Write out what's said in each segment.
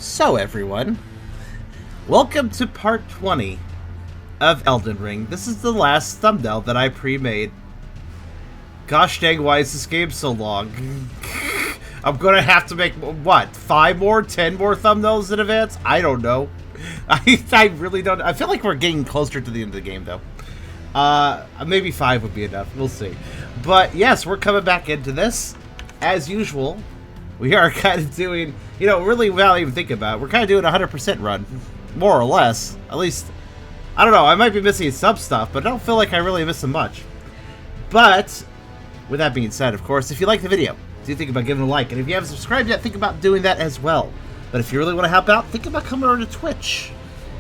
So everyone, welcome to part 20 of Elden Ring. This is the last thumbnail that I pre-made. Gosh dang, why is this game so long? I'm gonna have to make, what, 5 more, 10 more thumbnails in advance? I don't know. I really don't. I feel like we're getting closer to the end of the game, though. Maybe 5 would be enough. We'll see. But yes, we're coming back into this. As usual, we are kind of doing, you know, really without even thinking about it, we're kind of doing a 100% run. More or less. At least, I don't know, I might be missing some stuff, but I don't feel like I really missing much. But, with that being said, of course, if you like the video, do think about giving a like. And if you haven't subscribed yet, think about doing that as well. But if you really want to help out, think about coming over to Twitch.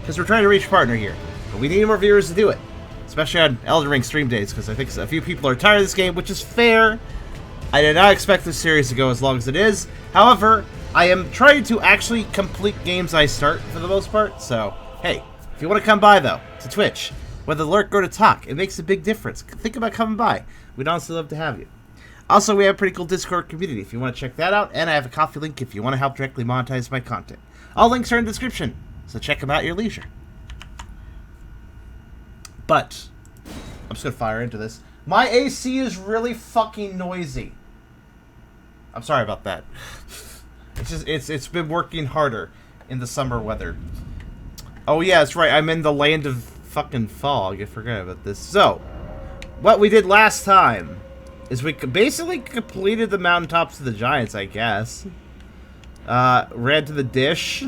Because we're trying to reach a partner here. But we need more viewers to do it. Especially on Elden Ring stream days, because I think a few people are tired of this game, which is fair. I did not expect this series to go as long as it is. However, I am trying to actually complete games I start for the most part. So, hey, if you want to come by, though, to Twitch, whether lurk or to talk, it makes a big difference. Think about coming by. We'd honestly love to have you. Also, we have a pretty cool Discord community if you want to check that out, and I have a Ko-fi link if you want to help directly monetize my content. All links are in the description, so check them out at your leisure. But, I'm just going to fire into this. My AC is really fucking noisy. I'm sorry about that. It's been working harder in the summer weather. Oh yeah, that's right, I'm in the land of fucking fog. I forgot about this. So, what we did last time is we basically completed the Mountaintops of the Giants, I guess. Ran to the dish.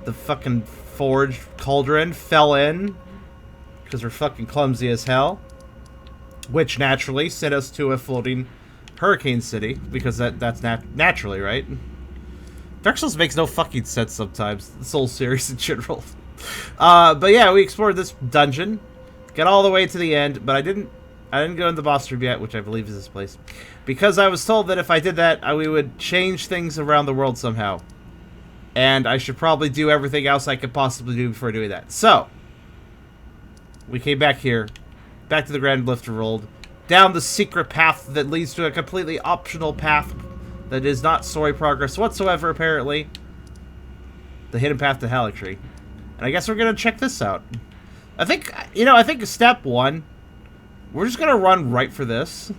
The fucking forged cauldron fell in. Because we're fucking clumsy as hell. Which naturally sent us to a floating hurricane city. Because that's naturally, right? Dark Souls makes no fucking sense sometimes. The Souls series in general. But yeah, we explored this dungeon. Got all the way to the end, but I didn't go in the boss room yet, which I believe is this place. Because I was told that if I did that, we would change things around the world somehow. And I should probably do everything else I could possibly do before doing that. So, we came back here. Back to the Grand Lifter World. Down the secret path that leads to a completely optional path that is not story progress whatsoever, apparently. The hidden path to Haligtree. And I guess we're going to check this out. I think, you know, step 1... we're just gonna run right for this.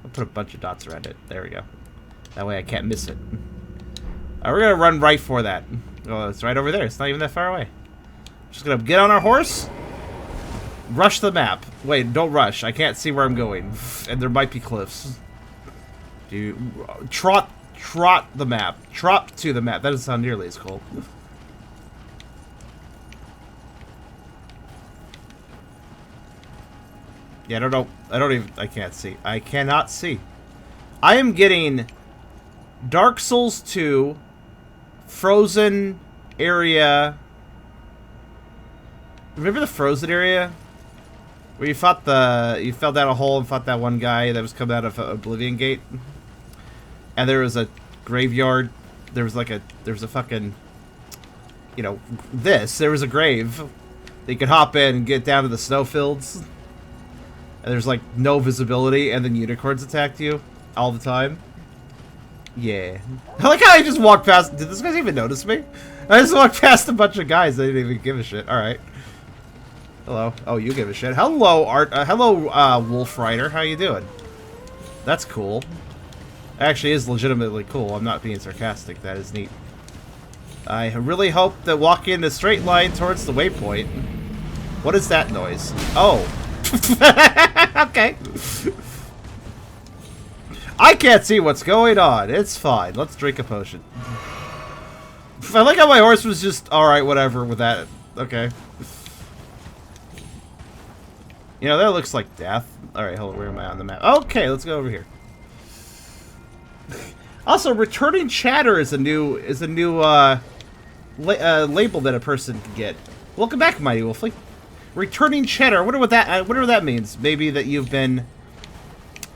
I'll put a bunch of dots around it. There we go. That way I can't miss it. We're gonna run right for that. Oh, it's right over there. It's not even that far away. Just gonna get on our horse. Rush the map. Wait, don't rush. I can't see where I'm going. And there might be cliffs. Trot the map. Trot to the map. That doesn't sound nearly as cool. Yeah, I can't see. I cannot see. I am getting Dark Souls 2 frozen area. Remember the frozen area? Where you fell down a hole and fought that one guy that was coming out of Oblivion Gate? And there was a graveyard. There was a fucking, you know, there was a grave that you could hop in and get down to the snowfields. And there's like no visibility, and then unicorns attacked you all the time. Yeah. I like how I just walked past. Did this guy even notice me? I just walked past a bunch of guys. They didn't even give a shit. All right. Hello. Oh, you give a shit. Hello, Wolf Rider. How you doing? That's cool. Actually, is legitimately cool. I'm not being sarcastic. That is neat. I really hope that walking in a straight line towards the waypoint. What is that noise? Oh. Okay. I can't see what's going on. It's fine. Let's drink a potion. I like how my horse was just alright, whatever with that. Okay. You know, that looks like death. Alright, hold on. Where am I on the map? Okay, let's go over here. Also, returning chatter is a new label that a person can get. Welcome back, Mighty Wolfly. Returning chatter. I wonder what that means. Maybe that you've been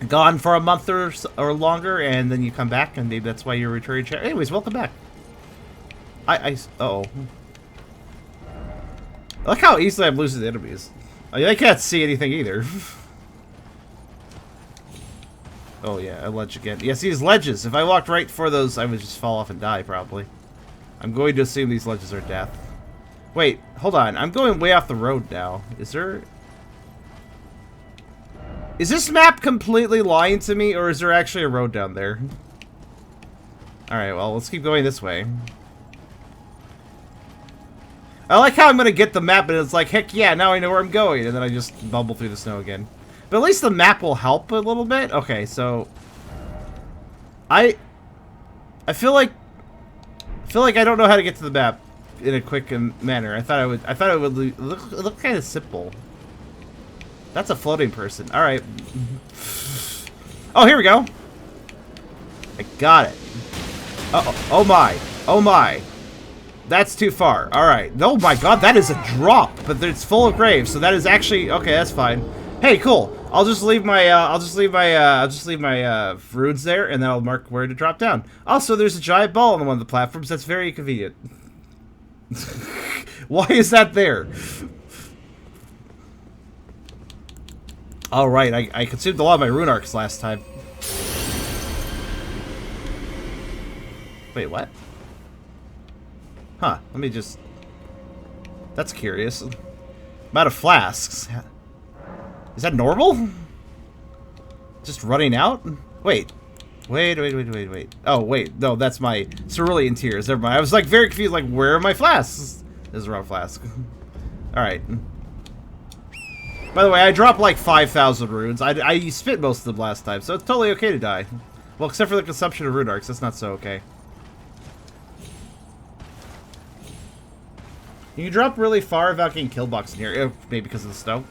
gone for a month or longer, and then you come back, and maybe that's why you're returning chatter. Anyways, welcome back. Uh-oh. I like how easily I'm losing enemies. I can't see anything either. Oh yeah, a ledge again. Yes, these ledges. If I walked right for those, I would just fall off and die, probably. I'm going to assume these ledges are death. Wait, hold on. I'm going way off the road now. Is there... Is this map completely lying to me, or is there actually a road down there? Alright, well, let's keep going this way. I like how I'm gonna get the map, and it's like, heck yeah, now I know where I'm going, and then I just bumble through the snow again. But at least the map will help a little bit. Okay, so... I feel like I don't know how to get to the map in a quick manner. I thought it would look kind of simple. That's a floating person. All right. Oh, here we go. I got it. Oh my. Oh my. That's too far. All right. Oh my God, that is a drop, but it's full of graves. So that is actually okay. That's fine. Hey, cool. I'll just leave my runes there, and then I'll mark where to drop down. Also, there's a giant ball on one of the platforms. That's very convenient. Why is that there? All right, I consumed a lot of my rune arcs last time. Wait, what? Huh? Let me just. That's curious. I'm out of flasks. Is that normal? Just running out? Wait. Wait. Oh, wait. No, that's my cerulean tears. Never mind. I was like very confused. Like, where are my flasks? This is the wrong flask. Alright. By the way, I dropped like 5,000 runes. I spit most of them last time, so it's totally okay to die. Well, except for the consumption of rune arcs. That's not so okay. You can drop really far without getting kill box in here. Maybe because of the snow.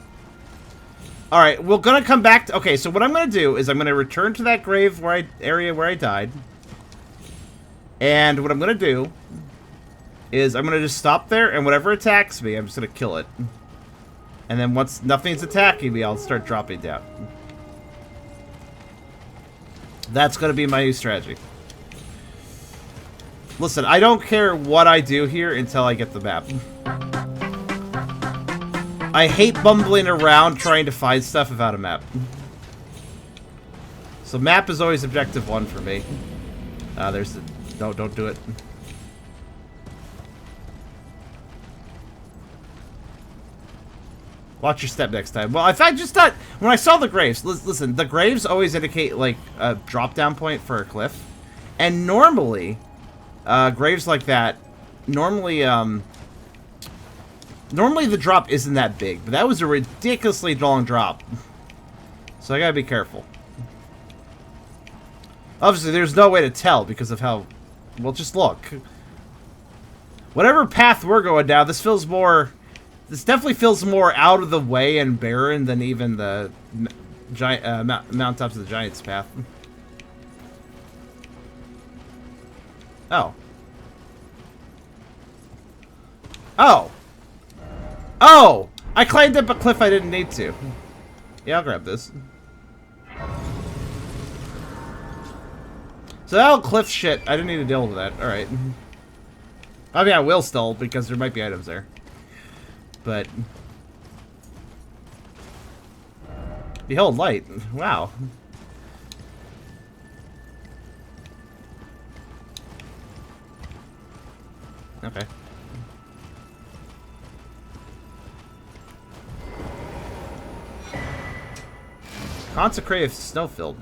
Alright, we're gonna come back to... Okay, so what I'm gonna do is I'm gonna return to that grave area where I died. And what I'm gonna do is I'm gonna just stop there, and whatever attacks me, I'm just gonna kill it. And then once nothing's attacking me, I'll start dropping down. That's gonna be my new strategy. Listen, I don't care what I do here until I get the map. I hate bumbling around trying to find stuff without a map. So map is always objective 1 for me. There's the... No, don't do it. Watch your step next time. Well, I just thought... When I saw the graves... Listen, the graves always indicate, like, a drop-down point for a cliff. And normally... graves like that... Normally the drop isn't that big, but that was a ridiculously long drop. So I gotta be careful. Obviously, there's no way to tell because of how... Well, just look. Whatever path we're going down, this feels more... This definitely feels more out of the way and barren than even the giant, Mountaintops of the Giants path. Oh. Oh! Oh! I climbed up a cliff I didn't need to. Yeah, I'll grab this. So that whole cliff shit, I didn't need to deal with that. Alright. I mean, I will still, because there might be items there. But... Behold light. Wow. Okay. Consecrated snow-filled.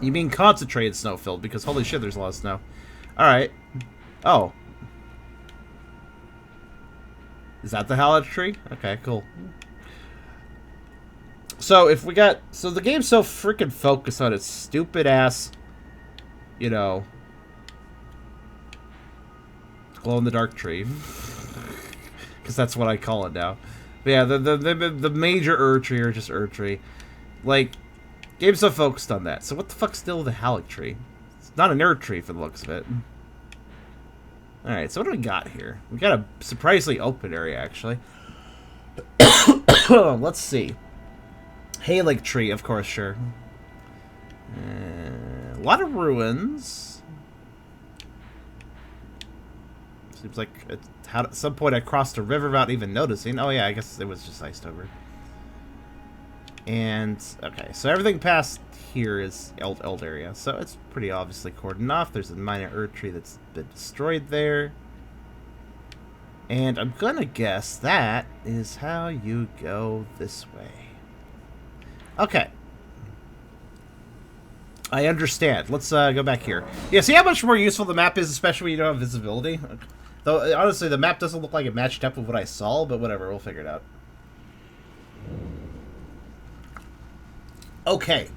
You mean concentrated snow-filled, because holy shit, there's a lot of snow. Alright. Oh. Is that the Haligtree? Okay, cool. So, if we got... So, the game's so freaking focused on its stupid-ass, you know... glow-in-the-dark tree. Because that's what I call it now. But yeah, the major tree or just tree. Like, game's so focused on that. So what the fuck's still the Haligtree? It's not an tree for the looks of it. Alright, so what do we got here? We got a surprisingly open area, actually. Let's see. Haligtree, of course, sure. A lot of ruins. Seems like at some point I crossed a river without even noticing. Oh yeah, I guess it was just iced over. And, okay, so everything past here is Eld area, so it's pretty obviously cordoned off. There's a minor Earth tree that's been destroyed there. And I'm gonna guess that is how you go this way. Okay. I understand. Let's go back here. Yeah, see how much more useful the map is, especially when you don't have visibility? Though, honestly, the map doesn't look like it matched up with what I saw, but whatever, we'll figure it out. Okay.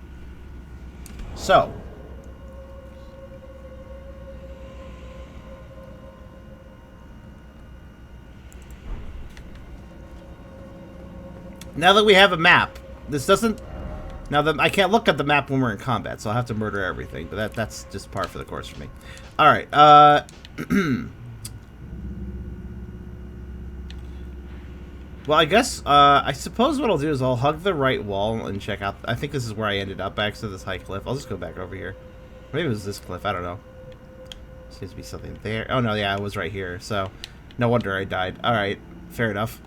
So. Now that we have a map, this doesn't... Now, I can't look at the map when we're in combat, so I'll have to murder everything, but that's just par for the course for me. Alright, well, I guess, I suppose what I'll do is I'll hug the right wall and check out... I think this is where I ended up, back to this high cliff. I'll just go back over here. Maybe it was this cliff, I don't know. Seems to be something there. Oh, no, yeah, it was right here, so... No wonder I died. Alright, fair enough.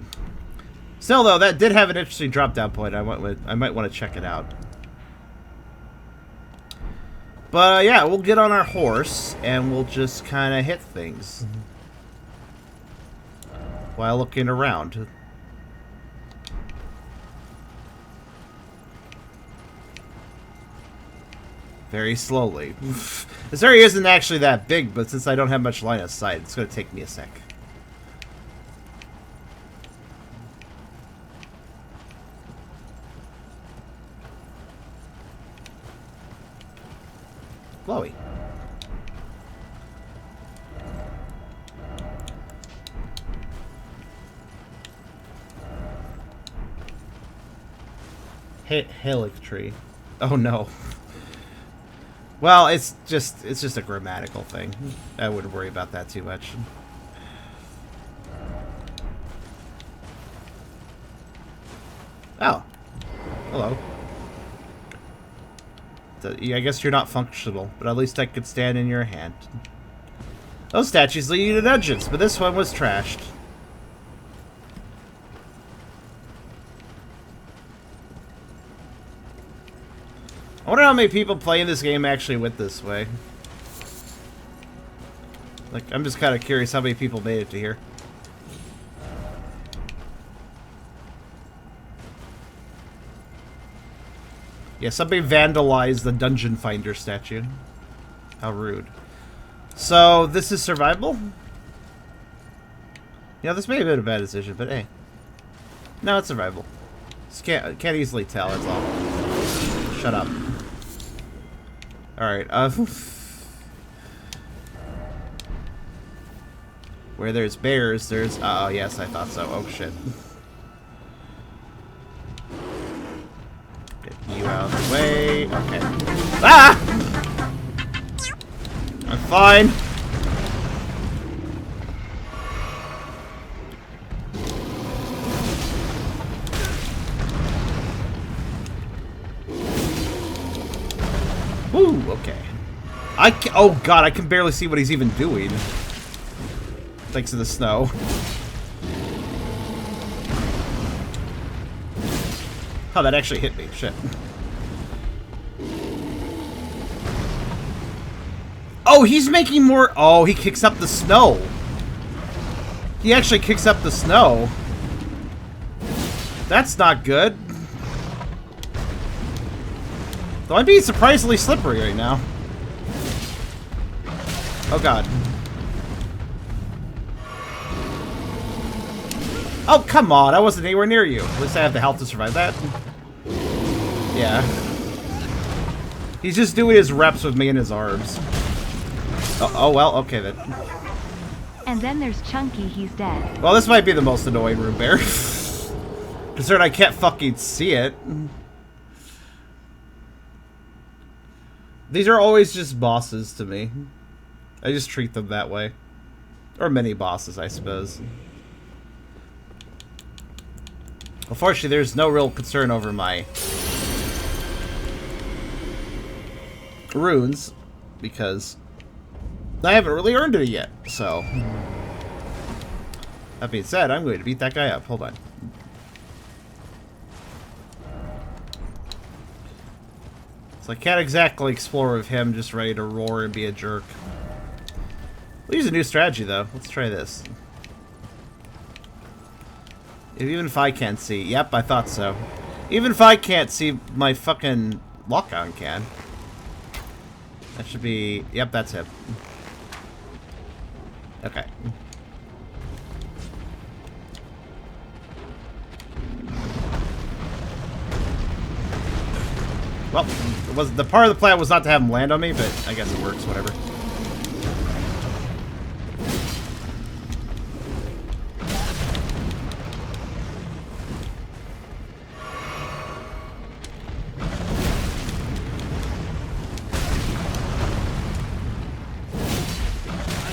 Still, though, that did have an interesting drop-down point. I might want to check it out. But, yeah, we'll get on our horse, and we'll just kind of hit things. While looking around. Very slowly. This area isn't actually that big, but since I don't have much line of sight, it's going to take me a sec. Chloe. Haligtree. Oh no. Well, it's just a grammatical thing. I wouldn't worry about that too much. Oh. Hello. I guess you're not functional, but at least I could stand in your hand. Those statues lead you to dungeons, but this one was trashed. I wonder how many people playing this game actually went this way. Like, I'm just kind of curious how many people made it to here. Yeah, somebody vandalized the Dungeon Finder statue. How rude. So, this is survival? Yeah, this may have been a bad decision, but hey. No, it's survival. Just can't easily tell, that's all. Shut up. Alright, where there's bears, there's... oh, yes, I thought so. Oh, shit. Get you out of the way. Okay. Ah! I'm fine. Woo, okay. Oh god, I can barely see what he's even doing. Thanks to the snow. Oh, that actually hit me. Shit. Oh, he's making more... oh, he kicks up the snow. He actually kicks up the snow. That's not good. Though I'm being surprisingly slippery right now. Oh god. Oh, come on. I wasn't anywhere near you. At least I have the health to survive that. Yeah. He's just doing his reps with me in his arms. Oh, well, okay then. And then there's Chunky, he's dead. Well, this might be the most annoying room bear. Concerned I can't fucking see it. These are always just bosses to me. I just treat them that way. Or mini bosses, I suppose. Unfortunately, there's no real concern over my runes, because I haven't really earned it yet, so. That being said, I'm going to beat that guy up. Hold on. So I can't exactly explore with him just ready to roar and be a jerk. We'll use a new strategy, though. Let's try this. Even if I can't see. Yep, I thought so. Even if I can't see, my fucking lock-on can. That should be... Yep, that's him. Okay. Well, the part of the plan was not to have him land on me, but I guess it works, whatever.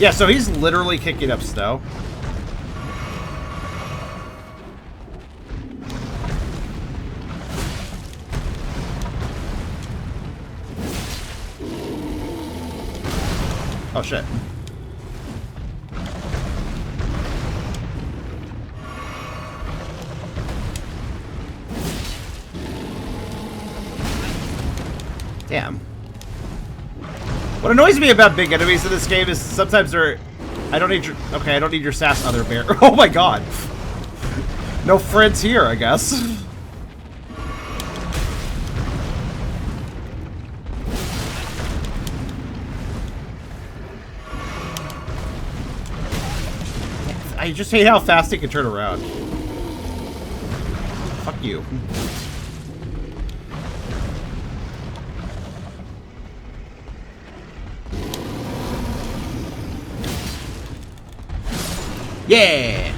Yeah, so he's literally kicking up snow. Oh, shit. Damn. What annoys me about big enemies in this game is sometimes they're... I don't need your... Okay, I don't need your sass, other bear. Oh my god. No friends here, I guess. I just hate how fast he can turn around. Fuck you. Yeah!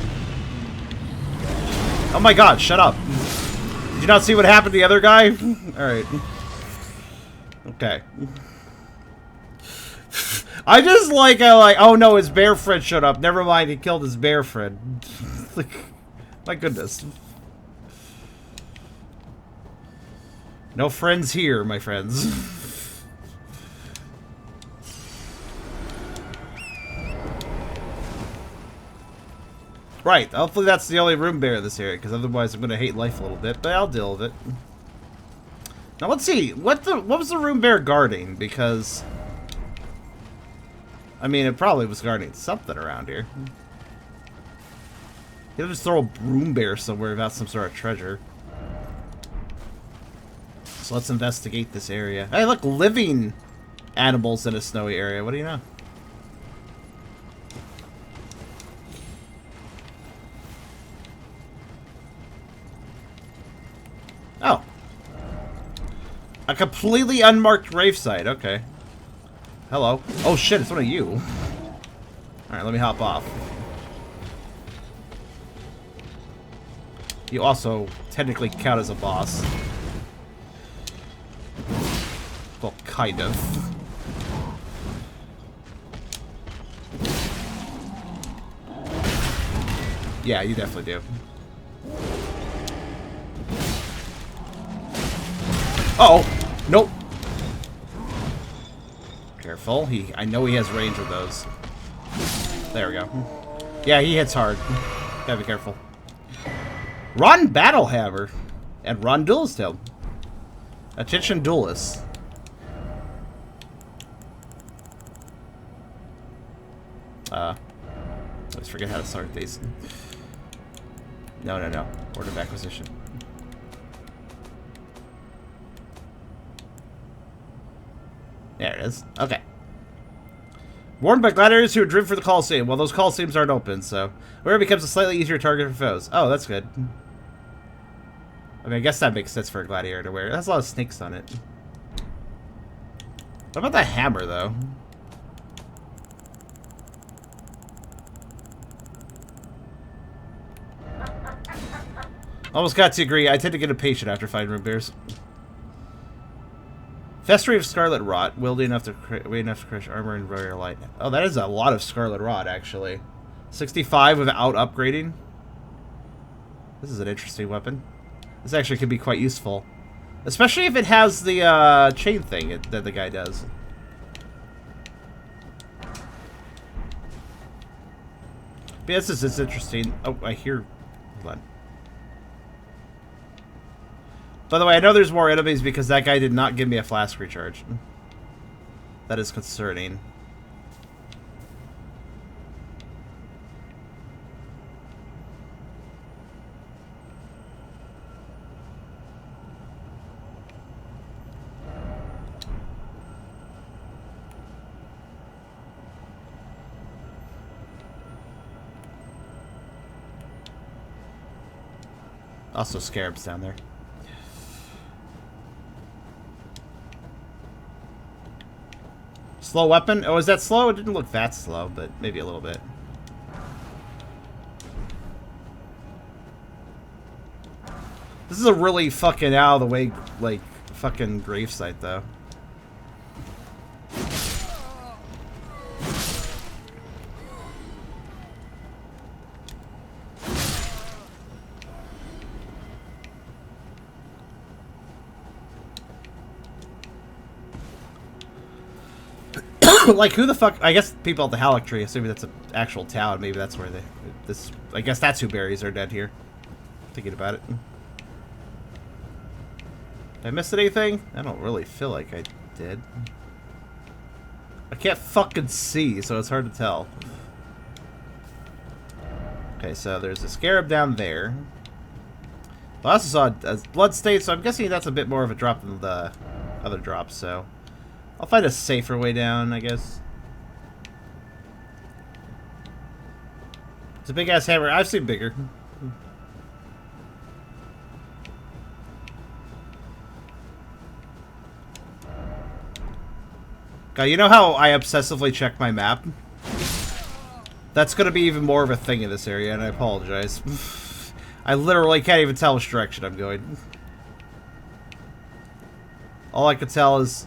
Oh my god, shut up. Did you not see what happened to the other guy? Alright. Okay. I just like how, like, oh no, his bear friend showed up. Never mind, he killed his bear friend. Like, my goodness. No friends here, my friends. Right, hopefully that's the only room bear in this area, because otherwise I'm going to hate life a little bit, but I'll deal with it. Now let's see, what was the room bear guarding? Because, I mean, it probably was guarding something around here. He'll just throw a room bear somewhere without some sort of treasure. So let's investigate this area. Hey, look, living animals in a snowy area. What do you know? Oh. A completely unmarked grave site. Okay. Hello. Oh shit, it's one of you. Alright, let me hop off. You also technically count as a boss. Well, kind of. Yeah, you definitely do. Uh-oh! Nope. Careful. I know he has range with those. There we go. Yeah, he hits hard. Gotta be careful. Run Battlehammer and Run Duelist Helm. Attention duelists. I always forget how to start these. No. Order of acquisition. There it is. Okay. Warned by gladiators who are driven for the Colosseum. Well, those Colosseums aren't open, so... Where it becomes a slightly easier target for foes. Oh, that's good. I mean, I guess that makes sense for a gladiator to wear. It has a lot of snakes on it. What about that hammer, though? Almost got to agree. I tend to get impatient after fighting room bears. Festering of Scarlet Rot, wieldy enough to crush armor and rare light. Oh, that is a lot of Scarlet Rot, actually. 65 without upgrading. This is an interesting weapon. This actually could be quite useful. Especially if it has the chain thing that the guy does. But yeah, this is interesting. Oh, I hear... Hold on. By the way, I know there's more enemies because that guy did not give me a flask recharge. That is concerning. Also scarabs down there. Slow weapon? Oh, is that slow? It didn't look that slow, but maybe a little bit. This is a really fucking out of the way, like, fucking gravesite, though. Like, who the fuck? I guess people at the Haligtree, assuming that's an actual town, maybe that's where they. This. I guess that's who buries are dead here. Thinking about it. Did I miss anything? I don't really feel like I did. I can't fucking see, so it's hard to tell. Okay, so there's a scarab down there. I also saw a blood stain, so I'm guessing that's a bit more of a drop than the other drops, so. I'll find a safer way down, I guess. It's a big-ass hammer. I've seen bigger. God, you know how I obsessively check my map? That's gonna be even more of a thing in this area, and I apologize. I literally can't even tell which direction I'm going. All I can tell is...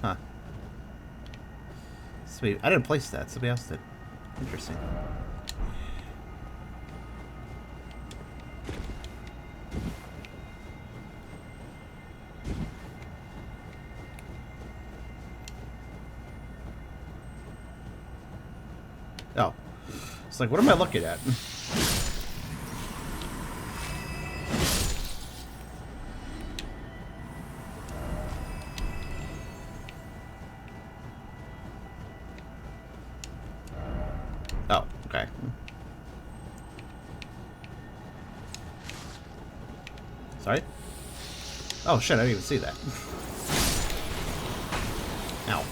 Huh. Sweet. I didn't place that. Somebody else did. Interesting. Oh. It's like, what am I looking at? Oh, okay. Sorry? Oh shit, I didn't even see that. Ow.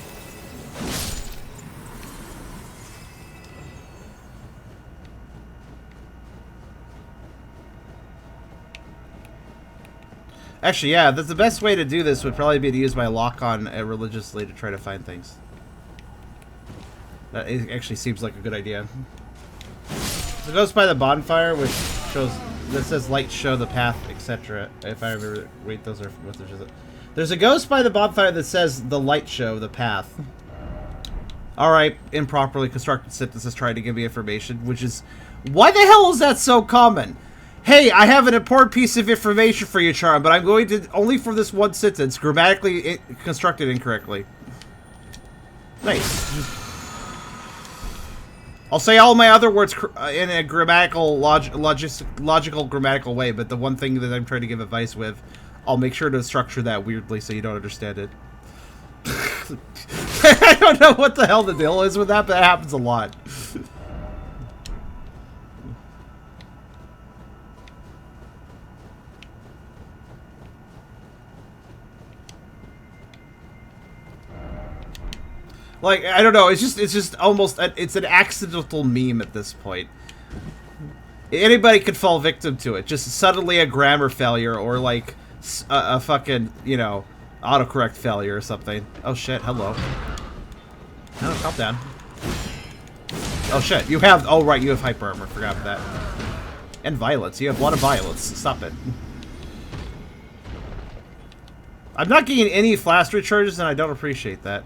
Actually, yeah, that's the best way to do this would probably be to use my lock-on religiously to try to find things. That actually seems like a good idea. So it goes by the bonfire, which shows... That says light show the path, etc. If I remember... Wait, those are... What is it? There's a ghost by the bonfire that says the light show the path. Alright, improperly constructed sentences trying to give me information, which is... Why the hell is that so common? Hey, I have an important piece of information for you, Charm, but I'm going to... Only for this one sentence, grammatically constructed incorrectly. Nice. I'll say all my other words in a grammatical, logical grammatical way, but the one thing that I'm trying to give advice with, I'll make sure to structure that weirdly so you don't understand it. I don't know what the hell the deal is with that, but that happens a lot. Like, I don't know, it's just almost, it's an accidental meme at this point. Anybody could fall victim to it. Just suddenly a grammar failure or, like, a fucking, you know, autocorrect failure or something. Oh, shit, hello. No, calm down. Oh, shit, you have, oh, right, you have hyper armor, forgot about that. And violence, you have a lot of violence. Stop it. I'm not getting any flask recharges, and I don't appreciate that.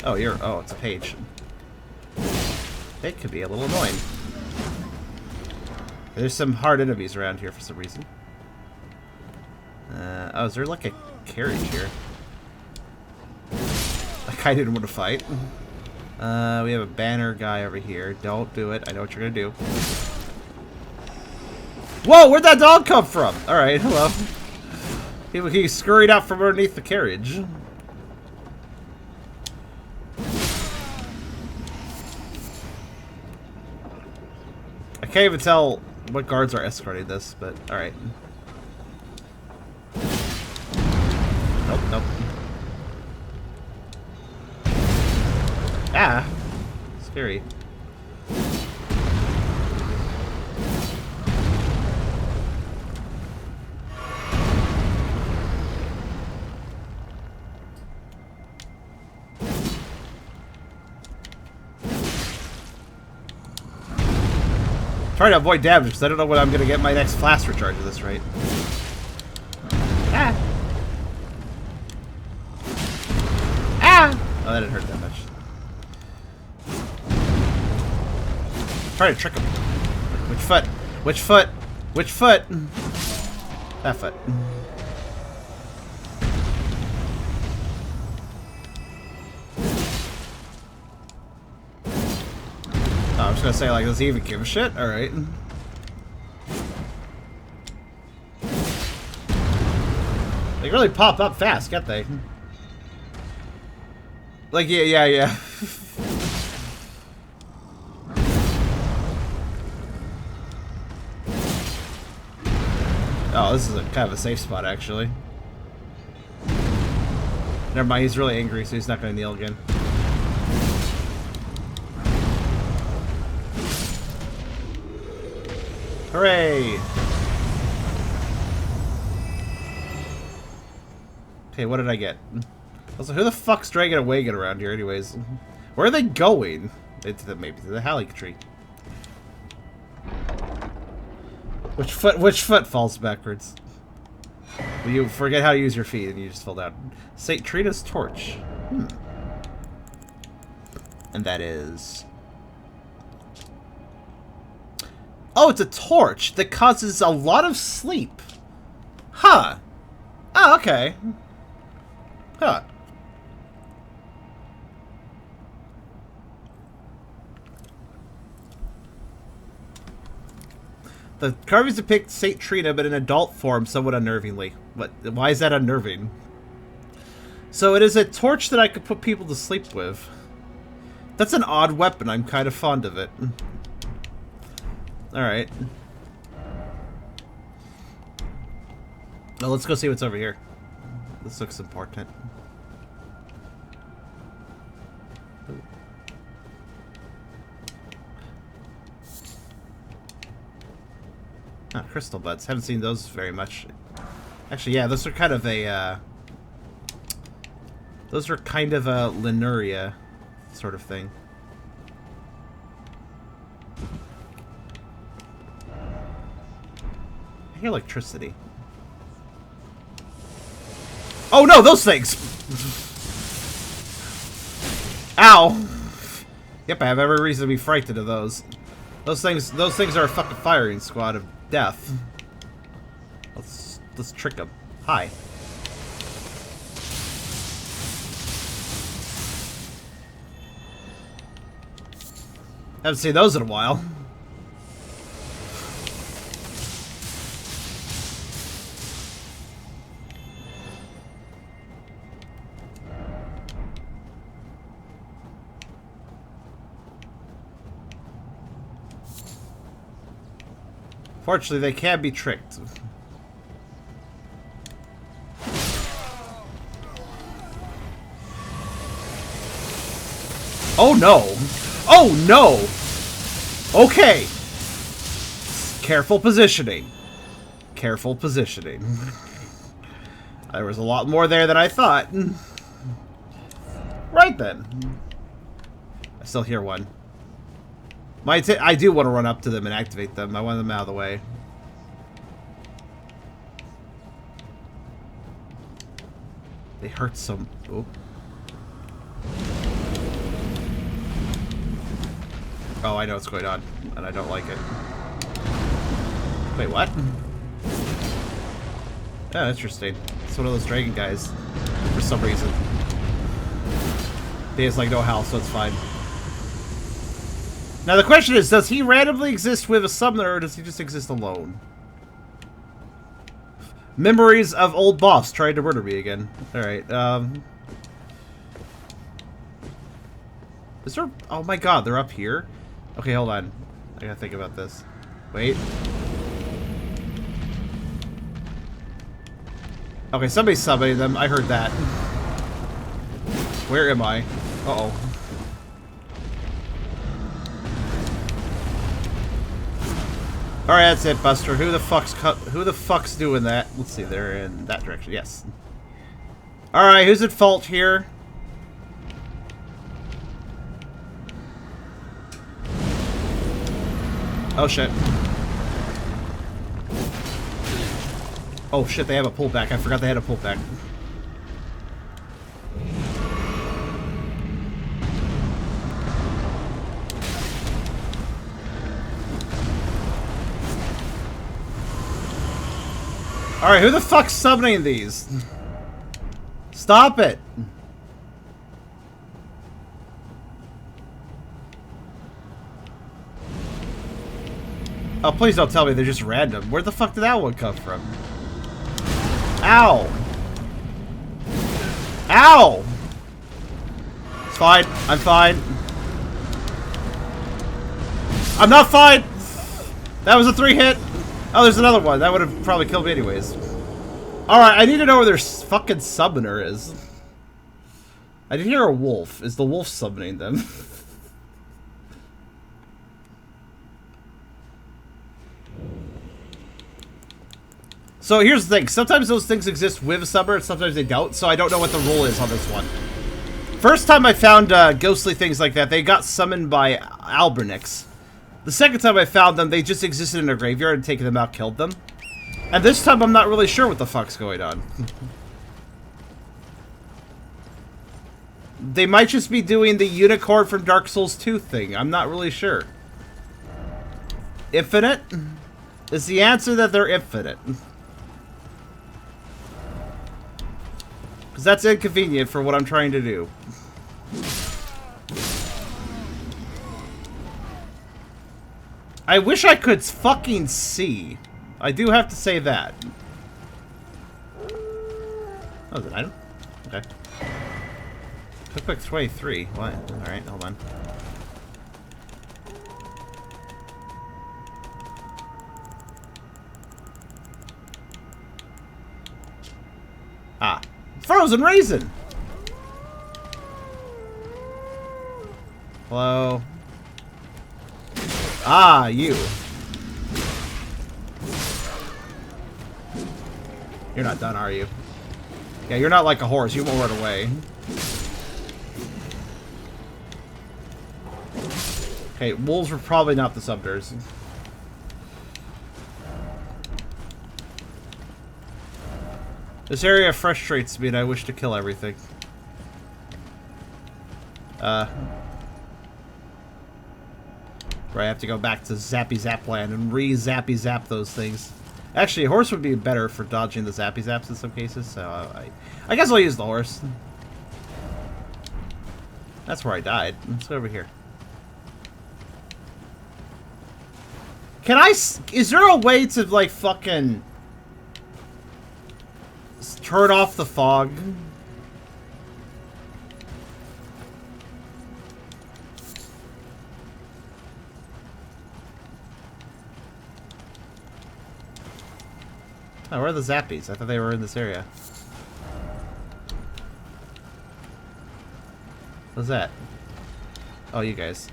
Oh, oh, it's a page. It could be a little annoying. There's some hard enemies around here for some reason. Oh, is there like a carriage here? Like I didn't want to fight. We have a banner guy over here. Don't do it. I know what you're gonna do. Whoa, where'd that dog come from? Alright, hello. He scurried out from underneath the carriage. I can't even tell what guards are escorting this, but alright. Nope, nope. Ah! Scary. Trying to avoid damage because I don't know when I'm going to get my next flask recharge at this rate. Ah! Ah! Oh, that didn't hurt that much. Try to trick him. Which foot? Which foot? Which foot? That foot. Oh, I'm just gonna say, like, does he even give a shit? Alright. They really pop up fast, can't they? Like, yeah. Oh, this is kind of a safe spot, actually. Never mind, he's really angry, so he's not gonna kneel again. Hooray! Okay, what did I get? Also, who the fuck's dragging a wagon around here anyways? Where are they going? Maybe to the Haligtree. Which foot falls backwards? Well, you forget how to use your feet and you just fell down. St. Trina's torch. And that is... Oh, it's a torch that causes a lot of sleep. Huh. Oh, okay. Huh. The carvings depict St. Trina, but in adult form, somewhat unnervingly. What? Why is that unnerving? So it is a torch that I could put people to sleep with. That's an odd weapon. I'm kind of fond of it. Alright. Well, let's go see what's over here. This looks important. Ah, crystal buds. Haven't seen those very much. Actually, yeah, those are kind of a, those are kind of a Lemuria sort of thing. I hear electricity. Oh no, those things! Ow! Yep, I have every reason to be frightened of those. Those things are a fucking firing squad of death. Let's trick them. Hi. Haven't seen those in a while. Fortunately, they can be tricked. Oh no! Oh no! Okay! Careful positioning. Careful positioning. There was a lot more there than I thought. Right then. I still hear one. I do want to run up to them and activate them. I want them out of the way. They hurt some... Oh. Oh, I know what's going on, and I don't like it. Wait, what? Oh, interesting. It's one of those dragon guys, for some reason. He has, like, no health, so it's fine. Now the question is, does he randomly exist with a summoner, or does he just exist alone? Memories of old boss trying to murder me again. Alright, is there... Oh my god, they're up here? Okay, hold on. I gotta think about this. Wait. Okay, somebody's summoning them. I heard that. Where am I? Uh-oh. Alright, that's it, Buster. Who the fuck's doing that? Let's see, they're in that direction. Yes. Alright, who's at fault here? Oh shit. Oh shit, they have a pullback. I forgot they had a pullback. Alright, who the fuck's summoning these? Stop it! Oh, please don't tell me they're just random. Where the fuck did that one come from? Ow! Ow! It's fine. I'm fine. I'm not fine! That was a 3-hit! Oh, there's another one. That would have probably killed me anyways. Alright, I need to know where their fucking summoner is. I did hear a wolf. Is the wolf summoning them? So here's the thing. Sometimes those things exist with a summoner, and sometimes they don't, so I don't know what the rule is on this one. First time I found ghostly things like that, they got summoned by Albernics. The second time I found them, they just existed in a graveyard and taking them out killed them. And this time I'm not really sure what the fuck's going on. They might just be doing the unicorn from Dark Souls 2 thing. I'm not really sure. Infinite? Is the answer that they're infinite? Because that's inconvenient for what I'm trying to do. I wish I could fucking see. I do have to say that. Oh, is it an item? Okay. Quick 23. What? Alright, hold on. Ah. Frozen raisin! Hello? Ah, you. You're not done, are you? Yeah, you're not like a horse. You won't run away. Okay, wolves were probably not the summoners. This area frustrates me and I wish to kill everything. Where I have to go back to Zappy Zap Land and re-Zappy Zap those things. Actually, a horse would be better for dodging the Zappy Zaps in some cases, so I guess I'll use the horse. That's where I died. Let's go over here. Can I... Is there a way to, like, fucking... turn off the fog? Oh, where are the Zappies? I thought they were in this area. What's that? Oh, you guys.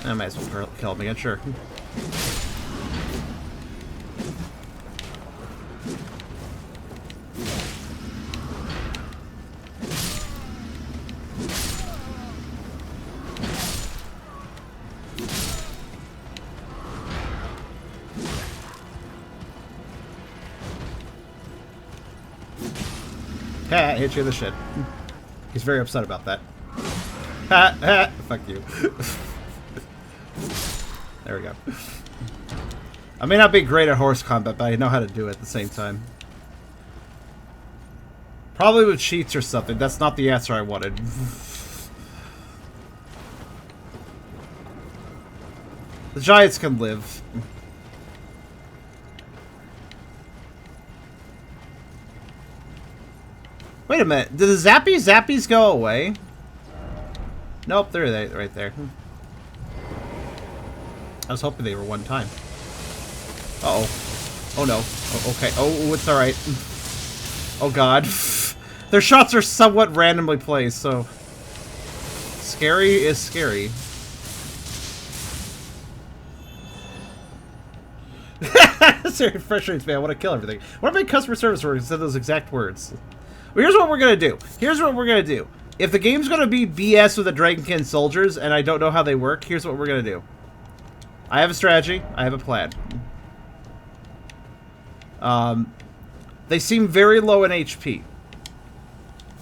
I might as well kill them again, sure. Ha, hit you in the shit. He's very upset about that. Ha, ha, fuck you. There we go. I may not be great at horse combat, but I know how to do it at the same time. Probably with cheats or something. That's not the answer I wanted. The giants can live. Wait a minute. Did the zappies go away? Nope, they're right there. I was hoping they were one time. Uh-oh. Oh no. Oh, okay. Oh, it's alright. Oh god. Their shots are somewhat randomly placed, so... Scary is scary. Seriously, frustrates me. I want to kill everything. What about customer service workers said those exact words? Well, here's what we're gonna do. If the game's gonna be BS with the dragonkin soldiers, and I don't know how they work, here's what we're gonna do. I have a strategy. I have a plan. They seem very low in HP.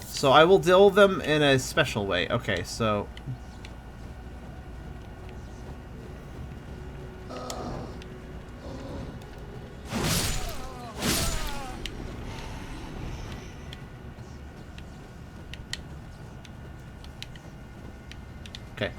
So I will deal with them in a special way. Okay, so... Okay.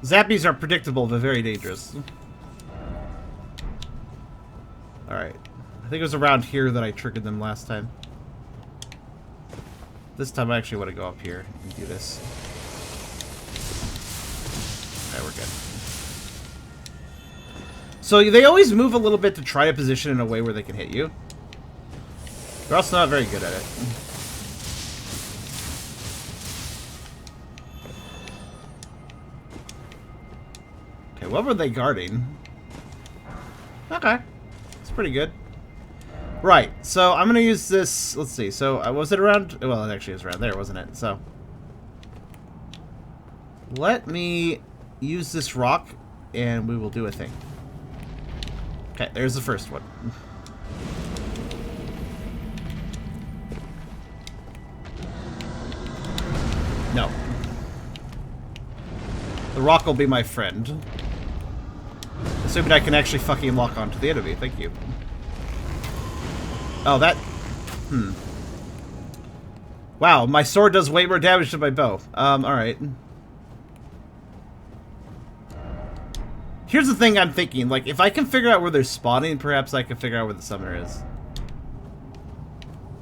Zappies are predictable but very dangerous. Alright. I think it was around here that I triggered them last time. This time I actually want to go up here and do this. Okay, we're good. So they always move a little bit to try to position in a way where they can hit you. They're also not very good at it. Okay, what were they guarding? Okay. It's pretty good. Right, so I'm going to use this... Let's see, so was it around... Well, it actually was around there, wasn't it? So... Let me use this rock, and we will do a thing. Okay, there's the first one. No. The rock will be my friend. Assuming I can actually fucking lock onto the enemy. Thank you. Oh, that... Wow, my sword does way more damage than my bow. Alright. Here's the thing I'm thinking. Like, if I can figure out where they're spawning, perhaps I can figure out where the summoner is.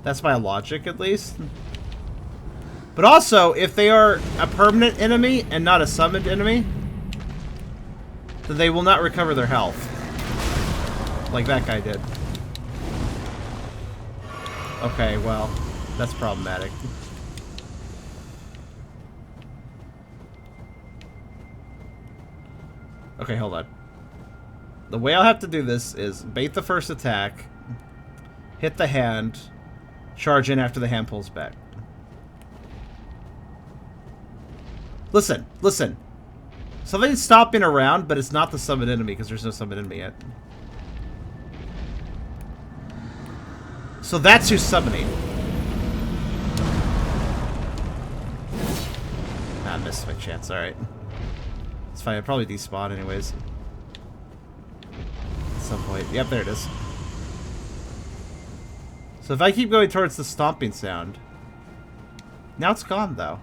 That's my logic, at least. But also, if they are a permanent enemy and not a summoned enemy, then they will not recover their health. Like that guy did. Okay, well, that's problematic. Okay, hold on. The way I'll have to do this is bait the first attack, hit the hand, charge in after the hand pulls back. Listen, listen. Something's stopping around, but it's not the summoned enemy because there's no summoned enemy yet. So that's who's summoning. I missed my chance. Alright. It's fine. I'll probably despawn anyways. At some point. Yep, there it is. So if I keep going towards the stomping sound... Now it's gone, though.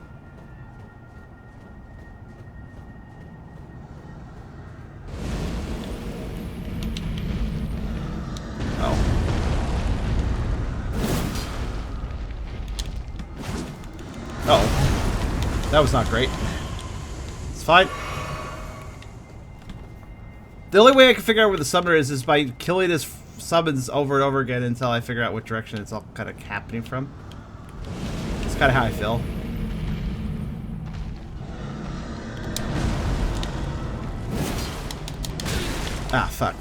Uh-oh. That was not great. It's fine. The only way I can figure out where the summoner is by killing his summons over and over again until I figure out what direction it's all kind of happening from. It's kind of how I feel. Ah, fuck.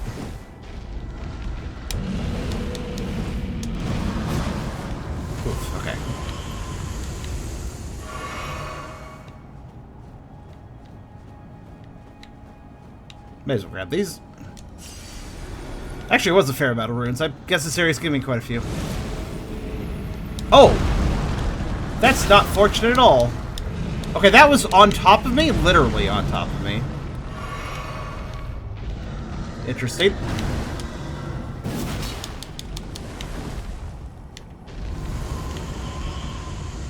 Oof, okay. May as well grab these. Actually, it was a fair amount of runes. I guess this area's giving me quite a few. Oh! That's not fortunate at all. Okay, that was on top of me? Literally on top of me. Interesting.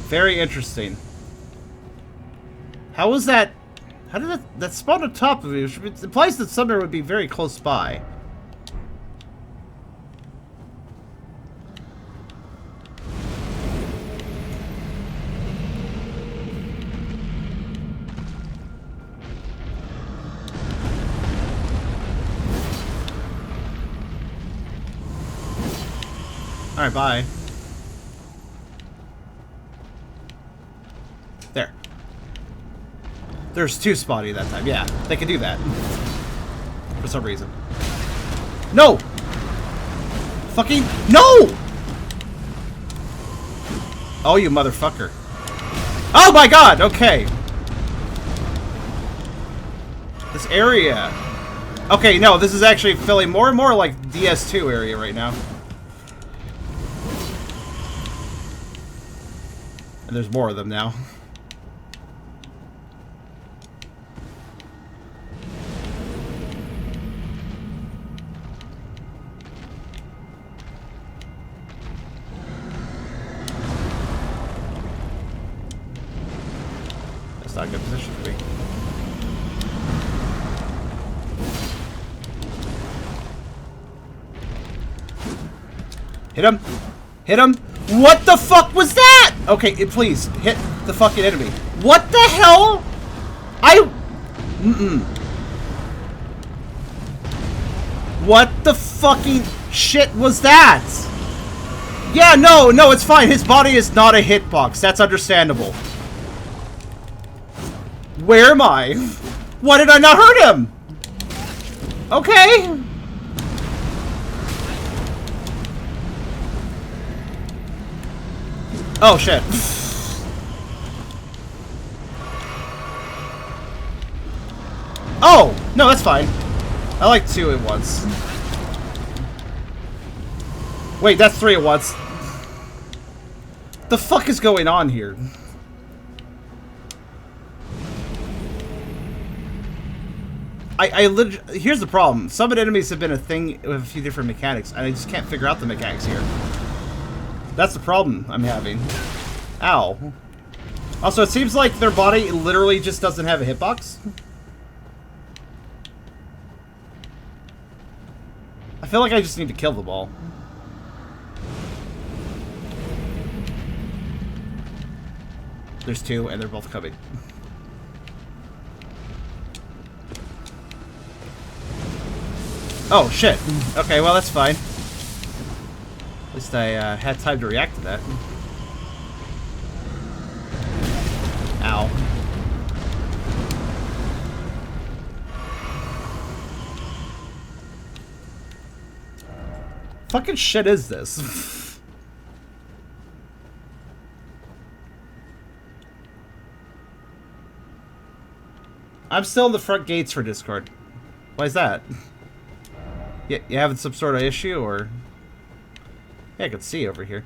Very interesting. How was that? How did that spawn on top of me? It implies that somewhere would be very close by. Alright, bye. There. There's two spotty that time. Yeah, they can do that. For some reason. No! Fucking... No! Oh, you motherfucker. Oh my god! Okay. This area. Okay, no, this is actually feeling more and more like DS2 area right now. And there's more of them now. That's not a good position for me. Hit him! Hit him! What the fuck was that? Okay, please, hit the fucking enemy. What the hell? What the fucking shit was that? Yeah, no, it's fine. His body is not a hitbox. That's understandable. Where am I? Why did I not hurt him? Okay. Oh, shit. Oh! No, that's fine. I like 2 at once. Wait, that's 3 at once. The fuck is going on here? Here's the problem. Summon enemies have been a thing with a few different mechanics, and I just can't figure out the mechanics here. That's the problem I'm having. Ow. Also, it seems like their body literally just doesn't have a hitbox. I feel like I just need to kill them all. There's 2, and they're both coming. Oh, shit. Okay, well, that's fine. At least I had time to react to that. Ow. Fucking shit is this? I'm still in the front gates for Discord. Why is that? You having some sort of issue, or... Yeah, I can see over here.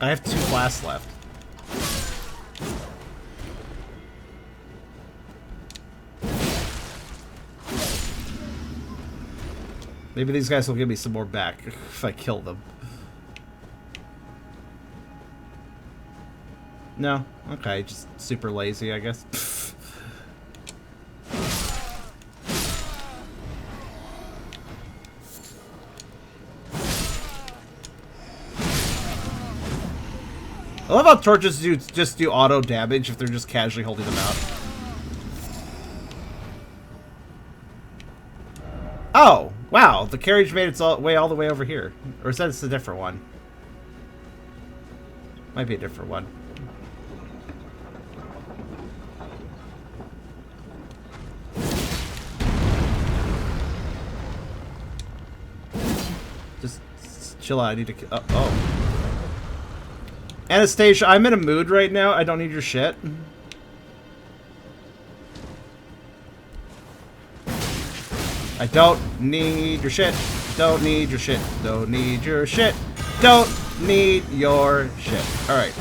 I have 2 blasts left. Maybe these guys will give me some more back if I kill them. No? Okay, just super lazy, I guess. I love how torches just do auto damage if they're just casually holding them out. Oh, wow, the carriage made its way all the way over here. Or is that a different one? Might be a different one. Just chill out, I need to... oh. Anastasia, I'm in a mood right now. I don't need your shit. I don't need your shit. Don't need your shit. Don't need your shit. Don't need your shit. Alright.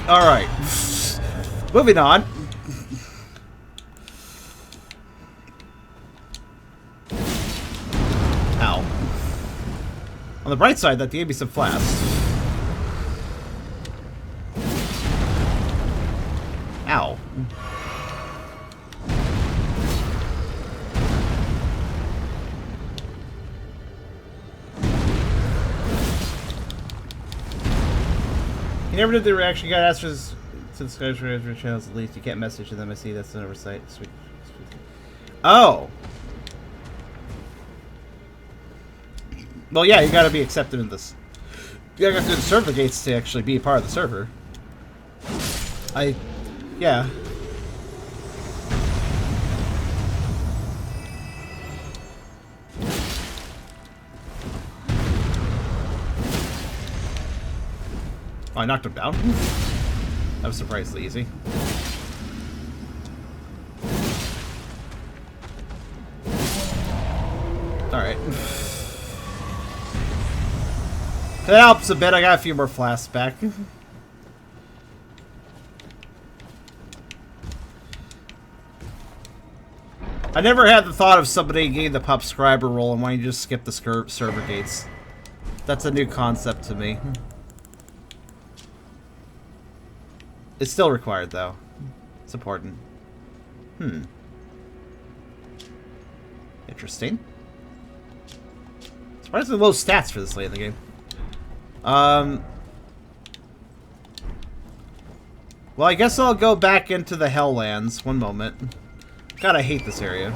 Alright. Moving on. Ow. On the bright side, that gave me some flasks. Ow. You never did the reaction guide. Ask for this, subscribe to your channels at least. You can't message them. I see that's an oversight. Sweet. Oh. Well, yeah, you gotta be accepted in this. You gotta go through the server gates to actually be a part of the server. Yeah. Oh, I knocked him down? That was surprisingly easy. Alright. That helps a bit. I got a few more flasks back. I never had the thought of somebody getting the subscriber role and wanting to just skip the server gates. That's a new concept to me. It's still required, though. It's important. Interesting. Surprisingly low stats for this late in the game. Well, I guess I'll go back into the Helllands. One moment. God, I hate this area.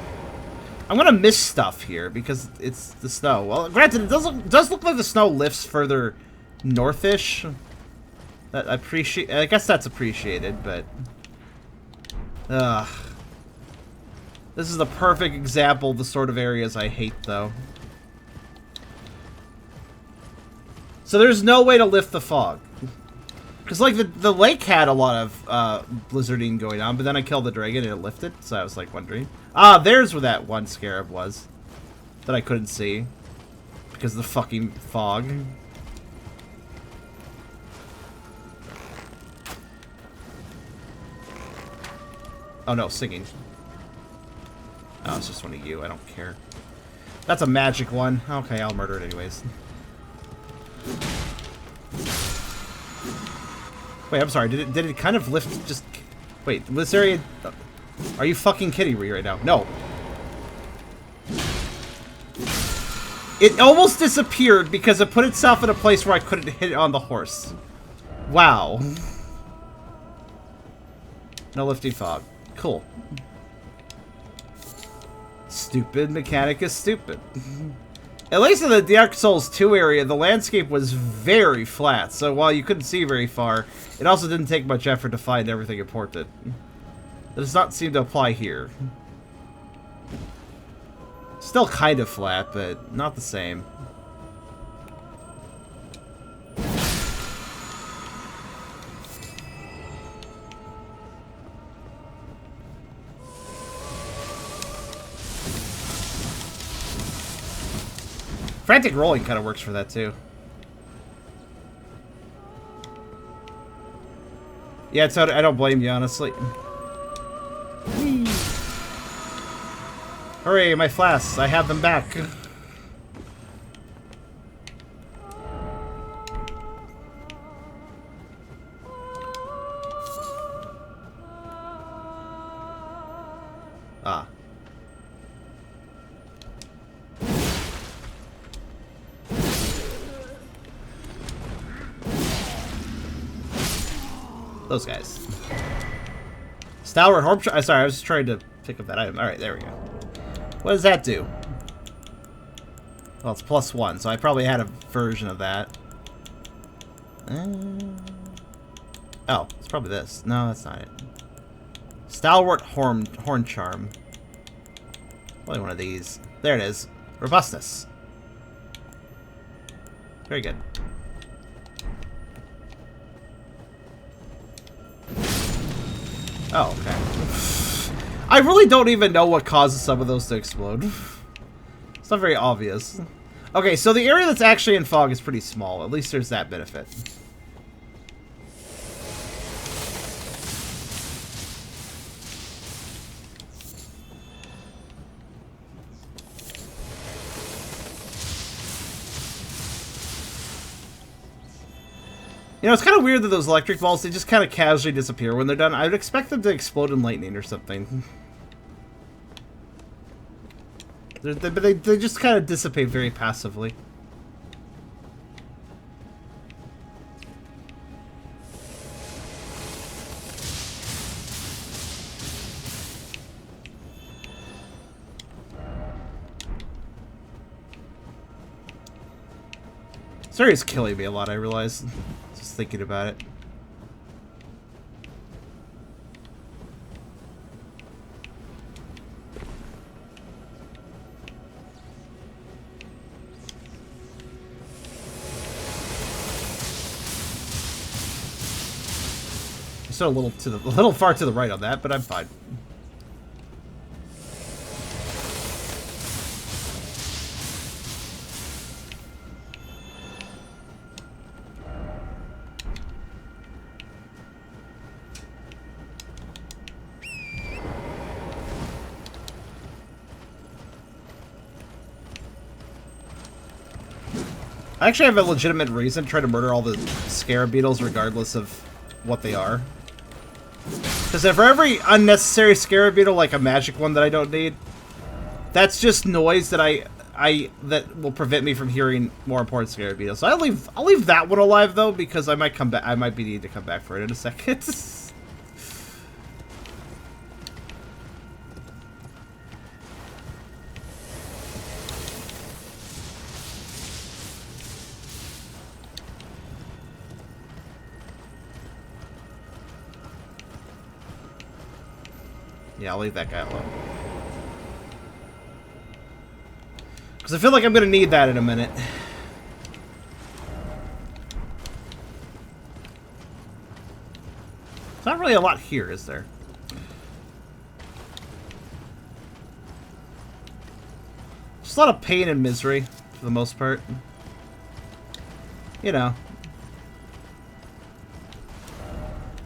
I'm gonna miss stuff here because it's the snow. Well, granted, it does look like the snow lifts further northish. That I guess that's appreciated, but this is the perfect example of the sort of areas I hate, though. So there's no way to lift the fog, because like the lake had a lot of blizzarding going on, but then I killed the dragon and it lifted. So I was like wondering, there's where that one scarab was that I couldn't see because of the fucking fog. Oh no, singing. Oh, it's just one of you. I don't care. That's a magic one. Okay, I'll murder it anyways. Wait, I'm sorry. Did it kind of lift just... Wait, this area... Are you fucking kidding me right now? No. It almost disappeared because it put itself in a place where I couldn't hit it on the horse. Wow. No lifting fog. Cool. Stupid mechanic is stupid. At least in the Dark Souls 2 area, the landscape was very flat, so while you couldn't see very far, it also didn't take much effort to find everything important. That does not seem to apply here. Still kind of flat, but not the same. Frantic rolling kind of works for that, too. Yeah, so I don't blame you, honestly. Whee. Hooray, my flasks. I have them back. Ah. Those guys. Stalwart Horn. Sorry, I was just trying to pick up that item. Alright, there we go. What does that do? Well, it's +1, so I probably had a version of that. Oh, it's probably this. No, that's not it. Stalwart Horn Charm. Probably one of these. There it is. Robustness. Very good. Oh, okay. I really don't even know what causes some of those to explode. It's not very obvious. Okay, so the area that's actually in fog is pretty small. At least there's that benefit. You know, it's kind of weird that those electric balls, they just kind of casually disappear when they're done. I would expect them to explode in lightning or something. But they just kind of dissipate very passively. This area is killing me a lot, I realize. Just thinking about it. Still a little far to the right on that, but I'm fine. I actually have a legitimate reason to try to murder all the scarab beetles regardless of what they are. Because for every unnecessary scarab beetle, like a magic one that I don't need, that's just noise that that will prevent me from hearing more important scarab beetles. So I'll leave that one alive though, because I might come back. I might be needing to come back for it in a second. Yeah, I'll leave that guy alone. Because I feel like I'm going to need that in a minute. There's not really a lot here, is there? Just a lot of pain and misery, for the most part. You know.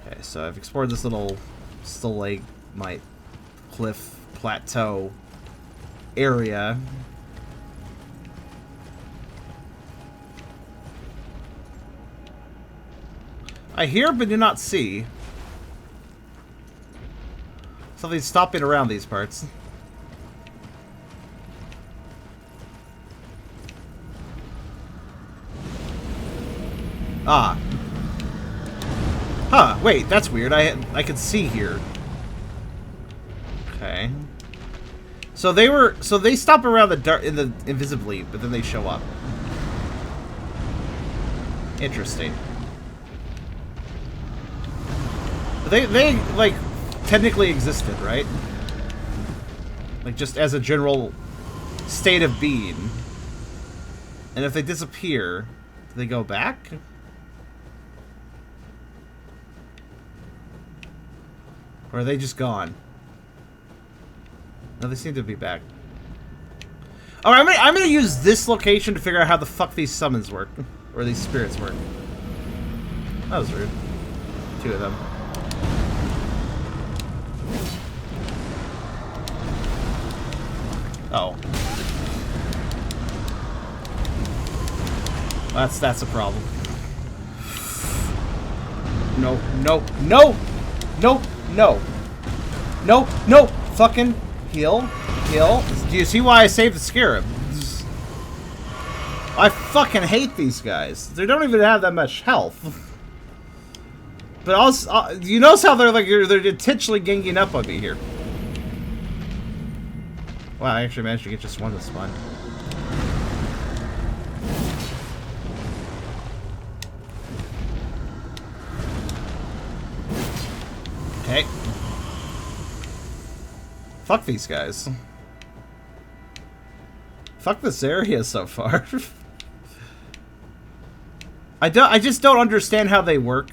Okay, so I've explored this little stalagmite cliff plateau area. I hear but do not see. Something's stopping around these parts. Ah. Huh, wait, that's weird. I can see here. Okay. So they stop around the dark invisibly, but then they show up. Interesting. They like technically existed, right? Like just as a general state of being. And if they disappear, do they go back? Or are they just gone? No, they seem to be back. Alright, I'm gonna use this location to figure out how the fuck these summons work. Or these spirits work. That was rude. 2 of them. Oh. That's a problem. No, no, no! No, no. No, no! Fucking heal. Heal. Do you see why I saved the scarab? I fucking hate these guys. They don't even have that much health. But also, you notice how they're intentionally ganging up on me here. Wow, I actually managed to get just one this spawn. Okay. Fuck these guys. Fuck this area so far. I just don't understand how they work.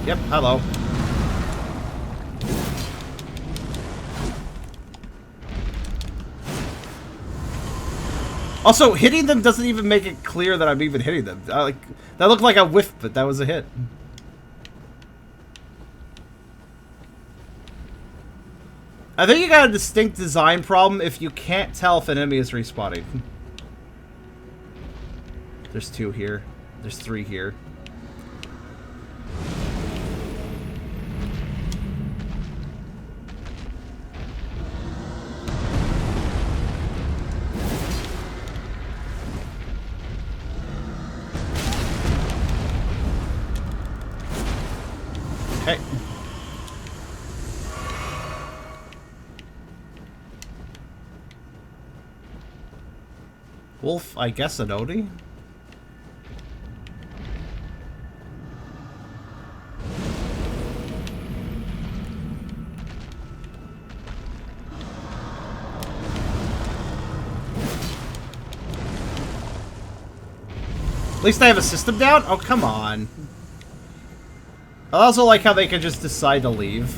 Yep, hello. Also, hitting them doesn't even make it clear that I'm even hitting them. Like, that looked like a whiff, but that was a hit. I think you got a distinct design problem if you can't tell if an enemy is respawning. There's 2 here. There's 3 here. Okay. Wolf, I guess an Odie? At least I have a system down? Oh, come on. I also like how they can just decide to leave.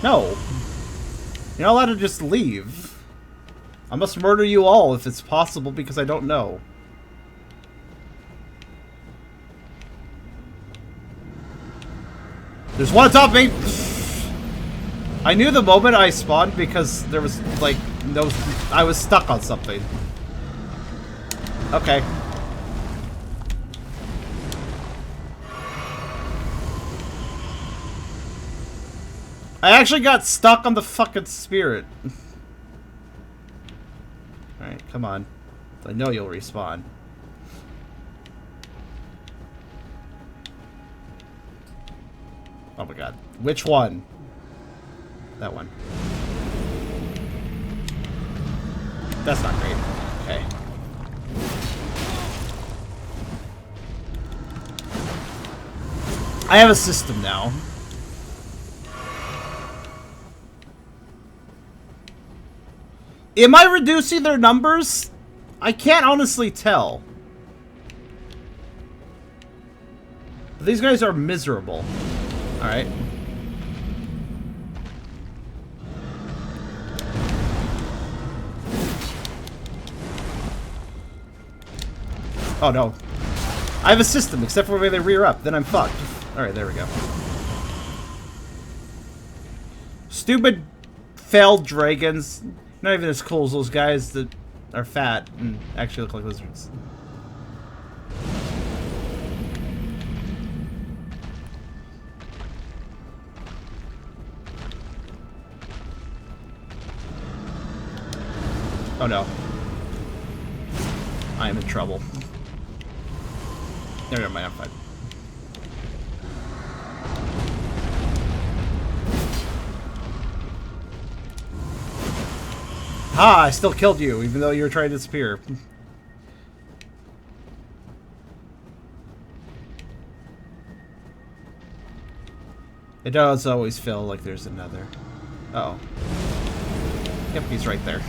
No. You're not allowed to just leave. I must murder you all if it's possible because I don't know. There's one on top of me! I knew the moment I spawned because there was, like, no... I was stuck on something. Okay. I actually got stuck on the fucking spirit. Alright, come on. I know you'll respawn. Oh my god. Which one? That one. That's not great. Okay. I have a system now. Am I reducing their numbers? I can't honestly tell. These guys are miserable. Alright. Oh no. I have a system, except for when they rear up. Then I'm fucked. Alright, there we go. Stupid failed dragons. Not even as cool as those guys that are fat and actually look like lizards. Oh no. I am in trouble. No, never mind, I'm fine. Ah, I still killed you, even though you were trying to disappear. It does always feel like there's another. Uh-oh. Yep, he's right there.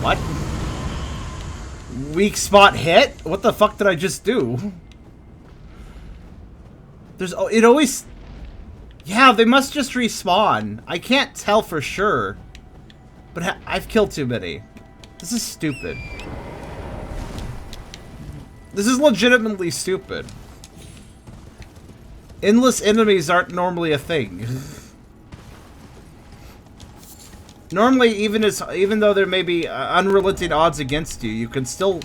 What? Weak spot hit? What the fuck did I just do? There's... It always... Yeah, they must just respawn. I can't tell for sure. But I've killed too many. This is stupid. This is legitimately stupid. Endless enemies aren't normally a thing. Normally, even though there may be unrelenting odds against you, you can still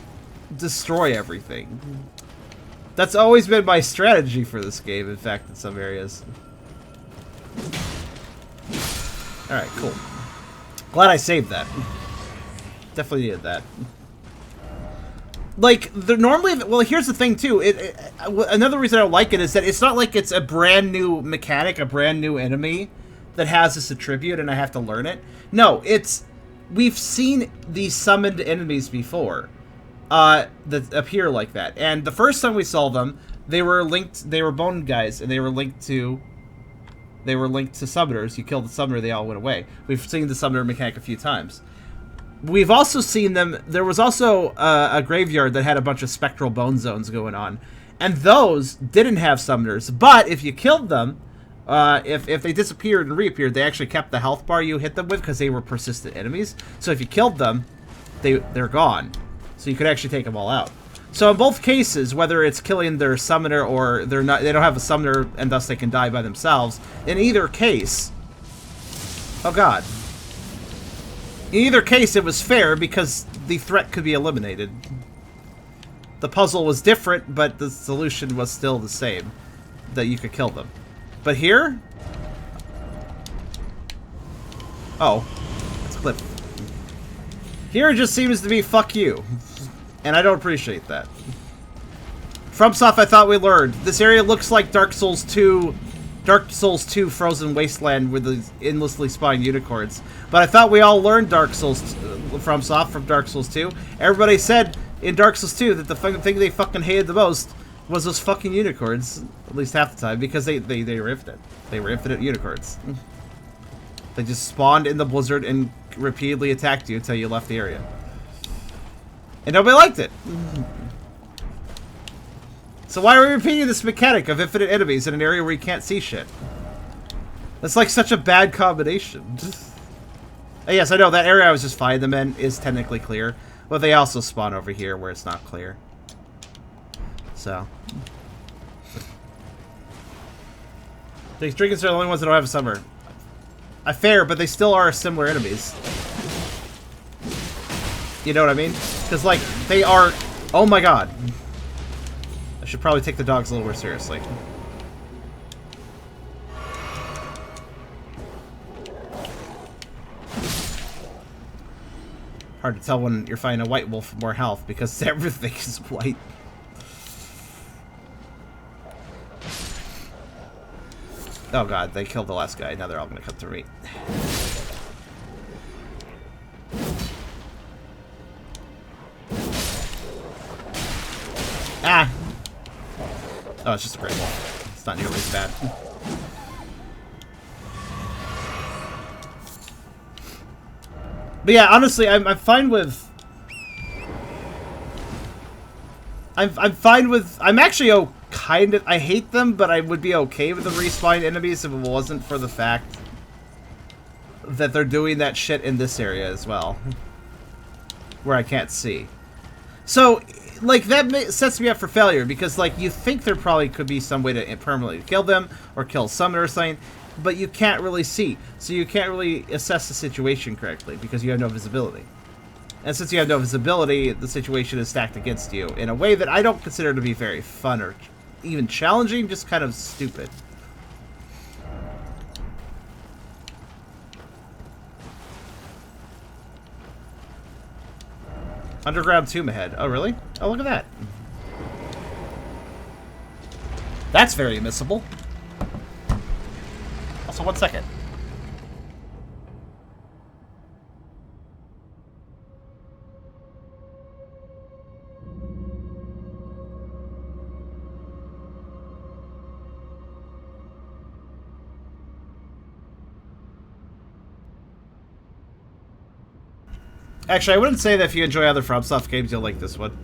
destroy everything. That's always been my strategy for this game, in fact, in some areas. Alright, cool. Glad I saved that. Definitely needed that. Like, normally... Well, here's the thing, too. Another reason I don't like it is that it's not like it's a brand new mechanic, a brand new enemy that has this attribute and I have to learn it. No, it's... We've seen these summoned enemies before that appear like that. And the first time we saw them, they were linked... They were bone guys, and they were linked to... They were linked to summoners. You killed the summoner, they all went away. We've seen the summoner mechanic a few times. We've also seen them... There was also a graveyard that had a bunch of spectral bone zones going on. And those didn't have summoners. But if you killed them, if they disappeared and reappeared, they actually kept the health bar you hit them with because they were persistent enemies. So if you killed them, they're gone. So you could actually take them all out. So in both cases, whether it's killing their summoner or they don't have a summoner and thus they can die by themselves, in either case... Oh god. In either case, it was fair because the threat could be eliminated. The puzzle was different, but the solution was still the same. That you could kill them. But here... Oh. That's a clip. Here it just seems to be fuck you. And I don't appreciate that. FromSoft, I thought we learned. This area looks like Dark Souls 2 Frozen Wasteland with the endlessly spawning unicorns. But I thought we all learned Dark Souls FromSoft from Dark Souls 2. Everybody said in Dark Souls 2 that the thing they fucking hated the most was those fucking unicorns. At least half the time, because they were infinite. They were infinite unicorns. They just spawned in the blizzard and repeatedly attacked you until you left the area. And nobody liked it. So why are we repeating this mechanic of infinite enemies in an area where you can't see shit? That's like such a bad combination. Yes, I know, that area I was just fighting them in is technically clear. But they also spawn over here where it's not clear. So. These drinkers are the only ones that don't have a summer. Fair, but they still are similar enemies. You know what I mean? Because, like, they are... Oh my god. I should probably take the dogs a little more seriously. Hard to tell when you're fighting a white wolf with more health, because everything is white. Oh god, they killed the last guy. Now they're all gonna come through me. Ah! Oh, it's just a great wolf. It's not nearly as bad. But yeah, honestly, I'm fine with... I'm fine with... I'm actually kind of... I hate them, but I would be okay with the respawn enemies if it wasn't for the fact that they're doing that shit in this area as well. Where I can't see. So, like, that sets me up for failure, because, like, you think there probably could be some way to permanently kill them, or kill a summoner or something, but you can't really see. So you can't really assess the situation correctly, because you have no visibility. And since you have no visibility, the situation is stacked against you in a way that I don't consider to be very fun or even challenging, just kind of stupid. Underground tomb ahead. Oh, really? Oh, look at that. That's very missable. Also, 1 second. Actually, I wouldn't say that if you enjoy other FromSoft games, you'll like this one.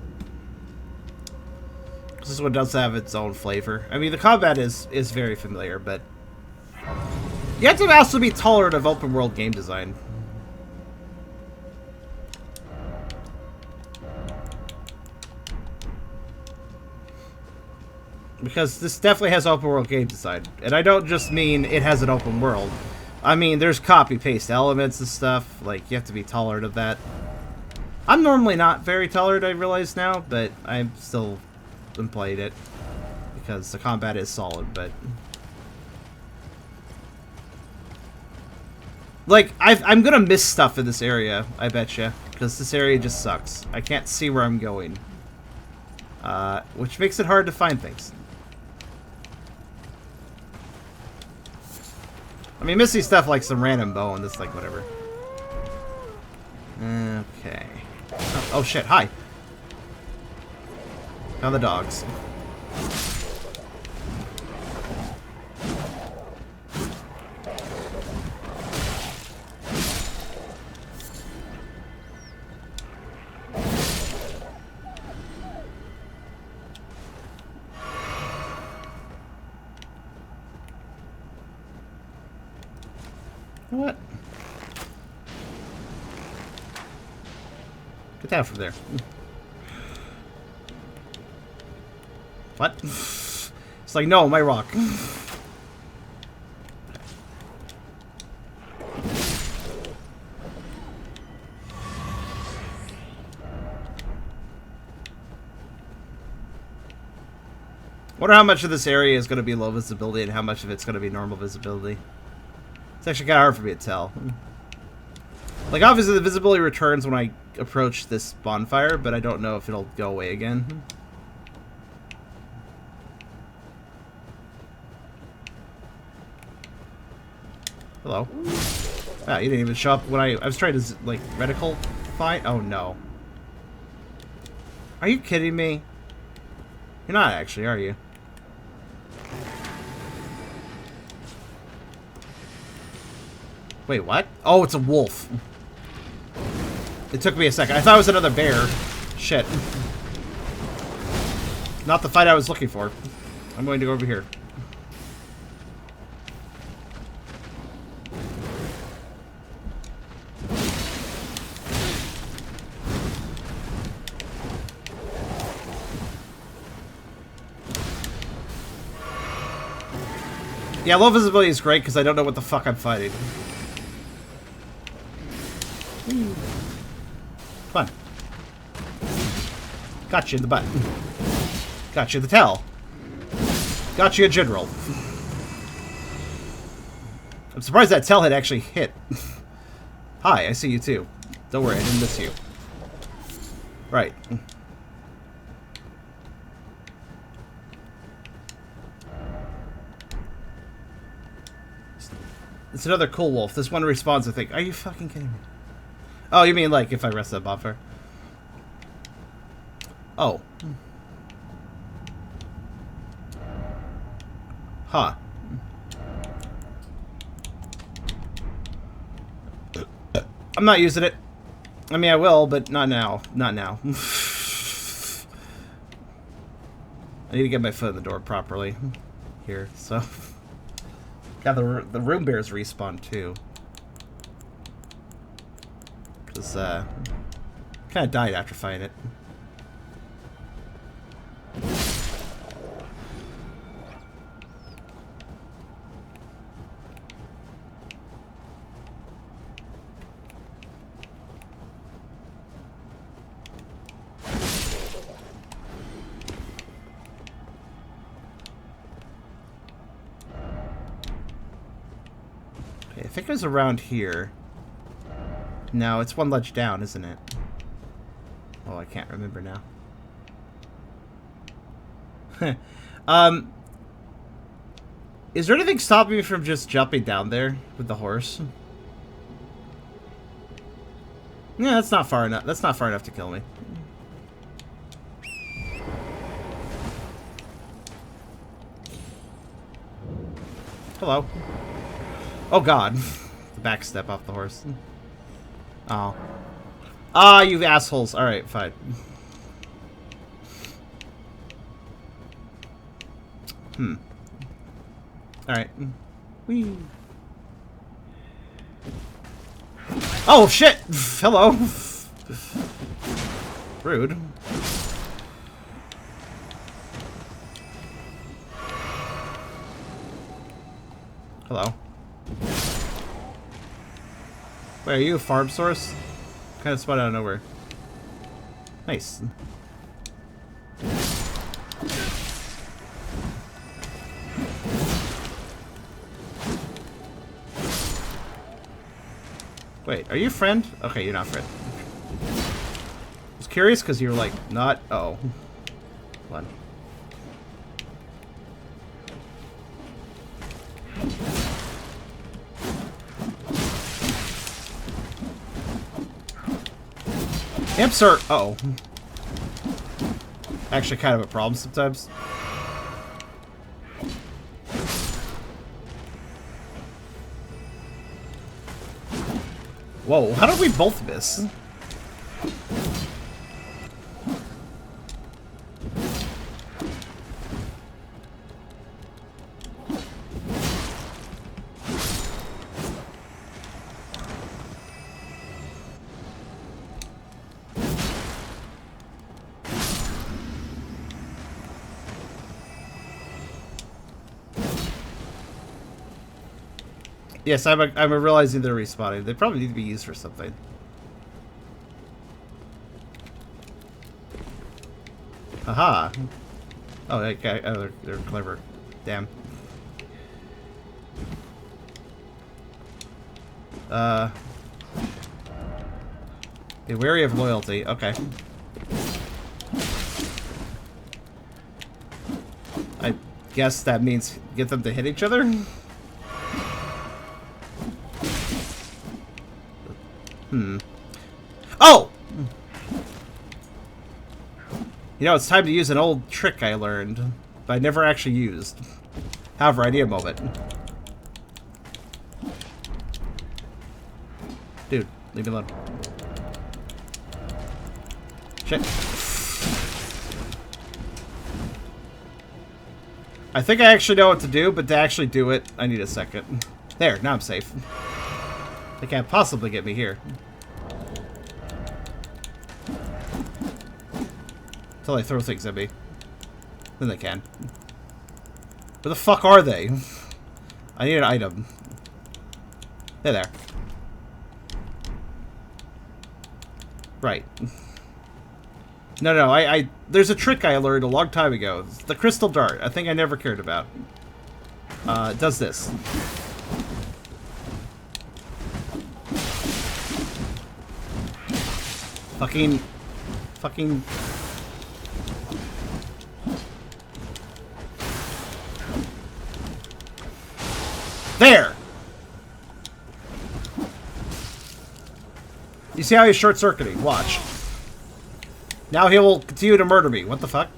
This one does have its own flavor. I mean, the combat is very familiar, but you have to also be tolerant of open world game design. Because this definitely has open world game design. And I don't just mean it has an open world. I mean, there's copy-paste elements and stuff. Like, you have to be tolerant of that. I'm normally not very tolerant, I realize now, but I'm still played it. Because the combat is solid, but... Like, I'm gonna miss stuff in this area, I betcha. Because this area just sucks. I can't see where I'm going. Which makes it hard to find things. I mean, missing stuff like some random bone, that's like whatever. Okay. Oh shit, hi. Now the dogs. What? Get down from there. What? It's like, no, my rock. Wonder how much of this area is going to be low visibility and how much of it's going to be normal visibility. It's actually kind of hard for me to tell. Like, obviously the visibility returns when I approach this bonfire, but I don't know if it'll go away again. Hello. Wow, you didn't even show up when I was trying to, like, reticle fight? Oh, no. Are you kidding me? You're not actually, are you? Wait, what? Oh, it's a wolf. It took me a second. I thought it was another bear. Shit. Not the fight I was looking for. I'm going to go over here. Yeah, low visibility is great because I don't know what the fuck I'm fighting. Come on. Got you in the butt. Got you in the tail. Got you in general. I'm surprised that tail hit actually hit. Hi, I see you too. Don't worry, I didn't miss you. Right. It's another cool wolf. This one respawns, I think. Are you fucking kidding me? Oh, you mean like if I rest that bonfire? Oh. Huh. I'm not using it. I mean, I will, but not now. Not now. I need to get my foot in the door properly here, so... Yeah, the rune bears respawn too. Because, kind of died after fighting it. I think it was around here. No, it's one ledge down, isn't it? Oh, I can't remember now. Is there anything stopping me from just jumping down there with the horse? Yeah, that's not far enough. That's not far enough to kill me. Hello. Oh god. The back step off the horse. Oh. Ah, you assholes. Alright, fine. Alright. Whee. Oh shit! Hello. Rude. Hello. Wait, are you a farm source? Kind of spot out of nowhere. Nice. Wait, are you a friend? Okay, you're not a friend. I was curious because you were like, not. Uh oh. Hold on. Imps are... Uh-oh. Actually kind of a problem sometimes. Whoa, how did we both miss? Yes, I'm realizing they're respawning. They probably need to be used for something. Aha. Oh, okay. Oh, they're clever. Damn. Be wary of loyalty. Okay. I guess that means get them to hit each other? Oh! You know, it's time to use an old trick I learned, but I never actually used. However, I need a moment. Dude, leave me alone. Shit. I think I actually know what to do, but to actually do it, I need a second. There, now I'm safe. They can't possibly get me here. Until they throw things at me. Then they can. Where the fuck are they? I need an item. They're there. Right. No, there's a trick I learned a long time ago. It's the crystal dart. I think I never cared about. It does this. Fucking... There! You see how he's short-circuiting? Watch. Now he will continue to murder me. What the fuck?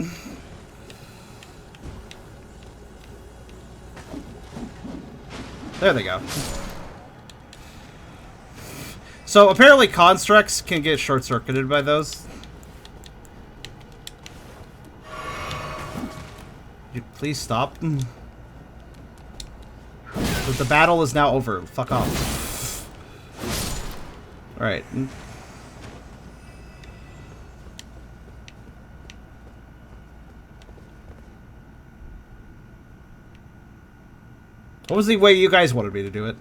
There they go. So apparently constructs can get short-circuited by those. Could you please stop? But the battle is now over. Fuck off. Alright. What was the way you guys wanted me to do it?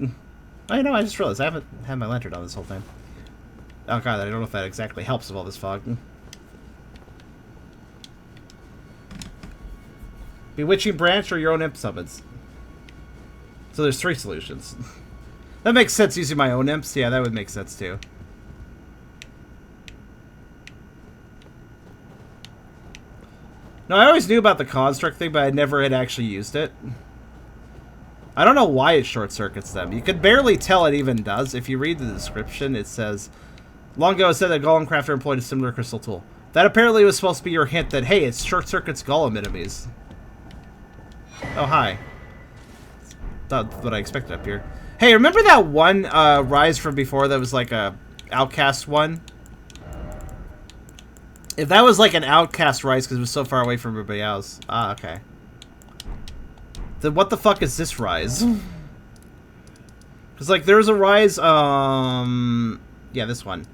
Oh, you know, I just realized I haven't had my lantern on this whole time. Oh god, I don't know if that exactly helps with all this fog. Bewitching branch or your own imp summons. So there's 3 solutions. That makes sense using my own imps. Yeah, that would make sense too. No, I always knew about the construct thing, but I never had actually used it. I don't know why it short circuits them. You could barely tell it even does. If you read the description, it says, long ago it said that Golem Crafter employed a similar crystal tool. That apparently was supposed to be your hint that, hey, it short circuits Golem enemies. Oh, hi. Not what I expected up here. Hey, remember that one rise from before that was like a outcast one? If that was like an outcast rise because it was so far away from everybody else. Ah, okay. Then what the fuck is this rise? Because like there was a rise, yeah, this one.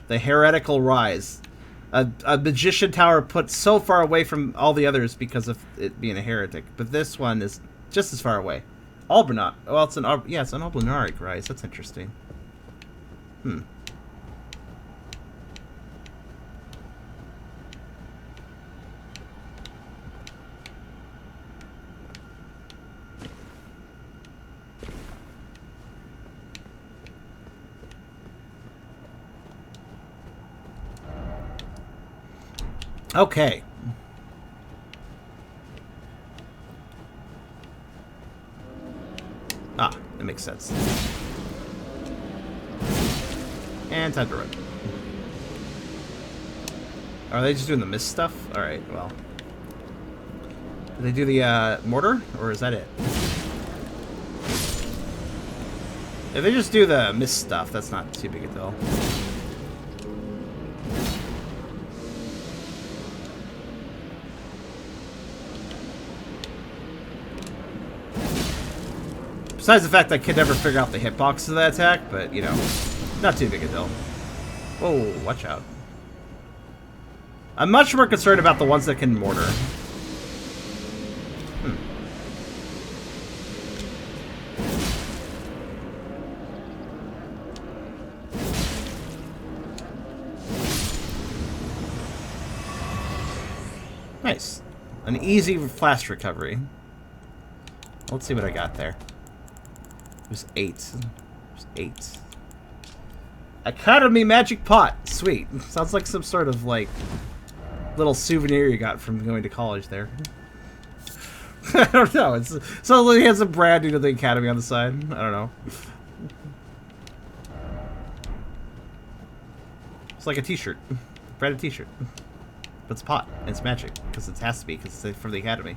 The Heretical Rise. A magician tower put so far away from all the others because of it being a heretic. But this one is just as far away. Albernot. Well, it's an Albernaric rise. That's interesting. Hmm. Okay. Ah, that makes sense. And time to run. Are they just doing the mist stuff? Alright, well. Do they do the mortar? Or is that it? If they just do the mist stuff, that's not too big a deal. Besides the fact that I could never figure out the hitbox of that attack, but, you know, not too big a deal. Whoa, watch out. I'm much more concerned about the ones that can mortar. Nice. An easy flash recovery. Let's see what I got there. It was 8. It was 8. Academy Magic Pot. Sweet. Sounds like some sort of, like, little souvenir you got from going to college there. I don't know. It's so he has a branding of the Academy on the side. I don't know. It's like a t-shirt. Branded t-shirt. But it's a pot. And it's magic. Because it has to be. Because it's from the Academy.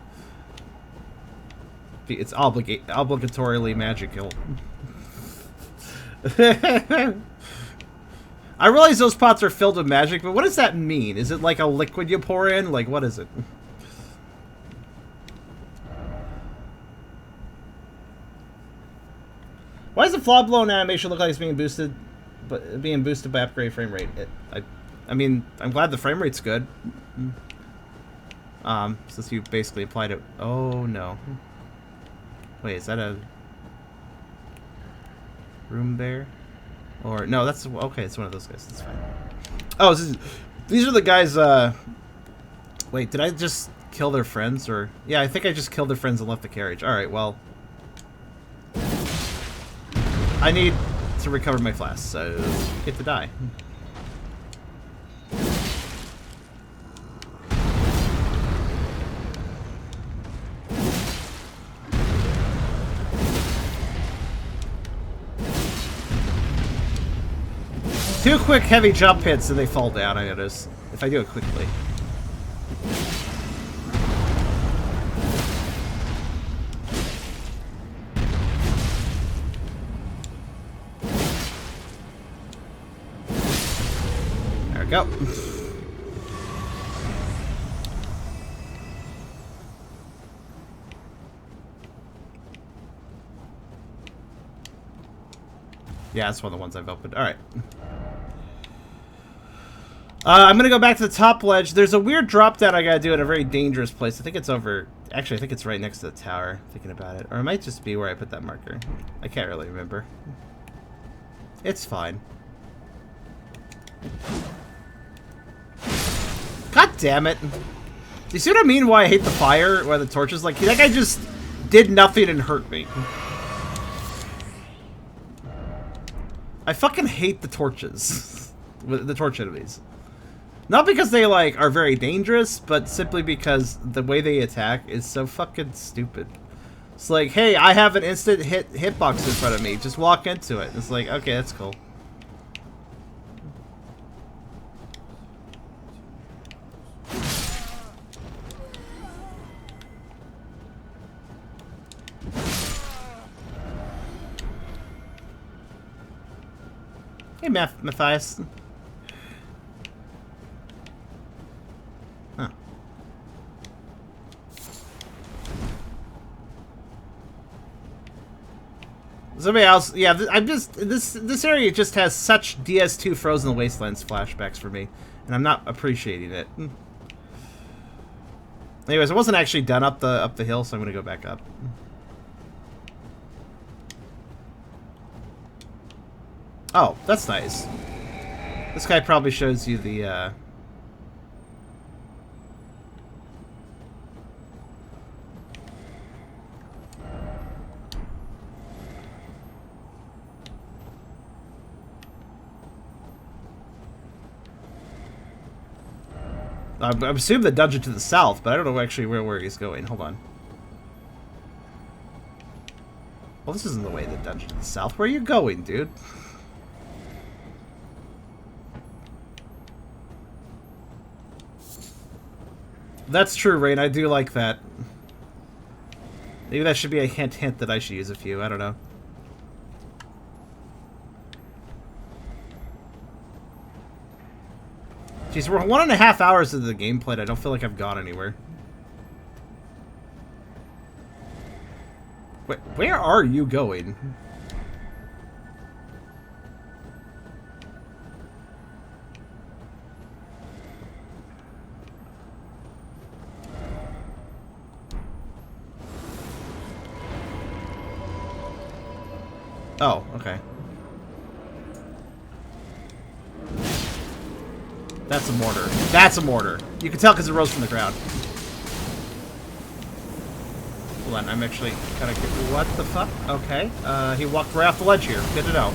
It's obligatorily magical. I realize those pots are filled with magic, but what does that mean? Is it like a liquid you pour in? Like, what is it? Why does the flaw blown animation look like it's being boosted, by upgrade frame rate? I mean, I'm glad the frame rate's good. Since you basically applied it. Oh no. Wait, is that a room bear? Or no, that's okay. It's one of those guys. That's fine. Oh, these are the guys. Wait, did I just kill their friends? Or yeah, I think I just killed their friends and left the carriage. All right, well, I need to recover my flask, so get to die. Two quick heavy jump hits and they fall down, I notice. If I do it quickly. There we go. Yeah, that's one of the ones I've opened. Alright. I'm gonna go back to the top ledge. There's a weird drop down I gotta do in a very dangerous place. I think it's over... Actually, I think it's right next to the tower, thinking about it. Or it might just be where I put that marker. I can't really remember. It's fine. God damn it. Do you see what I mean why I hate the fire? Why the torches? Like, that guy just did nothing and hurt me. I fucking hate the torches. The torch enemies. Not because they, like, are very dangerous, but simply because the way they attack is so fucking stupid. It's like, hey, I have an instant hitbox in front of me. Just walk into it. It's like, okay, that's cool. Hey, Matthias. Huh. Somebody else, yeah. I'm just this area just has such DS2 Frozen Wastelands flashbacks for me, and I'm not appreciating it. Anyways, I wasn't actually done up the hill, so I'm gonna go back up. Oh, that's nice. This guy probably shows you the, I'm assuming the dungeon to the south, but I don't know actually where he's going. Hold on. Well, this isn't the way to the dungeon to the south. Where are you going, dude? That's true, Rain. I do like that. Maybe that should be a hint that I should use a few. I don't know. Jeez, we're 1.5 hours into the gameplay. I don't feel like I've gone anywhere. Wait, where are you going? Oh, okay. That's a mortar. That's a mortar. You can tell because it rose from the ground. Hold on, I'm actually kind of... What the fuck? Okay. He walked right off the ledge here. Good to know.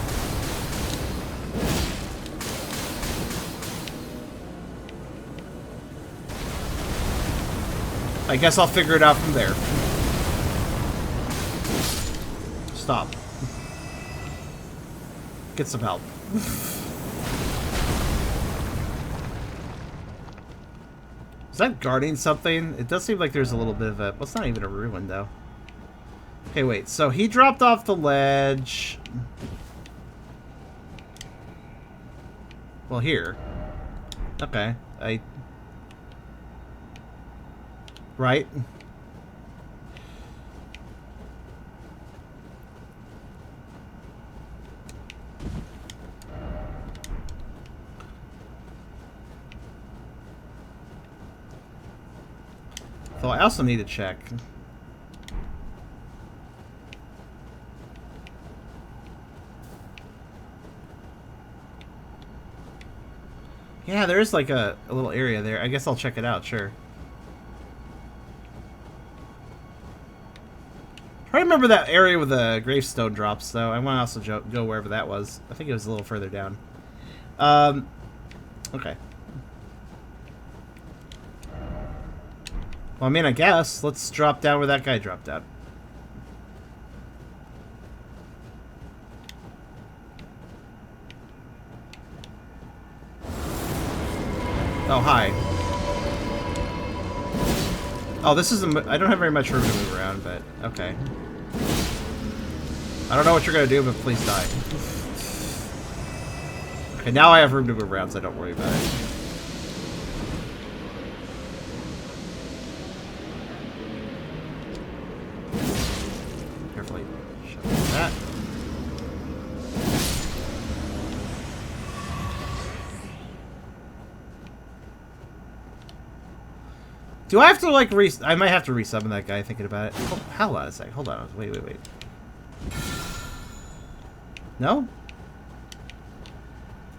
I guess I'll figure it out from there. Stop. Get some help. Is that guarding something? It does seem like there's a little bit of a... Well, it's not even a ruin, though. Okay, wait. So he dropped off the ledge. Well, here. Okay. Right? So I also need to check. Yeah, there is like a little area there. I guess I'll check it out, sure. I remember that area with the gravestone drops, though. I want to also go wherever that was. I think it was a little further down. Okay. Well, I mean, I guess. Let's drop down where that guy dropped down. Oh, hi. Oh, this is I don't have very much room to move around, but okay. I don't know what you're gonna do, but please die. Okay, now I have room to move around, so don't worry about it. Carefully shut that. Do I have to, like, I might have to resummon that guy thinking about it. Oh, hold on a sec. Hold on. Wait. No?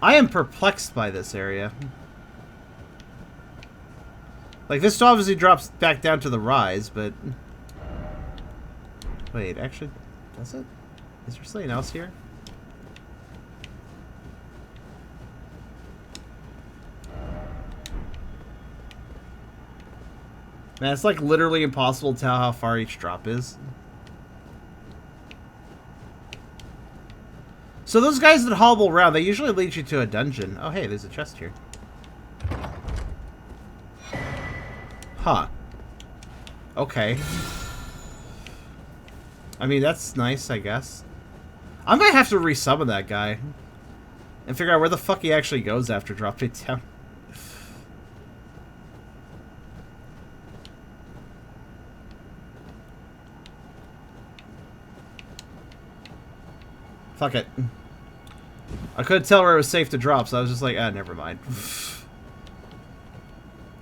I am perplexed by this area. Like, this obviously drops back down to the rise, but... Wait, actually, does it? Is there something else here? Man, it's like literally impossible to tell how far each drop is. So those guys that hobble around, they usually lead you to a dungeon. Oh, hey, there's a chest here. Huh. Okay. I mean, that's nice, I guess. I might have to resummon that guy. And figure out where the fuck he actually goes after dropping down. Fuck it. I couldn't tell where it was safe to drop, so I was just like, ah, never mind.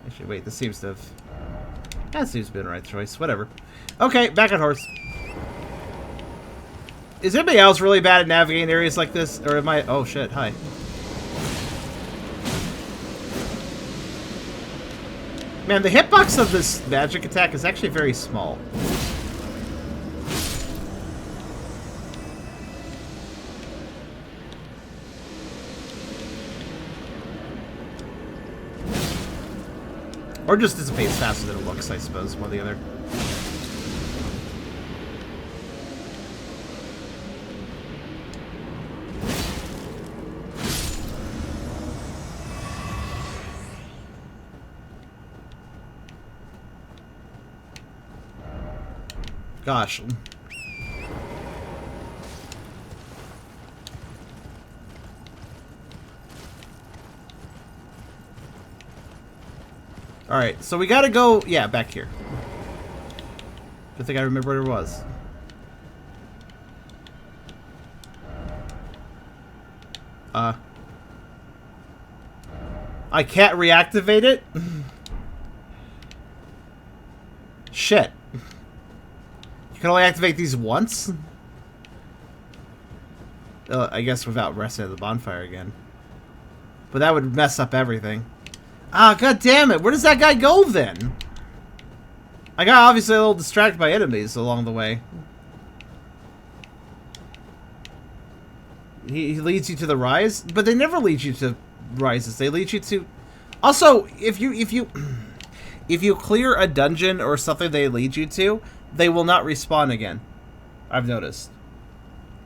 Actually, wait, this seems to have... That seems to be the right choice. Whatever. Okay, back on horse. Is anybody else really bad at navigating areas like this? Or am I... Oh, shit. Hi. Man, the hitbox of this magic attack is actually very small. Or just dissipates faster than it looks, I suppose, one or the other. Gosh. Alright, so we gotta go... Yeah, back here. Good thing I remember where it was. I can't reactivate it? Shit. You can only activate these once? I guess without resting at the bonfire again. But that would mess up everything. Ah, god damn it! Where does that guy go then? I got obviously a little distracted by enemies along the way. He leads you to the rise, but they never lead you to rises. They lead you to... Also, if you clear a dungeon or something they lead you to, they will not respawn again. I've noticed.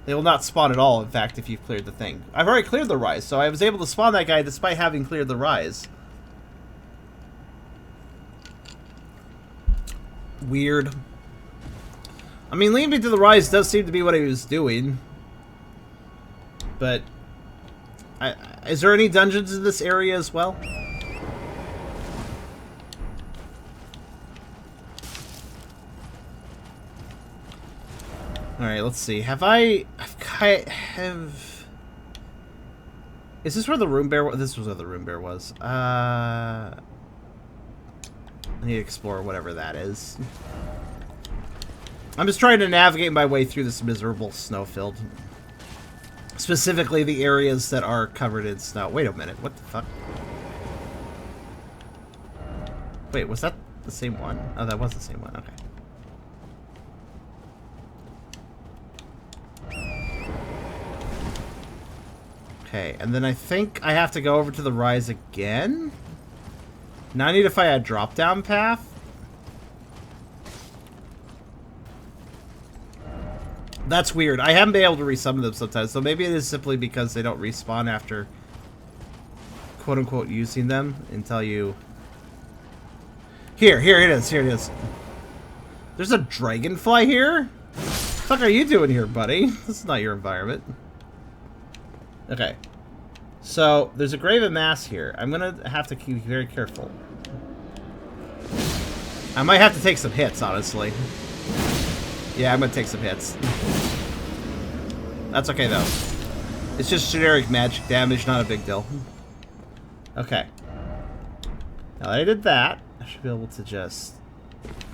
They will not spawn at all, in fact, if you've cleared the thing. I've already cleared the rise, so I was able to spawn that guy despite having cleared the rise. Weird. I mean, leading me to the rise does seem to be what he was doing. But... is there any dungeons in this area as well? Alright, let's see. Is this where the rune bear was? This was where the rune bear was. I need to explore whatever that is. I'm just trying to navigate my way through this miserable snowfield. Specifically the areas that are covered in snow. Wait a minute, what the fuck? Wait, was that the same one? Oh, that was the same one, okay. Okay, and then I think I have to go over to the rise again? Now I need to find a drop-down path? That's weird. I haven't been able to resummon them sometimes, so maybe it is simply because they don't respawn after quote-unquote using them until you... Here it is. There's a dragonfly here? What the fuck are you doing here, buddy? This is not your environment. Okay. So, there's a graven mass here. I'm gonna have to keep very careful. I might have to take some hits, honestly. Yeah, I'm gonna take some hits. That's okay, though. It's just generic magic damage, not a big deal. Okay. Now that I did that, I should be able to just...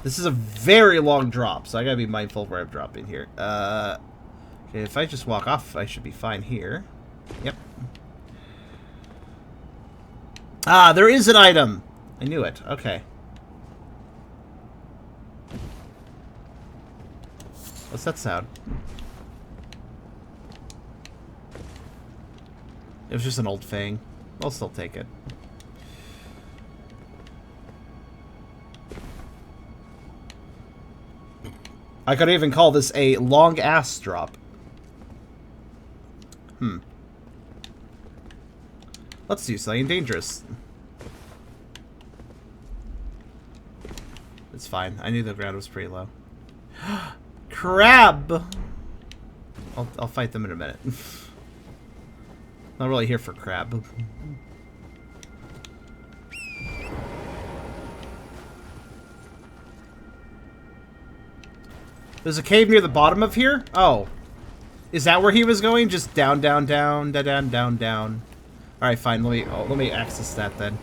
This is a very long drop, so I gotta be mindful of where I'm dropping here. Okay, if I just walk off, I should be fine here. Yep. Ah, there is an item! I knew it. Okay. What's that sound? It was just an old fang. I'll still take it. I could even call this a long ass drop. Let's do something dangerous. It's fine. I knew the ground was pretty low. Crab! I'll fight them in a minute. Not really here for crab. There's a cave near the bottom of here? Oh. Is that where he was going? Just down, down, down, down, down, down, down. Alright, fine. Let me access that then.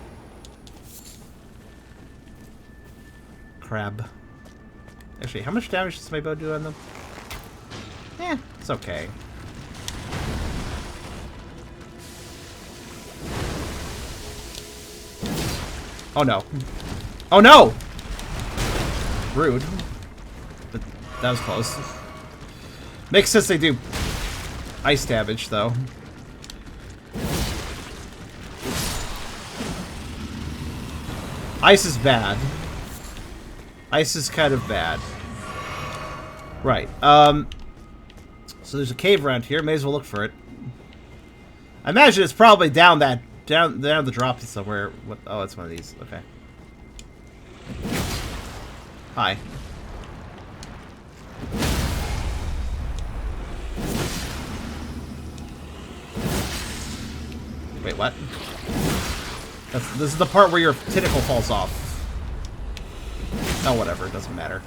Crab. Actually, how much damage does my bow do on them? Eh, it's okay. Oh no. Oh no! Rude. But that was close. Makes sense they do ice damage, though. Ice is bad. Ice is kind of bad. Right. So there's a cave around here. May as well look for it. I imagine it's probably down the drop somewhere. What? Oh, it's one of these. Okay. Hi. Wait, what? This is the part where your tentacle falls off. Oh, whatever. It doesn't matter.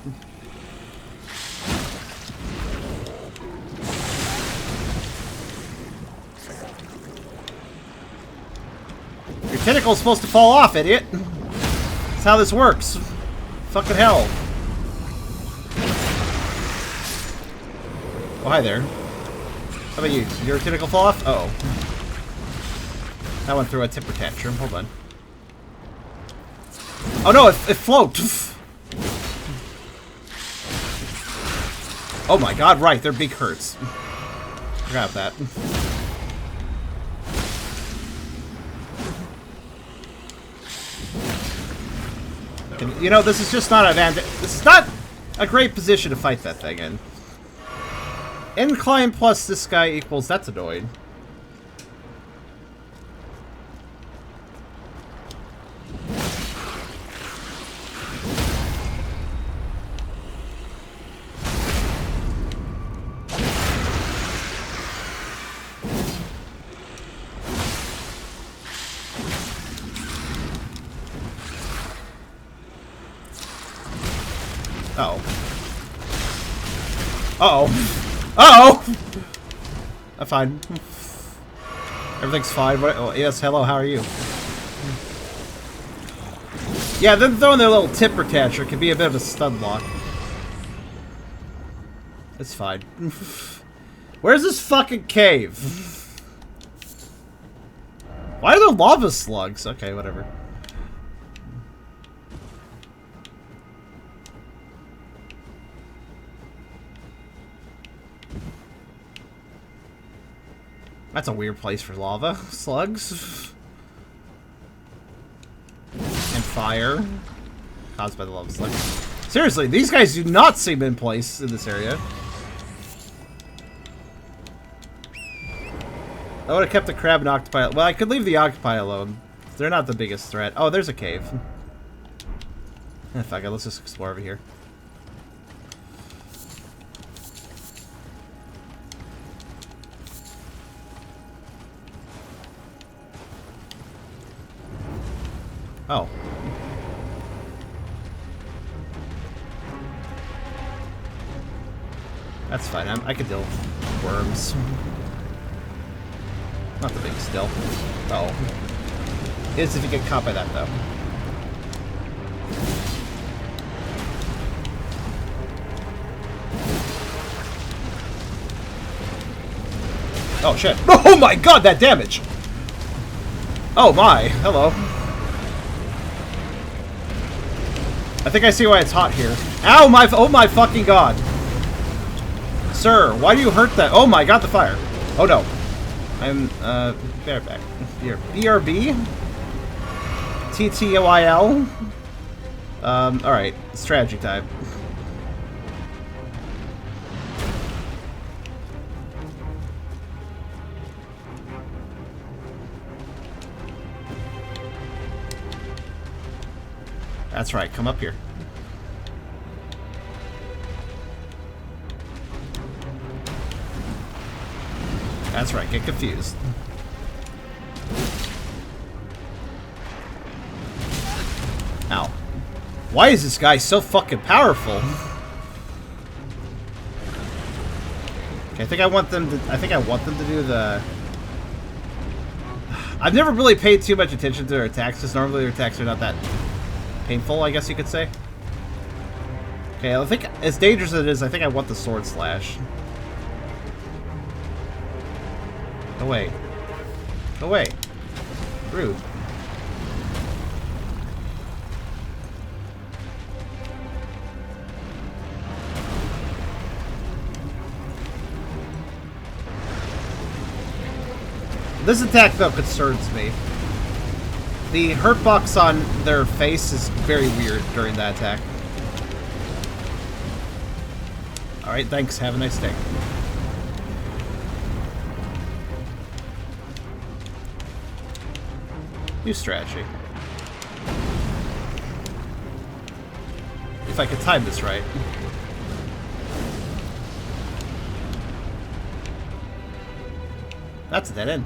Your tentacle's supposed to fall off, idiot. That's how this works. Fucking hell. Oh, hi there. How about you? Your tentacle fall off? Uh oh. That went through a temper tantrum. Hold on. Oh no, it floats. Oh my god, right, their beak hurts. Forgot that. And, you know, this is just not this is not a great position to fight that thing in. Incline plus this guy equals... That's annoying. Uh-oh. Uh-oh. Uh-oh! I'm fine. Everything's fine. What? Oh, yes, hello, how are you? Yeah, them throwing their little tipper catcher can be a bit of a stun lock. It's fine. Where's this fucking cave? Why are there lava slugs? Okay, whatever. That's a weird place for lava. Slugs. And fire. Caused by the lava slugs. Seriously, these guys do not seem in place in this area. I would have kept the crab and octopi. Well, I could leave the octopi alone. They're not the biggest threat. Oh, there's a cave. Fuck it, let's just explore over here. Oh. That's fine. I could deal with worms. Not the biggest deal. Oh. It is if you get caught by that, though. Oh, shit. Oh my god, that damage! Oh my. Hello. I think I see why it's hot here. Ow, my... Oh my fucking god. Sir, why do you hurt that? Oh my god, the fire. Oh no. I'm, be right back. Here. BRB? TTYL? Alright. Strategy time. That's right, come up here. That's right, get confused. Ow. Why is this guy so fucking powerful? Okay, I think I want them to do the... I've never really paid too much attention to their attacks, because normally their attacks are not that painful, I guess you could say. Okay, I think, as dangerous as it is, I think I want the sword slash. Go away. Go away. Rude. This attack, though, concerns me. The hurt box on their face is very weird during that attack. Alright, thanks. Have a nice day. New strategy. If I could time this right. That's a dead end.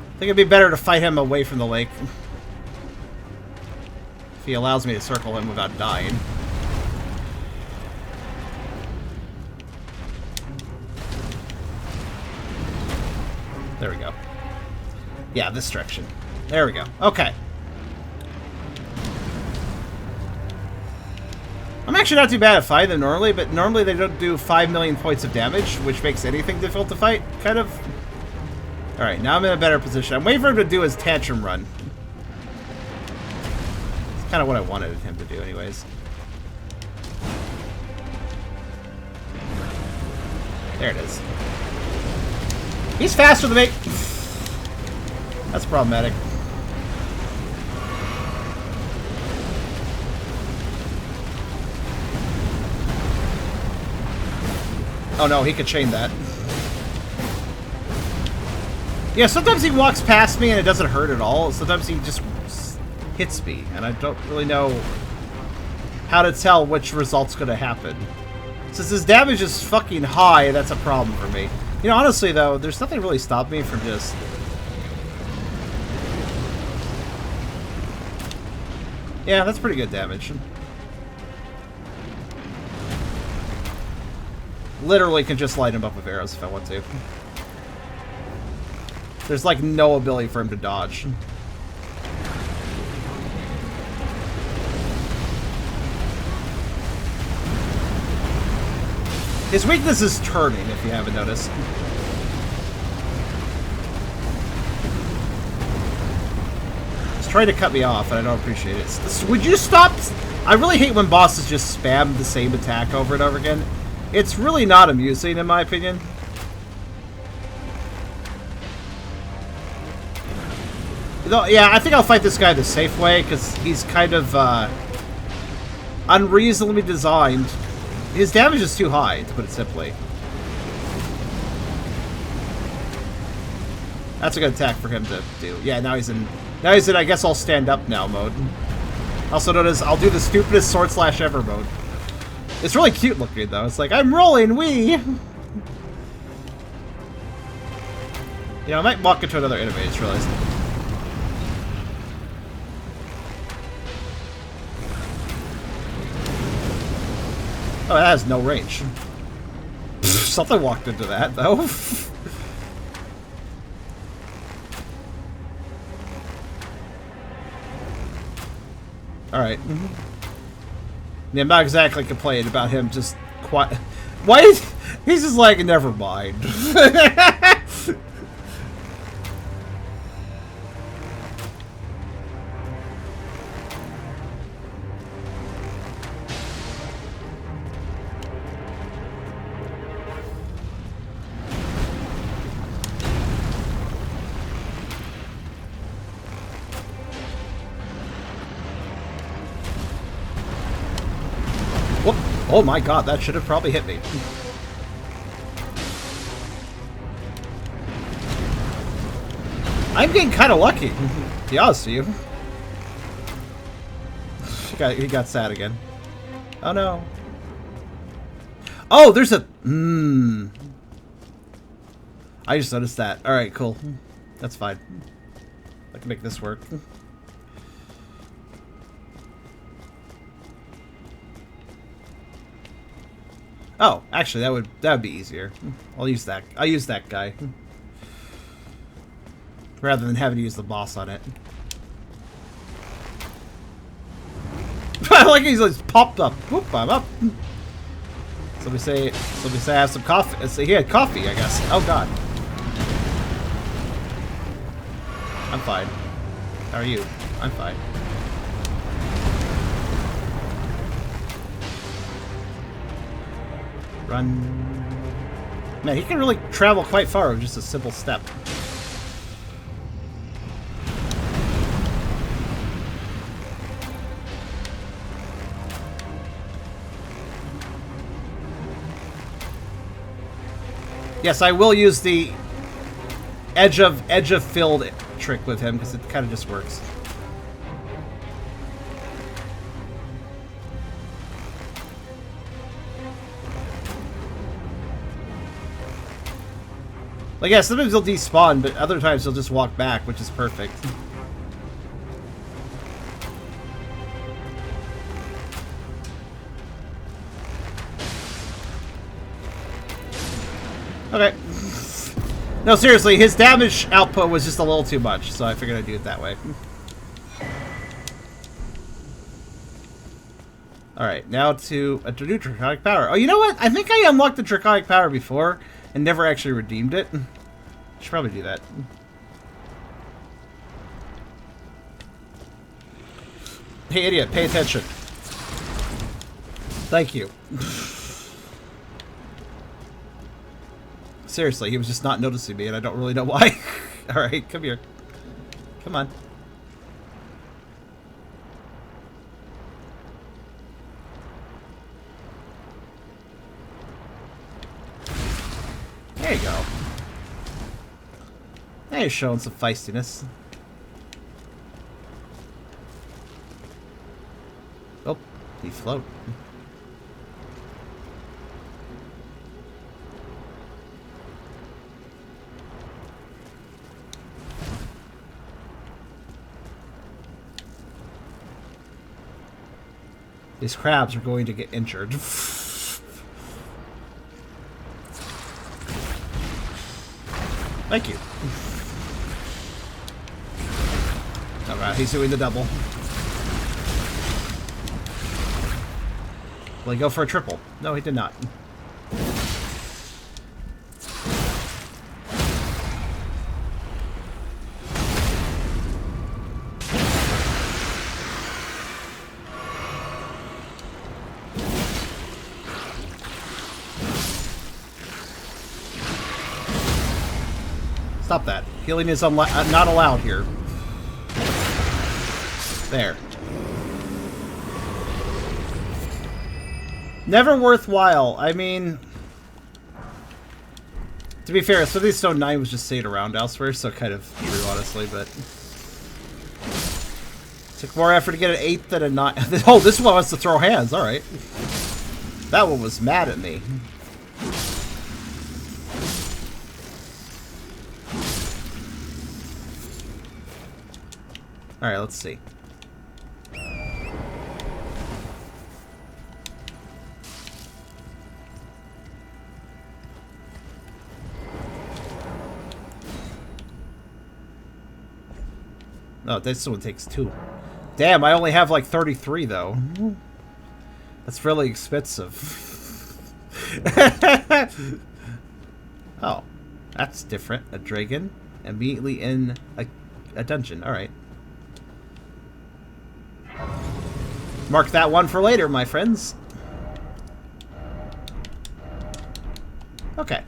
I think it'd be better to fight him away from the lake. If he allows me to circle him without dying. There we go. Yeah, this direction. There we go. Okay. I'm actually not too bad at fighting them normally, but normally they don't do 5 million points of damage, which makes anything difficult to fight, kind of. Alright, now I'm in a better position. I'm waiting for him to do his tantrum run. It's kind of what I wanted him to do anyways. There it is. He's faster than me. That's problematic. Oh no, he could chain that. Yeah, sometimes he walks past me and it doesn't hurt at all. Sometimes he just hits me, and I don't really know how to tell which result's going to happen. Since his damage is fucking high, that's a problem for me. You know, honestly, though, there's nothing really stopping me from just... Yeah, that's pretty good damage. Literally can just light him up with arrows if I want to. There's like no ability for him to dodge. His weakness is turning, if you haven't noticed. He's trying to cut me off, and I don't appreciate it. Would you stop? I really hate when bosses just spam the same attack over and over again. It's really not amusing, in my opinion. Though, yeah, I think I'll fight this guy the safe way, because he's kind of unreasonably designed. His damage is too high, to put it simply. That's a good attack for him to do. Yeah, now he's in, I guess I'll stand up now mode. Also known as, I'll do the stupidest sword slash ever mode. It's really cute looking, though. It's like, I'm rolling, wee! You know, I might walk into another enemy, I just realized. Oh, that has no range. Something walked into that, though. Alright. Yeah, I'm not exactly complaining about him just quiet. Why is he's just like, never mind. Oh my god, that should have probably hit me. I'm getting kind of lucky, to be honest with you. He got sad again. Oh no. Oh, there's a... I just noticed that. Alright, cool. That's fine. I can make this work. Oh, actually, that would be easier. I'll use that guy rather than having to use the boss on it. I like he's like popped up. Whoop, I'm up. Somebody say I have some coffee. Say he had coffee, I guess. Oh god. I'm fine. How are you? I'm fine. Run. Man, he can really travel quite far with just a simple step. Yes, I will use the edge of field trick with him because it kind of just works. Like, yeah, sometimes he'll despawn, but other times he'll just walk back, which is perfect. Okay. No, seriously, his damage output was just a little too much, so I figured I'd do it that way. Alright, now to a new Draconic Power. Oh, you know what? I think I unlocked the Draconic Power before and never actually redeemed it. Should probably do that. Hey, idiot, pay attention. Thank you. Seriously, he was just not noticing me, and I don't really know why. Alright, come here. Come on. There you go. Now you're showing some feistiness. Oh, he float. These crabs are going to get injured. Thank you. Alright, he's doing the double. Will he go for a triple? No, he did not. Stop that. Healing is not allowed here. There. Never worthwhile. I mean, to be fair, Smithing Stone 9 was just sitting around elsewhere, so kind of true, honestly, but took more effort to get an 8 than a 9. Oh, this one wants to throw hands. Alright. That one was mad at me. Alright, let's see. Oh, this one takes 2. Damn, I only have like 33 though. That's really expensive. Oh, that's different. A dragon immediately in a dungeon. Alright. Mark that one for later, my friends. Okay.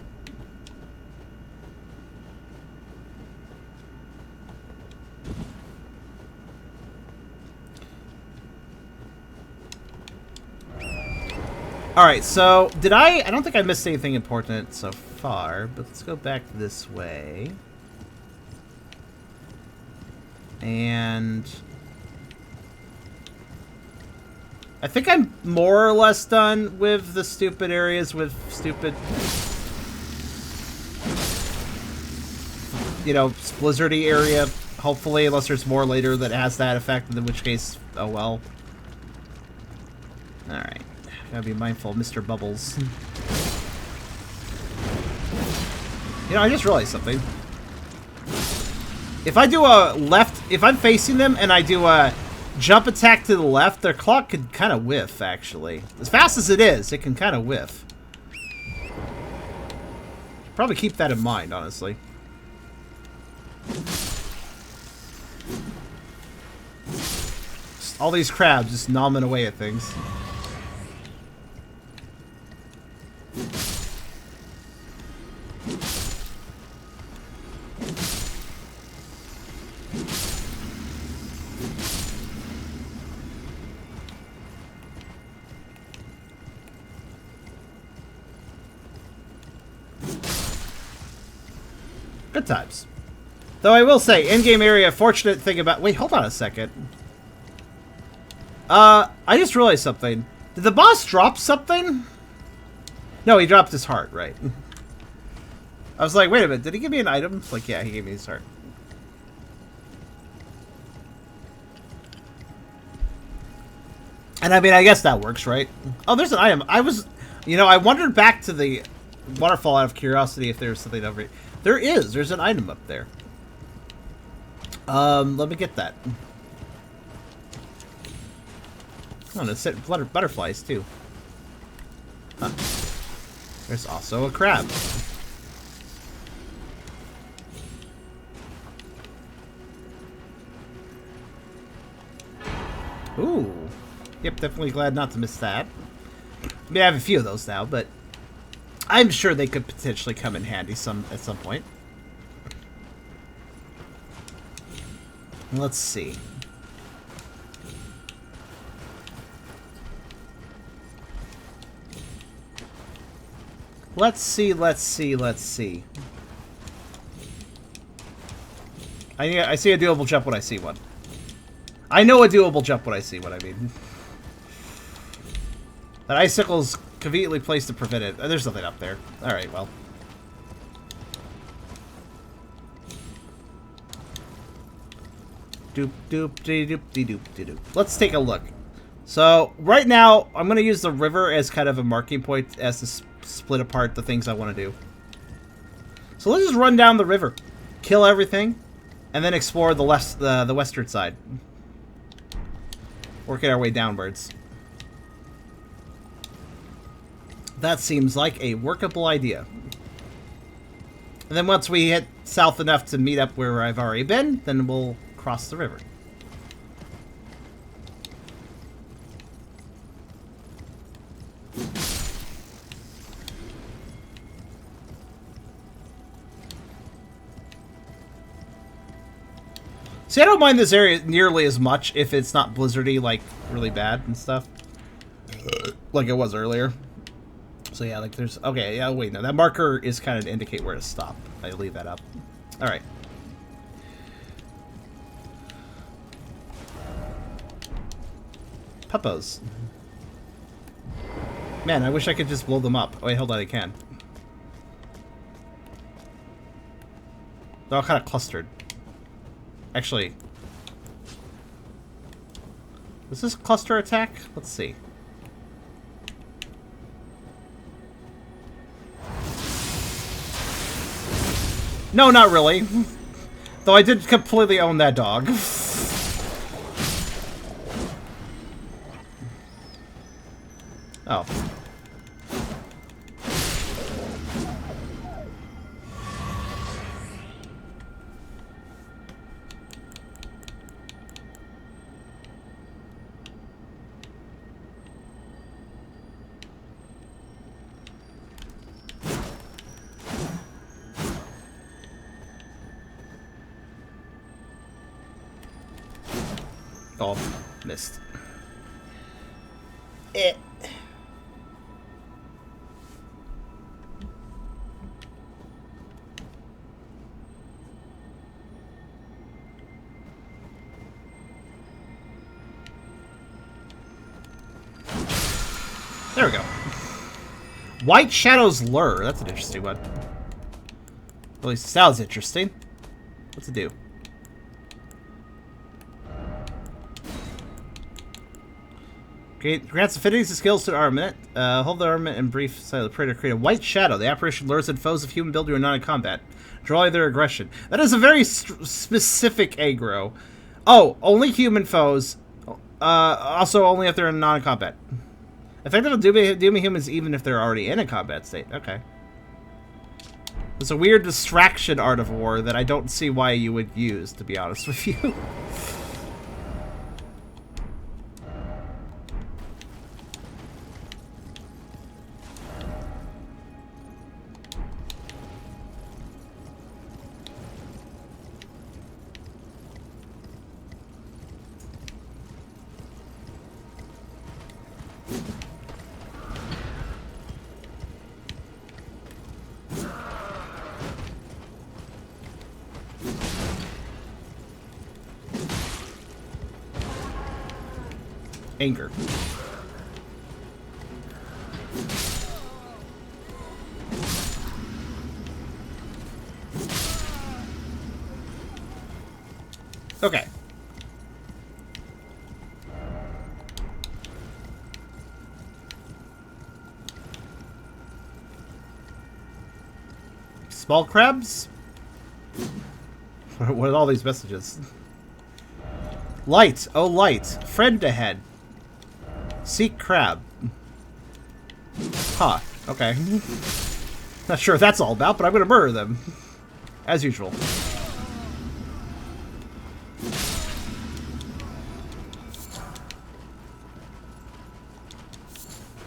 Alright, so did I don't think I missed anything important so far, but let's go back this way. And I think I'm more or less done with the stupid areas with stupid, you know, blizzardy area. Hopefully, unless there's more later that has that effect, in which case, oh well. Alright. Gotta be mindful of Mr. Bubbles. You know, I just realized something. If I do a left, if I'm facing them and I do a jump attack to the left, their clock could kind of whiff, actually. As fast as it is, it can kind of whiff. Probably keep that in mind, honestly. All these crabs just nomming away at things. Good times. Though I will say, in-game area, fortunate thing about... Wait, hold on a second. I just realized something. Did the boss drop something? No, he dropped his heart, right. I was like, wait a minute, did he give me an item? It's like, yeah, he gave me his heart. And I mean, I guess that works, right? Oh, there's an item. I was... You know, I wandered back to the waterfall out of curiosity if there was something over here. There is. There's an item up there. Let me get that. Oh, and it's butterflies, too. Huh. There's also a crab. Ooh. Yep, definitely glad not to miss that. I mean, I have a few of those now, but I'm sure they could potentially come in handy at some point. Let's see. Let's see. I see a doable jump when I see one. I know a doable jump when I see one, I mean. That icicle's conveniently placed to prevent it. There's nothing up there. Alright, well. Doop doop dee doop dee doop dee doop. Let's take a look. So, right now, I'm going to use the river as kind of a marking point as to split apart the things I want to do. So let's just run down the river, kill everything, and then explore the western side. Working our way downwards. That seems like a workable idea. And then once we hit south enough to meet up where I've already been, then we'll cross the river. See, I don't mind this area nearly as much if it's not blizzardy, like, really bad and stuff. Like it was earlier. So yeah, like there's... Okay, yeah, wait, no. That marker is kind of to indicate where to stop. I leave that up. Alright. Puppos. Man, I wish I could just blow them up. Oh, wait, hold on, I can. They're all kind of clustered. Actually, is this cluster attack? Let's see. No, not really. Though I did completely own that dog. Oh. Oh, missed. Eh. There we go. White Shadow's Lure. That's an interesting one. At least it sounds interesting. What's it do? Grants affinities and skills to armament. Hold the armament in brief sight of the predator. Create a white shadow. The apparition lures in foes of human build who are not in combat. Draw their aggression. That is a very specific aggro. Oh, only human foes. Also, only if they're in non-combat. Effective on dooming humans even if they're already in a combat state. Okay. It's a weird distraction art of war that I don't see why you would use, to be honest with you. Anger. Okay. Small crabs? What are all these messages? Light. Oh, light. Friend ahead. Seek crab. Huh. Okay. Not sure what that's all about, but I'm going to murder them. As usual.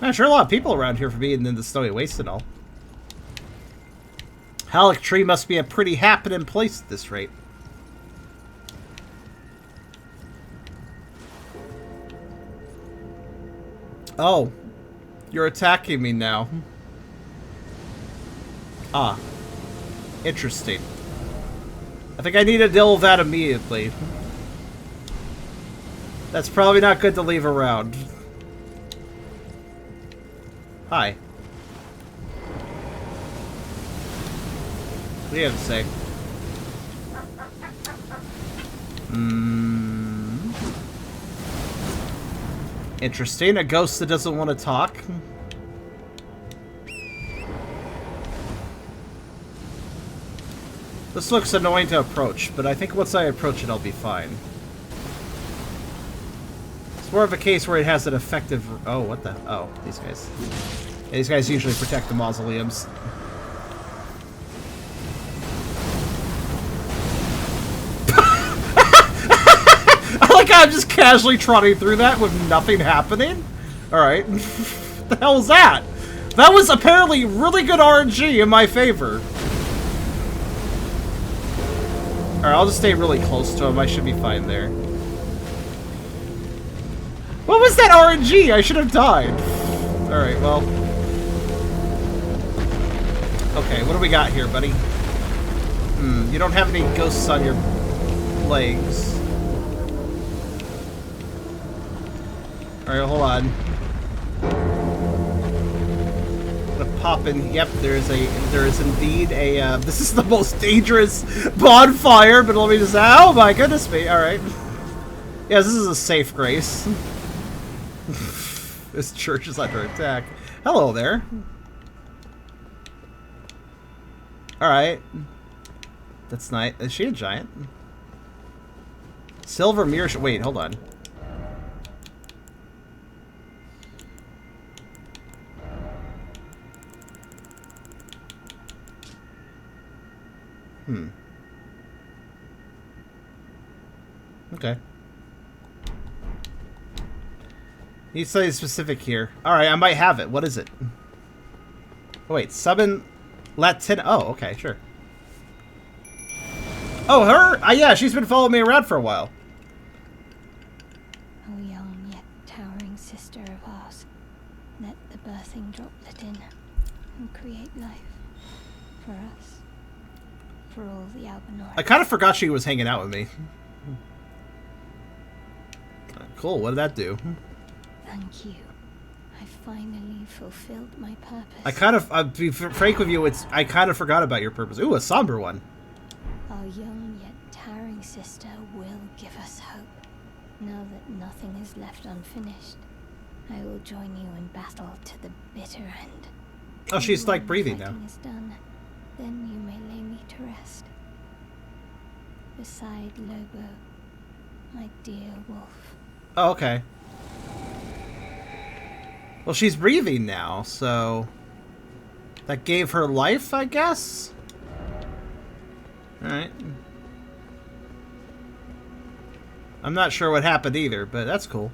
I'm sure a lot of people around here for being in the snowy waste and all. Haligtree must be a pretty happening place at this rate. Oh. You're attacking me now. Ah. Interesting. I think I need to deal with that immediately. That's probably not good to leave around. Hi. What do you have to say? Interesting. A ghost that doesn't want to talk. This looks annoying to approach, but I think once I approach it, I'll be fine. It's more of a case where it has an effective... Oh, what the... Oh, these guys. Yeah, these guys usually protect the mausoleums. I like how I'm just casually trotting through that with nothing happening. Alright. What the hell was that? That was apparently really good RNG in my favor. Alright, I'll just stay really close to him. I should be fine there. What was that RNG? I should have died. Alright, well. Okay, what do we got here, buddy? You don't have any ghosts on your legs. Alright, hold on. I'm gonna pop in. Yep, there is indeed a, this is the most dangerous bonfire, but let me just, oh my goodness me, alright. Yes, this is a safe grace. This church is under attack. Hello there. Alright. That's nice. Is she a giant? Silver mirror. Wait, hold on. Okay. Need something specific here. Alright, I might have it. What is it? Oh, wait, summon Latin. Oh, okay, sure. Oh, her? Yeah, she's been following me around for a while. Oh, young yet towering sister of ours, let the birthing droplet in and create life for us, for all the Albinori. I kind of forgot she was hanging out with me. Cool, what did that do? Thank you. I finally fulfilled my purpose. I kind of, to be frank with you, I kind of forgot about your purpose. Ooh, a somber one. Our young yet towering sister will give us hope. Now that nothing is left unfinished, I will join you in battle to the bitter end. Oh, she's like breathing now. When fighting is done, then you may lay me to rest. Beside Lobo, my dear wolf. Oh, okay. Well, she's breathing now, so that gave her life, I guess? Alright. I'm not sure what happened either, but that's cool.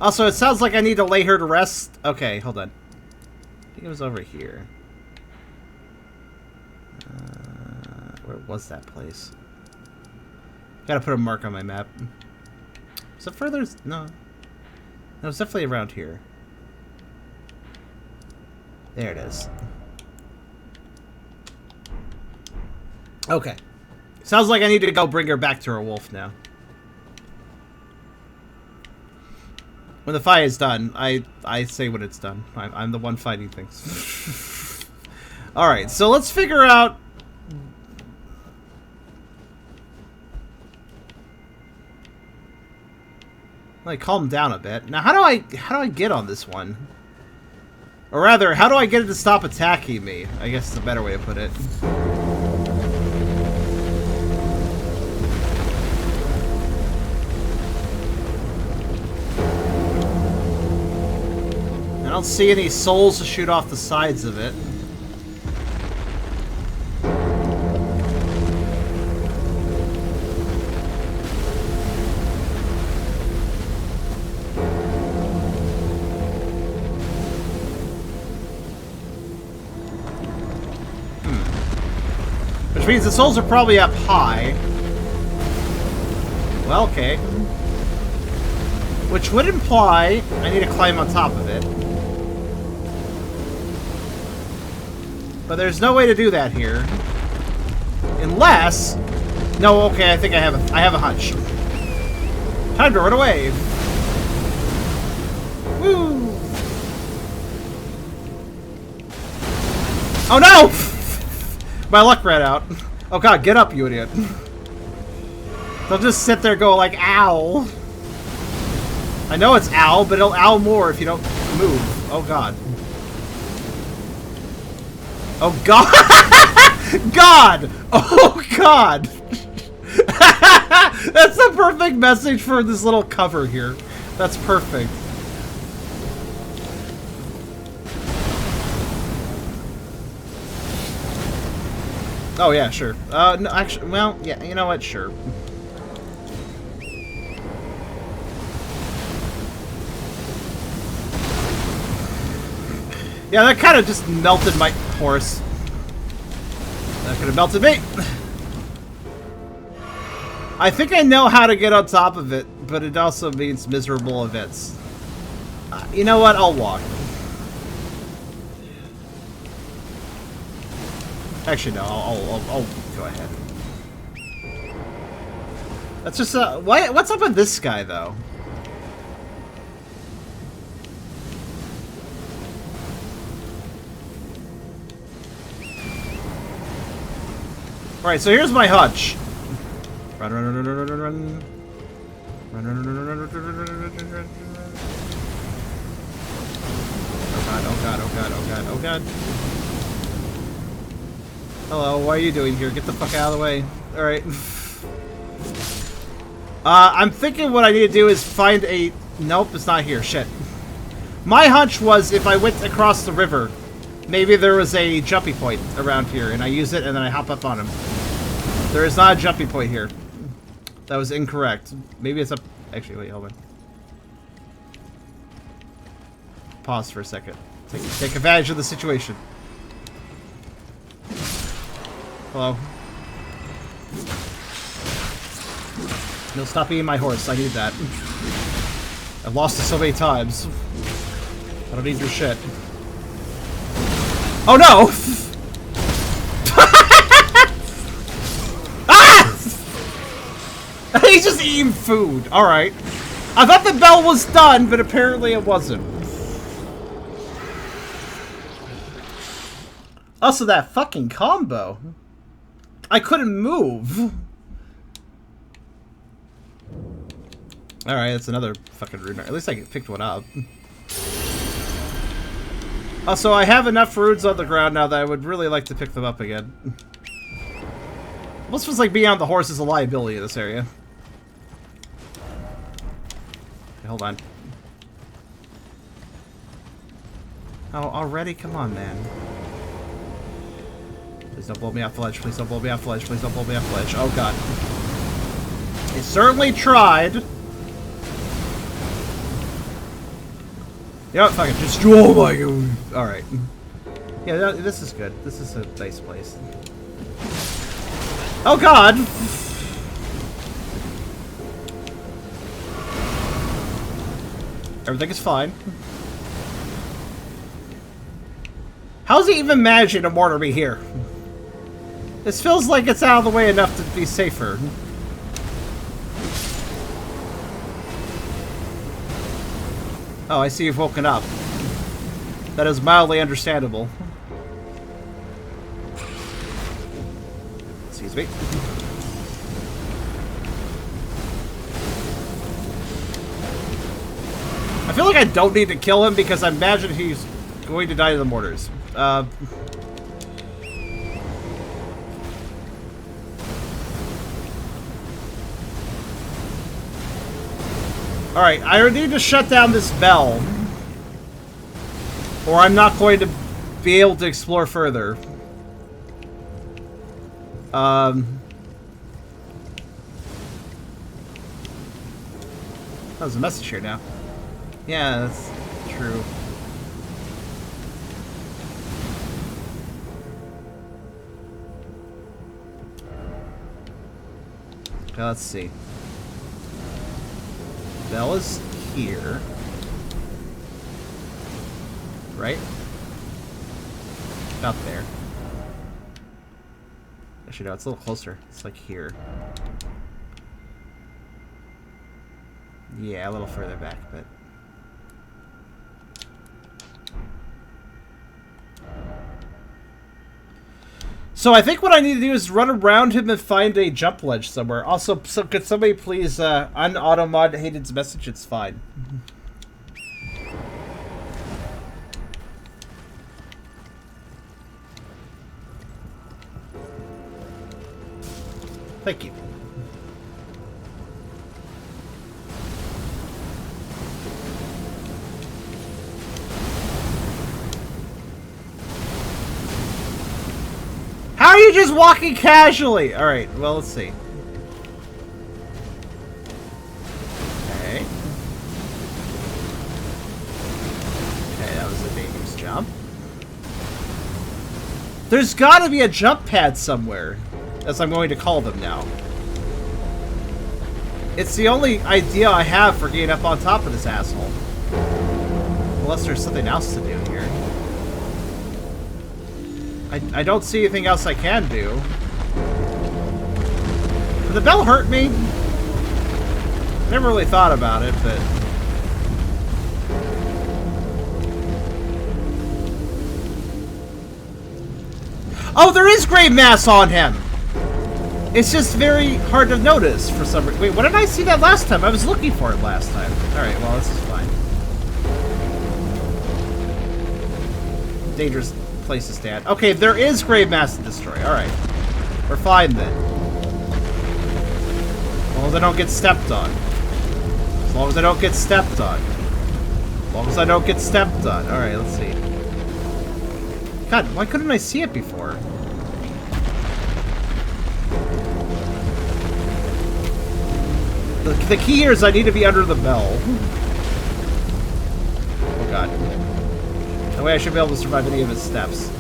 Also, it sounds like I need to lay her to rest. Okay, hold on. I think it was over here. Where was that place? Gotta put a mark on my map. Is it further? No. No, it's definitely around here. There it is. Okay. Sounds like I need to go bring her back to her wolf now. When the fight is done, I say when it's done. I'm the one fighting things. Alright, so let's figure out... Like, calm down a bit. Now, how do I get on this one? Or rather, how do I get it to stop attacking me? I guess is a better way to put it. I don't see any souls to shoot off the sides of it. Which means the souls are probably up high. Well, okay. Which would imply I need to climb on top of it. But there's no way to do that here. Unless... No, okay, I think I have a hunch. Time to run away. Woo! Oh no! My luck ran out. Oh god, get up, you idiot. They'll just sit there and go like, ow. I know it's ow, but it'll ow more if you don't move. Oh god. Oh god! God! Oh god! That's the perfect message for this little cover here. That's perfect. Oh yeah, sure. No, actually, well, yeah, you know what? Sure. Yeah, that kind of just melted my horse. That could have melted me. I think I know how to get on top of it, but it also means miserable events. You know what? I'll walk. Actually, no. I'll go ahead. That's just what's up with this guy, though? Alright, so here's my hunch. Run, run, run, run, run, run, run. Run, run, run, run, run, run, run, run. Oh god, oh god, oh god, oh god, oh god. Hello, what are you doing here? Get the fuck out of the way. Alright. I'm thinking what I need to do is find a... Nope, it's not here. Shit. My hunch was if I went across the river, maybe there was a jumpy point around here, and I use it, and then I hop up on him. There is not a jumpy point here. That was incorrect. Maybe it's up... Actually, wait, hold on. Pause for a second. Take advantage of the situation. Hello. No, stop eating my horse. I need that. I've lost it so many times. I don't need your shit. Oh no! Ah! He's just eating food. Alright. I thought the bell was done, but apparently it wasn't. Also, that fucking combo. I couldn't move. Alright, that's another fucking rune. At least I picked one up. Also, I have enough runes on the ground now that I would really like to pick them up again. Almost feels like being on the horse is a liability in this area. Okay, hold on. Oh, already? Come on, man. Please don't blow me off the ledge. Please don't blow me off the ledge. Please don't blow me off the ledge. Oh, God. He certainly tried. You know what? Fucking just... Oh, my God. Alright. Yeah, this is good. This is a nice place. Oh, God! Everything is fine. How's he even managing to mortar me here? This feels like it's out of the way enough to be safer. Oh, I see you've woken up. That is mildly understandable. Excuse me. I feel like I don't need to kill him because I imagine he's going to die to the mortars. Alright, I need to shut down this bell. Or I'm not going to be able to explore further. There's a message here now. Yeah, that's true. Now, let's see. Bell is here. Right? About there. Actually, no, it's a little closer. It's like here. Yeah, a little further back, but... So I think what I need to do is run around him and find a jump ledge somewhere. Also, so could somebody please un-automod Hayden's message? It's fine. Thank you. How are you just walking casually? Alright, well, let's see. Okay. Okay, that was a dangerous jump. There's gotta be a jump pad somewhere, as I'm going to call them now. It's the only idea I have for getting up on top of this asshole. Unless there's something else to do here. I don't see anything else I can do. Did the bell hurt me? Never really thought about it, but... Oh, there is grave mass on him! It's just very hard to notice for some reason. Wait, what did I see that last time? I was looking for it last time. Alright, well, this is fine. Dangerous place to stand. Okay, there is grave mass to destroy. Alright. We're fine then. As long as I don't get stepped on. As long as I don't get stepped on. As long as I don't get stepped on. Alright, let's see. God, why couldn't I see it before? The key here is I need to be under the bell. Oh god. That way I should be able to survive any of his steps.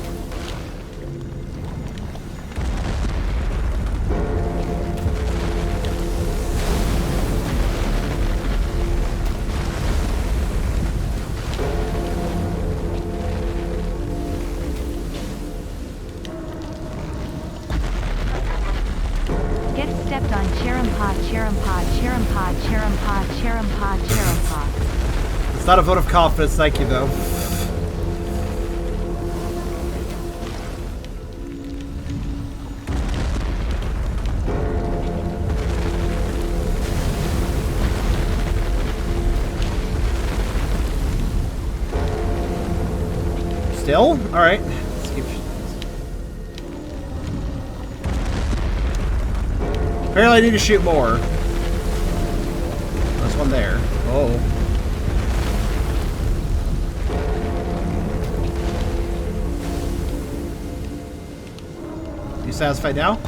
Get stepped on. Cherampod, cherampod, cherampod, cherampod, cherampod, cherampod. It's not a vote of confidence, thank you though. Still? Alright. Let's keep... Apparently I need to shoot more. There's one there. Oh. You satisfied now?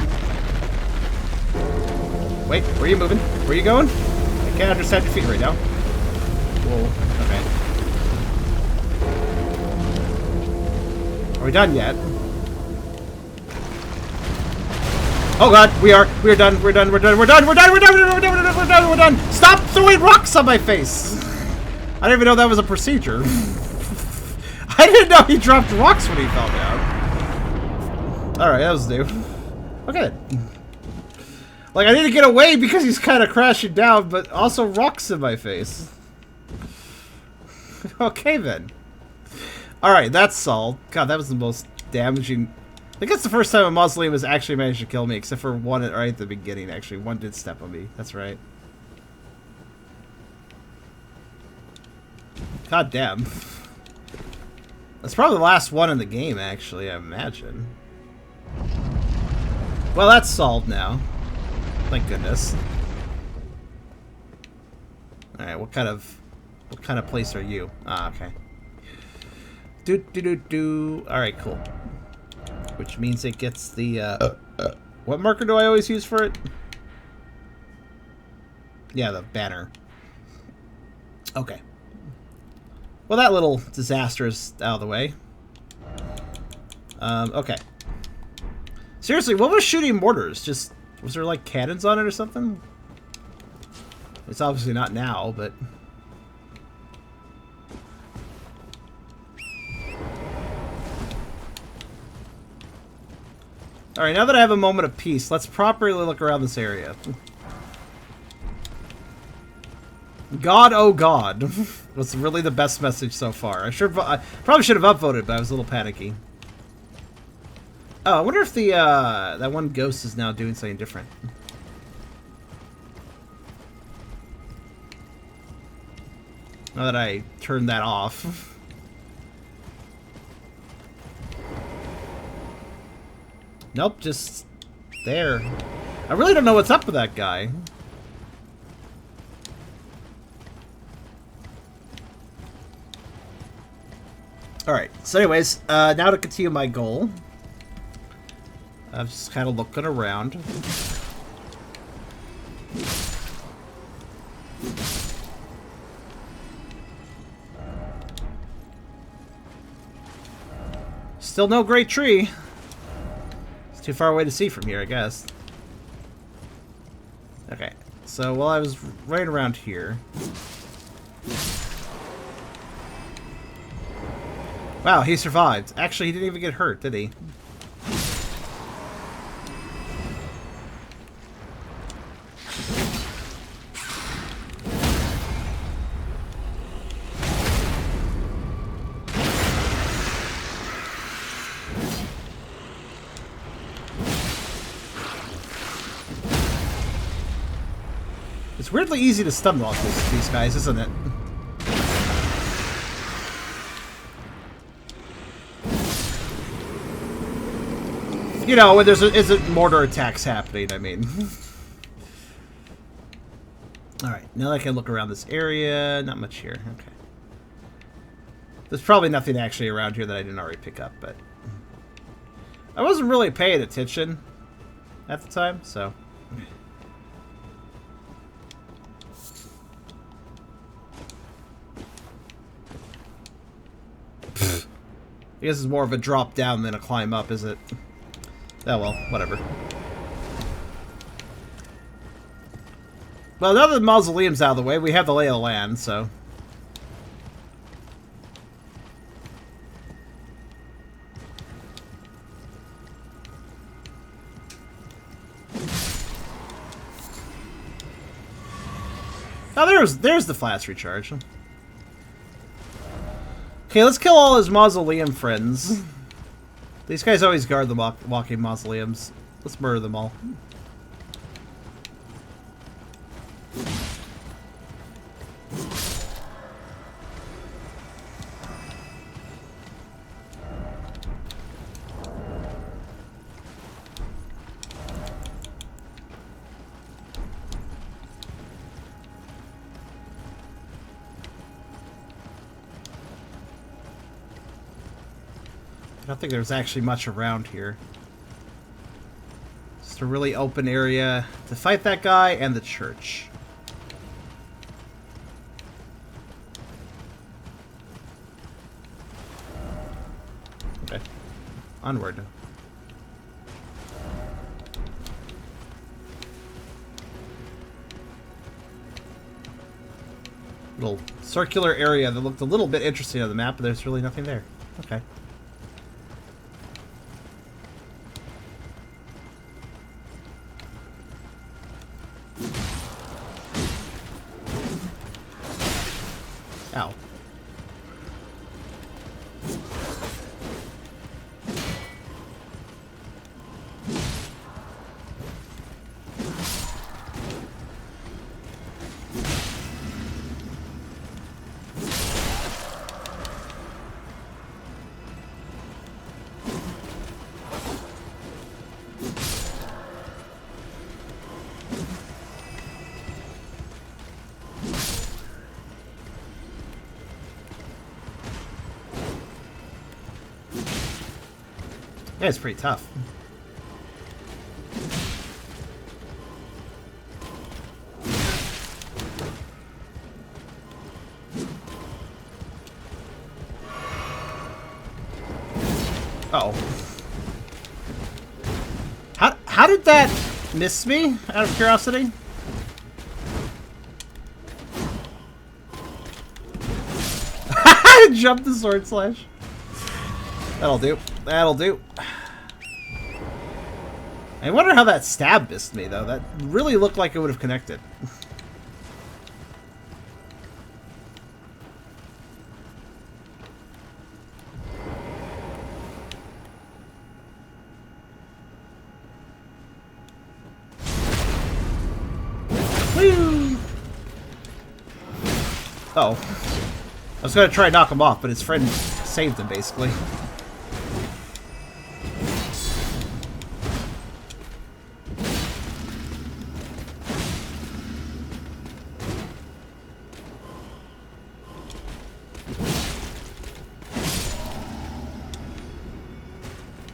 Wait, where are you moving? Where are you going? I can't understand your feet right now. Whoa, okay. Are we done yet? Oh god, we're done, we're done, we're done, we're done, we're done, we're done, we're done, we're done, we're done. Stop throwing rocks on my face! I didn't even know that was a procedure. I didn't know he dropped rocks when he fell down. Alright, that was new. Okay. Like, I need to get away because he's kind of crashing down, but also rocks in my face. Okay then. Alright, that's solved. God, that was the most damaging... I think that's the first time a mausoleum has actually managed to kill me, except for one right at the beginning, actually. One did step on me. That's right. God damn. That's probably the last one in the game, actually, I imagine. Well, that's solved now. Thank goodness. Alright, what kind of place are you? Ah, okay. Alright, cool. Which means it gets the, what marker do I always use for it? Yeah, the banner. Okay. Well, that little disaster is out of the way. Okay. Seriously, what was shooting mortars? Just Was there like cannons on it or something? It's obviously not now, but... Alright, now that I have a moment of peace, let's properly look around this area. God, oh God, was really the best message so far. I probably should have upvoted, but I was a little panicky. Oh, I wonder if the that one ghost is now doing something different. Now that I turned that off. Nope, just there. I really don't know what's up with that guy. Alright, so anyways, now to continue my goal. I'm just kind of looking around. Still no great tree. It's too far away to see from here, I guess. Okay, so while I was right around here... Wow, he survived. Actually, he didn't even get hurt, did he? It's weirdly easy to stun lock these guys, isn't it? You know, when there's isn't mortar attacks happening, I mean. Alright, now I can look around this area. Not much here. Okay. There's probably nothing actually around here that I didn't already pick up, but... I wasn't really paying attention at the time, so... I guess it's more of a drop down than a climb up, is it? Oh well, whatever. Well, now that the mausoleum's out of the way, we have the lay of the land, so... Oh, there's the flask recharge. Okay, let's kill all his mausoleum friends. These guys always guard the walking mausoleums. Let's murder them all. I don't think there's actually much around here. Just a really open area to fight that guy and the church. Okay. Onward. Little circular area that looked a little bit interesting on the map, but there's really nothing there. Okay. Ow. Yeah, it's pretty tough. Uh-oh. How did that miss me, out of curiosity? Jump the sword slash. That'll do. That'll do. I wonder how that stab missed me, though. That really looked like it would have connected. Woo! Oh. I was gonna try and knock him off, but his friend saved him, basically.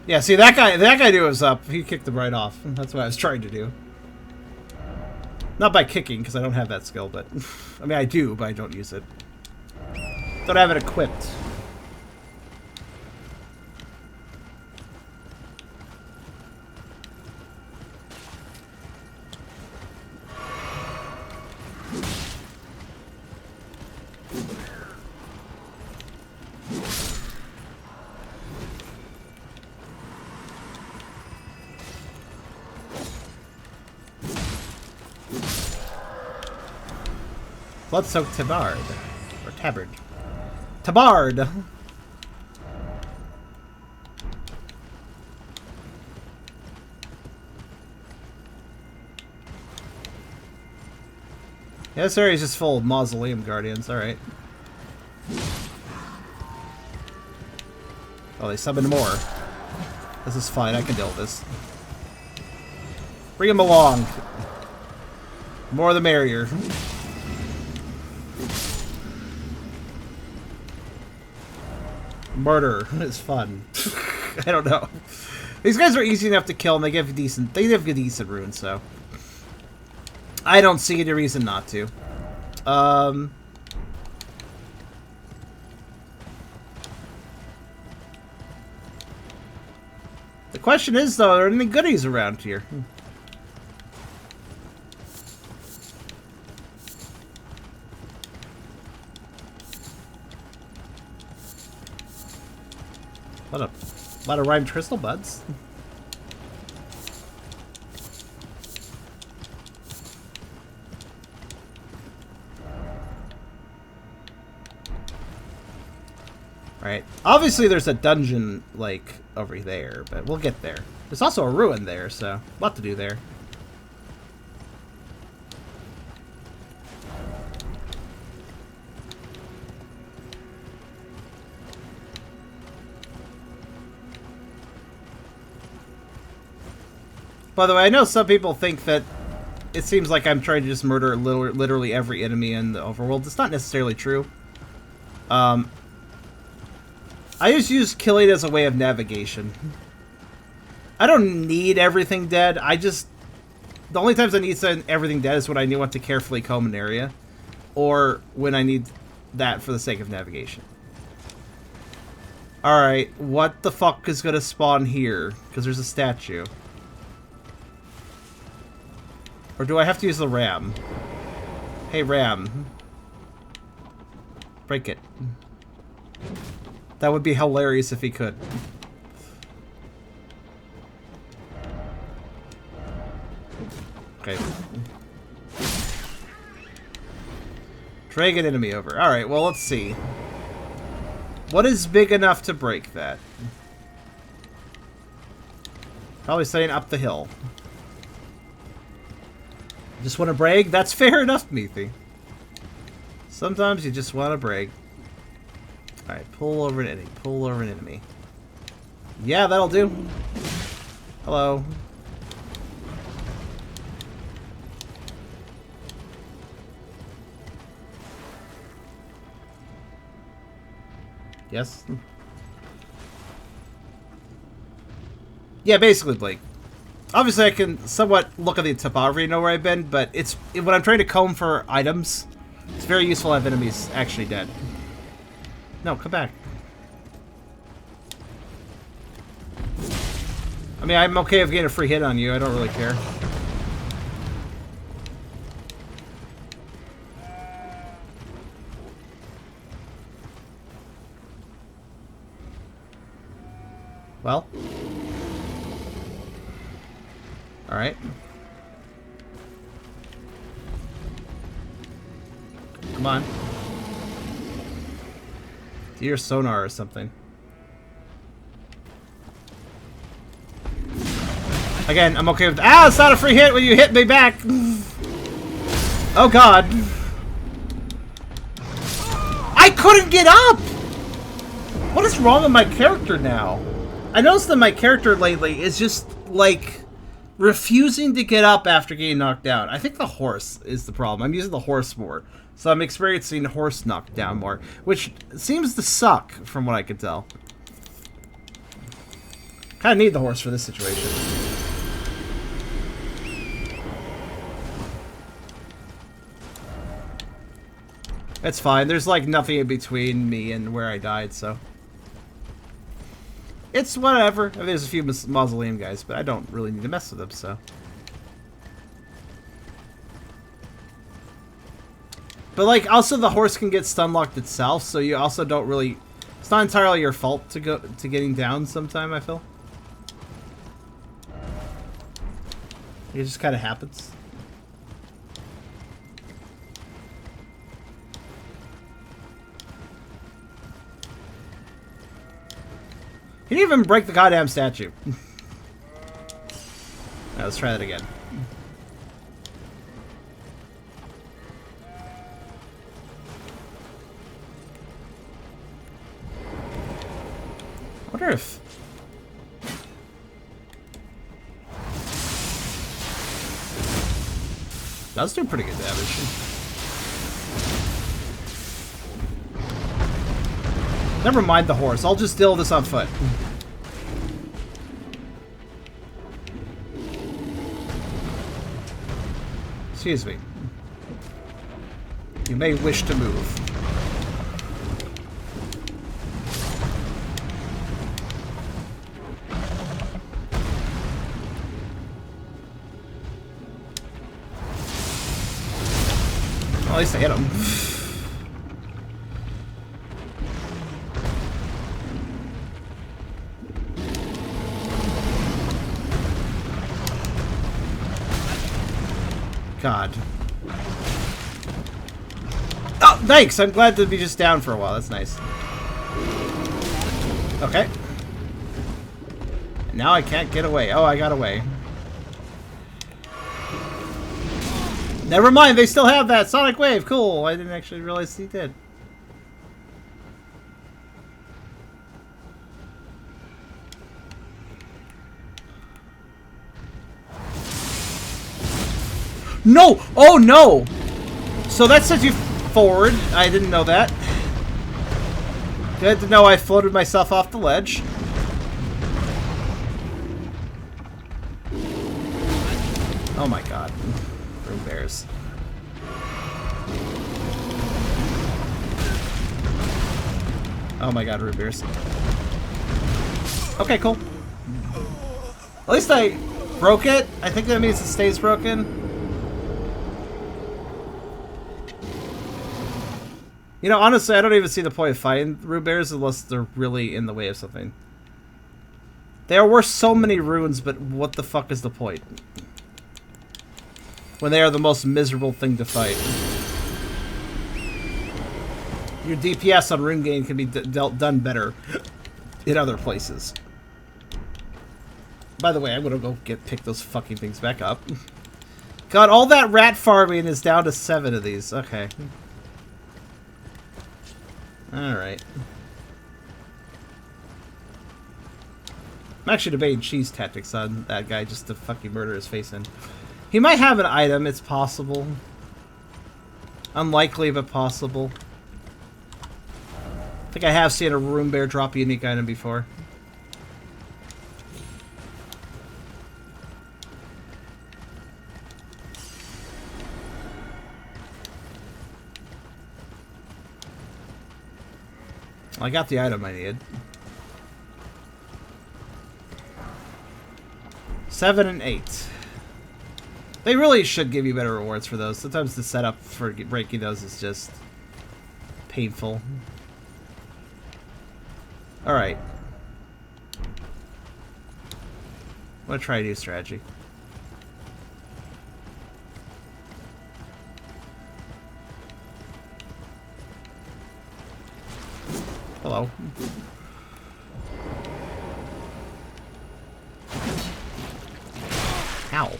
Yeah, see, that guy knew it was up. He kicked him right off. That's what I was trying to do. Not by kicking, because I don't have that skill, but... I mean, I do, but I don't use it. Don't have it equipped. Blood-soaked tabard. Or tabard. Tabard! Yeah, this area is just full of mausoleum guardians, alright. Oh, they summoned more. This is fine, I can deal with this. Bring him along. More the merrier. Murder is fun. I don't know. These guys are easy enough to kill, and they give decent runes, so I don't see any reason not to. The question is, though, are there any goodies around here? A lot of rhymed crystal buds. Alright. Obviously there's a dungeon, like, over there, but we'll get there. There's also a ruin there, so a lot to do there. By the way, I know some people think that it seems like I'm trying to just murder literally every enemy in the overworld. It's not necessarily true. I just use killing as a way of navigation. I don't need everything dead. The only times I need everything dead is when I want to carefully comb an area. Or when I need that for the sake of navigation. Alright, what the fuck is gonna spawn here? Because there's a statue. Or do I have to use the ram? Hey, ram. Break it. That would be hilarious if he could. Okay. Drag an enemy over. Alright, well, let's see. What is big enough to break that? Probably saying up the hill. Just want to brag? That's fair enough, Meathy. Sometimes you just want to brag. Alright, pull over an enemy. Pull over an enemy. Yeah, that'll do. Hello. Yes? Yeah, basically, Blake. Obviously, I can somewhat look at the topography and know where I've been, but it's when I'm trying to comb for items, it's very useful to have enemies actually dead. No, come back. I mean, I'm okay with getting a free hit on you. I don't really care. Well. Alright. Come on. Do your sonar or something. Again, I'm okay with... Ah, it's not a free hit when you hit me back! Oh god. I couldn't get up! What is wrong with my character now? I noticed that my character lately is just, like, refusing to get up after getting knocked down. I think the horse is the problem. I'm using the horse more. So I'm experiencing horse knockdown more. Which seems to suck, from what I can tell. Kinda need the horse for this situation. It's fine. There's, like, nothing in between me and where I died, so... It's whatever. I mean, there's a few mausoleum guys, but I don't really need to mess with them, so... But, like, also the horse can get stun locked itself, so you also don't really... It's not entirely your fault to getting down sometime, I feel. It just kind of happens. He didn't even break the goddamn statue. Right, let's try that again. I wonder if... Does do pretty good damage. Never mind the horse. I'll just deal this on foot. Excuse me. You may wish to move. Well, at least I hit him. God. Oh, thanks! I'm glad to be just down for a while. That's nice. Okay. Now I can't get away. Oh, I got away. Never mind, they still have that sonic wave. Cool. I didn't actually realize he did. No! Oh no! So that sends you forward. I didn't know that. Good to know I floated myself off the ledge. Oh my god. Rune bears. Oh my god, rune bears. Okay, cool. At least I broke it. I think that means it stays broken. You know, honestly, I don't even see the point of fighting rune bears unless they're really in the way of something. There were so many runes, but what the fuck is the point? When they are the most miserable thing to fight. Your DPS on rune gain can be done better in other places. By the way, I'm gonna go pick those fucking things back up. God, all that rat farming is down to 7 of these. Okay. Alright. I'm actually debating cheese tactics on that guy just to fucking murder his face in. He might have an item, it's possible. Unlikely, but possible. I think I have seen a rune bear drop a unique item before. I got the item I needed. 7 and 8. They really should give you better rewards for those. Sometimes the setup for breaking those is just painful. Alright. I'm gonna try a new strategy. Hello. Ow.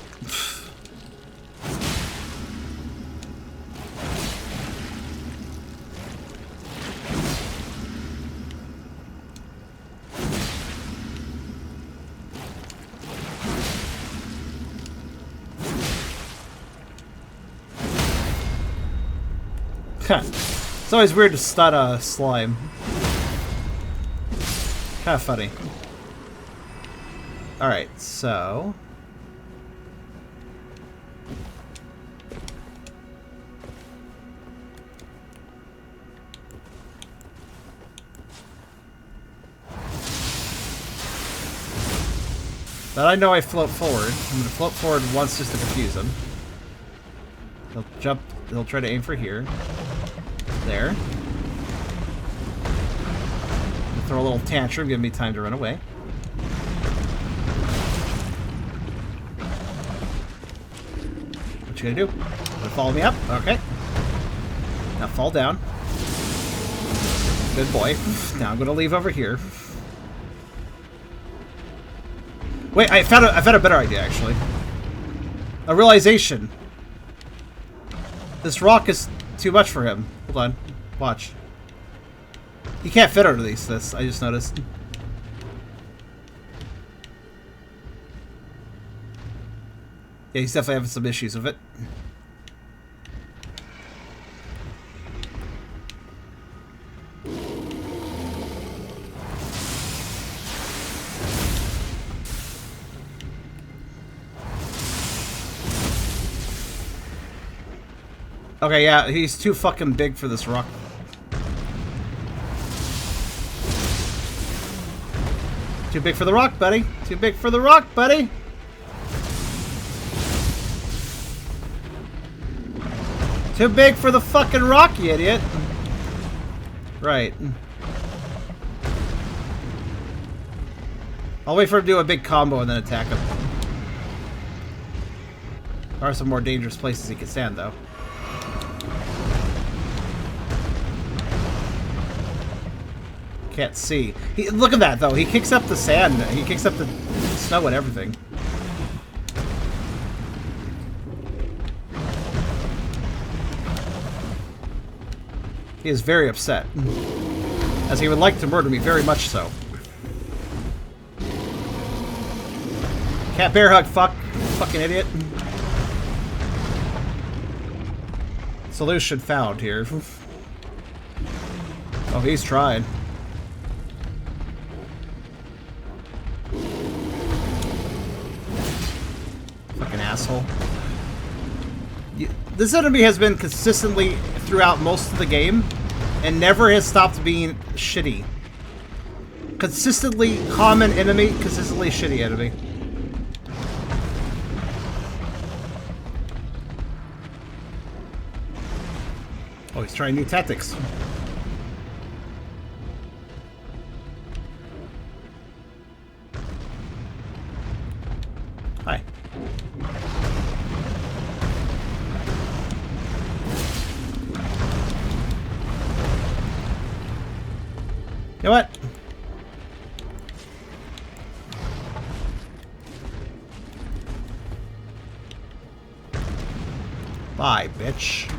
It's always weird to stun a slime. Kind of funny. Alright, so... That I know I float forward. I'm going to float forward once just to confuse him. He'll jump, he'll try to aim for here. There. Throw a little tantrum, give me time to run away. What you gonna do? Gonna follow me up? Okay. Now fall down. Good boy. Now I'm gonna leave over here. Wait, I've had a better idea actually. A realization. This rock is too much for him. Hold on. Watch. He can't fit under this, I just noticed. Yeah, he's definitely having some issues with it. Okay, yeah, he's too fucking big for this rock. Too big for the rock, buddy. Too big for the rock, buddy. Too big for the fucking rock, you idiot. Right. I'll wait for him to do a big combo and then attack him. There are some more dangerous places he can stand, though. Can't see. Look at that, though. He kicks up the sand. He kicks up the snow and everything. He is very upset. As he would like to murder me, very much so. Cat bear hug, fuck. Fucking idiot. Solution found here. Oh, he's trying. Fucking asshole. This enemy has been consistently throughout most of the game and never has stopped being shitty. Consistently common enemy, consistently shitty enemy. Oh, he's trying new tactics. Hi. You know what? Bye, bitch.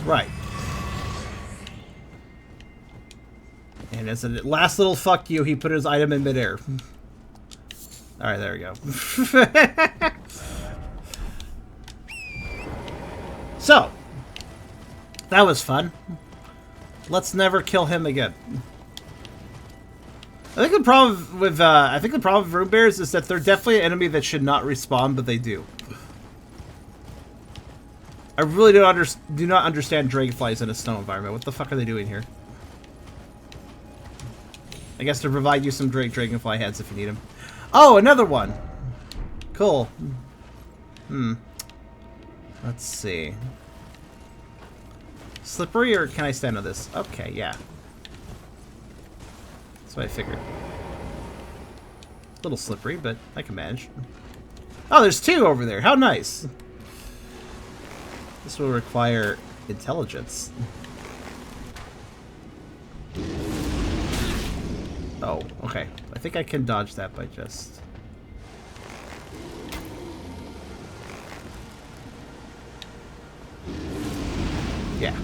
Right. And as a last little fuck you, he put his item in midair. Alright, there we go. So, that was fun. Let's never kill him again. I think the problem with rune bears is that they're definitely an enemy that should not respawn, but they do. I really do not understand dragonflies in a snow environment. What the fuck are they doing here? I guess to provide you some dragonfly heads if you need them. Oh, another one. Cool. Let's see. Slippery, or can I stand on this? Okay, yeah. That's what I figured. A little slippery, but I can manage. Oh, there's two over there. How nice. This will require intelligence. Oh, okay. I think I can dodge that by just... Yeah.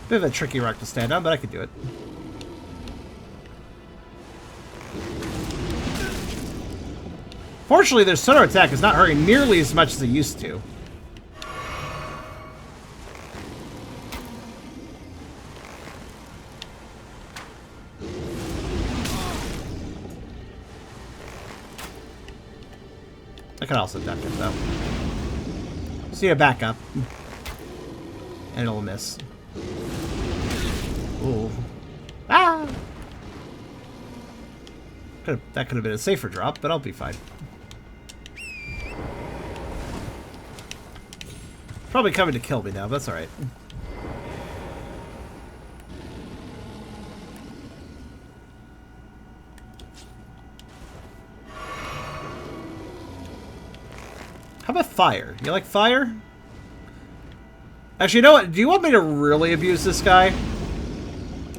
Bit of a tricky rock to stand on, but I could do it. Fortunately, their sonar attack is not hurting nearly as much as it used to. I can also duck it, though. See a backup. And it'll miss. Ooh. Ah! That could have been a safer drop, but I'll be fine. Probably coming to kill me now, but that's alright. How about fire? You like fire? Actually, you know what? Do you want me to really abuse this guy?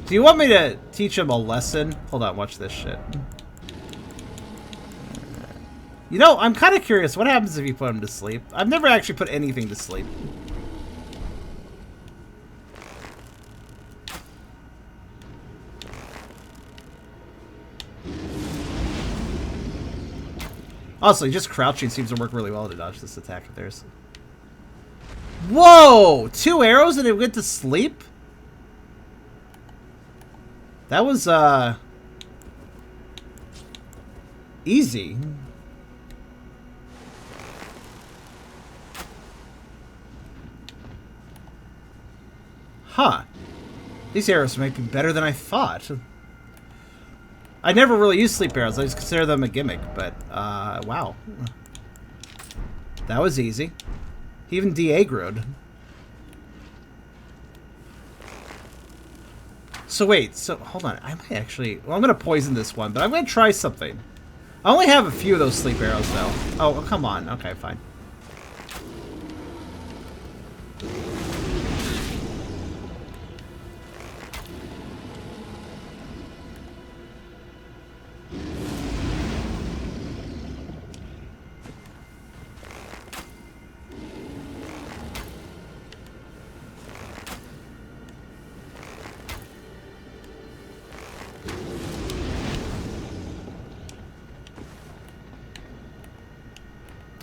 Do you want me to teach him a lesson? Hold on, watch this shit. You know, I'm kind of curious. What happens if you put him to sleep? I've never actually put anything to sleep. Honestly, just crouching seems to work really well to dodge this attack of theirs. Whoa! 2 arrows and it went to sleep? That was, easy. Huh. These arrows might be better than I thought. I never really use sleep arrows. I just consider them a gimmick, but, wow. That was easy. He even de-aggroed. So wait, so hold on. I might actually... Well, I'm going to poison this one, but I'm going to try something. I only have a few of those sleep arrows, though. Oh, come on. Okay, fine.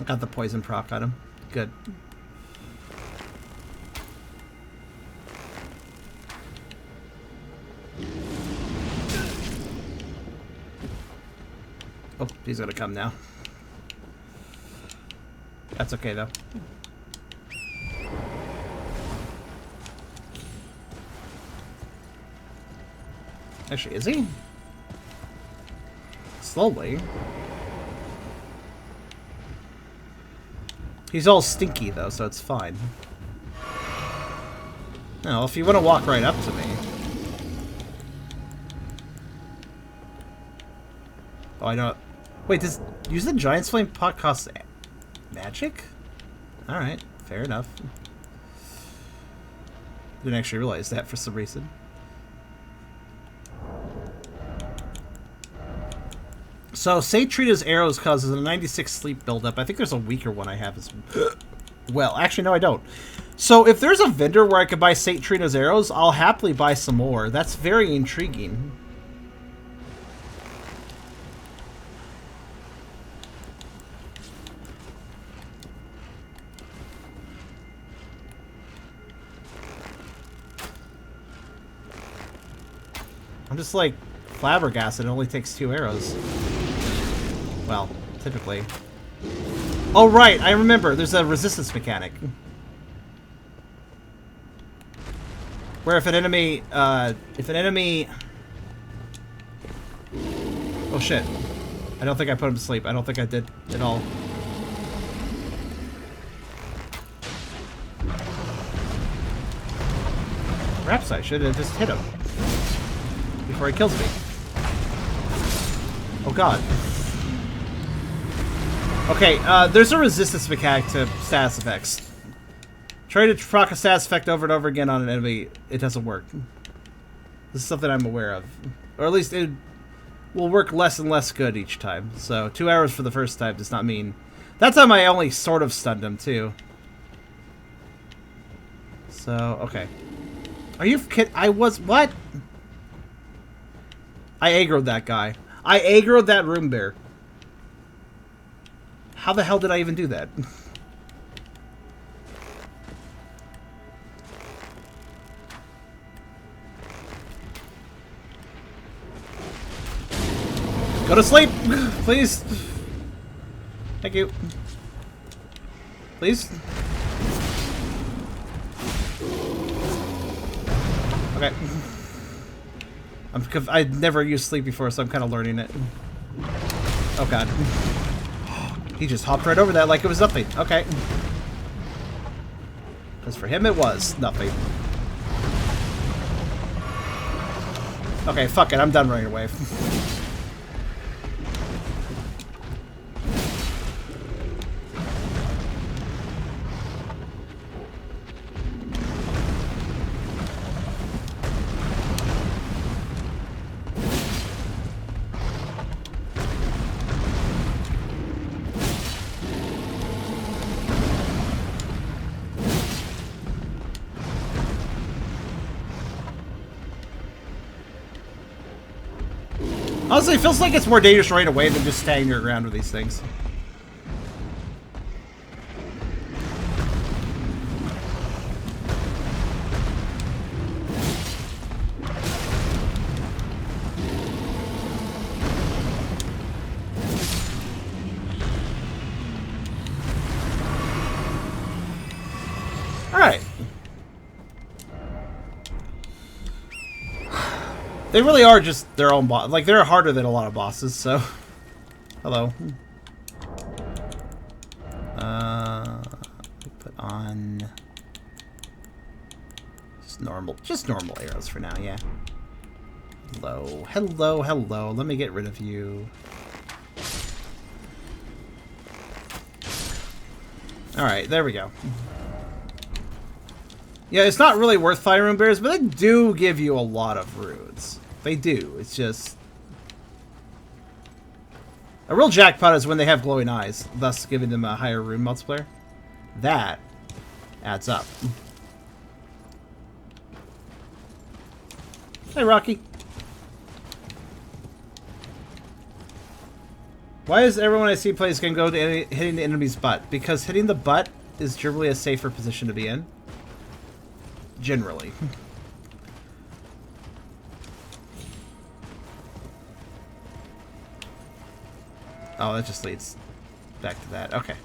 Got the poison proc on him. Good. Oh, he's gonna come now. That's okay, though. Actually, is he? Slowly. He's all stinky, though, so it's fine. No, if you want to walk right up to me... Oh, I don't... Wait, does use the Giant's Flame pot cost magic? Alright, fair enough. Didn't actually realize that for some reason. So, Saint Trina's arrows causes a 96 sleep buildup. I think there's a weaker one I have as well. Actually, no, I don't. So, if there's a vendor where I could buy Saint Trina's arrows, I'll happily buy some more. That's very intriguing. I'm just like flabbergasted. It only takes 2 arrows. Well, typically. Oh, right. I remember. There's a resistance mechanic. Where if an enemy, oh shit. I don't think I put him to sleep. I don't think I did at all. Perhaps I should have just hit him before he kills me. Oh god. Okay, there's a resistance mechanic to status effects. Try to proc a status effect over and over again on an enemy, it doesn't work. This is something I'm aware of. Or at least it will work less and less good each time. So 2 hours for the first time does not mean... That time I only sort of stunned him too. So, okay. Are you kidding? I was... What? I aggroed that guy. I aggroed that room bear. How the hell did I even do that? Go to sleep, please. Thank you. Please. Okay. I've never used sleep before, so I'm kind of learning it. Oh god. He just hopped right over that like it was nothing. Okay. Because for him it was nothing. Okay, fuck it. I'm done running away. Honestly, it feels like it's more dangerous right away than just staying your ground with these things. Alright. They really are just their own boss. Like, they're harder than a lot of bosses, so... Hello. Put on... Just normal arrows for now, yeah. Hello. Hello, hello. Let me get rid of you. Alright, there we go. Yeah, it's not really worth fighting rune bears, but they do give you a lot of runes. They do. It's just... A real jackpot is when they have glowing eyes, thus giving them a higher rune multiplier. That adds up. Hey, Rocky. Why is everyone I see play this game go to hitting the enemy's butt? Because hitting the butt is generally a safer position to be in. Generally. Oh, that just leads back to that. Okay.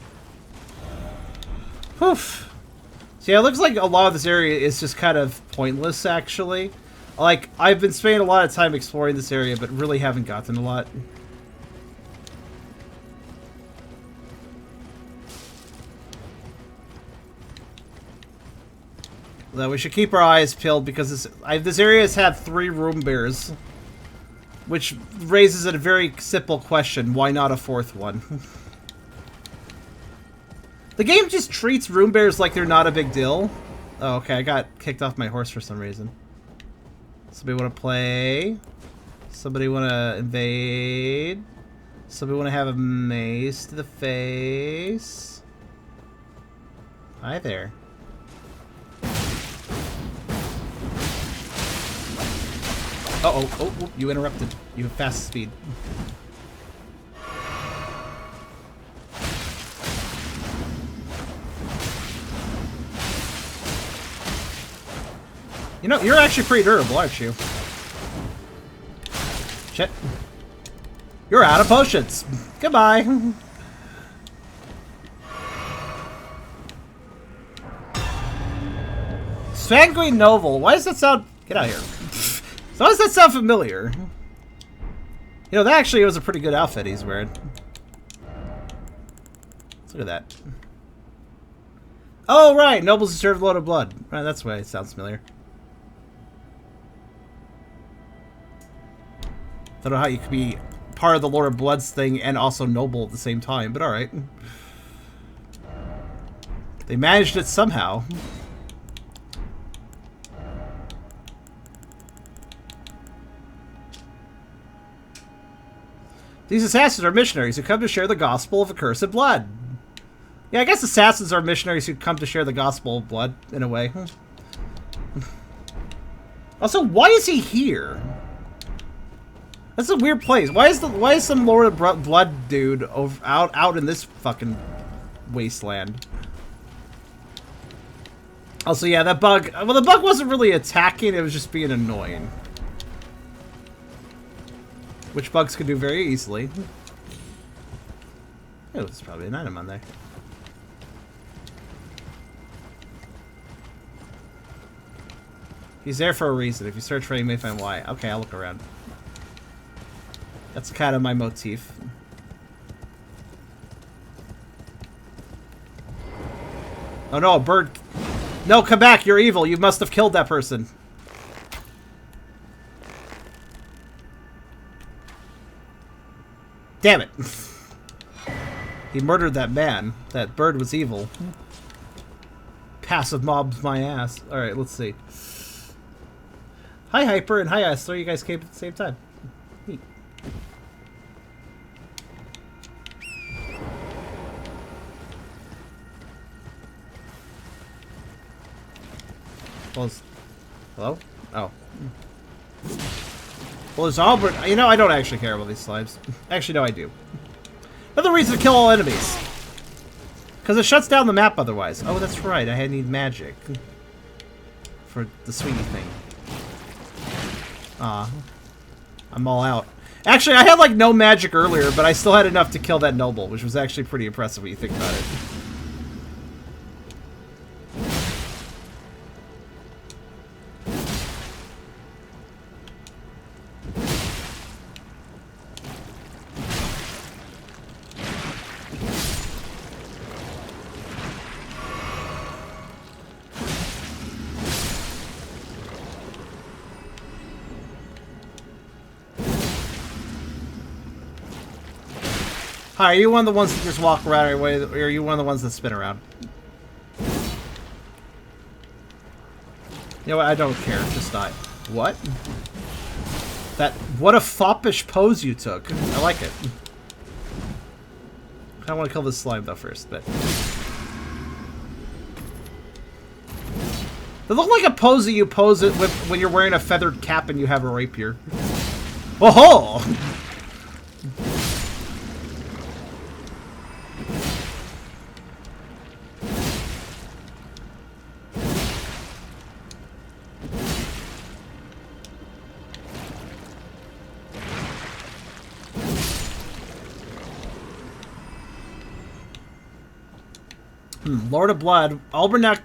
Poof. So yeah, it looks like a lot of this area is just kind of pointless, actually. Like, I've been spending a lot of time exploring this area, but really haven't gotten a lot. Though we should keep our eyes peeled because this area has had 3 rune bears. Which raises a very simple question. Why not a 4th one? The game just treats rune bears like they're not a big deal. Oh, okay. I got kicked off my horse for some reason. Somebody want to play? Somebody want to invade? Somebody want to have a mace to the face? Hi there. Oh, you interrupted. You have fast speed. You know, you're actually pretty durable, aren't you? Shit. You're out of potions. Goodbye. Sanguine Noble. Why does that sound... Get out of here. Why does that sound familiar? You know, that actually was a pretty good outfit he's wearing. Let's look at that. Oh, right. Nobles deserve a lot of blood. Right, that's why it sounds familiar. Don't know how you could be part of the Lord of Bloods thing and also noble at the same time, but alright. They managed it somehow. These assassins are missionaries who come to share the gospel of accursed blood. Yeah, I guess assassins are missionaries who come to share the gospel of blood, in a way. Also, why is he here? That's a weird place. Why is some Lord of Blood dude out in this fucking wasteland? Also, yeah, that bug. Well, the bug wasn't really attacking; it was just being annoying, which bugs can do very easily. Oh, there's probably an item on there. He's there for a reason. If you search for him, you may find why. Okay, I'll look around. That's kind of my motif. Oh no, a bird. No, come back. You're evil. You must have killed that person. Damn it. He murdered that man. That bird was evil. Passive mobs my ass. Alright, let's see. Hi, Hyper, and hi, Astel. You guys came at the same time. Neat. Well, hello? Oh. Well, there's Albert. You know, I don't actually care about these slimes. Actually, no, I do. Another reason to kill all enemies. Because it shuts down the map otherwise. Oh, that's right. I need magic. For the sweetie thing. Aw. I'm all out. Actually, I had, like, no magic earlier, but I still had enough to kill that noble, which was actually pretty impressive when you think about it. Hi, are you one of the ones that just walk around your way, or are you one of the ones that spin around? You know what? I don't care. Just die. What? What a foppish pose you took. I like it. I want to kill this slime though first, but... They look like a pose that you pose it with when you're wearing a feathered cap and you have a rapier. Whoa! Lord of Blood. Albernac,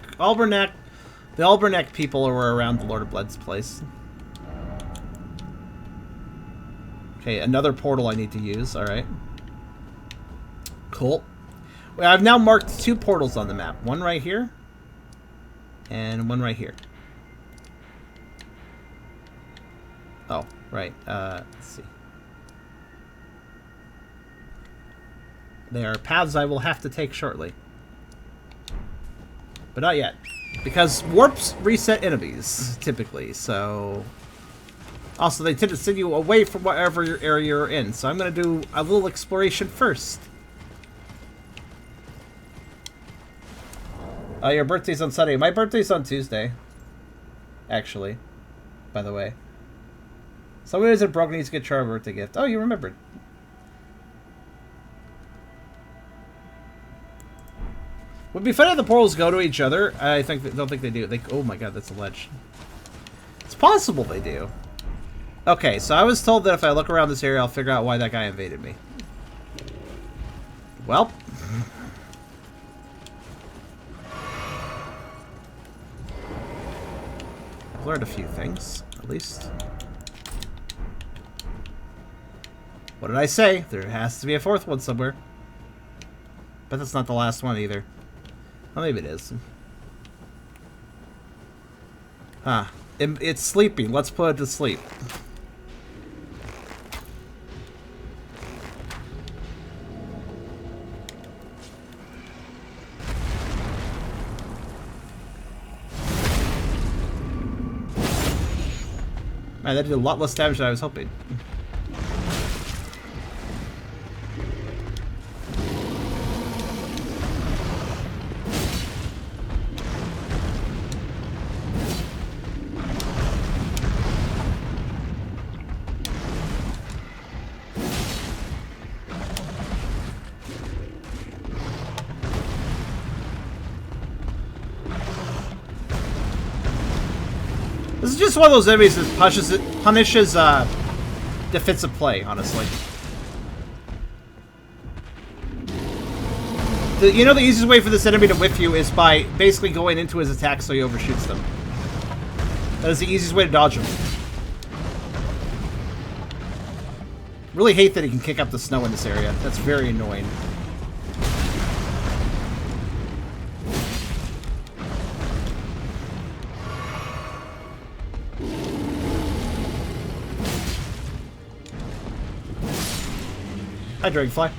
the Albernac people were around the Lord of Blood's place. Okay, another portal I need to use, alright. Cool. Well, I've now marked 2 portals on the map. One right here, and one right here. Oh, right, let's see. They are paths I will have to take shortly. But not yet. Because warps reset enemies, typically, so... Also, they tend to send you away from whatever area you're in, so I'm going to do a little exploration first. Your birthday's on Sunday. My birthday's on Tuesday. Actually. By the way. Someone who isn't broke needs to get Char a birthday gift. Oh, you remembered. Would be funny if the portals go to each other. I don't think they do. Oh my god, that's a ledge. It's possible they do. Okay, so I was told that if I look around this area, I'll figure out why that guy invaded me. Well. learned a few things, at least. What did I say? There has to be a fourth one somewhere. But that's not the last one either. Well, maybe it is. Huh. It's sleeping. Let's put it to sleep. Man, that did a lot less damage than I was hoping. This is just one of those enemies that punishes defensive play, honestly. You know the easiest way for this enemy to whiff you is by basically going into his attack so he overshoots them. That is the easiest way to dodge him. Really hate that he can kick up the snow in this area. That's very annoying. Hi, Dragonfly.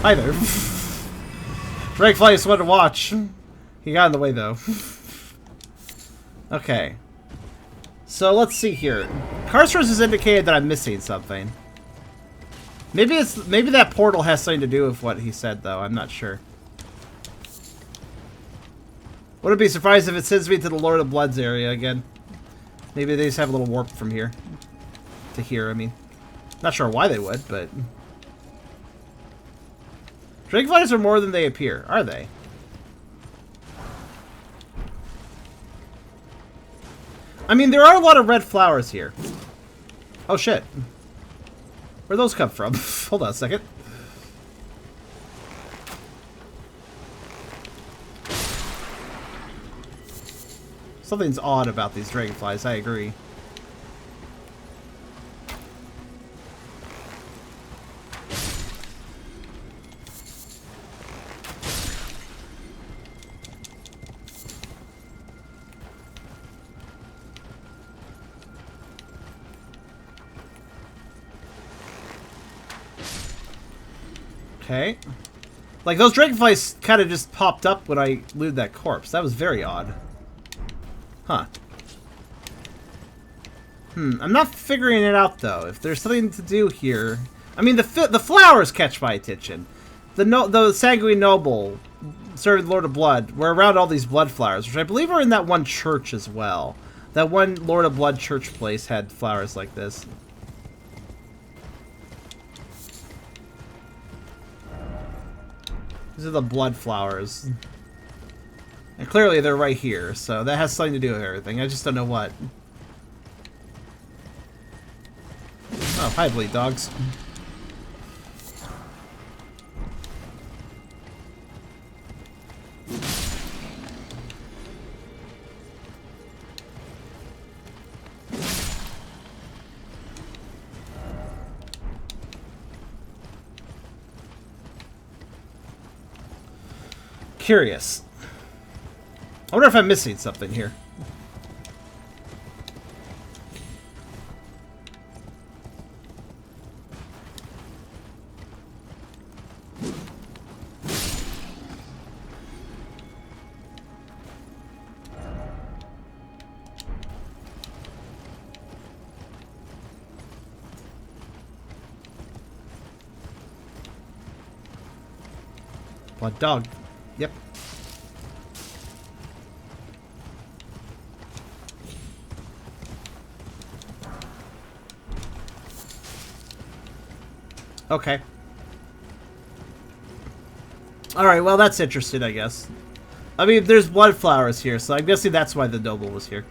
Hi there. Dragonfly is fun to watch. He got in the way, though. Okay. So, let's see here. Carcerus has indicated that I'm missing something. Maybe that portal has something to do with what he said, though. I'm not sure. Wouldn't be surprised if it sends me to the Lord of Bloods area again. Maybe they just have a little warp from here. To here, I mean. Not sure why they would, but... Dragonflies are more than they appear, are they? I mean, there are a lot of red flowers here. Oh, shit. Where'd those come from? Hold on a second. Something's odd about these dragonflies, I agree. Okay. Like, those dragonflies kind of just popped up when I looted that corpse. That was very odd. Huh. I'm not figuring it out, though. If there's something to do here... I mean, the flowers catch my attention. The Sanguine Noble, serving Lord of Blood, were around all these blood flowers, which I believe are in that one church as well. That one Lord of Blood church place had flowers like this. These are the blood flowers. And clearly they're right here, so that has something to do with everything. I just don't know what. Oh, hi, bleed dogs. Curious. I wonder if I'm missing something here. Blood dog. Yep. Okay. Alright, well that's interesting, I guess. I mean, there's blood flowers here, so I'm guessing that's why the noble was here.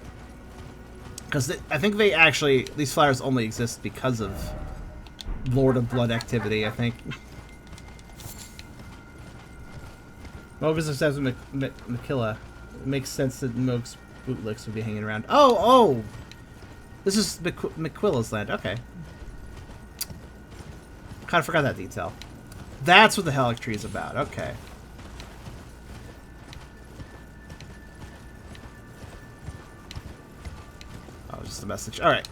Because I think they actually... These flowers only exist because of Lord of Blood activity, I think. Mogus says Makilla. It makes sense that Mogus bootlicks would be hanging around. Oh, oh! This is McQuilla's land. Okay. Kind of forgot that detail. That's what the Haligtree is about. Okay. Oh, just a message. Alright.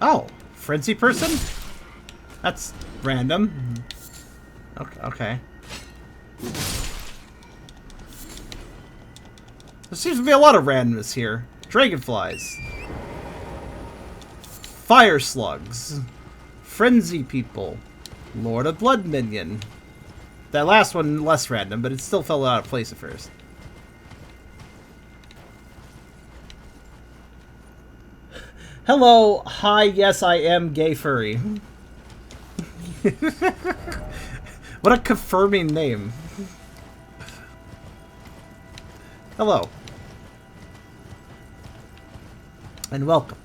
Oh, frenzy person? That's random. Okay, okay. There seems to be a lot of randomness here. Dragonflies. Fire slugs. Frenzy people. Lord of Blood minion. That last one less random, but it still felt out of place at first. Hello, hi, yes, I am gay furry. What a confirming name. Hello. And welcome.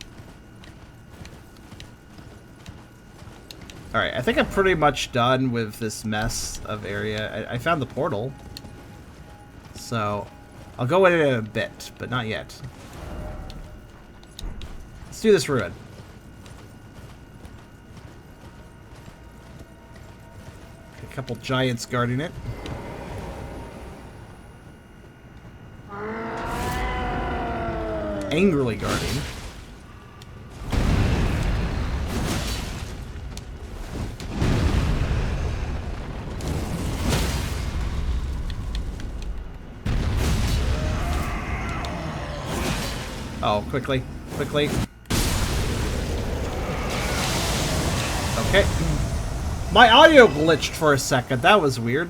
Alright, I think I'm pretty much done with this mess of area. I found the portal. So, I'll go in it in a bit, but not yet. Let's do this ruin. A couple giants guarding it. Angrily guarding. Oh, quickly, quickly. Okay. My audio glitched for a second. That was weird.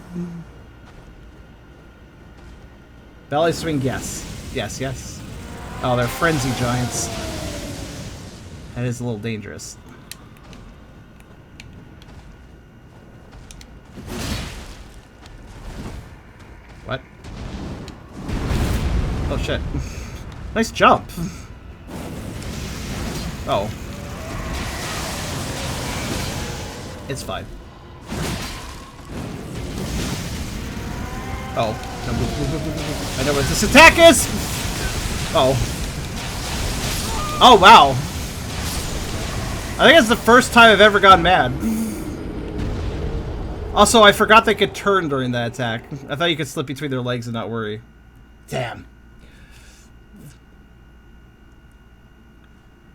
Belly swing, yes. Yes, yes. Oh, they're frenzy giants. That is a little dangerous. What? Oh, shit. Nice jump. Oh. It's fine. Oh. I know what this attack is! Oh. Oh, wow. I think it's the first time I've ever gone mad. Also, I forgot they could turn during that attack. I thought you could slip between their legs and not worry. Damn.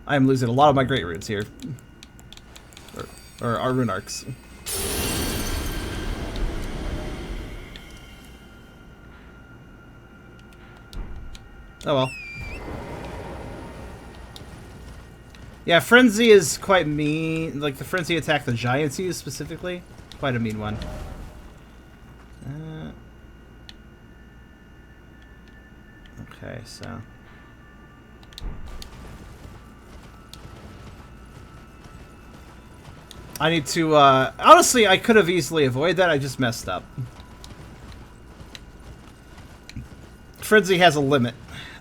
I am losing a lot of my great runes here. Or our rune arcs. Oh well. Yeah, Frenzy is quite mean. Like, the Frenzy attack the Giants use specifically. Quite a mean one. Okay, so... I need to, honestly, I could have easily avoided that. I just messed up. Frenzy has a limit.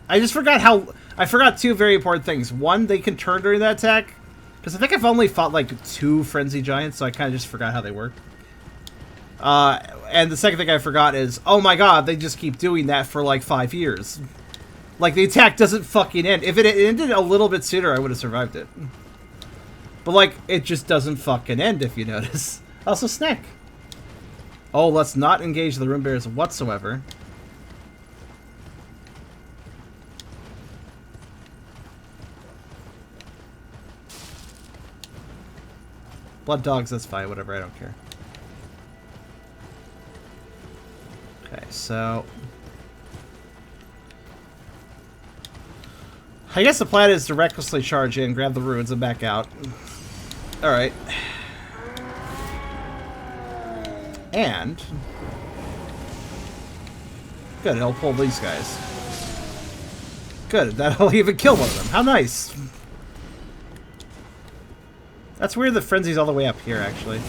I just forgot how... I forgot two very important things. One, they can turn during that attack. Because I think I've only fought, like, 2 Frenzy Giants, so I kind of just forgot how they work. And the second thing I forgot is, oh my god, they just keep doing that for, like, 5 years. Like, the attack doesn't fucking end. If it ended a little bit sooner, I would have survived it. But, like, it just doesn't fucking end, if you notice. Also, snack. Oh, let's not engage the rune bearers whatsoever. Blood dogs, that's fine. Whatever, I don't care. Okay, so... I guess the plan is to recklessly charge in, grab the ruins, and back out. Alright. And... good, it'll pull these guys. Good, that'll even kill one of them. How nice! That's weird the Frenzy's all the way up here, actually.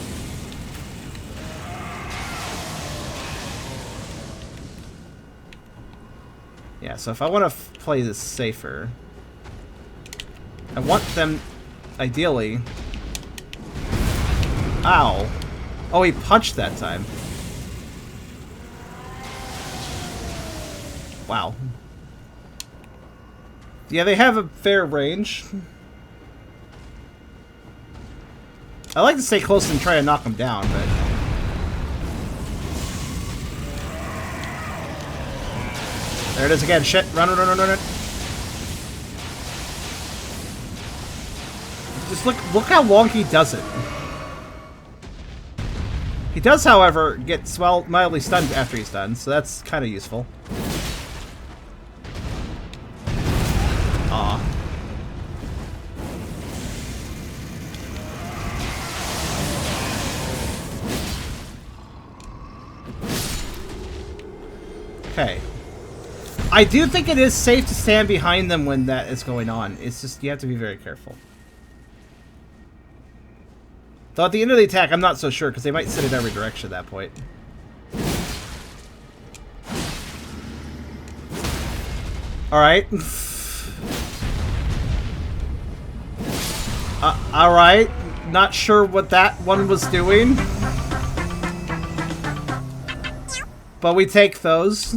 Yeah, so if I want to play this safer... I want them, ideally... Ow. Oh, he punched that time. Wow. Yeah, they have a fair range. I like to stay close and try to knock them down, but... There it is again. Shit. Run, run, run, run, run. Just look how long he does it. He does, however, get mildly stunned after he's done, so that's kind of useful. Aw. Okay. I do think it is safe to stand behind them when that is going on. It's just, you have to be very careful. Though at the end of the attack, I'm not so sure, because they might sit in every direction at that point. Alright. Alright. Not sure what that one was doing. But we take those.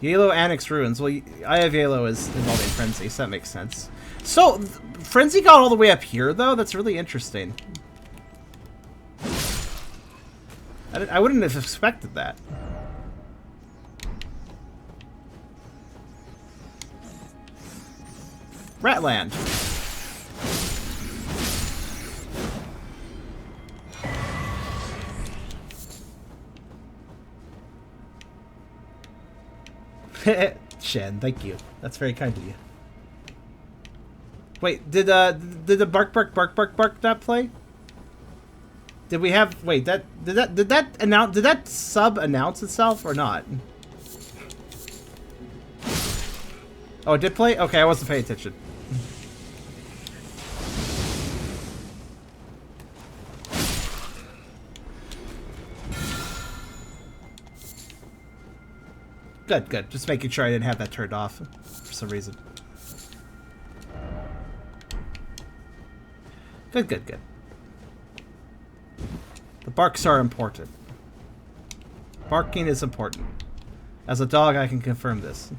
Yellow Annex Ruins. Well, I have Yellow as involving Frenzy, so that makes sense. So, Frenzy got all the way up here, though? That's really interesting. I wouldn't have expected that. Ratland. Shen, thank you. That's very kind of you. Wait, did the bark not play? Did we have did that sub announce itself or not? Oh, it did play? Okay, I wasn't paying attention. Good, good. Just making sure I didn't have that turned off for some reason. Good, good, good. The barks are important. Barking is important. As a dog, I can confirm this.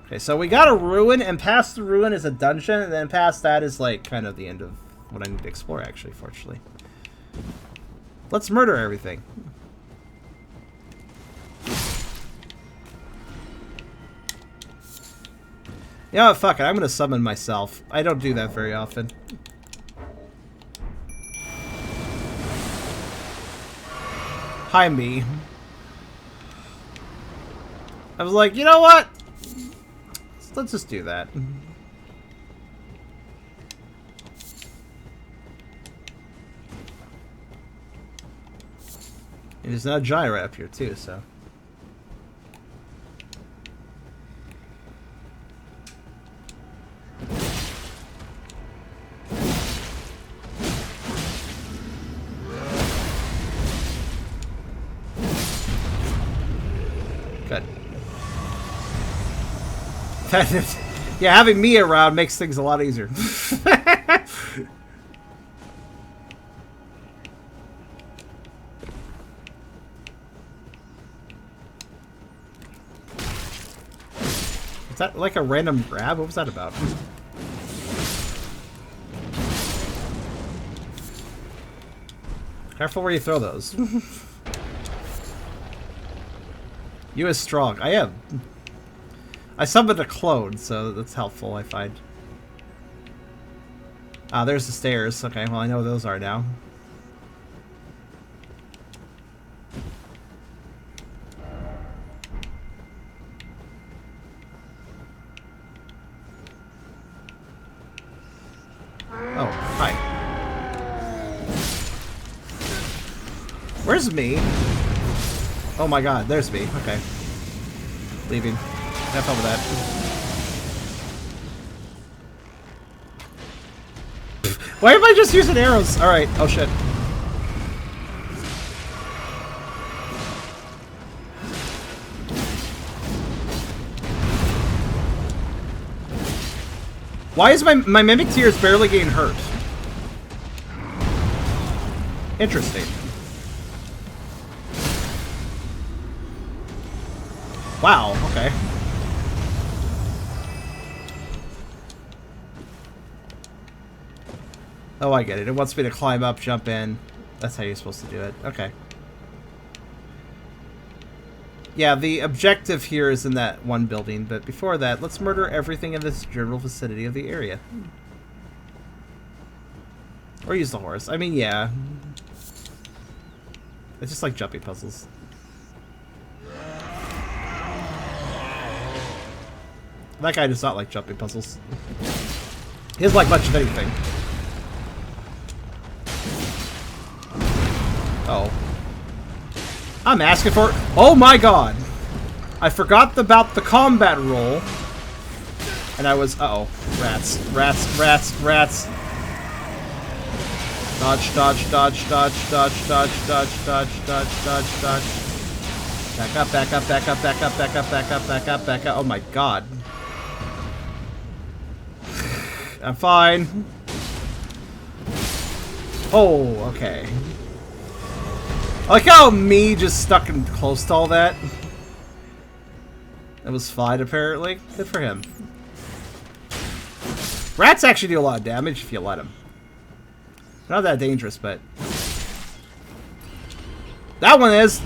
Okay, so we got a ruin, and past the ruin is a dungeon, and then past that is like kind of the end of what I need to explore, actually, fortunately. Let's murder everything. You know what, fuck it, I'm gonna summon myself. I don't do that very often. Hi, me. I was like, you know what? Let's just do that. And there's no gyra up here too, so. Good. Yeah, having me around makes things a lot easier. Is that like a random grab? What was that about? Careful where you throw those. You is strong. I am. I summoned a clone, so that's helpful, I find. Ah, there's the stairs. Okay, well, I know what those are now. Oh, hi. Where's me? Oh my god, there's me. Okay. Leaving. Have fun with that. Why am I just using arrows? Alright. Oh shit. Why is my Mimic Tears barely getting hurt? Interesting. Wow, okay. Oh, I get it. It wants me to climb up, jump in. That's how you're supposed to do it. Okay. Yeah, the objective here is in that one building, but before that, let's murder everything in this general vicinity of the area. Or use the horse. I mean, yeah. It's just like jumping puzzles. That guy does not like jumping puzzles. He doesn't like much of anything. Oh. I'm asking for... Oh my god! I forgot about the combat roll. And I was... Uh-oh. Rats. Rats. Rats. Rats. Dodge, dodge, dodge, dodge, dodge, dodge, dodge, dodge, dodge, dodge, dodge. Back up, back up, back up, back up, back up, back up, back up, back up. Oh my god. I'm fine. Oh, okay. I like how me just stuck in close to all that. That was fine, apparently. Good for him. Rats actually do a lot of damage if you let them. They're not that dangerous, but... That one is!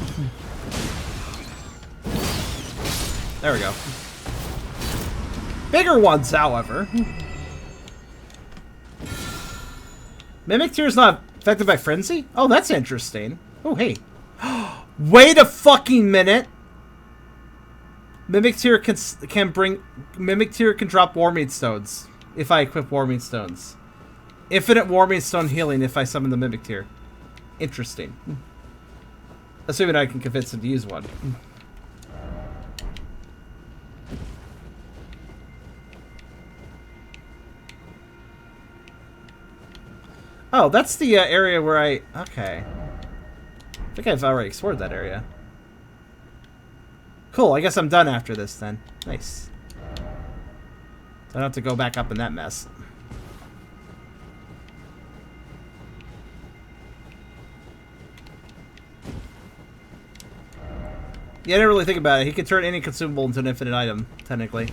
There we go. Bigger ones, however. Mimic Tear is not affected by Frenzy? Oh, that's interesting. Oh, hey. Wait a fucking minute! Mimic Tear can bring... Mimic Tear can drop Warming Stones. If I equip Warming Stones. Infinite Warming Stone healing if I summon the Mimic Tear. Interesting. Assuming I can convince him to use one. Oh, that's the area where I... Okay. I think I've already explored that area. Cool, I guess I'm done after this then. Nice. I don't have to go back up in that mess. Yeah, I didn't really think about it. He could turn any consumable into an infinite item, technically.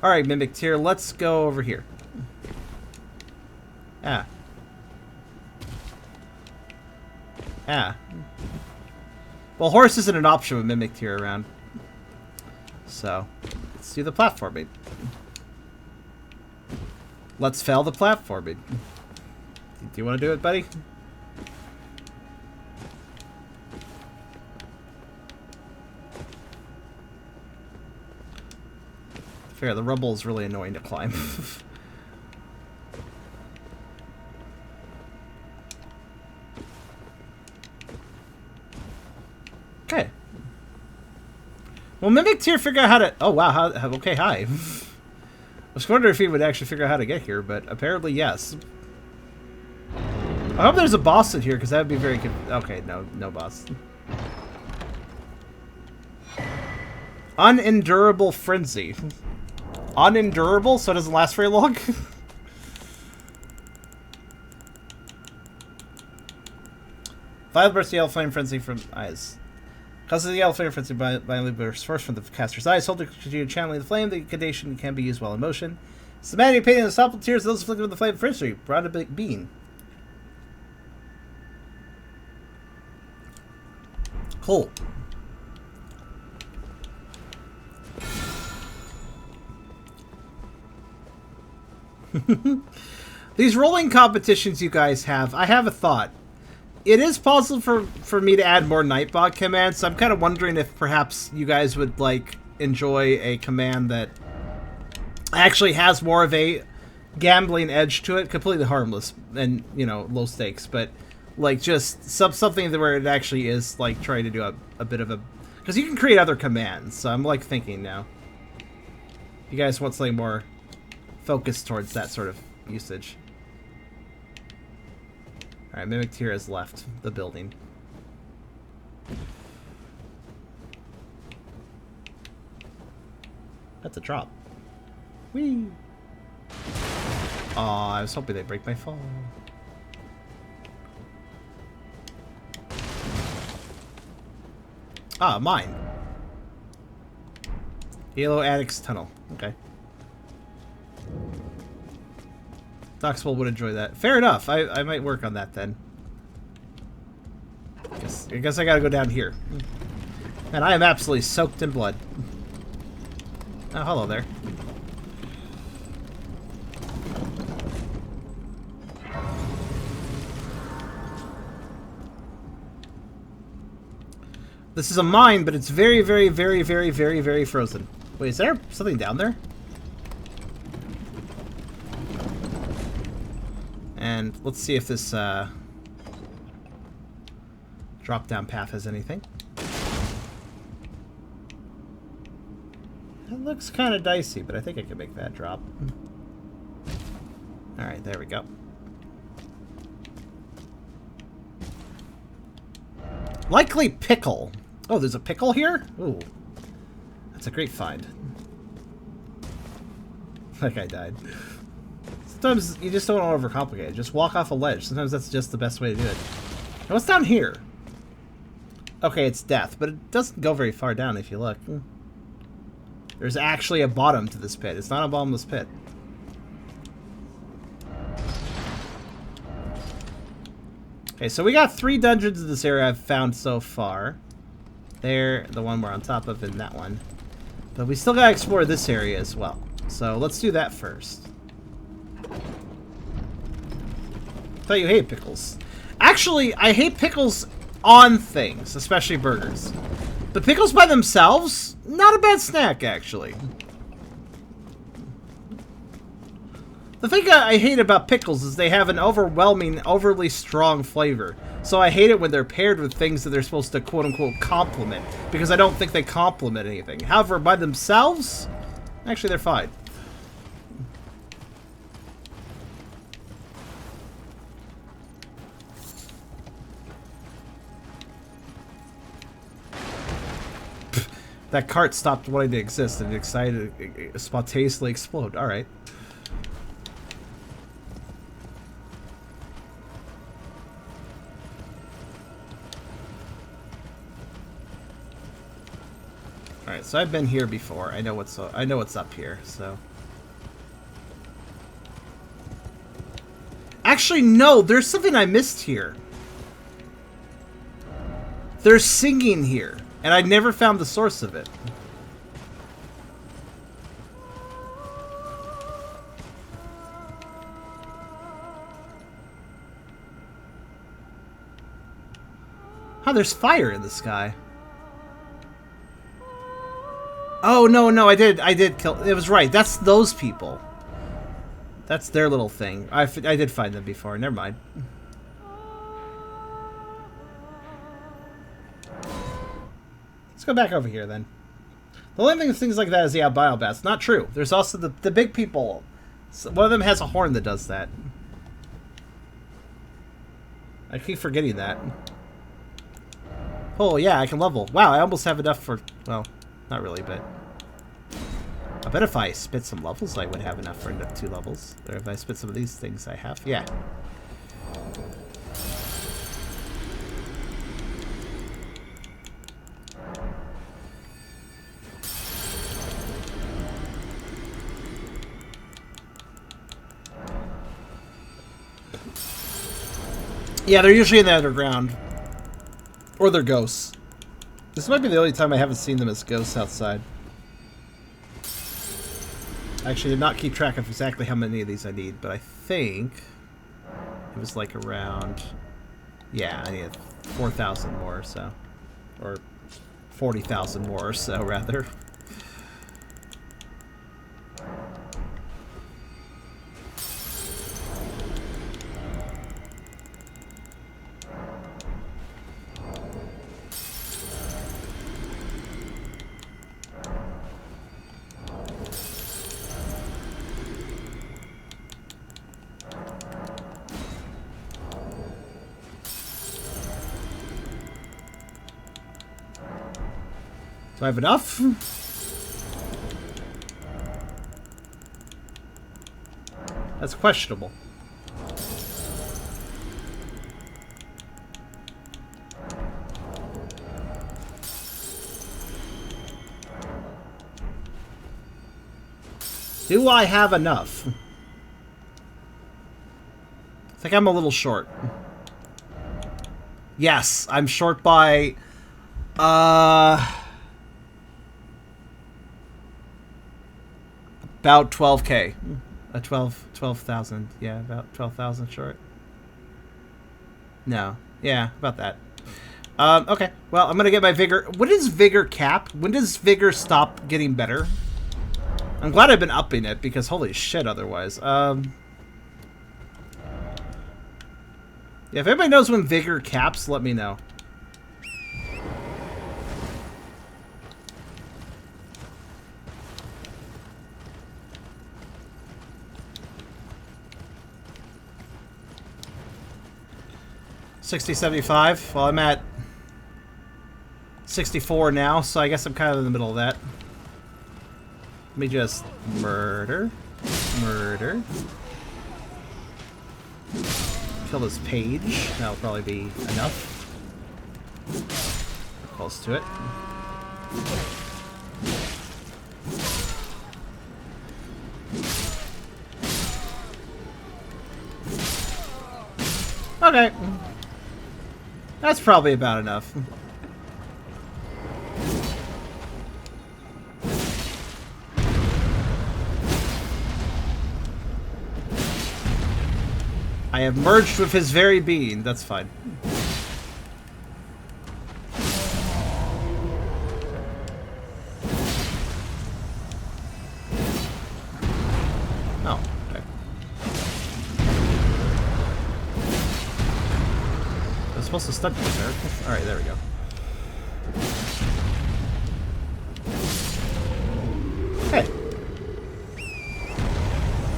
Alright, Mimic Tear, let's go over here. Ah. Ah. Well, horse isn't an option with Mimic Tear around. So, let's do the platforming. Let's fail the platforming. Do you want to do it, buddy? Fair, the rubble is really annoying to climb. Okay. Well, Mimic Tear figure out how to... Oh, wow. Okay, hi. I was wondering if he would actually figure out how to get here, but apparently yes. I hope there's a boss in here, because that would be very... Okay, no boss. Unendurable Frenzy. Unendurable, so it doesn't last very long? Violent burst the Yellow Flame Frenzy from eyes. Causes the Yellow Flame Frenzy violently bursts first from the caster's eyes. Hold to continue channeling the flame. The condition can be used while in motion. It's the manic pain and the stop the tears of those afflicted with the flame frenzy. Brought a big bean. Cool. These rolling competitions you guys have, I have a thought. It is possible for me to add more Nightbot commands, so I'm kind of wondering if perhaps you guys would, like, enjoy a command that actually has more of a gambling edge to it. Completely harmless and, you know, low stakes, but, like, just something where it actually is, like, trying to do a bit of a... Because you can create other commands, so I'm, like, thinking now. You guys want something more focused towards that sort of usage. Alright, Mimic Tear has left the building. That's a drop. Whee! Aw, I was hoping they'd break my fall. Ah, mine. Yellow Addicts Tunnel. Okay. Doxwell would enjoy that. Fair enough. I might work on that then. I guess I gotta go down here. And I am absolutely soaked in blood. Oh, hello there. This is a mine, but it's very, very, very, very, very, very frozen. Wait, is there something down there? And let's see if this drop-down path has anything. It looks kind of dicey, but I think I can make that drop. Alright, there we go. Likely pickle. Oh, there's a pickle here? Ooh. That's a great find. That guy died. Sometimes you just don't want to overcomplicate it. Just walk off a ledge. Sometimes that's just the best way to do it. Now, what's down here? Okay, it's death, but it doesn't go very far down if you look. There's actually a bottom to this pit. It's not a bottomless pit. Okay, so we got 3 dungeons in this area I've found so far. There, the one we're on top of, and that one. But we still gotta explore this area as well. So let's do that first. I thought you hate pickles. Actually, I hate pickles on things, especially burgers. The pickles by themselves, not a bad snack, actually. The thing I hate about pickles is they have an overwhelming, overly strong flavor. So I hate it when they're paired with things that they're supposed to quote-unquote complement, because I don't think they complement anything. However, by themselves, actually they're fine. That cart stopped wanting to exist and it decided to spontaneously explode. Alright. Alright, so I've been here before. I know what's up here, so. Actually, no, there's something I missed here. There's singing here. And I never found the source of it. Oh, there's fire in the sky. Oh, no, I did kill... It was right, that's those people. That's their little thing. I did find them before, never mind. Let's go back over here, then. The only thing with things like that is the albino bats. Not true. There's also the big people. So one of them has a horn that does that. I keep forgetting that. Oh, yeah, I can level. Wow, I almost have enough for... Well, not really, but... I bet if I spit some levels, I would have enough for 2 levels. Or if I spit some of these things I have. Yeah. Yeah, they're usually in the underground. Or they're ghosts. This might be the only time I haven't seen them as ghosts outside. I actually did not keep track of exactly how many of these I need, but I think it was like around... Yeah, I need 4,000 more or so. Or 40,000 more or so, rather. Do I have enough? That's questionable. Do I have enough? I think I'm a little short. Yes, I'm short by... about 12k. 12,000. Yeah, about 12,000 short. No. Yeah, about that. Okay. Well, I'm gonna get my vigor. When does vigor cap? When does vigor stop getting better? I'm glad I've been upping it, because holy shit otherwise. Yeah, if anybody knows when vigor caps, let me know. $60.75. Well, I'm at 64 now, so I guess I'm kind of in the middle of that. Let me just murder. Kill this page. That'll probably be enough. Close to it. Okay. That's probably about enough. I have merged with his very being. That's fine. Oh, okay. I was supposed to stun you there. Alright, there we go. Hey.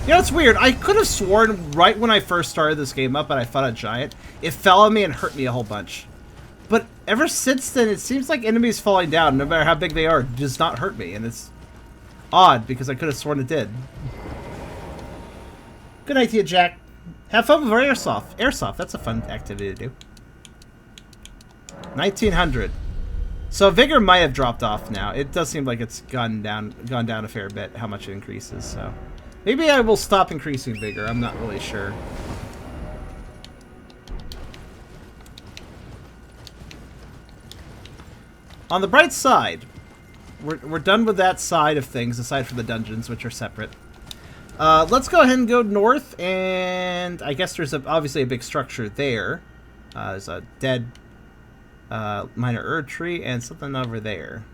You know, it's weird. I could have sworn right when I first started this game up and I fought a giant, it fell on me and hurt me a whole bunch. But ever since then, it seems like enemies falling down, no matter how big they are, does not hurt me. And it's odd, because I could have sworn it did. Good night to you, Jack. Have fun with our airsoft. Airsoft, that's a fun activity to do. 1900. So vigor might have dropped off now. It does seem like it's gone down a fair bit, how much it increases, so... Maybe I will stop increasing vigor. I'm not really sure. On the bright side, we're done with that side of things, aside from the dungeons, which are separate. Let's go ahead and go north, and I guess there's obviously a big structure there. There's a dead minor herb tree and something over there.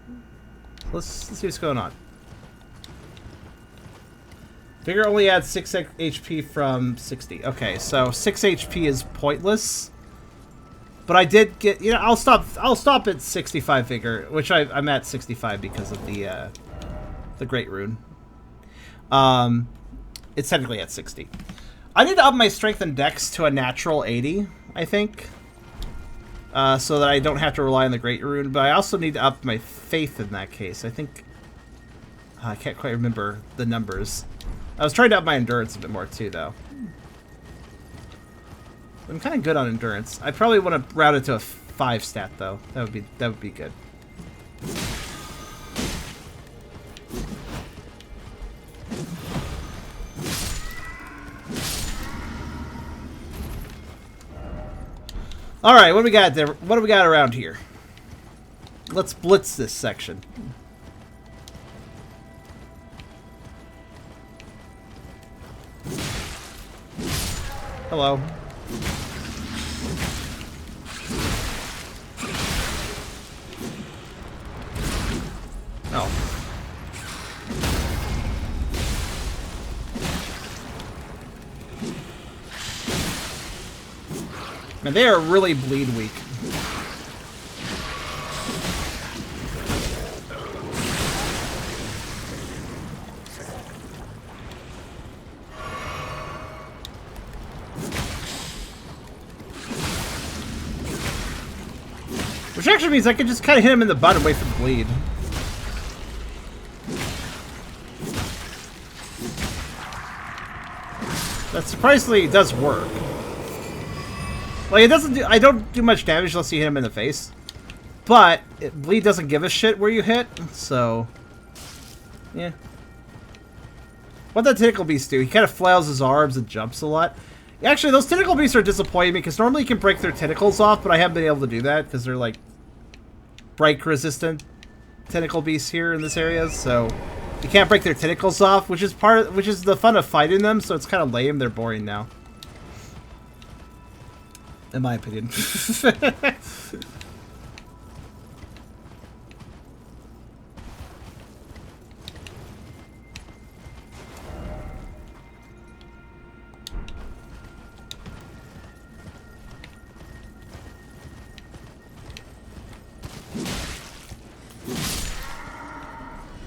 Let's see what's going on. Vigor only adds 6 HP from 60. Okay, so 6 HP is pointless. But I did get, you know, I'll stop at 65 vigor, which I'm at 65 because of the great rune. It's technically at 60. I need to up my strength and dex to a natural 80, I think. So that I don't have to rely on the great rune, but I also need to up my faith in that case. I think I can't quite remember the numbers. I was trying to up my endurance a bit more too, though. I'm kind of good on endurance. I probably want to route it to a 5 stat, though. That would be good. All right, what do we got there? What do we got around here? Let's blitz this section. Hello. Oh. Man, they are really bleed weak. Which actually means I could just kind of hit him in the butt and wait for the bleed. That surprisingly does work. Like, it doesn't do... I don't do much damage unless you hit him in the face. But, bleed doesn't give a shit where you hit, so... Yeah. What that tentacle beast do? He kind of flails his arms and jumps a lot. Actually, those tentacle beasts are disappointing me, because normally you can break their tentacles off, but I haven't been able to do that, because they're, like, break-resistant tentacle beasts here in this area, so... You can't break their tentacles off, which is the fun of fighting them, so it's kind of lame. They're boring now. In my opinion.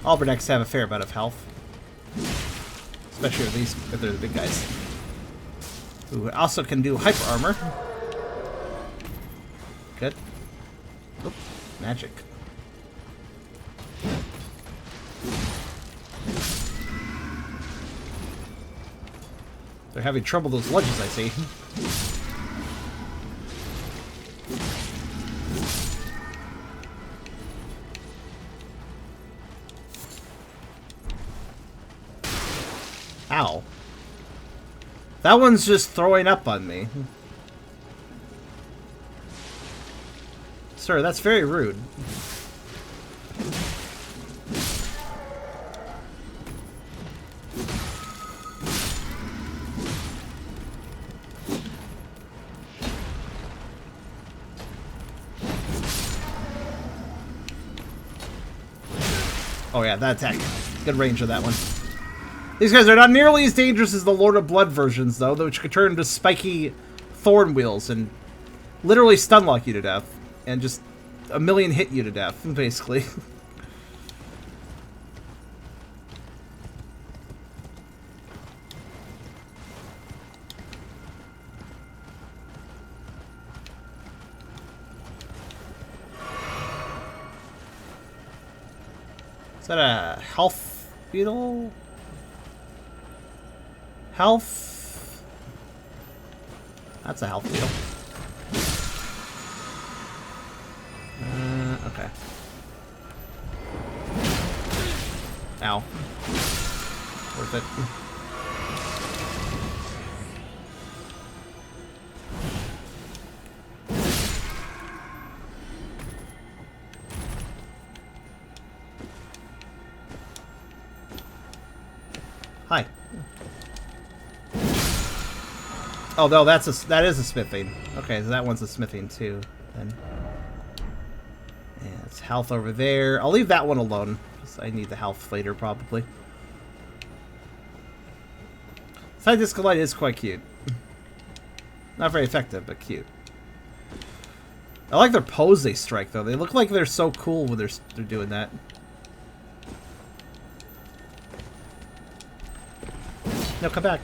Albernecks have a fair amount of health. Especially if they're the big guys. Who also can do hyper armor. Good. Oop, magic. They're having trouble with those ledges, I see. Ow. That one's just throwing up on me. Sir, that's very rude. Oh yeah, that attack. Good range of that one. These guys are not nearly as dangerous as the Lord of Blood versions, though, which could turn into spiky thorn wheels and literally stunlock you to death. And just a million hit you to death, basically. Is that a health beetle? Health? That's a health beetle. Okay. Ow. Worth it. Hi. Oh no, that is a smithing. Okay, so that one's a smithing too. Then. Yeah, it's health over there. I'll leave that one alone. I need the health later, probably. Side disc light is quite cute. Not very effective, but cute. I like their pose they strike, though. They look like they're so cool when they're doing that. No, come back.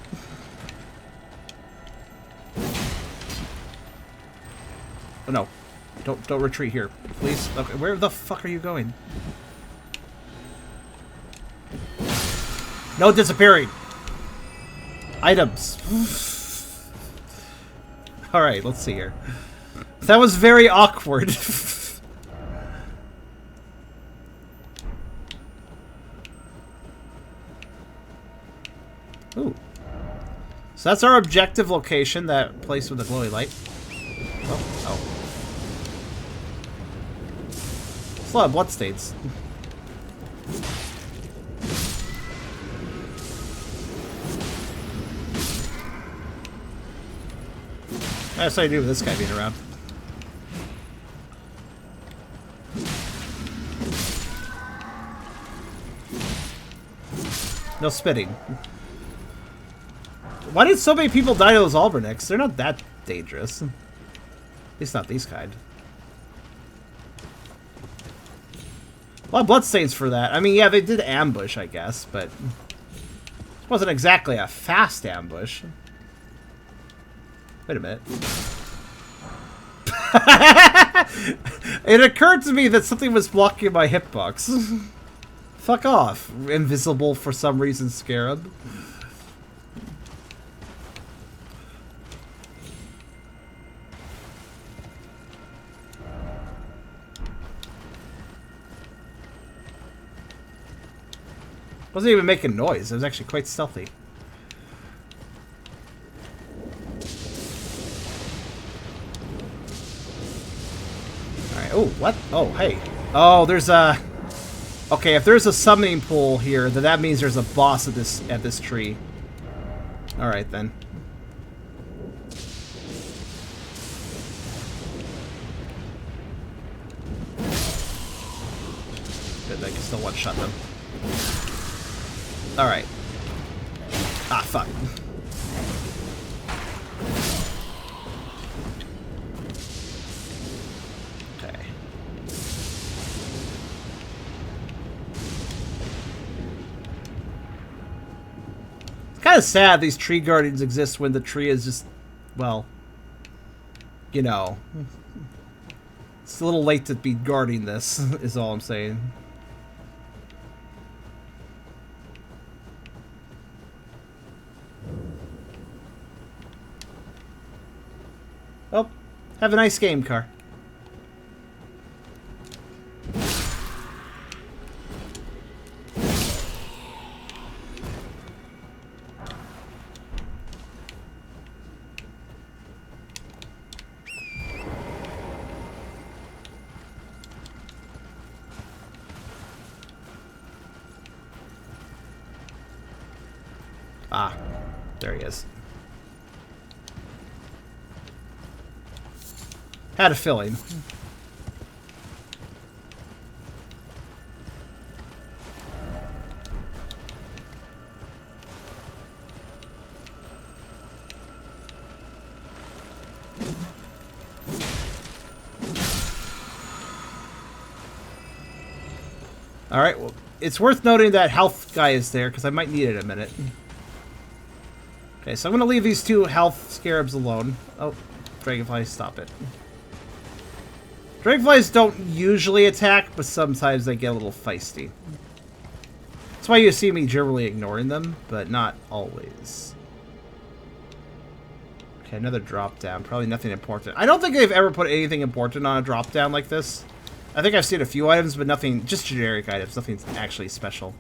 Oh no. Don't retreat here, please. Okay, where the fuck are you going? No disappearing. Items. Alright, let's see here. That was very awkward. Ooh. So that's our objective location, that place with the glowy light. Oh. It's a lot of bloodstains. That's what I do with this guy being around. No spitting. Why did so many people die to those Albernicks? They're not that dangerous. At least not these kind. A lot of bloodstains for that. I mean, yeah, they did ambush, I guess, but it wasn't exactly a fast ambush. Wait a minute. It occurred to me that something was blocking my hitbox. Fuck off, invisible for some reason scarab. Wasn't even making noise. It was actually quite stealthy. Alright, oh, what? Oh, hey. Oh, there's a... Okay, if there's a summoning pool here, then that means there's a boss at this tree. Alright, then. Good, I can still one-shot them. Alright. Ah, fuck. Okay. It's kind of sad these tree guardians exist when the tree is just, well, you know. It's a little late to be guarding this, is all I'm saying. Oh, have a nice game, car. Ah, there he is. Had a feeling. Alright, well, it's worth noting that health guy is there, because I might need it in a minute. Okay, so I'm going to leave these two health scarabs alone. Oh, dragonflies, stop it. Dragonflies don't usually attack, but sometimes they get a little feisty. That's why you see me generally ignoring them, but not always. Okay, another drop down. Probably nothing important. I don't think they've ever put anything important on a drop down like this. I think I've seen a few items, but nothing, just generic items. Nothing actually special.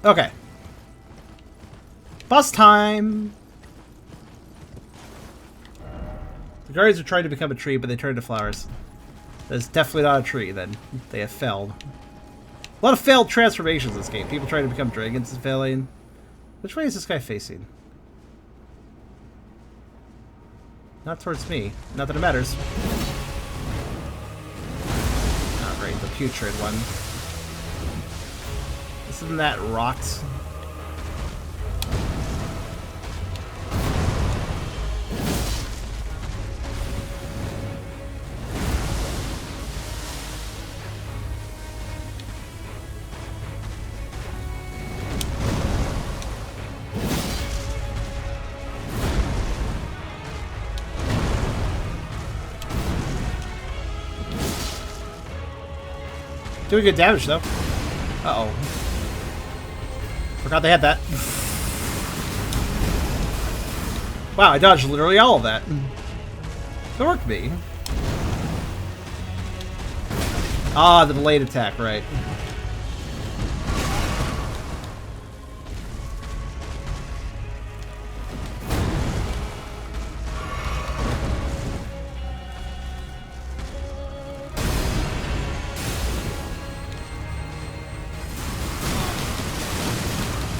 Okay. Boss time! The guardians are trying to become a tree, but they turn into flowers. That's definitely not a tree, then. They have failed. A lot of failed transformations in this game. People trying to become dragons and failing. Which way is this guy facing? Not towards me. Not that it matters. Oh, great. The putrid one. Isn't that rot? Doing good damage though. Uh-oh. Forgot they had that. Wow, I dodged literally all of that. That worked me. Ah, the delayed attack, right.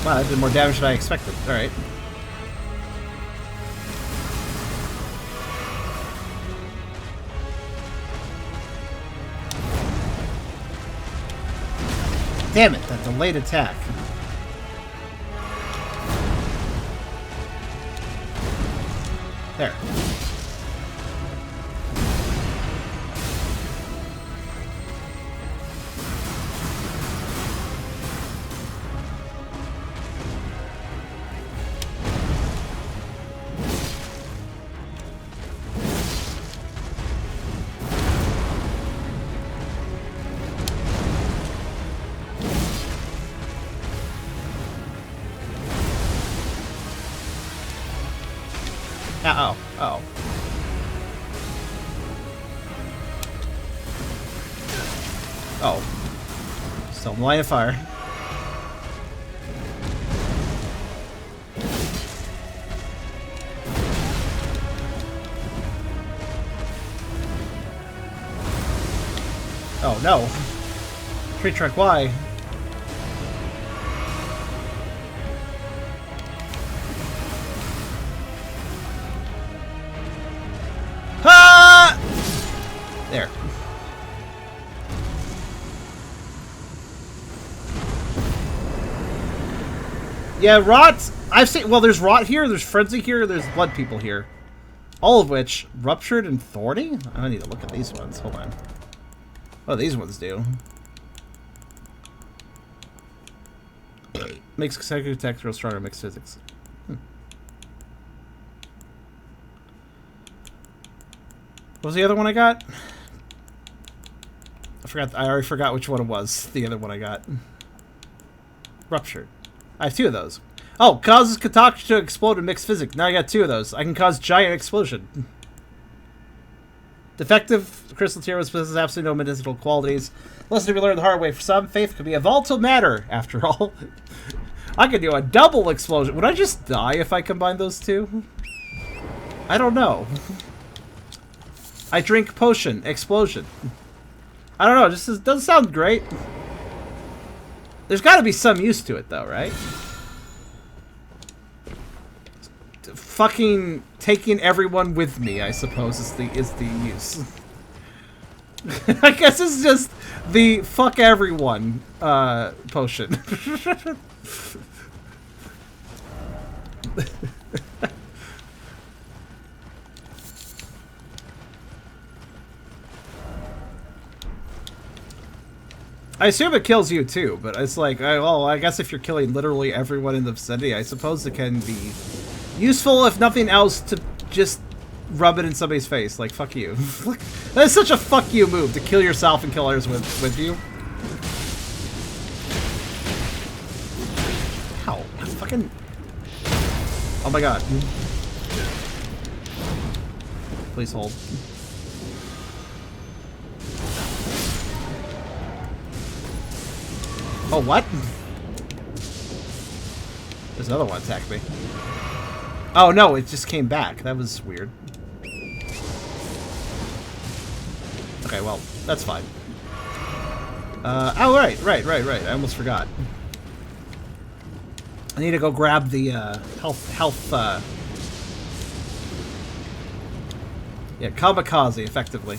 Wow, that did more damage than I expected. Alright. Damn it, that delayed attack. There. Uh-oh. Uh-oh. Oh. Still in the line of fire. Oh no. Tree trunk, why? Ha! There. Yeah, rot. I've seen. Well, there's rot here. There's frenzy here. There's blood people here. All of which ruptured and thorny. I need to look at these ones. Hold on. Oh, these ones do. Makes consecutive attacks real stronger. Mixed physics. What was the other one I got? I forgot. I already forgot which one it was. The other one I got. Ruptured. I have 2 of those. Oh, causes concoction to explode in mixed physics. Now I got 2 of those. I can cause giant explosion. Defective crystal tear possesses absolutely no medicinal qualities. Lesson to be learned the hard way. For some, faith could be a volatile matter. After all, I could do a double explosion. Would I just die if I combine those 2? I don't know. I drink potion. Explosion. I don't know. It just doesn't sound great. There's got to be some use to it, though, right? Fucking taking everyone with me, I suppose, is the use. I guess it's just the fuck everyone potion. I assume it kills you too, but it's like, well, I guess if you're killing literally everyone in the vicinity, I suppose it can be useful, if nothing else, to just rub it in somebody's face. Like, fuck you. That is such a fuck you move, to kill yourself and kill others with you. Ow. Fucking... Oh my god. Please hold. Oh, what? There's another one attacked me. Oh, no, it just came back. That was weird. Okay, well, that's fine. Oh, right. I almost forgot. I need to go grab the, health, yeah, kamikaze, effectively.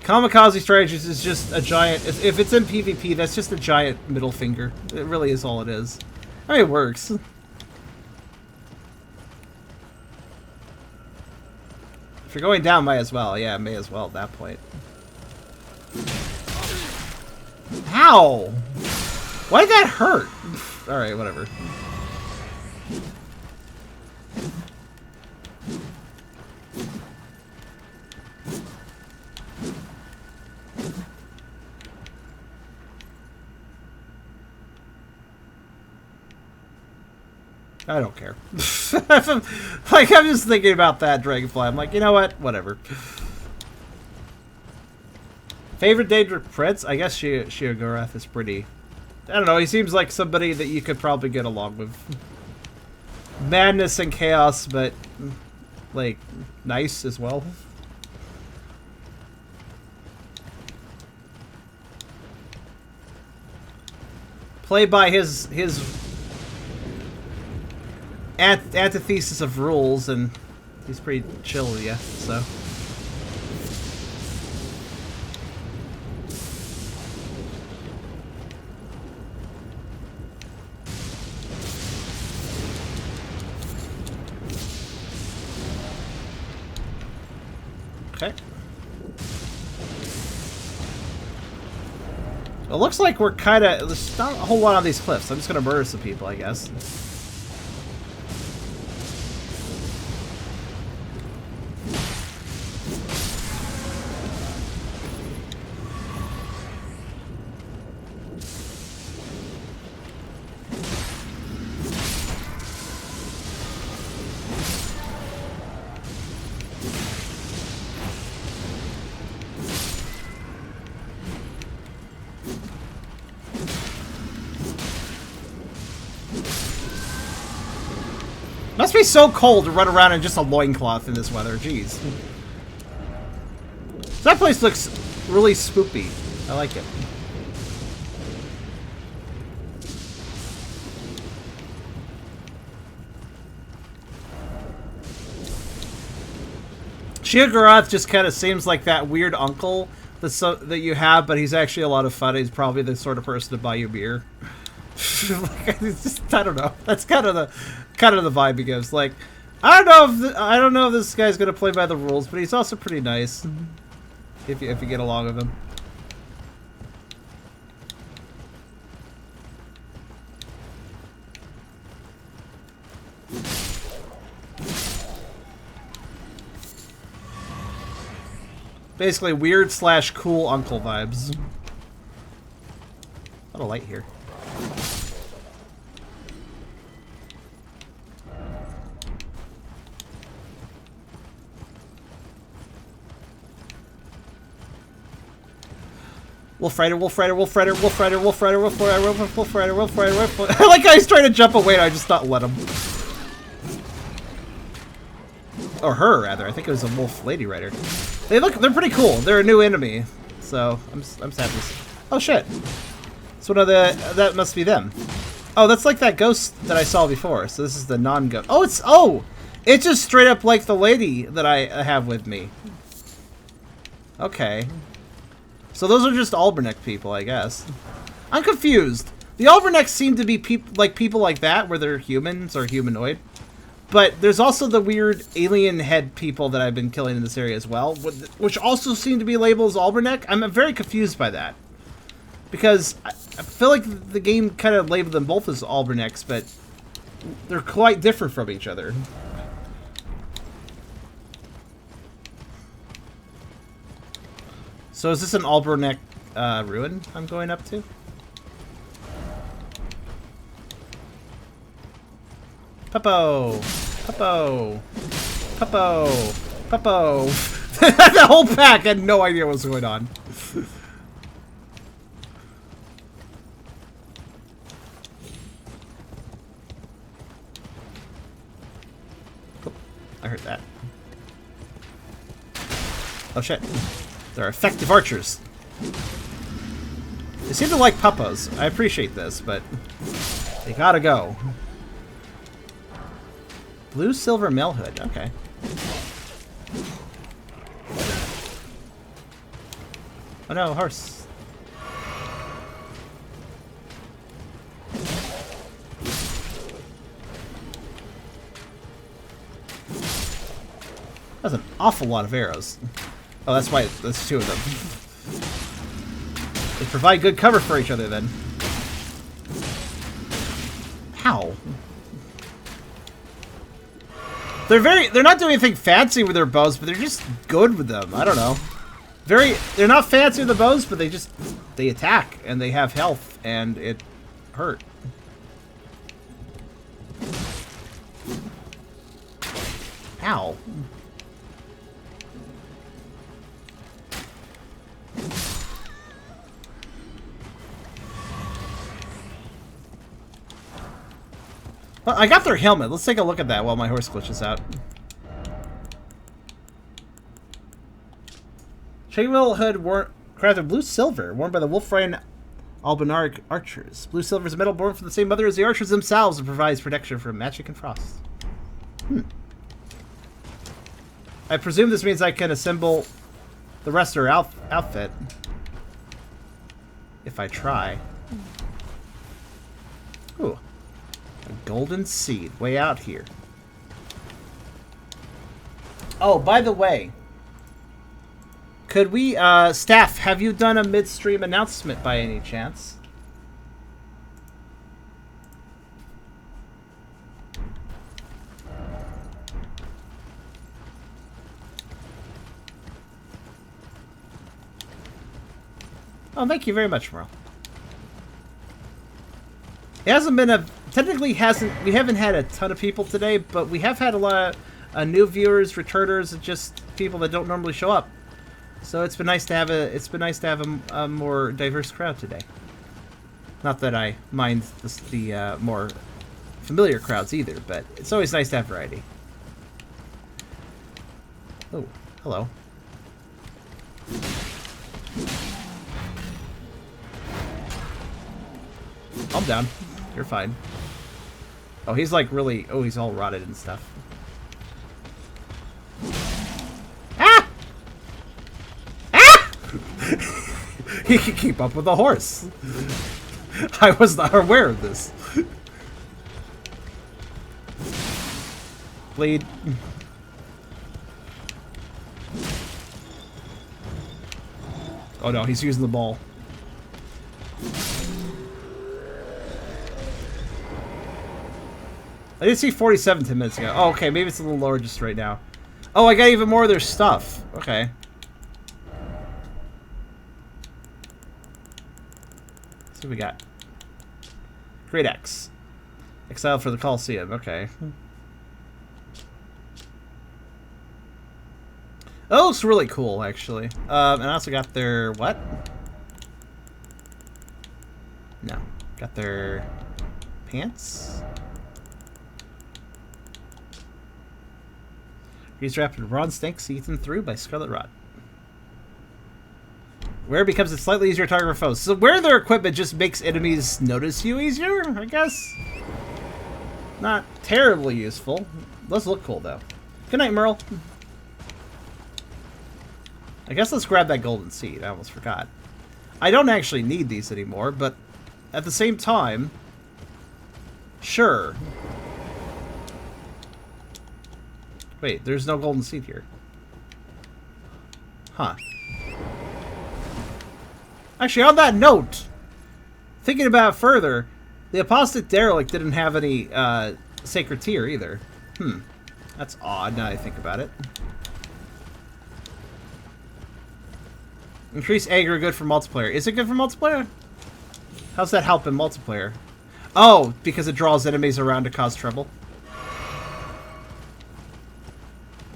Kamikaze strategies is just a giant... If it's in PvP, that's just a giant middle finger. It really is all it is. I mean, it works. If you're going down, might as well. Yeah, may as well at that point. Ow! Why did that hurt? Alright, whatever. I don't care. Like, I'm just thinking about that dragonfly. I'm like, you know what? Whatever. Favorite Daedric Prince? I guess Sheogorath is pretty... I don't know, he seems like somebody that you could probably get along with. Madness and chaos, but, like, nice as well. Play by his antithesis of rules, and he's pretty chill, yeah, so. Okay. It looks like we're kind of... There's not a whole lot on these cliffs. I'm just going to murder some people, I guess. Must be so cold to run around in just a loincloth in this weather. Jeez. So that place looks really spoopy. I like it. Sheogorath just kind of seems like that weird uncle that you have, but he's actually a lot of fun. He's probably the sort of person to buy you beer. Like, it's just, I don't know. That's kind of the vibe he gives. Like, I don't know if this guy's gonna play by the rules, but he's also pretty nice if you get along with him. Basically, weird / cool uncle vibes. A lot of light here. Wolf Rider, Wolf Rider, Wolf Rider, Wolf Rider, Wolf Rider, Wolf Rider, Wolf Rider, Wolf Rider, Wolf Rider. I like how he's trying to jump away and I just not let him. Or her, rather. I think it was a wolf lady rider. They're pretty cool. They're a new enemy. So, I'm sad. Oh shit. It's one of that must be them. Oh, that's like that ghost that I saw before. So this is the non-ghost. It's just straight up like the lady that I have with me. Okay. So those are just Alberneck people, I guess. I'm confused. The Albernecks seem to be people like that, where they're humans or humanoid. But there's also the weird alien head people that I've been killing in this area as well, which also seem to be labeled as Alberneck. I'm very confused by that. Because I feel like the game kind of labeled them both as Albernecks, but they're quite different from each other. So is this an Alberneck ruin I'm going up to? Puppo! Puppo! Puppo! Puppo! The whole pack had no idea what was going on. Oh, I heard that. Oh shit. They're effective archers. They seem to like puppos. I appreciate this, but they gotta go. Blue silver mail hood. Okay. Oh no, horse. That's an awful lot of arrows. Oh, that's why there's two of them. They provide good cover for each other then. How? They're not doing anything fancy with their bows, but they're just good with them. I don't know. They're not fancy with the bows, but they attack and they have health and it hurt. Ow. Well, I got their helmet. Let's take a look at that while my horse glitches out. Chainwheel hood crafted blue silver, worn by the Wolfrian Albinaric archers. Blue silver is a metal born from the same mother as the archers themselves and provides protection from magic and frost. I presume this means I can assemble the rest of her outfit. If I try. Ooh. A golden seed way out here. Oh, by the way, could we, staff, have you done a midstream announcement by any chance? Oh, thank you very much, Merle. It hasn't been we haven't had a ton of people today, but we have had a lot of new viewers, returners, and just people that don't normally show up. So it's been nice to have a more diverse crowd today. Not that I mind the more familiar crowds either, but it's always nice to have variety. Oh, hello. I'm down. You're fine. Oh, he's like really... Oh, he's all rotted and stuff. Ah! Ah! He can keep up with the horse. I was not aware of this. Bleed. Oh no, he's using the ball. I did see 47 10 minutes ago. Oh, okay, maybe it's a little lower just right now. Oh, I got even more of their stuff. Okay. Let's see what we got. Great X. Exiled for the Colosseum. Okay. That looks really cool, actually. And I also got their... What? No. Got their... pants? Grease wrapped in bronze snakes eaten through by Scarlet Rot. Where becomes it slightly easier to target for foes. So wear their equipment just makes enemies notice you easier, I guess? Not terribly useful. Does look cool, though. Good night, Merle. I guess let's grab that golden seed. I almost forgot. I don't actually need these anymore, but at the same time, sure. Wait, there's no golden seed here. Huh. Actually, on that note, thinking about it further, the Apostate Derelict didn't have any sacred tier either. That's odd now that I think about it. Increase aggro good for multiplayer. Is it good for multiplayer? How's that help in multiplayer? Oh, because it draws enemies around to cause trouble.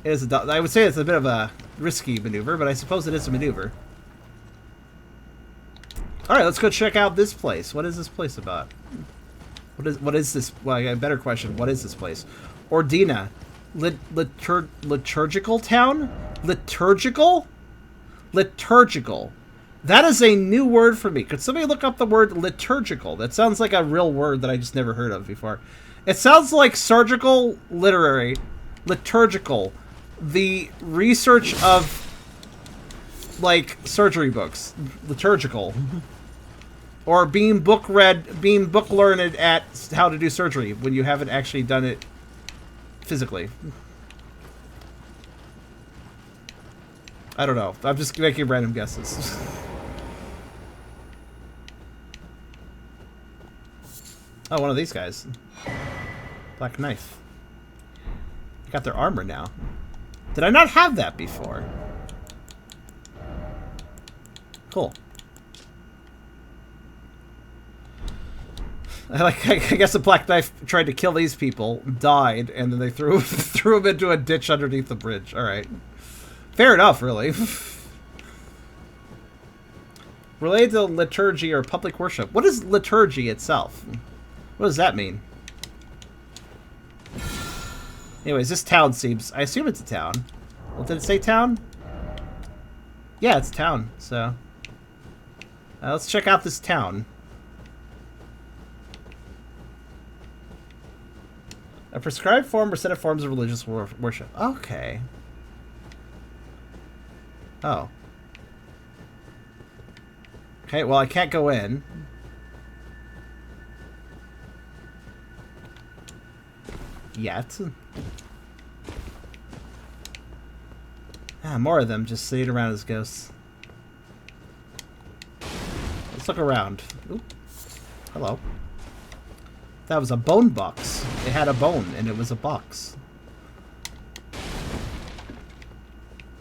It is I would say it's a bit of a risky maneuver, but I suppose it is a maneuver. Alright, let's go check out this place. What is this place about? What is this? Well, I got a better question. What is this place? Ordina. Liturgical town? Liturgical? Liturgical. That is a new word for me. Could somebody look up the word liturgical? That sounds like a real word that I just never heard of before. It sounds like surgical literary. Liturgical. The research of, like, surgery books. Liturgical. Or being book learned at how to do surgery when you haven't actually done it physically. I don't know. I'm just making random guesses. Oh, one of these guys. Black knife. Got their armor now. Did I not have that before? Cool. I guess the black knife tried to kill these people, died, and then they threw him into a ditch underneath the bridge. All right, fair enough, really. Related to liturgy or public worship. What is liturgy itself? What does that mean? Anyways, this town seems... I assume it's a town. Well, did it say town? Yeah, it's a town, so... let's check out this town. A prescribed form or set of forms of religious worship. Okay. Oh. Okay, well, I can't go in. Yet. Ah, more of them just sitting around as ghosts. Let's look around. Ooh. Hello. That was a bone box. It had a bone, and it was a box.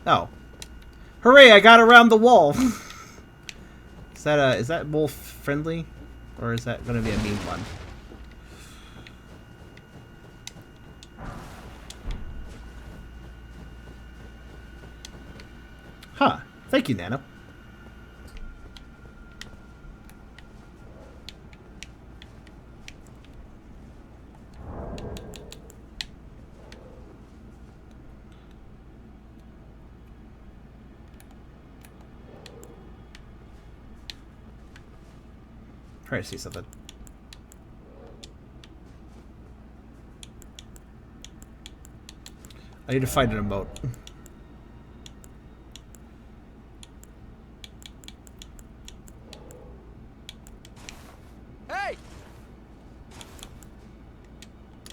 Oh. Hooray, I got around the wall! Is that wolf friendly? Or is that gonna be a mean one? Huh. Thank you, Nano. Try to see something. I need to find an emote. Hey!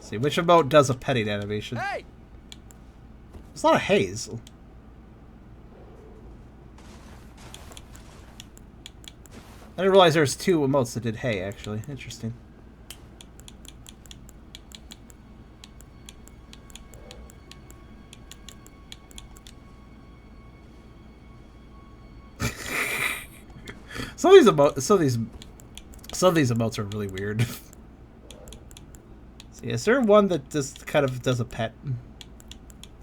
See which emote does a petting animation. Hey! There's a lot of haze. I didn't realize there was 2 emotes that did hay, actually. Interesting. Some of these emotes are really weird. See, is there one that just kind of does a pet?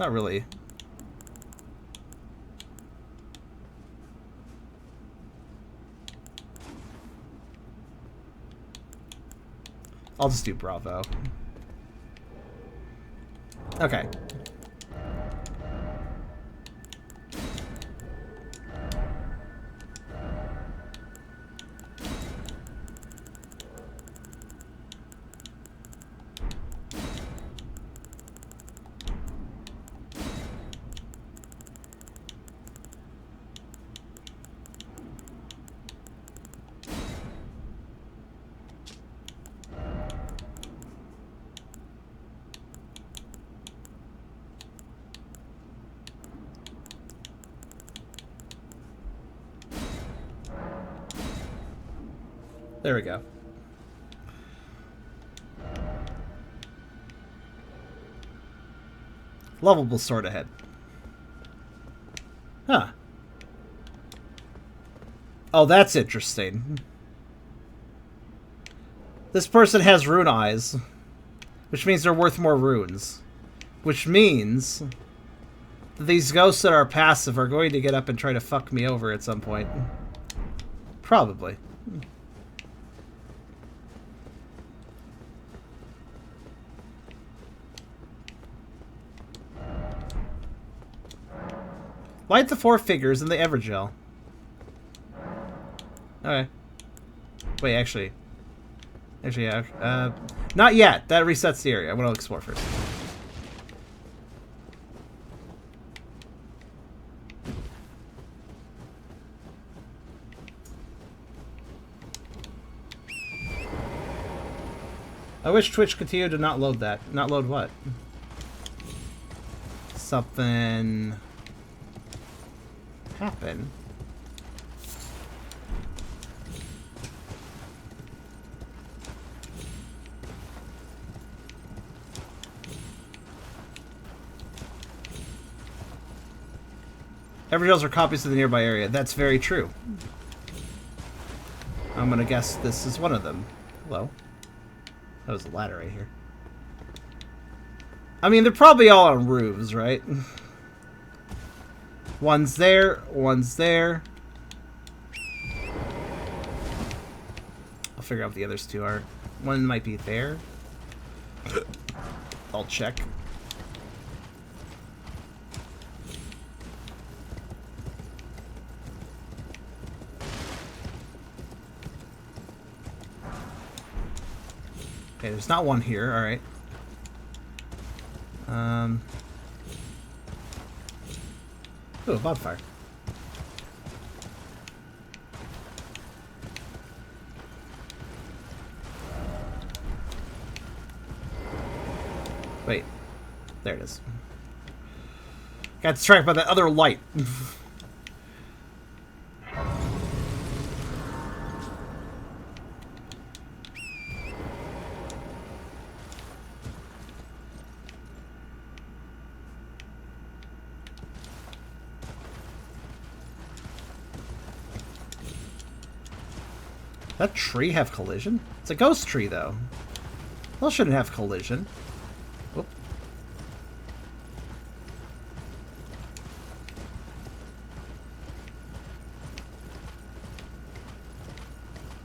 Not really. I'll just do Bravo. Okay. There we go. Lovable sword ahead. Huh. Oh, that's interesting. This person has rune eyes, which means they're worth more runes. Which means that these ghosts that are passive are going to get up and try to fuck me over at some point. Probably. Light the 4 figures in the evergaol. Okay. Wait, actually, yeah. Not yet. That resets the area. I want to explore first. I wish Twitch continued to not load that. Not load what? Something happen. Evergaols are copies of the nearby area. That's very true. I'm gonna guess this is one of them. Hello. That was a ladder right here. I mean, they're probably all on roofs, right? One's there, one's there. I'll figure out what the others 2 are. One might be there. I'll check. Okay, there's not one here, alright. Ooh, a bonfire. Wait. There it is. Got distracted by that other light. That tree have collision? It's a ghost tree, though. Well, it shouldn't have collision. Whoop.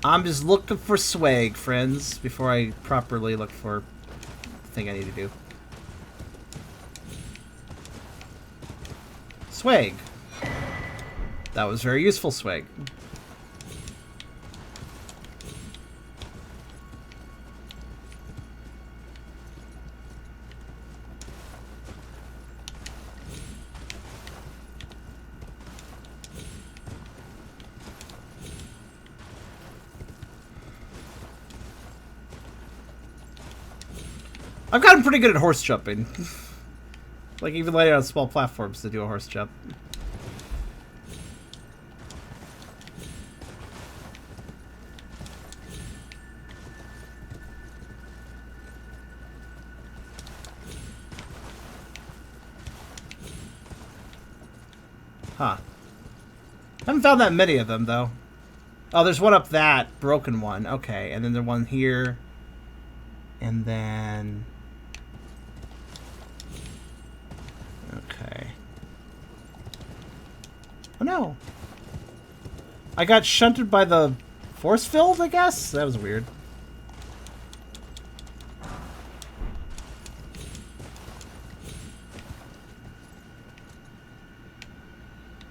I'm just looking for swag, friends, before I properly look for the thing I need to do. Swag. That was very useful swag. I've gotten pretty good at horse jumping. Like, even landing on small platforms to do a horse jump. Huh. Haven't found that many of them, though. Oh, there's one up that broken one. Okay, and then there's one here. And then... Okay. Oh, no. I got shunted by the force field, I guess? That was weird.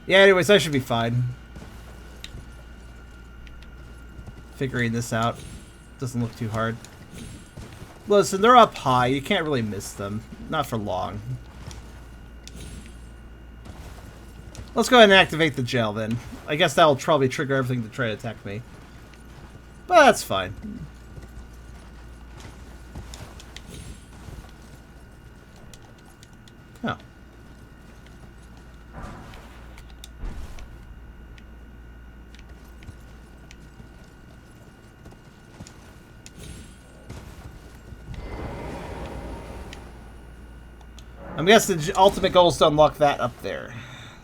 Yeah, anyways, I should be fine. Figuring this out. Doesn't look too hard. Listen, they're up high. You can't really miss them. Not for long. Let's go ahead and activate the gel, then. I guess that'll probably trigger everything to try to attack me. But that's fine. Oh. I'm guessing the ultimate goal is to unlock that up there.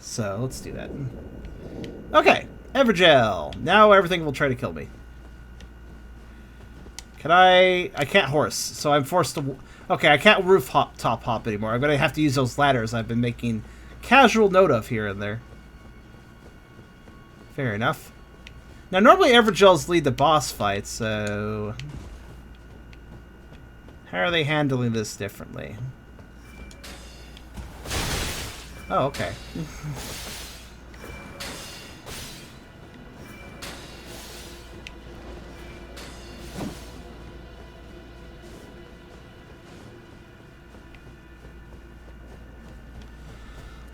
So, let's do that. Okay, Evergel. Now everything will try to kill me. Can I can't horse, so I'm forced to... Okay, I can't top hop anymore. I'm going to have to use those ladders I've been making casual note of here and there. Fair enough. Now, normally Evergels lead the boss fight, so... How are they handling this differently? Oh, okay.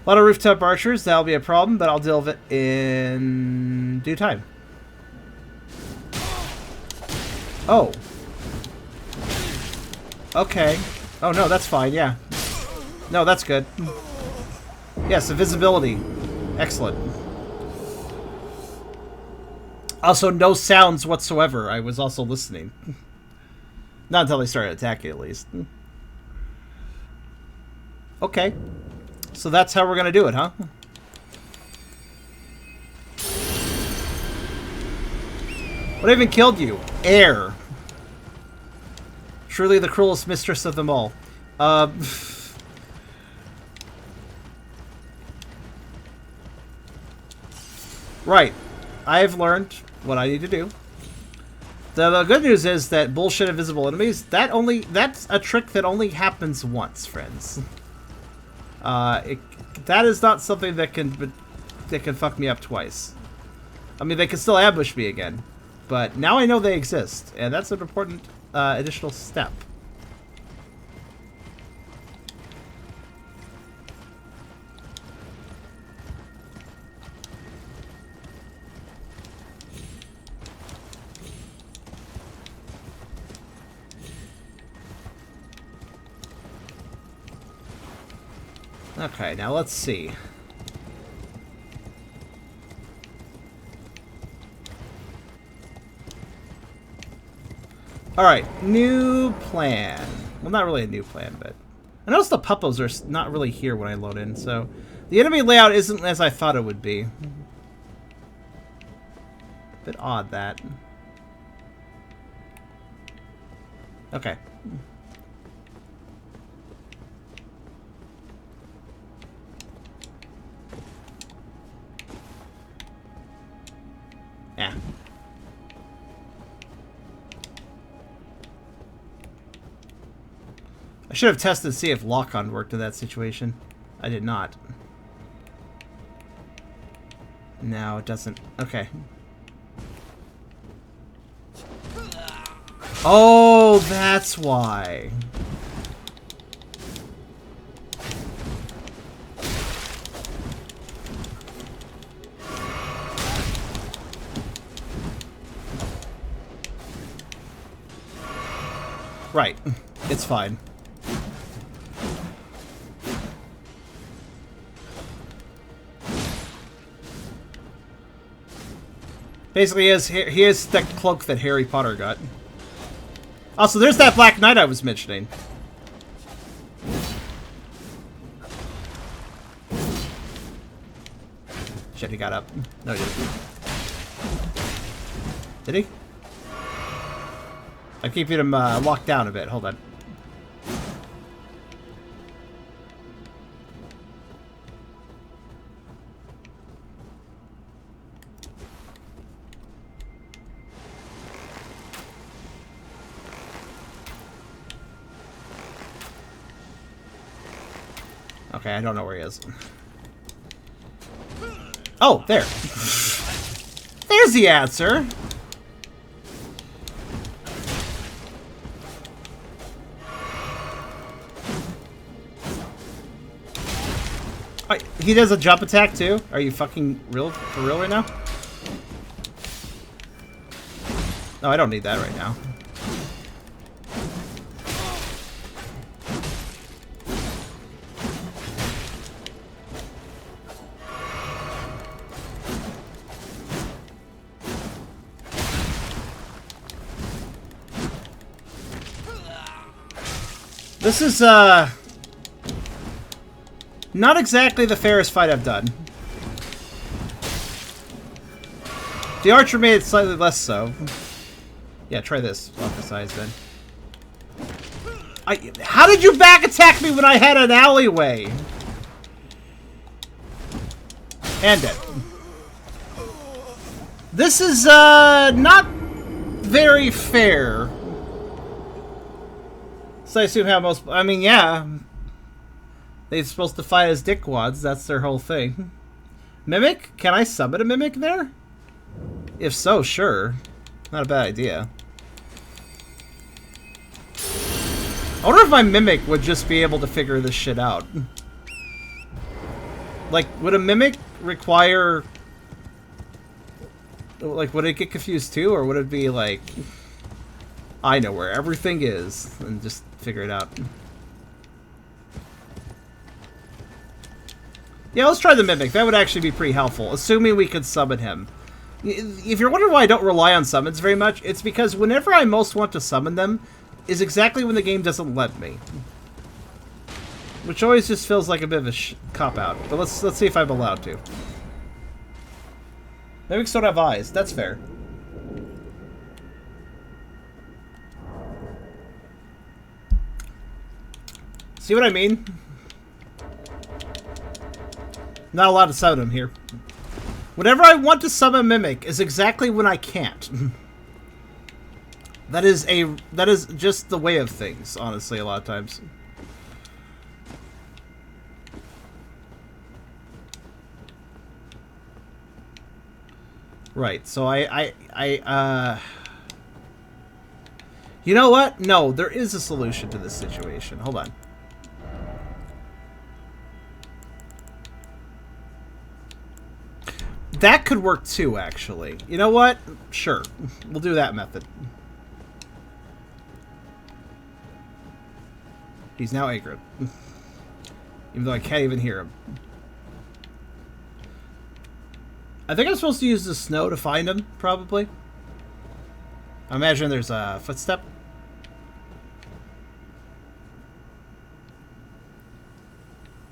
A lot of rooftop archers, that'll be a problem, but I'll deal with it in due time. Oh. Okay. Oh no, that's fine, yeah. No, that's good. Yes, invisibility. Excellent. Also, no sounds whatsoever. I was also listening. Not until they started attacking, at least. Okay. So that's how we're going to do it, huh? What even killed you? Air. Truly the cruelest mistress of them all. Right. I have learned what I need to do. The good news is that bullshit invisible enemies, that's a trick that only happens once, friends. That is not something that can fuck me up twice. I mean, they can still ambush me again, but now I know they exist, and that's an important additional step. Okay, now let's see. Alright, new plan. Well, not really a new plan, but... I noticed the puppos are not really here when I load in, so... The enemy layout isn't as I thought it would be. Bit odd, that. Okay. Yeah. I should have tested to see if lock-on worked in that situation. I did not. No, it doesn't. Okay. Oh, that's why. Right. It's fine. Basically, he has the cloak that Harry Potter got. Also, there's that Black Knight I was mentioning. Shit, he got up. No, he didn't. Did he? I'm keeping him locked down a bit. Hold on. Okay, I don't know where he is. Oh, there. There's the answer. He does a jump attack too? Are you fucking real for real right now? No, I don't need that right now. This is, not exactly the fairest fight I've done. The archer made it slightly less so. Yeah, try this. Emphasize then. How did you back attack me when I had an alleyway? End it. This is, not very fair. So I assume how most... I mean, yeah. They're supposed to fight as dickwads. That's their whole thing. Mimic? Can I summon a mimic there? If so, sure. Not a bad idea. I wonder if my mimic would just be able to figure this shit out. Like, would a mimic require... Like, would it get confused too? Or would it be like... I know where everything is. And just figure it out. Yeah, let's try the Mimic. That would actually be pretty helpful, assuming we could summon him. If you're wondering why I don't rely on summons very much, it's because whenever I most want to summon them is exactly when the game doesn't let me. Which always just feels like a bit of a cop-out. But let's see if I'm allowed to. Mimics don't have eyes. That's fair. See what I mean? Not allowed to summon him here. Whenever I want to summon Mimic is exactly when I can't. That is just the way of things, honestly, a lot of times. Right, so you know what? No, there is a solution to this situation. Hold on. That could work too, actually. You know what? Sure. We'll do that method. He's now angered. Even though I can't even hear him. I think I'm supposed to use the snow to find him, probably. I imagine there's a footstep.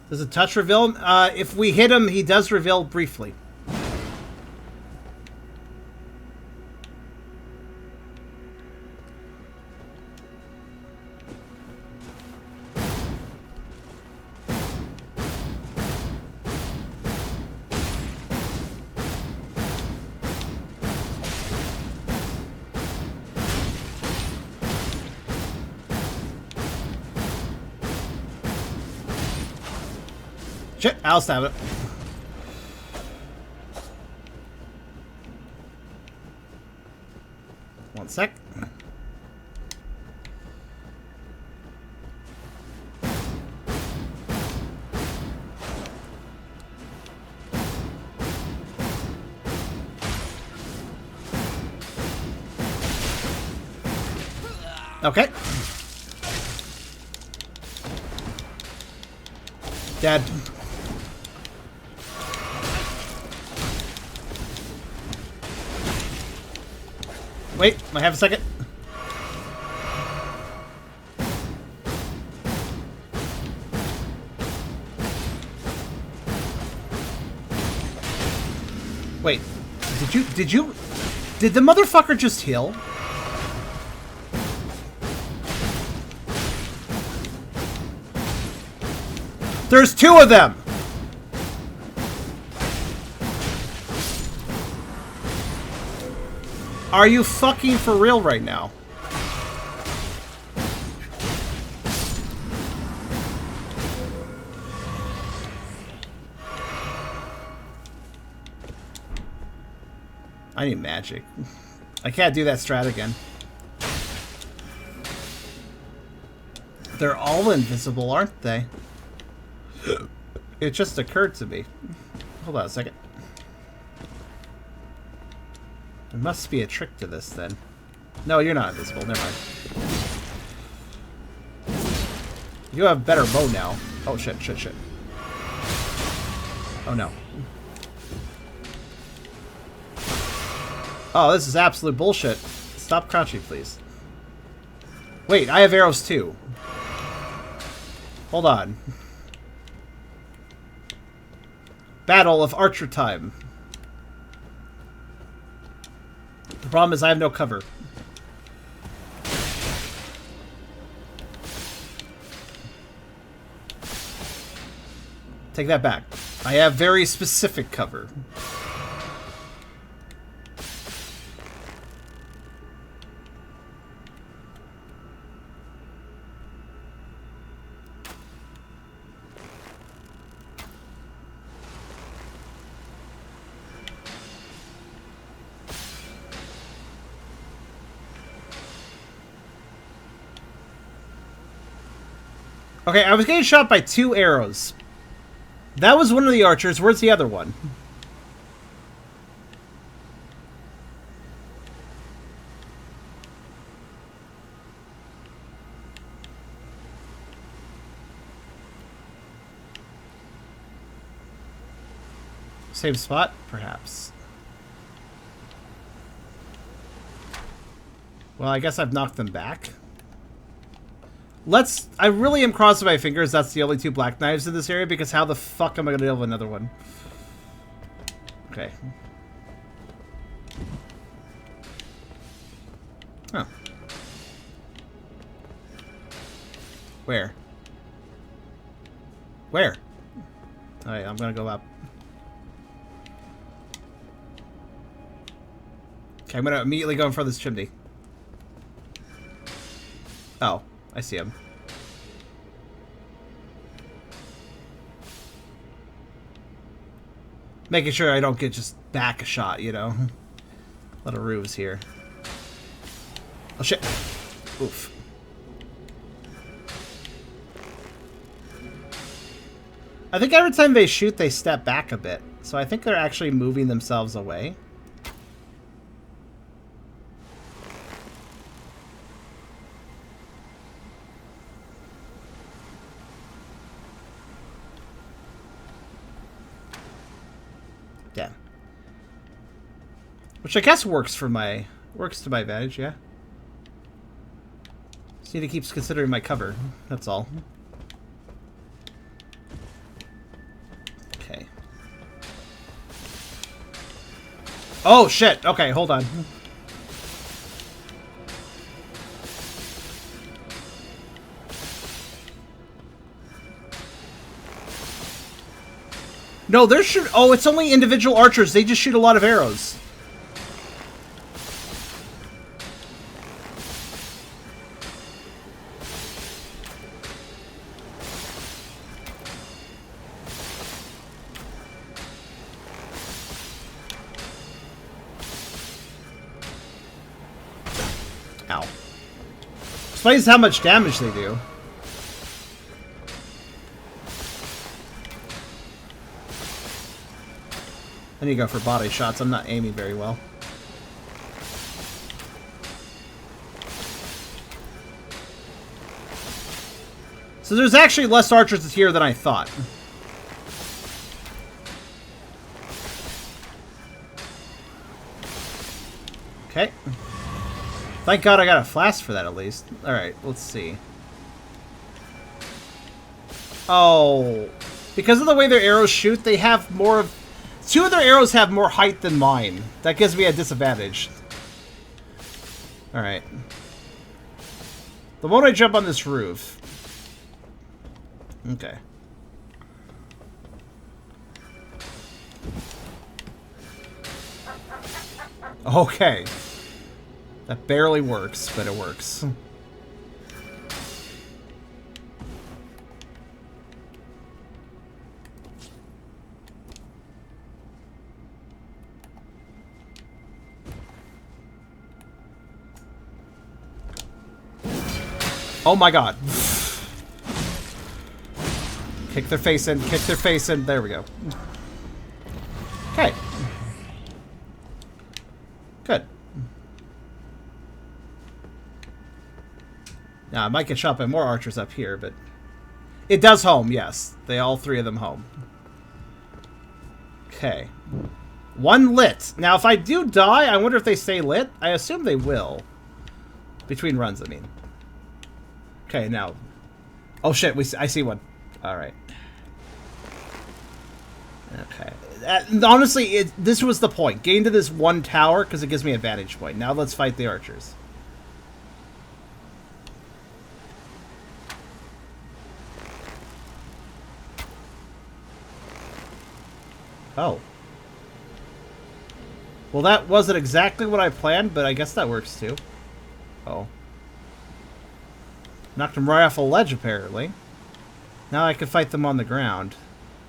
Does a touch reveal him? If we hit him, he does reveal briefly. Shit, I'll stab it. One sec. Okay. Dead. Wait, I have a second. Wait, did the motherfucker just heal? There's two of them! Are you fucking for real right now? I need magic. I can't do that strat again. They're all invisible, aren't they? It just occurred to me. Hold on a second. There must be a trick to this, then. No, you're not invisible. Never mind. You have better bow now. Oh, shit. Oh, no. Oh, this is absolute bullshit. Stop crouching, please. Wait, I have arrows, too. Hold on. Battle of Archer time. The problem is I have no cover. Take that back. I have very specific cover. Okay, I was getting shot by 2 arrows. That was one of the archers. Where's the other one? Same spot, perhaps. Well, I guess I've knocked them back. I really am crossing my fingers that's the only 2 black knives in this area, because how the fuck am I going to deal with another one? Okay. Huh. Where? Where? Alright, I'm going to go up. Okay, I'm going to immediately go in front of this chimney. Oh. I see him. Making sure I don't get just back a shot, you know? A lot of roofs here. Oh shit. Oof. I think every time they shoot, they step back a bit. So I think they're actually moving themselves away. Yeah. Which I guess works to my advantage, yeah. Just need to keep considering my cover, that's all. Okay. Oh shit! Okay, hold on. No, there should... Oh, it's only individual archers. They just shoot a lot of arrows. Ow. Explains how much damage they do. I need to go for body shots. I'm not aiming very well. So there's actually less archers here than I thought. Okay. Thank God I got a flask for that at least. Alright, let's see. Oh. Because of the way their arrows shoot, they have more of... 2 of their arrows have more height than mine. That gives me a disadvantage. Alright. The moment I jump on this roof... Okay. Okay. That barely works, but it works. Oh my god. Kick their face in, kick their face in. There we go. Okay. Good. Now, I might get shot by more archers up here, but... It does home, yes. They all 3 of them home. Okay. 1 lit. Now, if I do die, I wonder if they stay lit. I assume they will. Between runs, I mean. Okay, now... Oh shit, I see one. Alright. Okay. Honestly, this was the point. Get into this 1 tower, because it gives me a vantage point. Now let's fight the archers. Oh. Well, that wasn't exactly what I planned, but I guess that works too. Oh. Knocked him right off a ledge, apparently. Now I can fight them on the ground.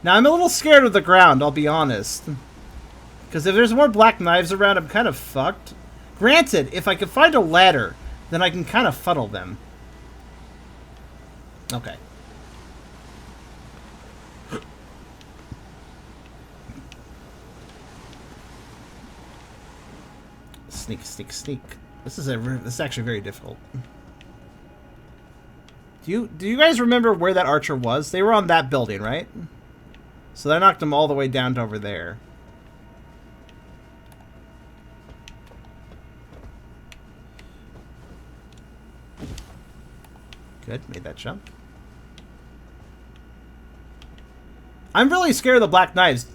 Now, I'm a little scared of the ground, I'll be honest. Because if there's more black knives around, I'm kind of fucked. Granted, if I can find a ladder, then I can kind of funnel them. Okay. Sneak, sneak, sneak. This is actually very difficult. Do you guys remember where that archer was? They were on that building, right? So that knocked them all the way down to over there. Good, made that jump. I'm really scared of the black knives.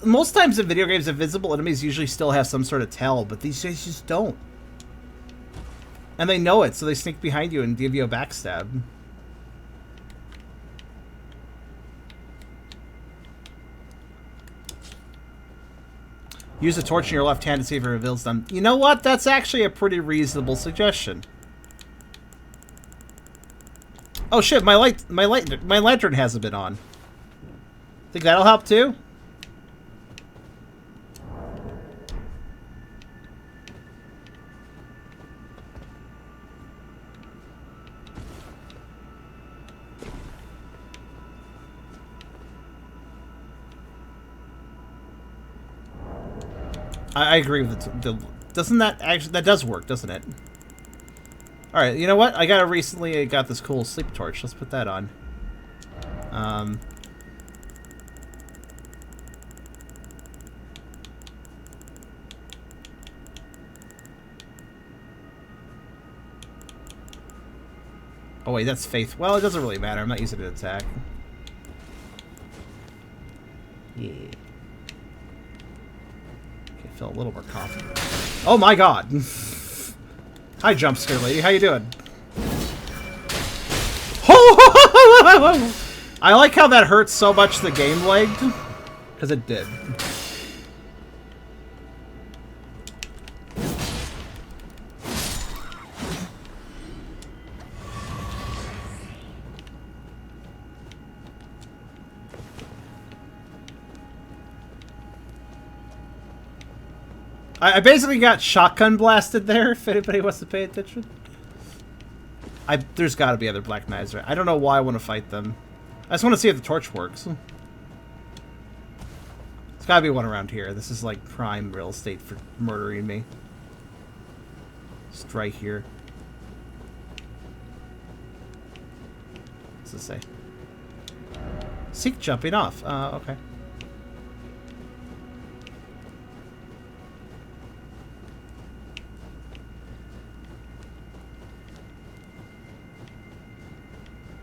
Most times in video games, invisible enemies usually still have some sort of tell, but these guys just don't. And they know it, so they sneak behind you and give you a backstab. Use a torch in your left hand to see if it reveals them. You know what? That's actually a pretty reasonable suggestion. Oh shit, my lantern hasn't been on. Think that'll help too? I agree with the doesn't that actually, that does work, doesn't it? Alright, you know what? I got this cool sleep torch. Let's put that on. Oh wait, that's faith. Well, it doesn't really matter. I'm not using it to attack. Yeah. Feel a little more confident. Oh my god! Hi, jump scare lady. How you doing? I like how that hurts so much the game lagged. Because it did. I basically got shotgun blasted there, if anybody wants to pay attention. There's got to be other black knives, right? I don't know why I want to fight them. I just want to see if the torch works. There's got to be one around here. This is like prime real estate for murdering me. Just right here. What's this say? Seek jumping off. Okay.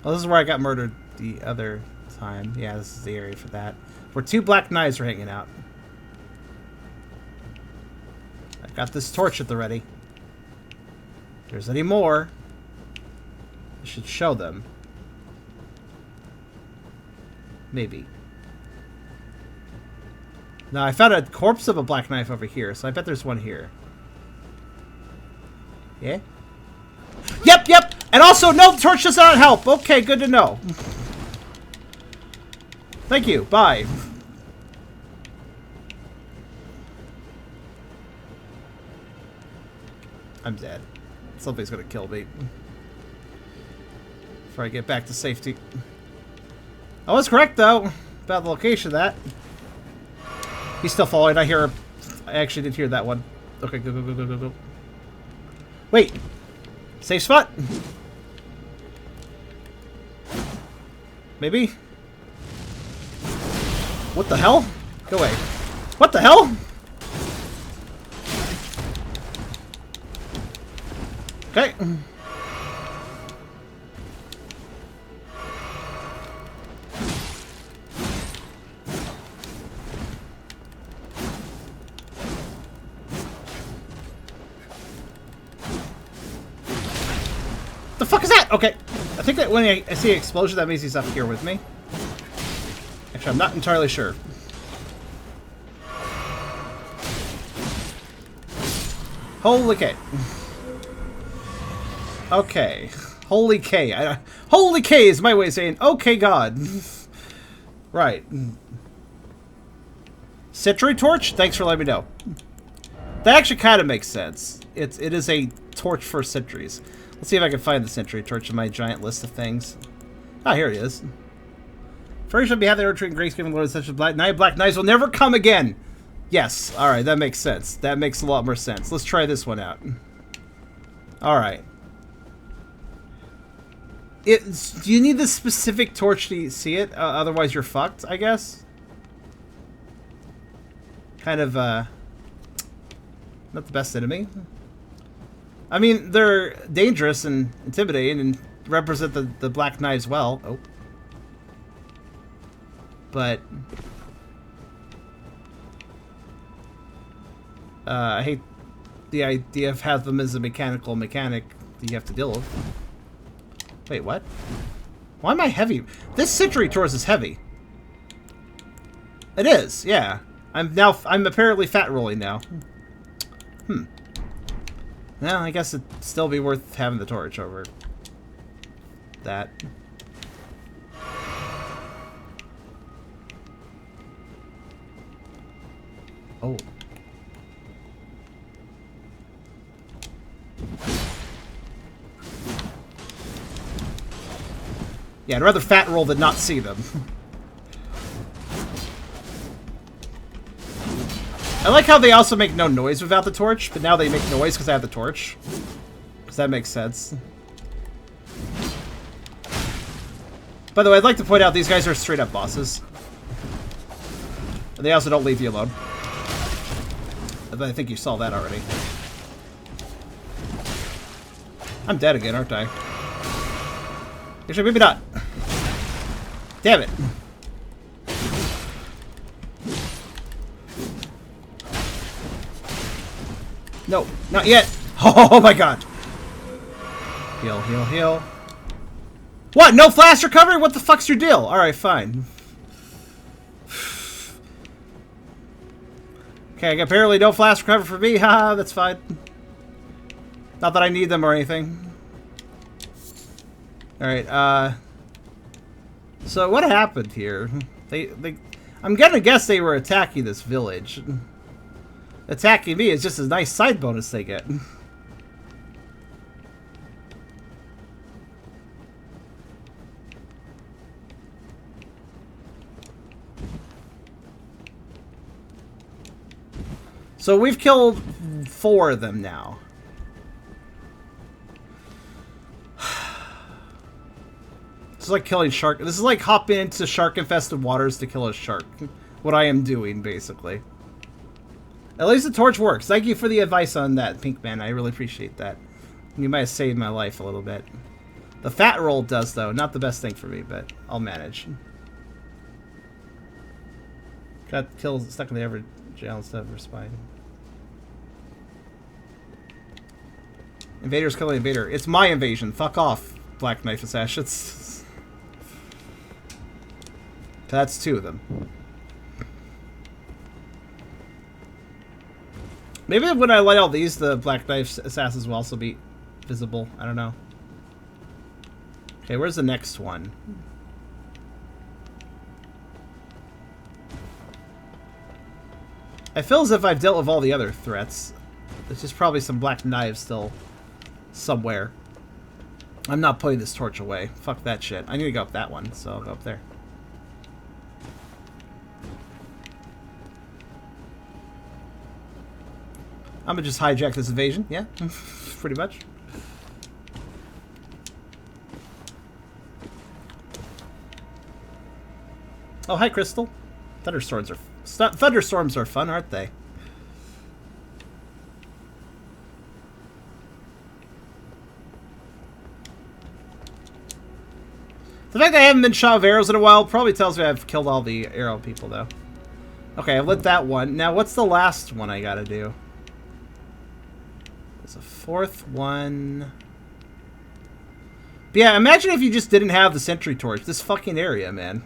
Oh, this is where I got murdered the other time. Yeah, this is the area for that. Where 2 black knives are hanging out. I got this torch at the ready. If there's any more, I should show them. Maybe. Now, I found a corpse of a black knife over here, so I bet there's one here. Yeah? Yep, yep! And also, no, torch does not help! Okay, good to know. Thank you, bye. I'm dead. Something's gonna kill me. Before I get back to safety. I was correct, though, about the location of that. He's still following. I hear him. I actually did hear that one. Okay, go, go, go, go, go, go. Wait. Safe spot? Maybe? What the hell? Go away. What the hell? Okay. The fuck is that? Okay. I think that when I see an explosion, that means he's up here with me. Actually, I'm not entirely sure. Holy K. Okay. Holy K. Holy K is my way of saying, okay, God. Right. Sentry torch? Thanks for letting me know. That actually kind of makes sense. It is a torch for sentries. Let's see if I can find the sentry torch in my giant list of things. Ah, here it is. First, on behalf of the retreating Gravekeeper, Lord of such a black knives will never come again. Yes. All right, that makes sense. That makes a lot more sense. Let's try this one out. All right. Do you need this specific torch to see it? Otherwise, you're fucked, I guess. Kind of, not the best enemy. I mean, they're dangerous and intimidating and represent the black knives well. Oh. But I hate the idea of having them as a mechanical mechanic that you have to deal with. Wait, what? Why am I heavy? This sentry torch is heavy. It is, yeah. I'm apparently fat rolling now. Well, I guess it'd still be worth having the torch over that. Oh. Yeah, I'd rather fat roll than not see them. I like how they also make no noise without the torch, but now they make noise because I have the torch. Because that makes sense. By the way, I'd like to point out these guys are straight up bosses. And they also don't leave you alone. I think you saw that already. I'm dead again, aren't I? Actually, maybe not. Damn it. No, not yet. Oh my god. Heal, heal, heal. What? No flash recovery? What the fuck's your deal? Alright, fine. Okay, apparently no flash recovery for me. Haha, that's fine. Not that I need them or anything. Alright, so what happened here? I'm gonna guess they were attacking this village. Attacking me is just a nice side bonus they get. So we've killed 4 of them now. This is like killing shark. This is like hopping into shark-infested waters to kill a shark. What I am doing, basically. At least the torch works. Thank you for the advice on that, Pink Man. I really appreciate that. You might have saved my life a little bit. The fat roll does, though. Not the best thing for me, but I'll manage. Got killed, stuck in the ever jail instead of responding. Invaders killing invader. It's my invasion. Fuck off, Black Knife Assassins. That's 2 of them. Maybe when I light all these, the Black Knife Assassins will also be visible. I don't know. Okay, where's the next one? I feel as if I've dealt with all the other threats. There's just probably some black knives still somewhere. I'm not putting this torch away. Fuck that shit. I need to go up that one, so I'll go up there. I'm gonna just hijack this invasion. Yeah, pretty much. Oh, hi, Crystal. Thunderstorms are fun, aren't they? The fact that I haven't been shot with arrows in a while probably tells me I've killed all the arrow people, though. Okay, I've lit that one. Now, what's the last one I gotta do? There's a 4th one. But yeah, imagine if you just didn't have the sentry torch. This fucking area, man.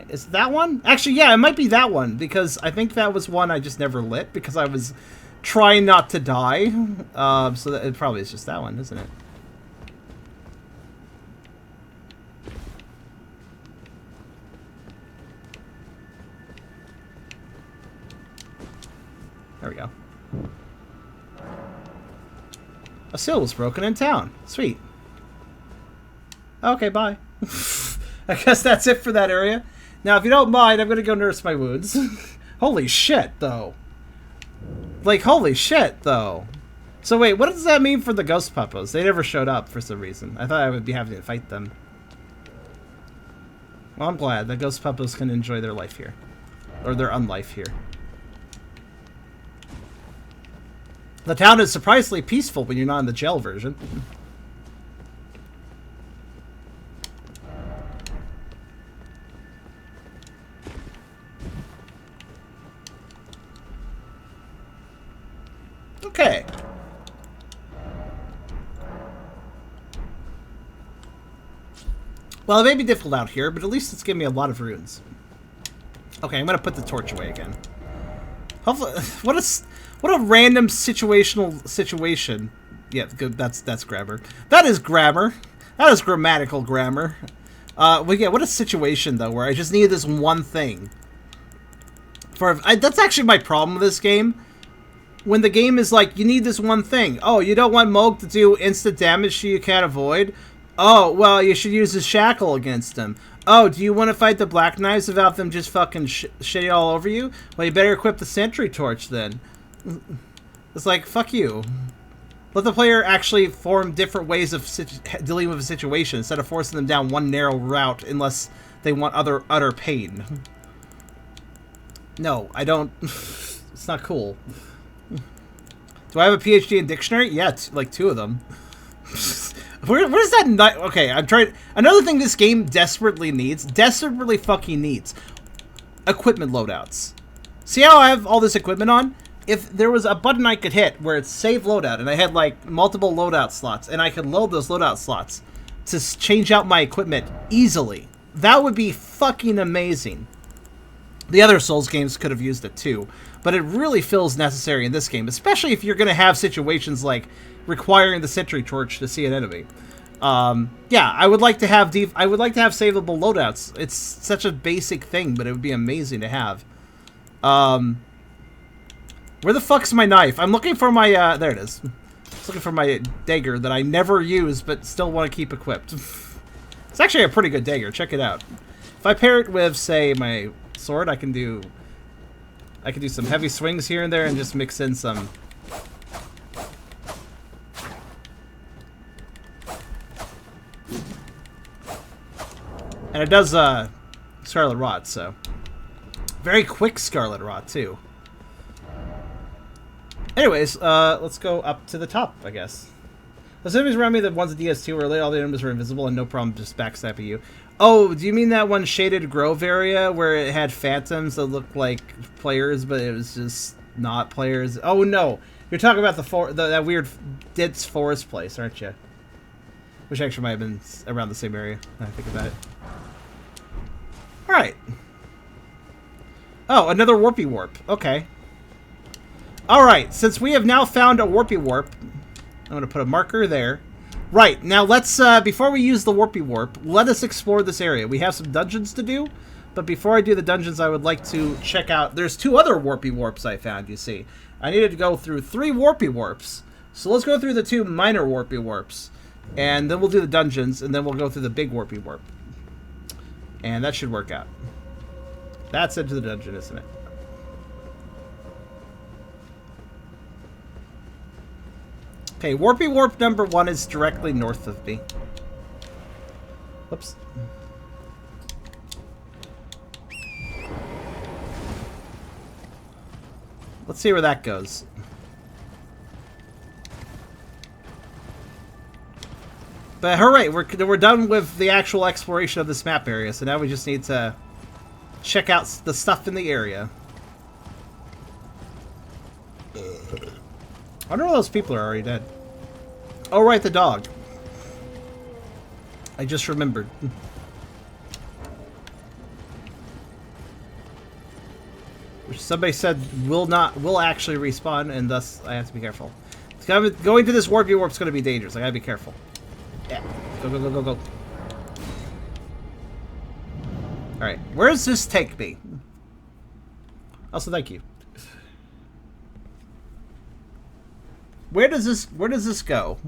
Is it that one? Actually, yeah, it might be that one, because I think that was one I just never lit, because I was trying not to die. So that, it probably is just that one, isn't it? There we go. A seal was broken in town. Sweet. Okay, bye. I guess that's it for that area. Now, if you don't mind, I'm going to go nurse my wounds. Holy shit, though. Like, holy shit, though. So, wait, what does that mean for the ghost puppos? They never showed up for some reason. I thought I would be having to fight them. Well, I'm glad. The ghost puppos can enjoy their life here. Or their unlife here. The town is surprisingly peaceful when you're not in the jail version. Okay. Well, it may be difficult out here, but at least it's giving me a lot of runes. Okay, I'm gonna put the torch away again. Hopefully, what a random situational situation. Yeah, good. That's grammar. That is grammar. That is grammatical grammar. Well, yeah, what a situation though, where I just needed this one thing. That's actually my problem with this game. When the game is like, you need this one thing. Oh, you don't want Moog to do instant damage so you can't avoid? Oh, well, you should use a shackle against them. Oh, do you want to fight the Black Knives without them just fucking shitting all over you? Well, you better equip the sentry torch then. It's like, fuck you. Let the player actually form different ways of dealing with a situation instead of forcing them down one narrow route unless they want utter pain. No, I don't. It's not cool. Do I have a PhD in dictionary? Yeah, like 2 of them. Where's that? Okay, I'm trying. Another thing this game desperately fucking needs, equipment loadouts. See how I have all this equipment on? If there was a button I could hit where it's save loadout, and I had like multiple loadout slots, and I could load those loadout slots to change out my equipment easily, that would be fucking amazing. The other Souls games could have used it too, but it really feels necessary in this game, especially if you're going to have situations like requiring the sentry torch to see an enemy. Yeah, I would like to have savable loadouts. It's such a basic thing, but it would be amazing to have. Where the fuck's my knife? I'm looking for my there it is. Just looking for my dagger that I never use but still want to keep equipped. It's actually a pretty good dagger. Check it out. If I pair it with, say, my sword, I can do some heavy swings here and there and just mix in some. And it does Scarlet Rot, so very quick Scarlet Rot too. Anyways, let's go up to the top, I guess. Those enemies around me, the ones at DS2, where all the enemies were invisible and no problem just backstabbing you. Oh, do you mean that one shaded grove area where it had phantoms that looked like players, but it was just not players? Oh no, you're talking about that weird dense forest place, aren't you? Which actually might have been around the same area, when I think about it. Alright. Oh, another warpy warp. Okay. Alright, since we have now found a warpy warp, I'm going to put a marker there. Right, now let's, before we use the warpy warp, let us explore this area. We have some dungeons to do, but before I do the dungeons, I would like to check out... There's 2 other warpy warps I found, you see. I needed to go through 3 warpy warps. So let's go through the 2 minor warpy warps. And then we'll do the dungeons, and then we'll go through the big warpy warp. And that should work out. That's into the dungeon, isn't it? Okay, warpy warp number 1 is directly north of me. Whoops. Let's see where that goes. But hooray, we're done with the actual exploration of this map area, so now we just need to check out the stuff in the area. I wonder if those people are already dead. Oh right, the dog. I just remembered. Which somebody said will actually respawn, and thus I have to be careful. Going to this warpy warp is going to be dangerous. I gotta be careful. Yeah. Go, go, go, go, go. Alright. Where does this take me? Also, thank you. Where does this go?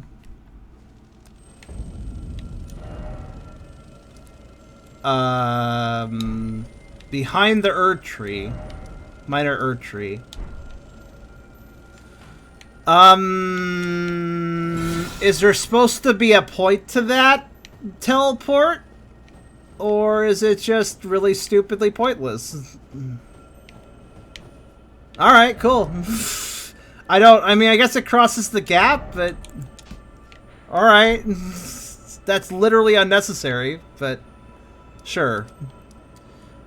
Behind the Erd tree. Minor Erd tree. Is there supposed to be a point to that teleport? Or is it just really stupidly pointless? Alright, cool. I mean, I guess it crosses the gap, but... Alright. That's literally unnecessary, but... Sure.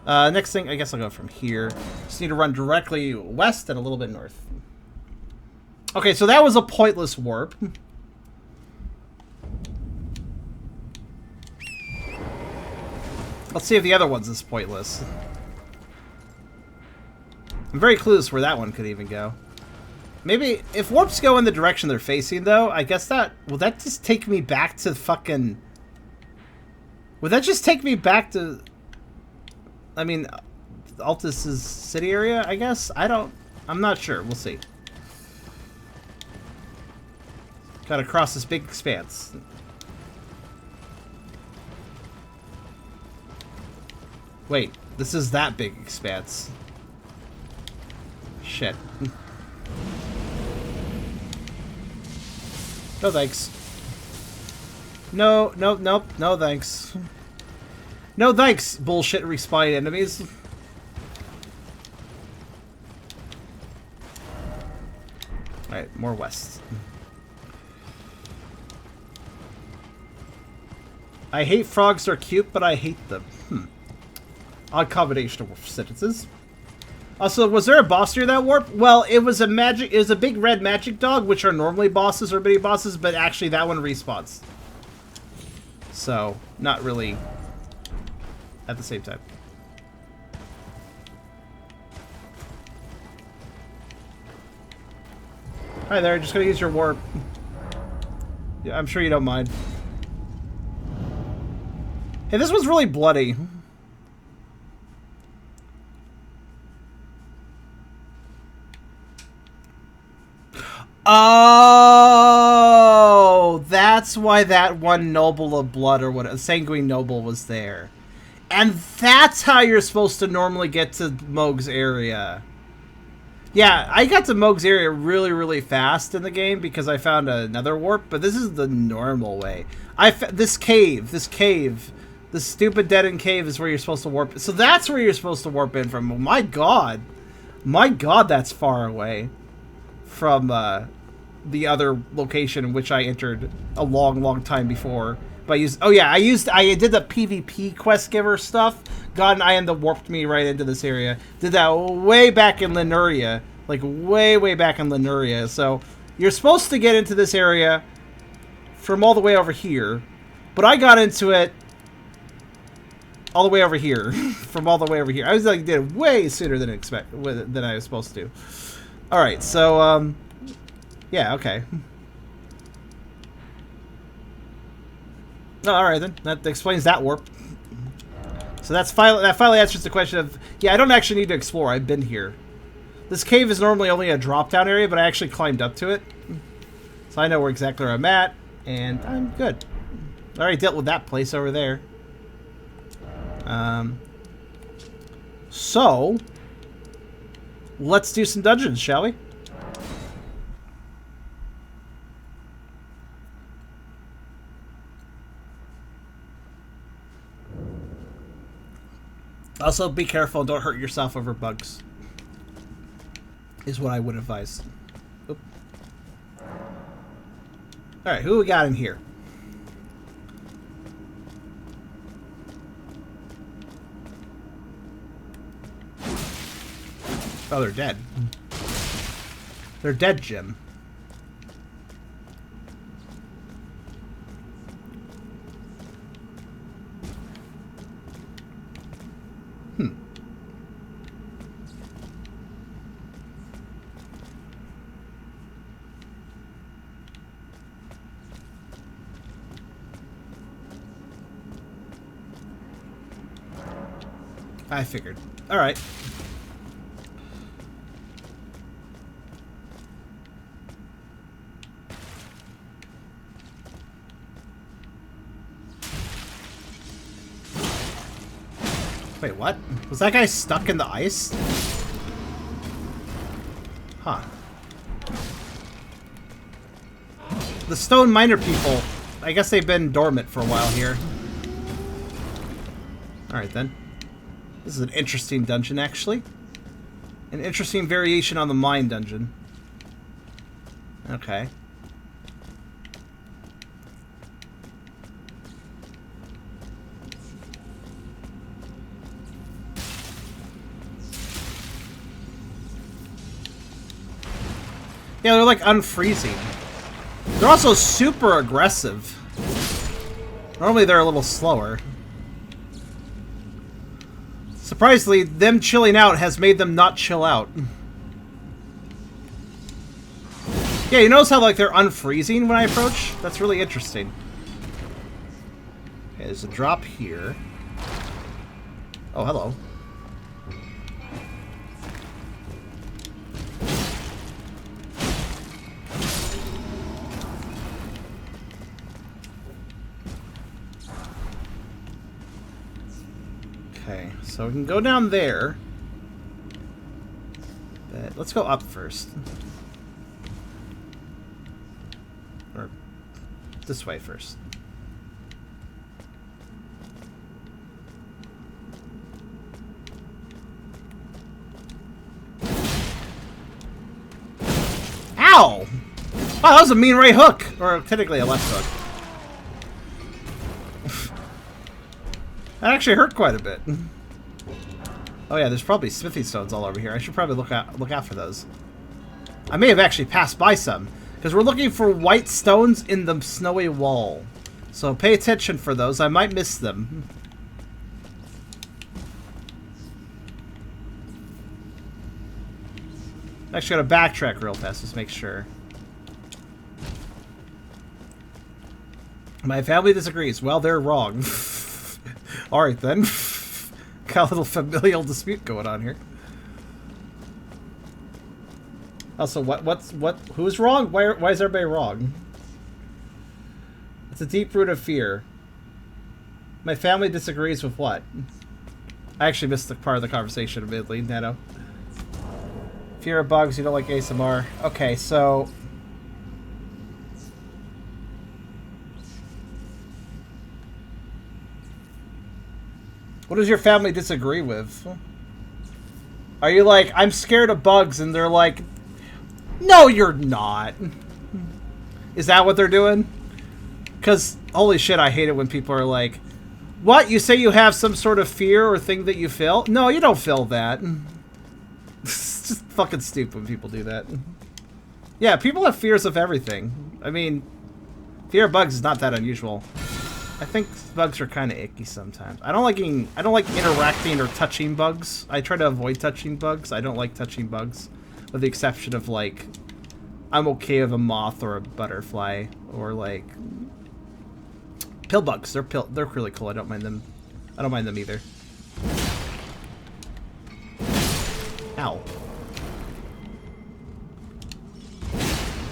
Next thing, I guess I'll go from here. Just need to run directly west and a little bit north. Okay, so that was a pointless warp. Let's see if the other one's as pointless. I'm very clueless where that one could even go. Maybe, if warps go in the direction they're facing, though, I guess that... Will that just take me back to fucking... Would that just take me back to... I mean, Altus's city area, I guess? I'm not sure. We'll see. Gotta cross this big expanse. Wait, this is that big expanse. Shit. No thanks. No, nope, nope, no thanks. No thanks, bullshit respawn enemies. Alright, more west. I hate frogs, they're cute, but I hate them. Odd combination of sentences. Also, was there a boss near that warp? Well, it was a big red magic dog, which are normally bosses or mini bosses, but actually that one respawns. So, not really at the same time. Hi there, just gonna use your warp. Yeah, I'm sure you don't mind. Hey, this one's really bloody. Oh, that's why that one noble of blood or what, a sanguine noble was there. And that's how you're supposed to normally get to Moog's area. Yeah, I got to Moog's area really, really fast in the game because I found another warp, but this is the normal way. This stupid dead-end cave is where you're supposed to warp. So that's where you're supposed to warp in from. My God. My God, that's far away from the other location in which I entered a long time before. But I did the PvP quest giver stuff. God and Ian warped me right into this area. Did that way back in Lemuria. Like, way back in Lemuria. So, you're supposed to get into this area from all the way over here. But I got into it all the way over here. From all the way over here. I was like, did it way sooner than I was supposed to. Alright, so, yeah, okay. Oh, alright then. That explains that warp. So that finally answers the question of, yeah, I don't actually need to explore. I've been here. This cave is normally only a drop-down area, but I actually climbed up to it. So I know exactly where I'm at, and I'm good. I already dealt with that place over there. So, let's do some dungeons, shall we? Also, be careful and don't hurt yourself over bugs. Is what I would advise. Oop. Alright, who we got in here? Oh, they're dead. They're dead, Jim. I figured. Alright. Wait, what? Was that guy stuck in the ice? Huh. The stone miner people, I guess they've been dormant for a while here. Alright then. This is an interesting dungeon, actually. An interesting variation on the mine dungeon. Okay. Yeah, they're like unfreezing. They're also super aggressive. Normally they're a little slower. Surprisingly, them chilling out has made them not chill out. Yeah, you notice how like they're unfreezing when I approach? That's really interesting. Okay, there's a drop here. Oh, hello. Okay, so we can go down there. But let's go up first. Or this way first. Ow! Wow, that was a mean right hook! Or technically a left hook. That actually hurt quite a bit. Oh yeah, there's probably smithy stones all over here. I should probably look out for those. I may have actually passed by some, because we're looking for white stones in the snowy wall. So pay attention for those. I might miss them. Actually, gotta backtrack real fast. Just make sure. My family disagrees. Well, they're wrong. Alright then. Got a little familial dispute going on here. Also, who's wrong? Why is everybody wrong? It's a deep root of fear. My family disagrees with what? I actually missed the part of the conversation, admittedly, Nano. Fear of bugs, you don't like ASMR. Okay, so... what does your family disagree with? Are you like, I'm scared of bugs, and they're like, no, you're not. Is that what they're doing? Because, holy shit, I hate it when people are like, what? You say you have some sort of fear or thing that you feel? No, you don't feel that. It's just fucking stupid when people do that. Yeah, people have fears of everything. I mean, fear of bugs is not that unusual. I think bugs are kind of icky sometimes. I don't like interacting or touching bugs. I try to avoid touching bugs. I don't like touching bugs, with the exception of like, I'm okay with a moth or a butterfly or like pill bugs. They're really cool. I don't mind them. I don't mind them either. Ow.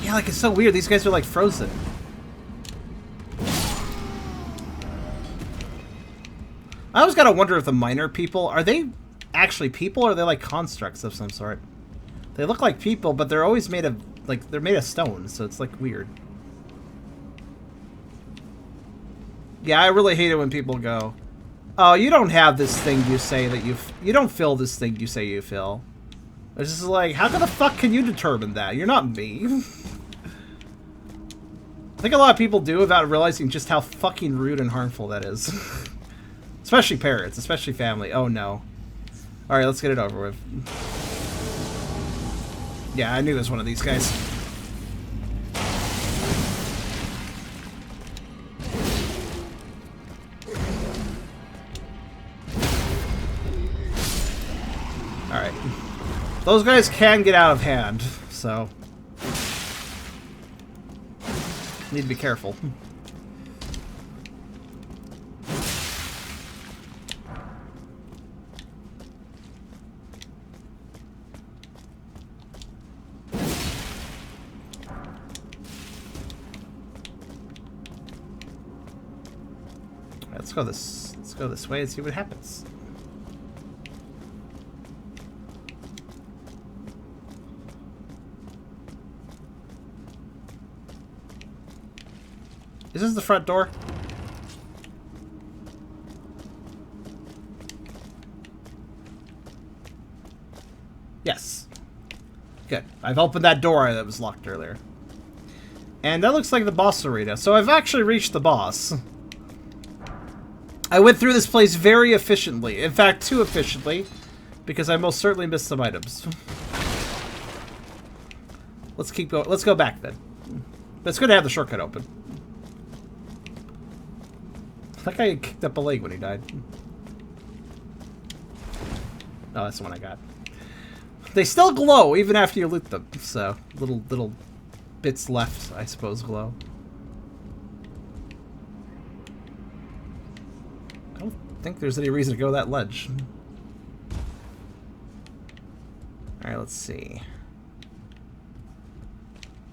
Yeah, like it's so weird. These guys are like frozen. I always gotta wonder if the miner people, are they actually people or are they like constructs of some sort? They look like people, but they're always made of, like, they're made of stone, so it's like weird. Yeah, I really hate it when people go, oh, you don't have this thing you say that you don't feel this thing you say you feel. It's just like, how the fuck can you determine that? You're not me. I think a lot of people do without realizing just how fucking rude and harmful that is. Especially parents, especially family. Oh no. Alright, let's get it over with. Yeah, I knew there was one of these guys. Alright. Those guys can get out of hand, so need to be careful. Let's go this way and see what happens. Is this the front door? Yes. Good. I've opened that door that was locked earlier. And that looks like the boss arena. So I've actually reached the boss. I went through this place very efficiently. In fact, too efficiently. Because I most certainly missed some items. Let's keep going. Let's go back then. But it's good to have the shortcut open. That guy kicked up a leg when he died. Oh, that's the one I got. They still glow even after you loot them. So, little bits left, I suppose, glow. I don't think there's any reason to go that ledge. Alright, let's see.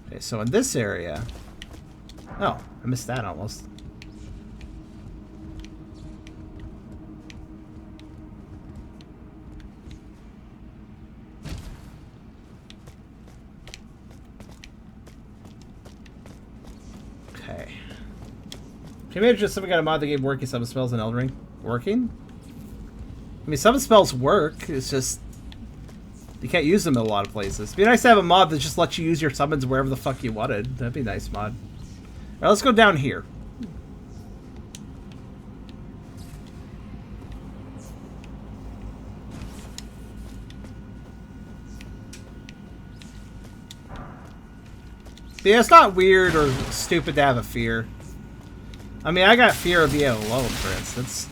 Okay, so in this area... Oh, I missed that almost. Okay. Can you imagine if someone got a mod that gave working summon spells in Elden Ring? Working? I mean, some spells work, it's just... You can't use them in a lot of places. It'd be nice to have a mod that just lets you use your summons wherever the fuck you wanted. That'd be a nice mod. Alright, let's go down here. Yeah, it's not weird or stupid to have a fear. I mean, I got fear of being alone, for instance.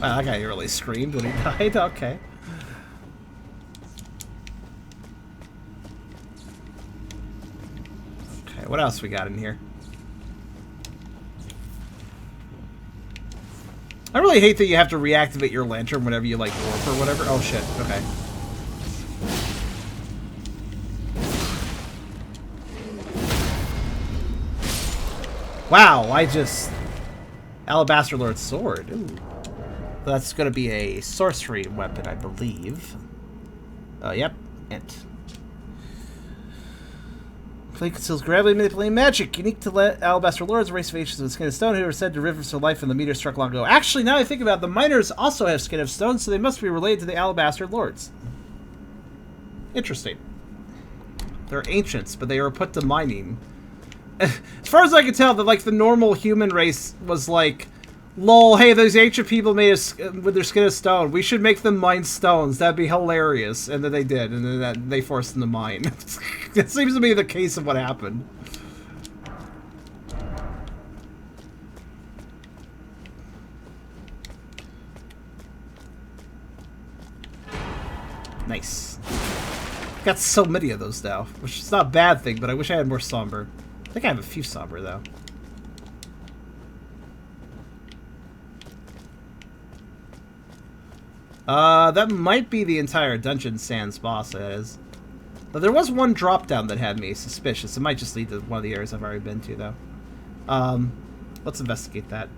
Wow, that guy really screamed when he died. Okay. Okay, what else we got in here? I really hate that you have to reactivate your lantern whenever you, like, warp or whatever. Oh, shit. Okay. Wow, I just... Alabaster Lord's Sword. Ooh. That's going to be a sorcery weapon, I believe. Yep. Int. Flame conceals gravity manipulating magic. Unique to Alabaster Lords, a race of ancients with skin of stone who are said to rivers for life and the meteor struck long ago. Actually, now I think about it, the miners also have skin of stone, so they must be related to the Alabaster Lords. Interesting. They're ancients, but they were put to mining. As far as I can tell, the normal human race was like, lol, hey, those ancient people made us with their skin of stone. We should make them mine stones. That'd be hilarious. And then they did, and then they forced them to mine. That seems to be the case of what happened. Nice. Got so many of those now, which is not a bad thing, but I wish I had more somber. I think I have a few somber, though. That might be the entire Dungeon Sans boss, that is. But there was one drop-down that had me suspicious. It might just lead to one of the areas I've already been to, though. Let's investigate that.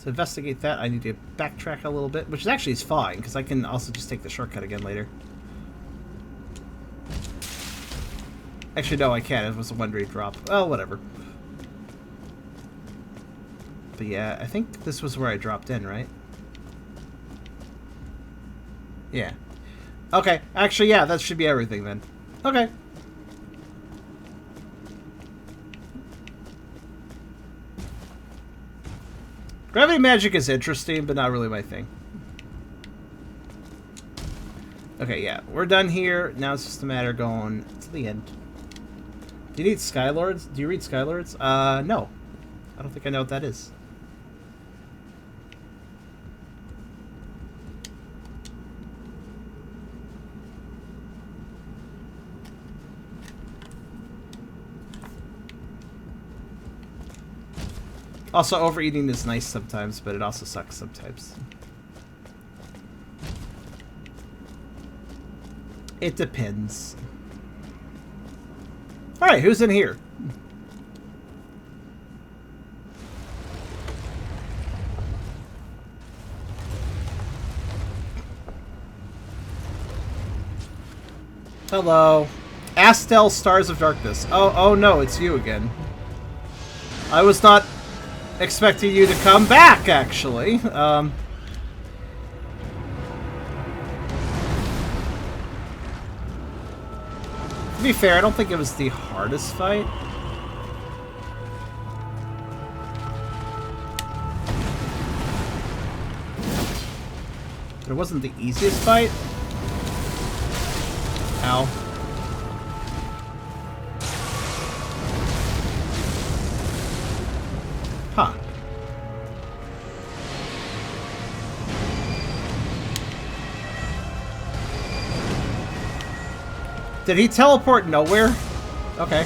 To investigate that, I need to backtrack a little bit, which actually is fine, because I can also just take the shortcut again later. Actually, no, I can't. It was a one-day drop. Oh, whatever. But yeah, I think this was where I dropped in, right? Yeah. Okay. Actually, yeah, that should be everything then. Okay. Gravity magic is interesting, but not really my thing. Okay, yeah. We're done here. Now it's just a matter of going to the end. Do you need Skylords? Do you read Skylords? No. I don't think I know what that is. Also, overeating is nice sometimes, but it also sucks sometimes. It depends. Alright, who's in here? Hello. Astel, Stars of Darkness. Oh no, it's you again. I was not expecting you to come back, actually. To be fair, I don't think it was the hardest fight. But it wasn't the easiest fight. Ow. Huh. Did he teleport nowhere? Okay.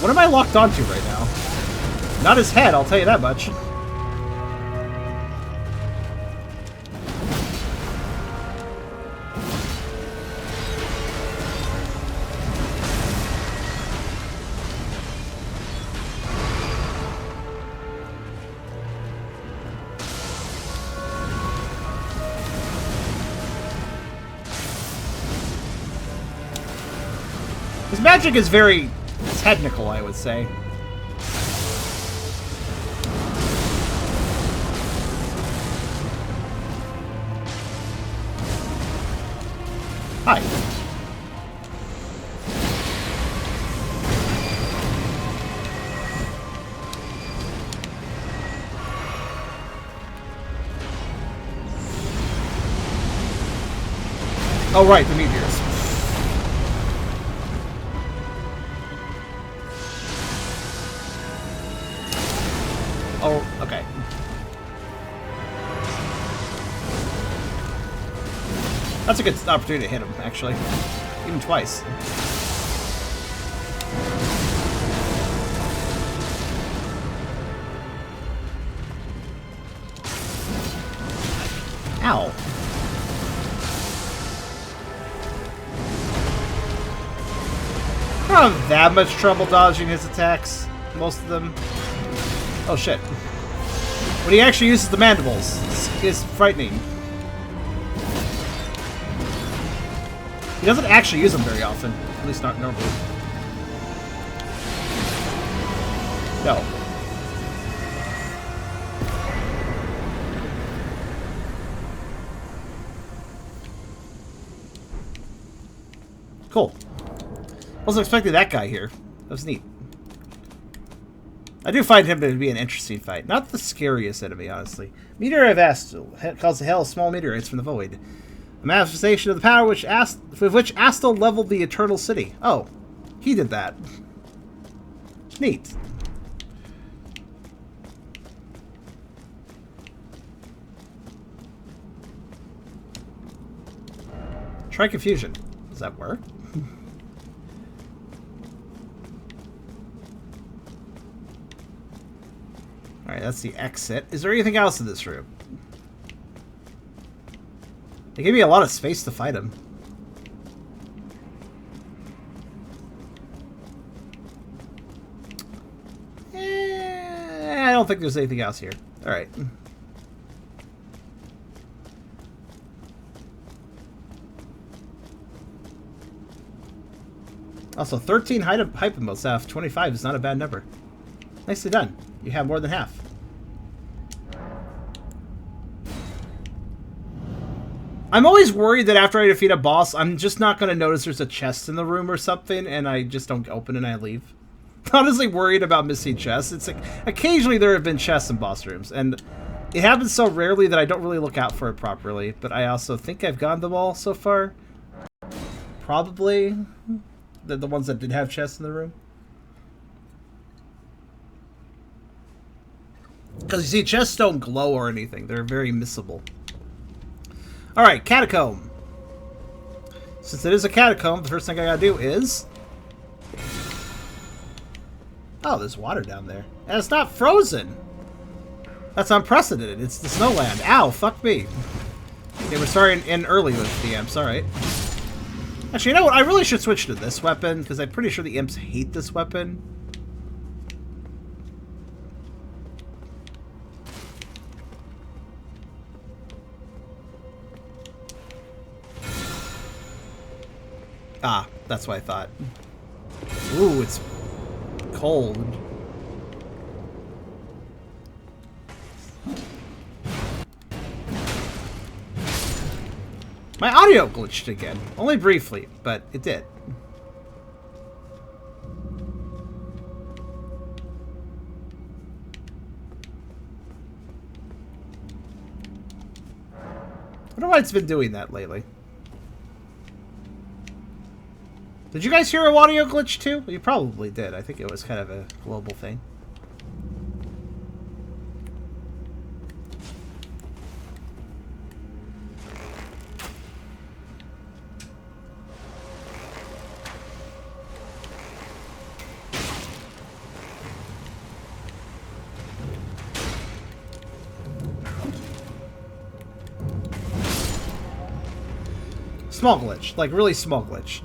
What am I locked onto right now? Not his head, I'll tell you that much. His magic is very technical, I would say. Hi. Oh, right, the meteors. Oh, okay. That's a good opportunity to hit him, actually. Even twice. Ow. I don't have that much trouble dodging his attacks. Most of them. Oh shit. When he actually uses the mandibles, it's frightening. He doesn't actually use them very often. At least not normally. No. Cool. Wasn't expecting that guy here. That was neat. I do find him to be an interesting fight. Not the scariest enemy, honestly. Meteor of Astel calls the hail of small meteorites from the void. A manifestation of the power with which Astel leveled the Eternal City. Oh, he did that. Neat. Try confusion. Does that work? Alright, that's the exit. Is there anything else in this room? They gave me a lot of space to fight him. I don't think there's anything else here. Alright. Also, 13 hype emotes out of 25 is not a bad number. Nicely done. You have more than half. I'm always worried that after I defeat a boss, I'm just not going to notice there's a chest in the room or something, and I just don't open it and I leave. Honestly worried about missing chests. It's like, occasionally there have been chests in boss rooms, and it happens so rarely that I don't really look out for it properly, but I also think I've gotten them all so far. Probably. The ones that did have chests in the room. Because you see, chests don't glow or anything. They're very missable. Alright, catacomb. Since it is a catacomb, the first thing I gotta do is... Oh, there's water down there. And it's not frozen! That's unprecedented. It's the snowland. Ow, fuck me. Okay, we're starting in early with the imps. Alright. Actually, you know what? I really should switch to this weapon, because I'm pretty sure the imps hate this weapon. Ah, that's what I thought. Ooh, it's cold. My audio glitched again. Only briefly, but it did. I wonder why it's been doing that lately. Did you guys hear a audio glitch too? You probably did. I think it was kind of a global thing. Small glitch. Like, really small glitch.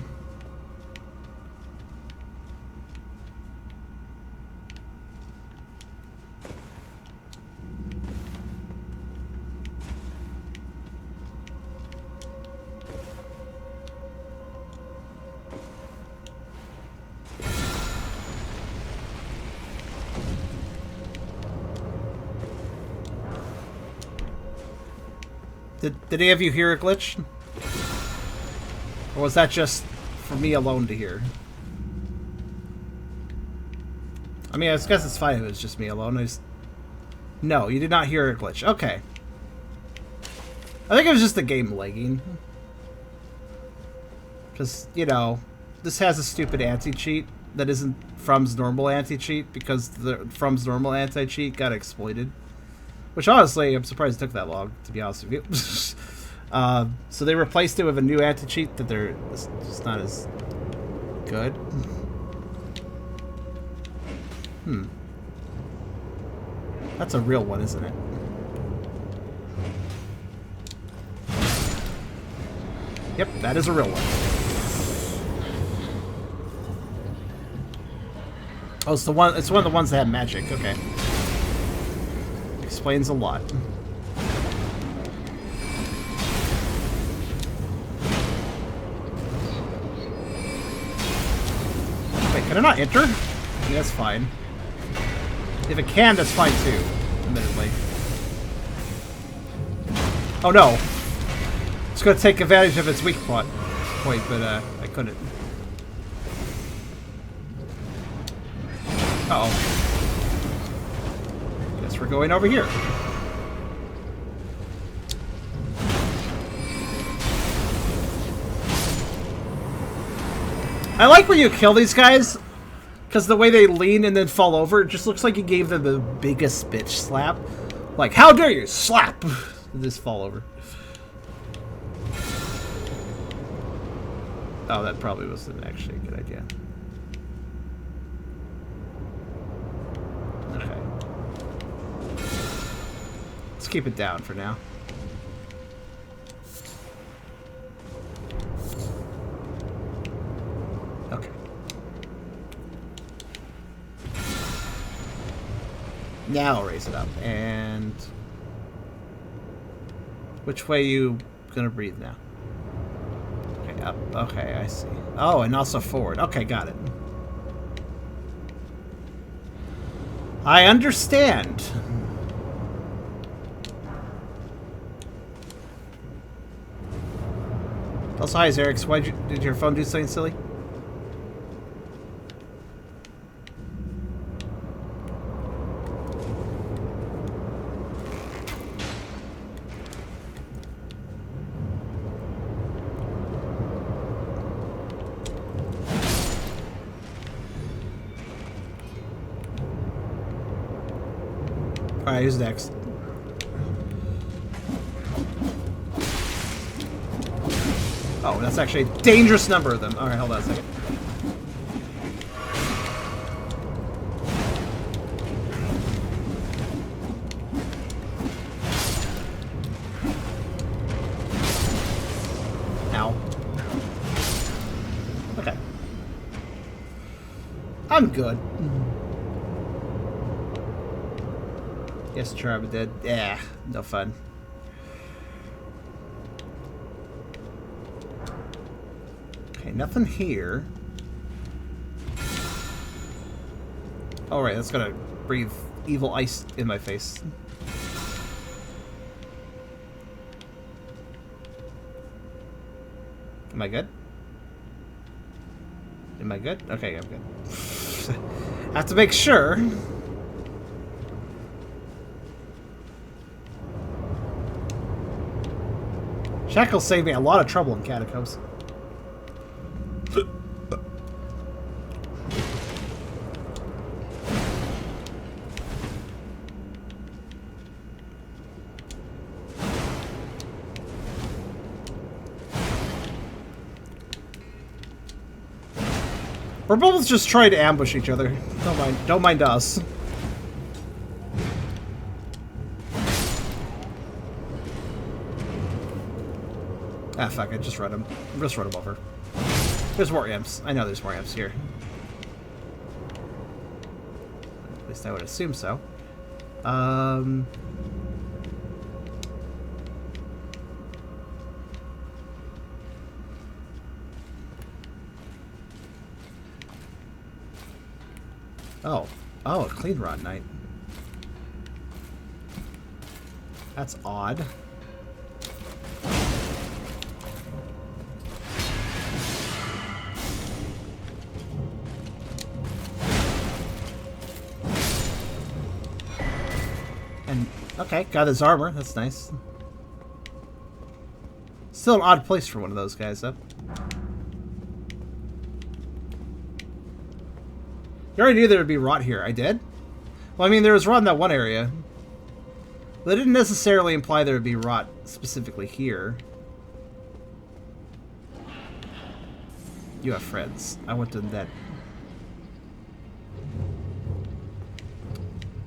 Did any of you hear a glitch? Or was that just for me alone to hear? I mean, I guess it's fine if it's just me alone. No, you did not hear a glitch. Okay. I think it was just the game lagging. Because, you know, this has a stupid anti-cheat that isn't From's normal anti-cheat because From's normal anti-cheat got exploited. Which, honestly, I'm surprised it took that long, to be honest with you. So they replaced it with a new anti-cheat that they're just not as good. That's a real one, isn't it? Yep, that is a real one. Oh, it's one of the ones that have magic. Okay. explains a lot. Wait, can I not enter? Yeah, that's fine. If it can, that's fine too, admittedly. Oh no! It's gonna take advantage of its weak point, but I couldn't. Uh-oh. Guess we're going over here. I like when you kill these guys, because the way they lean and then fall over, it just looks like you gave them the biggest bitch slap. Like, how dare you slap! Just fall over. Oh, that probably wasn't actually a good idea. Okay. Let's keep it down for now. Okay. Now I'll raise it up. And which way you gonna breathe now? Okay, up. Okay, I see. Oh, and also forward. Okay, got it. I understand. Also, hi, Zerix. Why did your phone do something silly? Alright, who's next? Oh, that's actually a dangerous number of them. Alright, hold on a second. Ow. Okay. I'm good. Yes, Charm dead. Yeah, no fun. Okay, nothing here. Alright, that's gonna breathe evil ice in my face. Am I good? Am I good? Okay, I'm good. I have to make sure. Shackles saved me a lot of trouble in catacombs. We're both just trying to ambush each other. Don't mind us. Ah, fuck it. Just run him. Just run him over. There's more imps. I know there's more imps here. At least I would assume so. Oh. Oh, a clean rod night. That's odd. And, okay, got his armor. That's nice. Still an odd place for one of those guys, though. You already knew there would be rot here. I did? Well, I mean, there was rot in that one area. But it didn't necessarily imply there would be rot specifically here. You have friends. I went to that.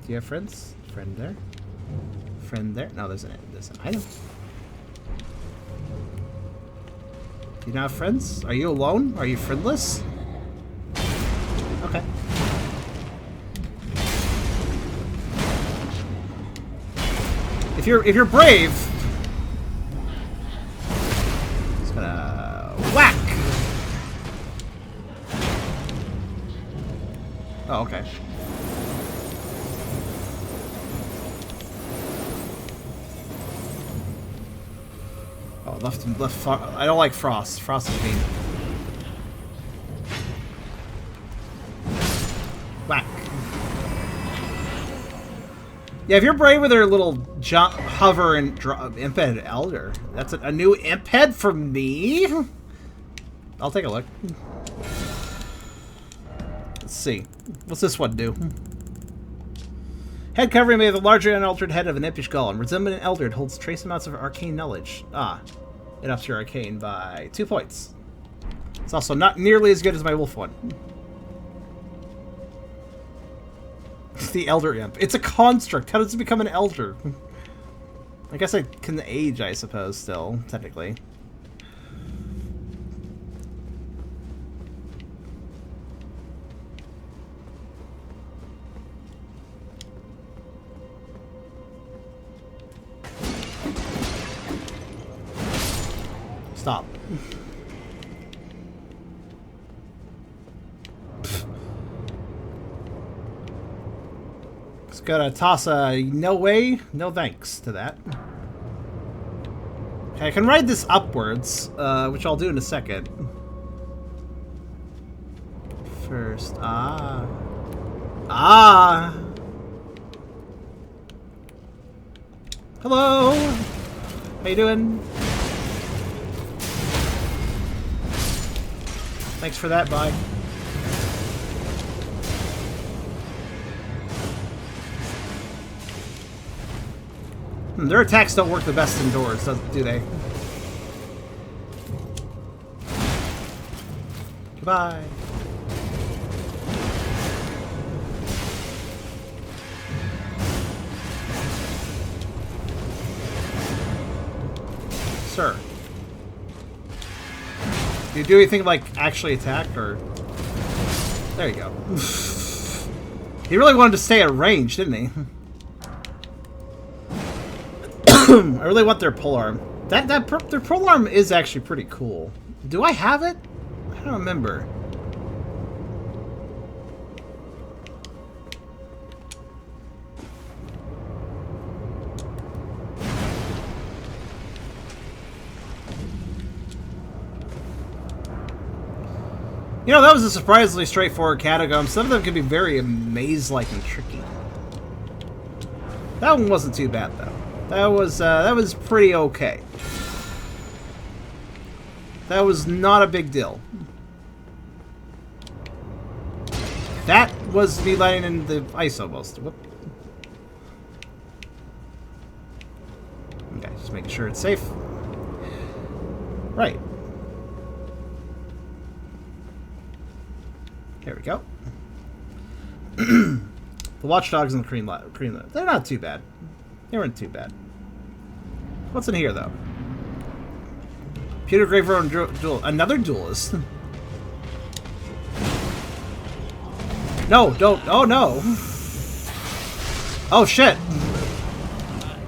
Do you have friends? Friend there? Friend there? No, there's an item. Do you not have friends? Are you alone? Are you friendless? Okay. If you're brave, it's gonna whack. Oh, okay. Oh, left far. I don't like frost. Frost is mean. Whack. Yeah, if you're brave with her little jump, hover, and drop, imp head elder, that's a new imp head for me. I'll take a look. Let's see. What's this one do? Head covering may have a larger unaltered head of an impish golem. Resembling an elder, it holds trace amounts of arcane knowledge. Ah, it ups your arcane by 2 points. It's also not nearly as good as my wolf one. The elder imp. It's a construct. How does it become an elder? I guess I can age, I suppose, still, technically. Stop. Just gotta toss a no way, no thanks to that. Okay, I can ride this upwards, which I'll do in a second. First, hello! How you doing? Thanks for that, bye. Their attacks don't work the best indoors, do they? Goodbye. Sir. Do you do anything like actually attack, or... There you go. He really wanted to stay at range, didn't he? I really want their polearm. Their polearm is actually pretty cool. Do I have it? I don't remember. You know, that was a surprisingly straightforward catacomb. Some of them can be very maze-like and tricky. That one wasn't too bad, though. That was pretty okay. That was not a big deal. That was me landing in the ice almost. Whoop. Okay, just making sure it's safe. Right. There we go. The watchdogs and the cream, they're not too bad. They weren't too bad. What's in here, though? Pewter Grave Road duel. Another duelist. No, don't. Oh, no. Oh, shit.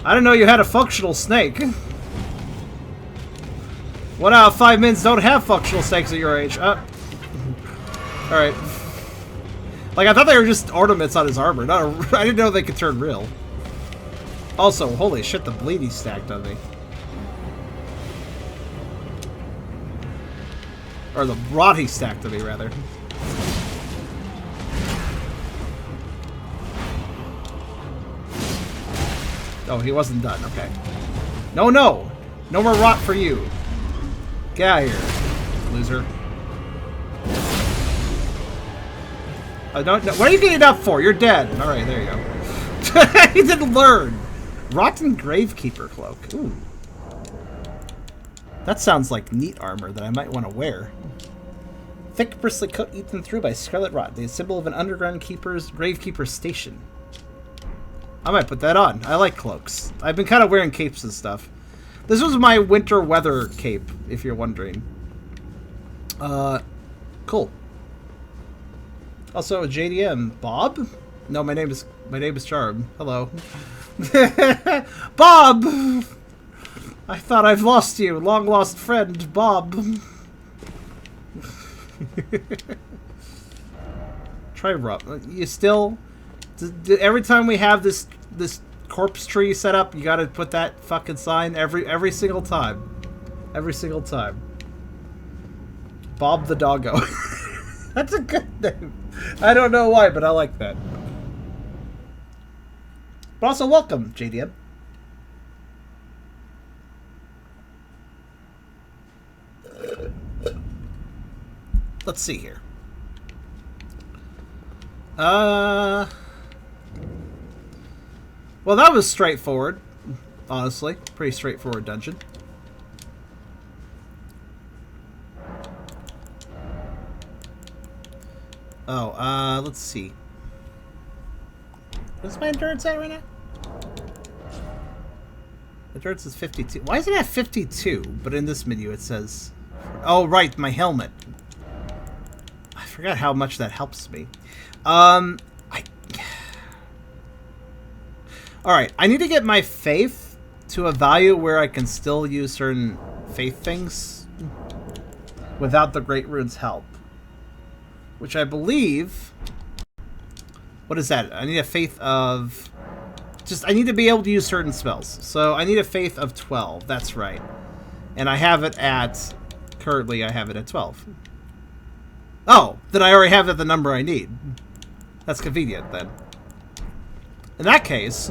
I didn't know you had a functional snake. 1 out of 5 mins don't have functional snakes at your age. Alright. Like, I thought they were just ornaments on his armor. I didn't know they could turn real. Also, holy shit, the bleed he stacked on me. Or the rot he stacked on me, rather. Oh, he wasn't done. Okay. No, no! No more rot for you. Get out of here, loser. Don't, no, what are you getting up for? You're dead. Alright, there you go. He didn't learn. Rotten Gravekeeper cloak. Ooh. That sounds like neat armor that I might want to wear. Thick bristly coat eaten through by scarlet rot, the symbol of an underground gravekeeper station. I might put that on. I like cloaks. I've been kind of wearing capes and stuff. This was my winter weather cape, if you're wondering. Cool. Also, JDM. Bob? No, my name is Charm. Hello. Bob! I thought I've lost you. Long lost friend, Bob. Try Rob. You still... Every time we have this corpse tree set up, you gotta put that fucking sign every single time. Every single time. Bob the Doggo. That's a good name. I don't know why, but I like that. But also, welcome, JDM. Let's see here. Well, that was straightforward. Honestly, pretty straightforward dungeon. Oh, let's see. What's my endurance at right now? Endurance is 52. Why is it at 52? But in this menu it says... Oh, right, my helmet. I forgot how much that helps me. Alright, I need to get my faith to a value where I can still use certain faith things without the Great Rune's help. Which I believe... What is that? I need a faith of... I need to be able to use certain spells. So I need a faith of 12. That's right. And I have it at... Currently, I have it at 12. Oh! Then I already have the number I need. That's convenient, then. In that case...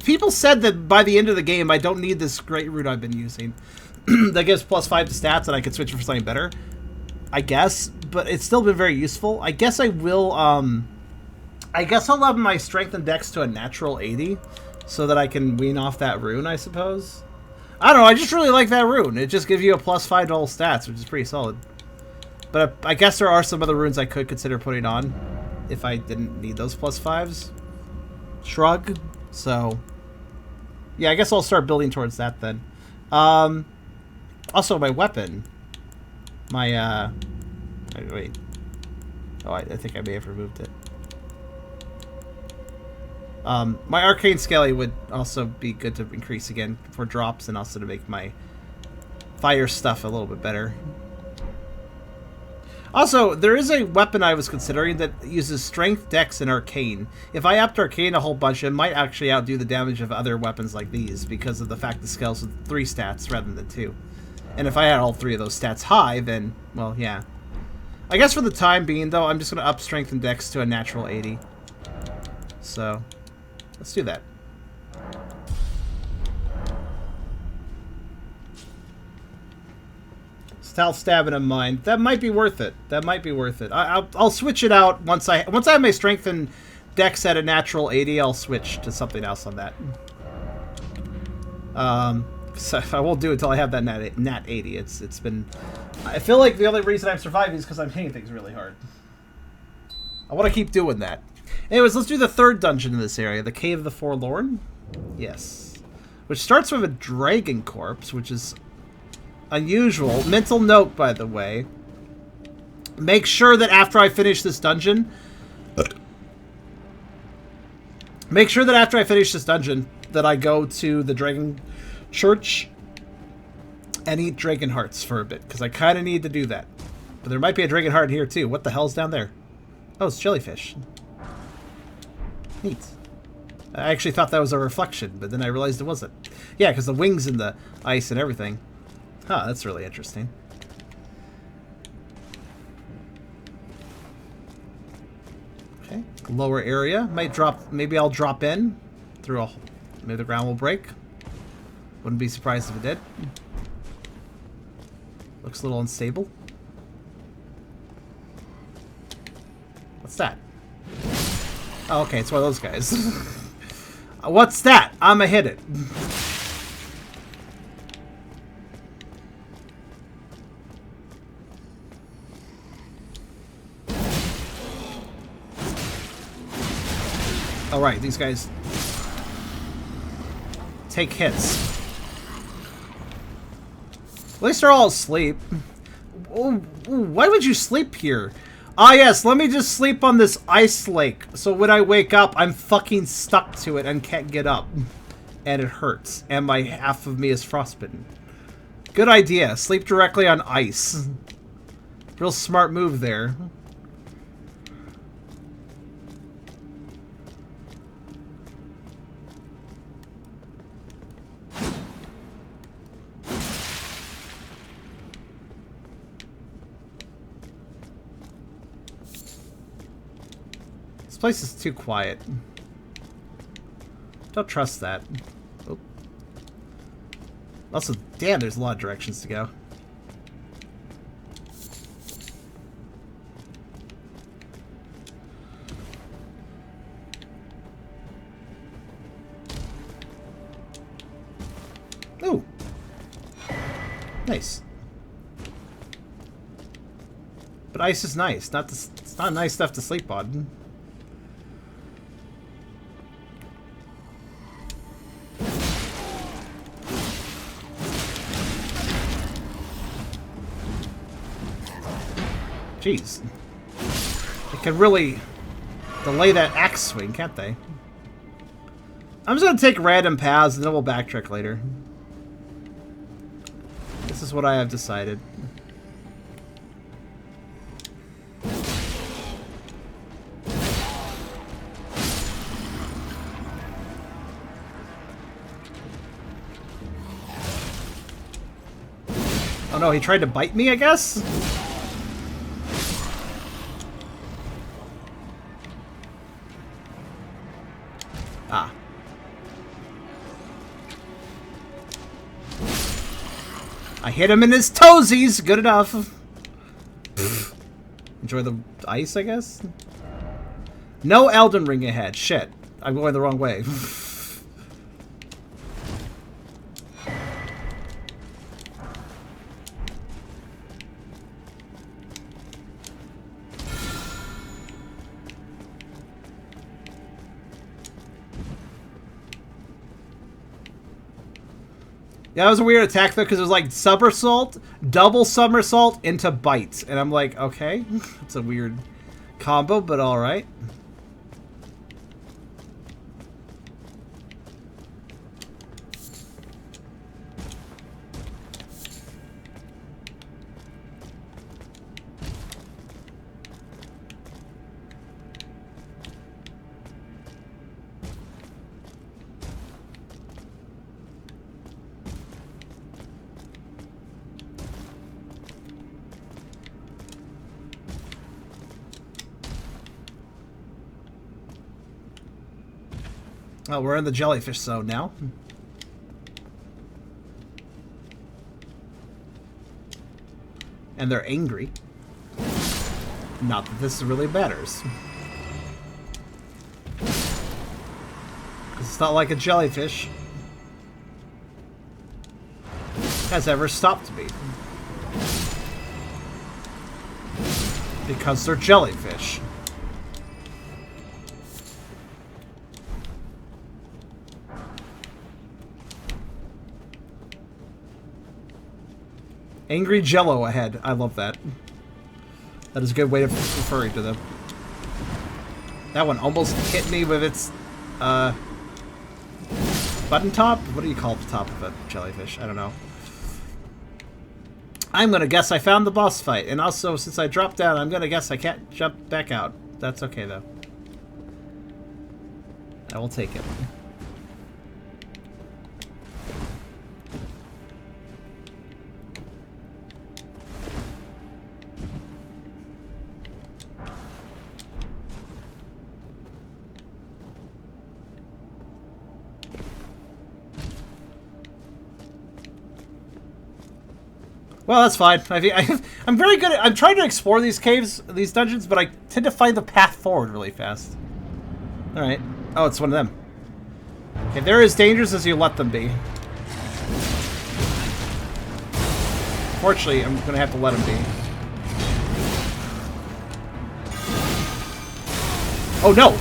people said that by the end of the game, I don't need this Great Rune I've been using. That gives +5 to stats, and I can switch it for something better. I guess, but it's still been very useful. I guess I will, I guess I'll up my strength and dex to a natural 80 so that I can wean off that rune, I suppose. I don't know, I just really like that rune. It just gives you a +5 to all stats, which is pretty solid. But I guess there are some other runes I could consider putting on if I didn't need those +5s. Shrug. So, yeah, I guess I'll start building towards that then. Also, my weapon. My, wait. Oh, I think I may have removed it. My arcane scaly would also be good to increase again for drops and also to make my fire stuff a little bit better. Also, there is a weapon I was considering that uses strength, dex, and arcane. If I upped arcane a whole bunch, it might actually outdo the damage of other weapons like these because of the fact the scales with 3 stats rather than 2. And if I had all 3 of those stats high, then, well, yeah. I guess for the time being, though, I'm just going to up strength and dex to a natural 80. So, let's do that. Stealth stabbing in mind. That might be worth it. That might be worth it. I'll switch it out once I have my strength and dex at a natural 80. I'll switch to something else on that. So I won't do it until I have that nat 80. It's been... I feel like the only reason I'm surviving is because I'm hitting things really hard. I want to keep doing that. Anyways, let's do the third dungeon in this area. The Cave of the Forlorn? Yes. Which starts with a dragon corpse, which is unusual. Mental note, by the way. Make sure that after I finish this dungeon... Make sure that after I finish this dungeon that I go to the Dragon Church and eat dragon hearts for a bit, because I kind of need to do that. But there might be a dragon heart here too. What the hell's down there? Oh, it's jellyfish. Neat. I actually thought that was a reflection, but then I realized it wasn't. Yeah, because the wings and the ice and everything. Huh, that's really interesting. Okay, lower area. Might drop, maybe I'll drop in through a, maybe the ground will break. Wouldn't be surprised if it did. Looks a little unstable. What's that? Oh, okay, it's one of those guys. What's that? I'ma hit it. Alright, these guys take hits. At least they're all asleep. Oh, why would you sleep here? Ah, yes, let me just sleep on this ice lake. So when I wake up, I'm fucking stuck to it and can't get up. And it hurts. And my half of me is frostbitten. Good idea. Sleep directly on ice. Real smart move there. This place is too quiet. Don't trust that. Oh. Also, damn, there's a lot of directions to go. Ooh. Nice. But ice is nice. It's not nice stuff to sleep on. Jeez. They can really delay that axe swing, can't they? I'm just gonna take random paths and then we'll backtrack later. This is what I have decided. Oh no, he tried to bite me, I guess? Ah. I hit him in his toesies! Good enough. Enjoy the ice, I guess? No Elden Ring ahead. Shit. I'm going the wrong way. Yeah, that was a weird attack, though, because it was like somersault, double somersault into bite. And I'm like, okay, it's a weird combo, but alright. Oh, we're in the jellyfish zone now. And they're angry. Not that this really matters. Because it's not like a jellyfish has ever stopped me. Because they're jellyfish. Angry Jello ahead. I love that. That is a good way of referring to them. That one almost hit me with its button top? What do you call the top of a jellyfish? I don't know. I'm gonna guess I found the boss fight. And also, since I dropped down, I'm gonna guess I can't jump back out. That's okay, though. I will take it. Well, that's fine. I'm very good at... I'm trying to explore these caves, these dungeons, but I tend to find the path forward really fast. Alright. Oh, it's one of them. Okay, they're as dangerous as you let them be. Fortunately, I'm going to have to let them be. Oh, no!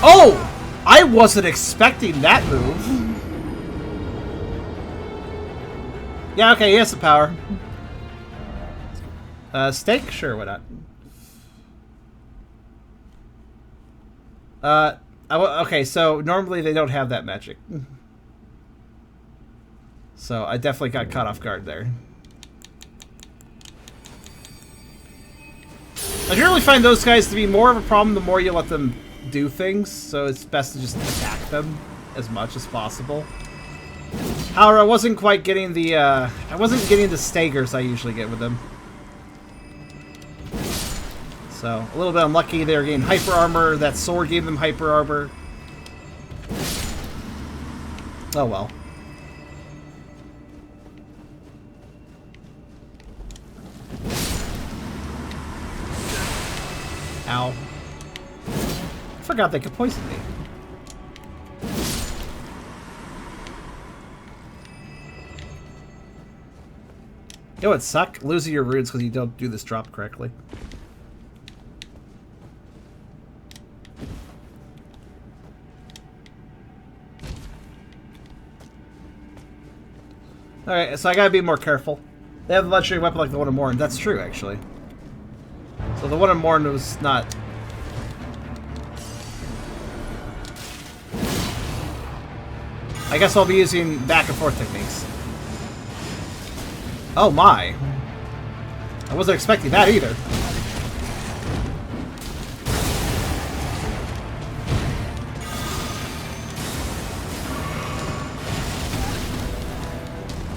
Oh! I wasn't expecting that move. Yeah, okay, he has the power. Steak? Sure, why not? Okay, so normally they don't have that magic. So I definitely got caught off guard there. I generally find those guys to be more of a problem the more you let them do things, so it's best to just attack them as much as possible. However, I wasn't quite getting the, staggers I usually get with them. So, a little bit unlucky. They were getting hyper armor. That sword gave them hyper armor. Oh well. Ow. I forgot they could poison me. You know what suck? Losing your runes because you don't do this drop correctly. Alright, so I gotta be more careful. They have a legendary weapon like the one in Morn. That's true, actually. So the one in Morn was not... I guess I'll be using back and forth techniques. Oh my. I wasn't expecting that either.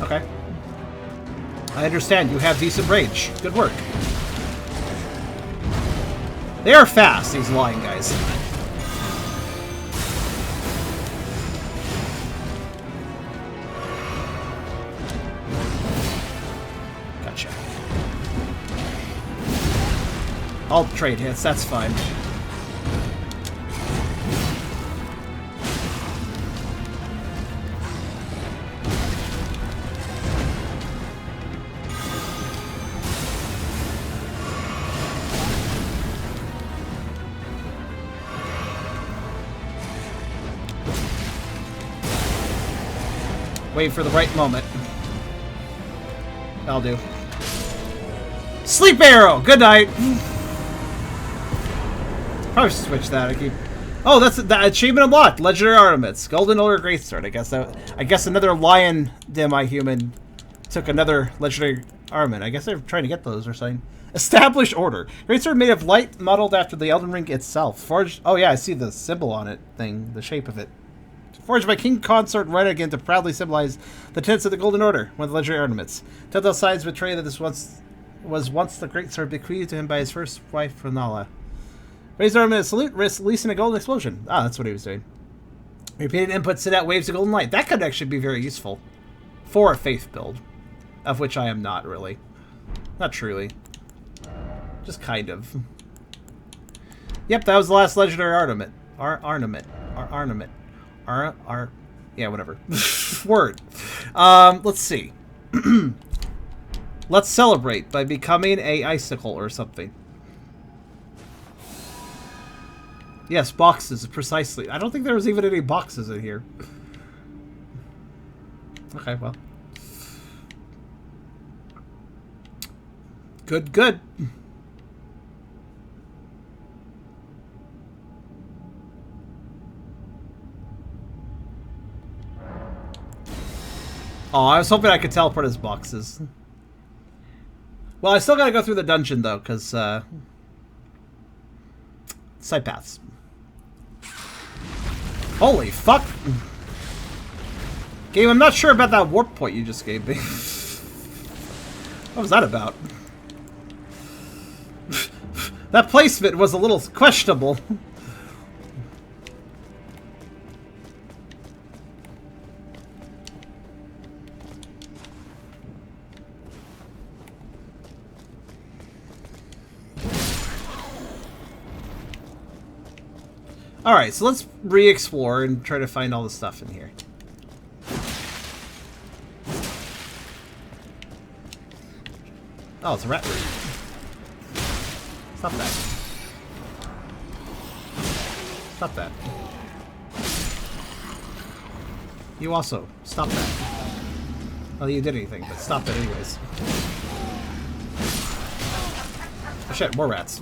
Okay. I understand. You have decent range. Good work. They are fast, these lion guys. Gotcha. I'll trade hits, that's fine. Wait for the right moment. That'll do. Sleep arrow! Good night! Probably should switch that. I keep... Oh, that's the achievement unlocked! Legendary ornaments. Golden Order Greatsword. I guess another lion demi-human took another legendary ornament. I guess they're trying to get those or something. Established order. Greatsword made of light, modeled after the Elden Ring itself. Forged... Oh yeah, I see the symbol on it thing. The shape of it. Forged by King Consort right again to proudly symbolize the tenets of the Golden Order, one of the legendary ornaments. Telltale signs betray that this was once the greatsword bequeathed to him by his first wife, Renala. Raise ornament salute, releasing a golden explosion. Ah, that's what he was doing. Repeated input send out waves of golden light. That could actually be very useful for a faith build, of which I am not really. Not truly. Just kind of. Yep, that was the last legendary ornament. Ornament. Yeah, whatever. Word. Let's see. Let's celebrate by becoming a icicle or something. Yes, boxes, precisely. I don't think there was even any boxes in here. Okay, well. Good. Oh, I was hoping I could teleport his boxes. Well, I still gotta go through the dungeon, though, because, side paths. Holy fuck! Game, I'm not sure about that warp point you just gave me. What was that about? That placement was a little questionable. Alright, so let's re-explore and try to find all the stuff in here. Oh, it's a rat root. Stop that. Stop that. You also. Stop that. Well, you did anything, but stop it anyways. Oh shit, more rats.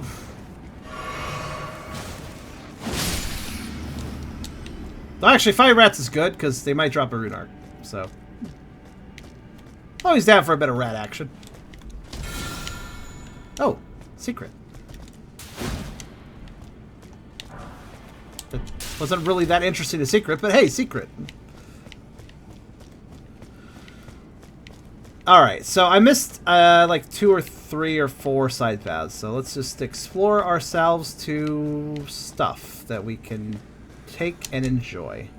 Well, actually, fire rats is good because they might drop a rune arc. So, always down for a bit of rat action. Oh, secret. That wasn't really that interesting a secret, but hey, secret. Alright, so I missed like 2 or 3 or 4 side paths, so let's just explore ourselves to stuff that we can take and enjoy.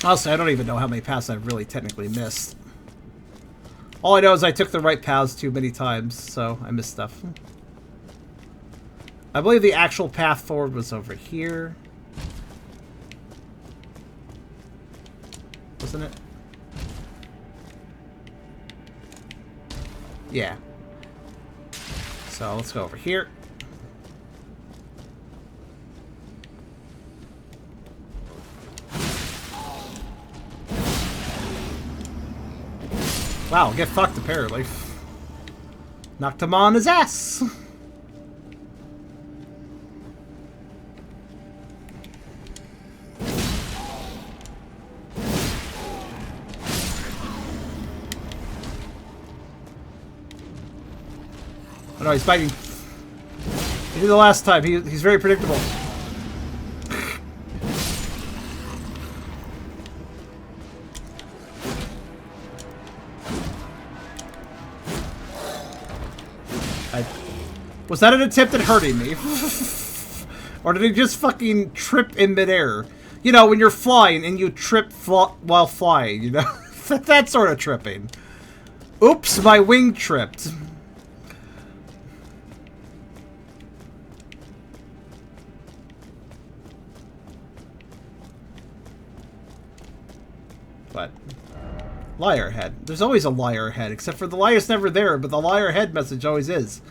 Honestly, I don't even know how many paths I've really technically missed. All I know is I took the right paths too many times, so I missed stuff. I believe the actual path forward was over here. Wasn't it? Yeah. So let's go over here. Wow, get fucked apparently. Knocked him on his ass. Oh no, he's biting. He did the last time. He's very predictable. Was that an attempt at hurting me? Or did he just fucking trip in midair? You know, when you're flying and you trip while flying, you know? That sort of tripping. Oops, my wing tripped. What? Liar head. There's always a liar head, except for the liar's never there, but the liar head message always is.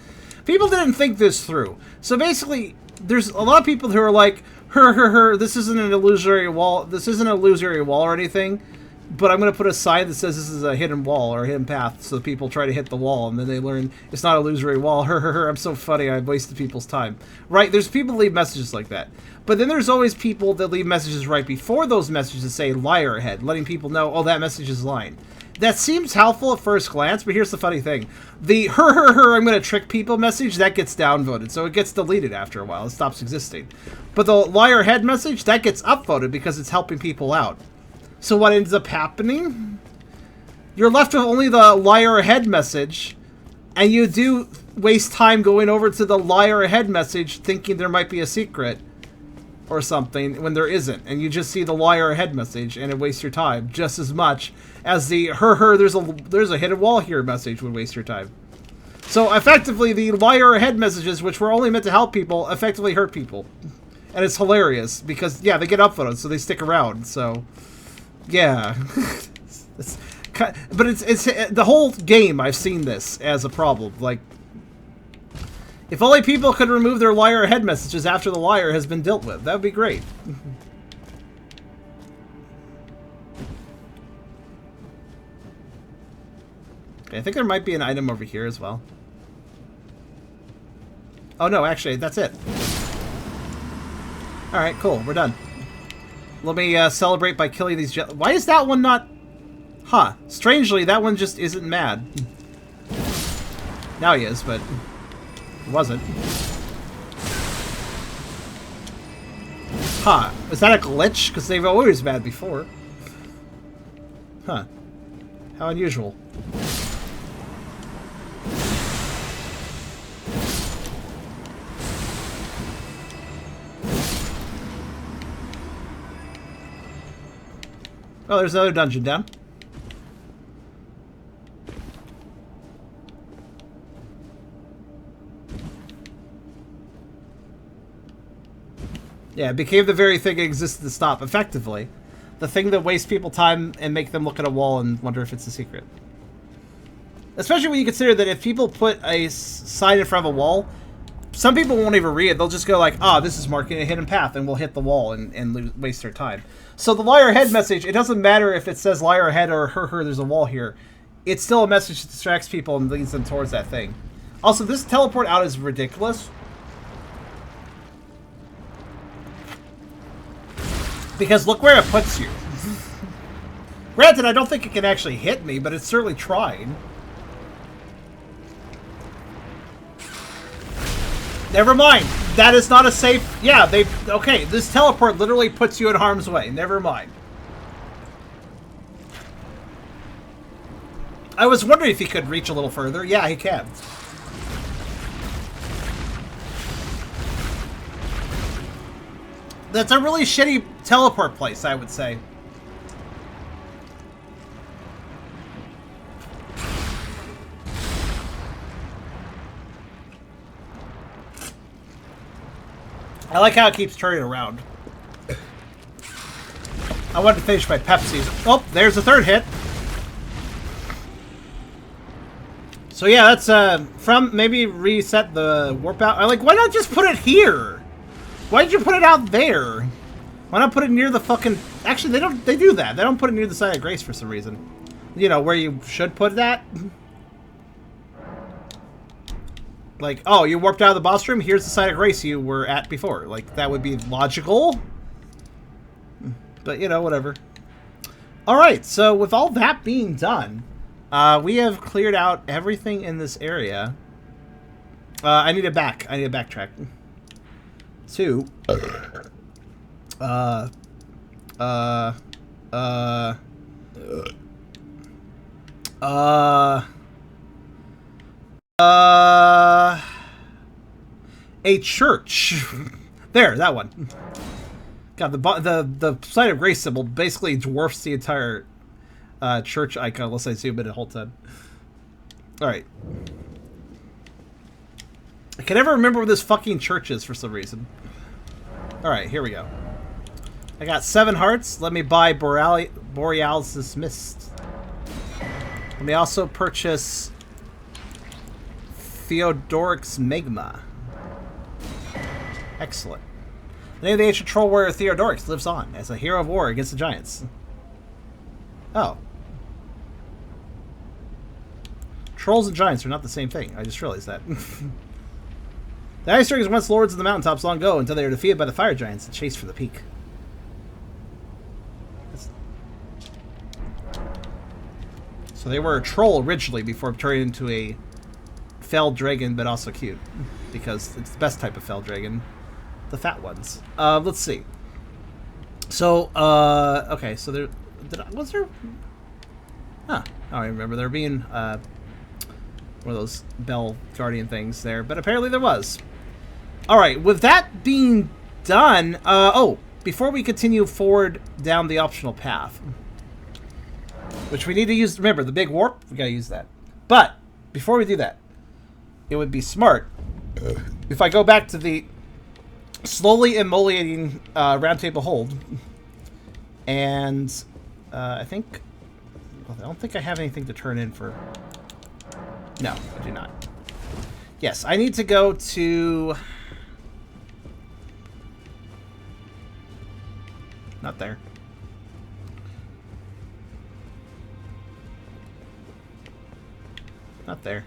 People didn't think this through. So basically, there's a lot of people who are like, this isn't an illusory wall. This isn't an illusory wall or anything, but I'm going to put a sign that says this is a hidden wall or a hidden path, so people try to hit the wall, and then they learn it's not an illusory wall. I'm so funny, I've wasted people's time. Right? There's people who leave messages like that. But then there's always people that leave messages right before those messages that say liar ahead, letting people know, oh, that message is lying. That seems helpful at first glance, but here's the funny thing. The I'm gonna trick people message, that gets downvoted, so it gets deleted after a while. It stops existing. But the liar head message, that gets upvoted because it's helping people out. So what ends up happening? You're left with only the liar ahead message, and you do waste time going over to the liar ahead message thinking there might be a secret or something when there isn't, and you just see the liar ahead message and it wastes your time just as much as the there's a hidden wall here message would waste your time. So effectively the liar ahead messages, which were only meant to help people, effectively hurt people. And it's hilarious because yeah, they get upvoted, so they stick around. So yeah. But it's the whole game I've seen this as a problem. Like, if only people could remove their liar ahead messages after the liar has been dealt with. That would be great. Okay, I think there might be an item over here as well. Oh no, actually, that's it. Alright, cool. We're done. Let me celebrate by killing these Why is that one not... Huh. Strangely, that one just isn't mad. Now he is, but... It wasn't. Huh. Is that a glitch? Because they've always been mad before. Huh. How unusual. Oh, there's another dungeon down. Yeah, it became the very thing it existed to stop, effectively. The thing that wastes people time and make them look at a wall and wonder if it's a secret. Especially when you consider that if people put a sign in front of a wall, some people won't even read it. They'll just go like, ah, this is marking a hidden path, and we'll hit the wall and waste their time. So the liar ahead message, it doesn't matter if it says liar ahead or her, there's a wall here. It's still a message that distracts people and leads them towards that thing. Also, this teleport out is ridiculous. Because look where it puts you. Granted, I don't think it can actually hit me, but it's certainly trying. Never mind. That is not a safe... Yeah, okay, this teleport literally puts you in harm's way. Never mind. I was wondering if he could reach a little further. Yeah, he can. That's a really shitty teleport place, I would say. I like how it keeps turning around. I wanted to finish my Pepsis. Oh, there's a third hit. So yeah, that's from maybe reset the warp out. I'm like, why not just put it here? Why did you put it out there? Why not put it near the fucking... Actually, they do that. They don't put it near the side of grace for some reason. You know, where you should put that. Like, oh, you warped out of the boss room? Here's the side of grace you were at before. Like, that would be logical. But, you know, whatever. Alright, so with all that being done, we have cleared out everything in this area. I need to backtrack. To... a church. There, that one. God, the site of grace symbol basically dwarfs the entire church icon unless I zoom in the whole time. Alright. I can never remember where this fucking church is for some reason. Alright, here we go. I got 7 hearts. Let me buy Borealis' Mist. Let me also purchase Theodoric's Magma. Excellent. The name of the ancient troll warrior Theodorix lives on as a hero of war against the giants. Oh. Trolls and giants are not the same thing. I just realized that. The Ice Dragons were once lords of the Mountaintops long ago until they were defeated by the fire giants and chased for the peak. So they were a troll originally before turning into a fell dragon, but also cute. Because it's the best type of fell dragon. The fat ones. Let's see. So, okay, so there... was there... Huh. I don't remember there being, one of those bell guardian things there, but apparently there was. Alright, with that being done, oh, before we continue forward down the optional path, which we need to use, remember, the big warp, we gotta use that. But, before we do that, it would be smart if I go back to the slowly emoliating round table hold, and I think, well, I don't think I have anything to turn in for, no, I do not. Yes, I need to go to, not there. Not there.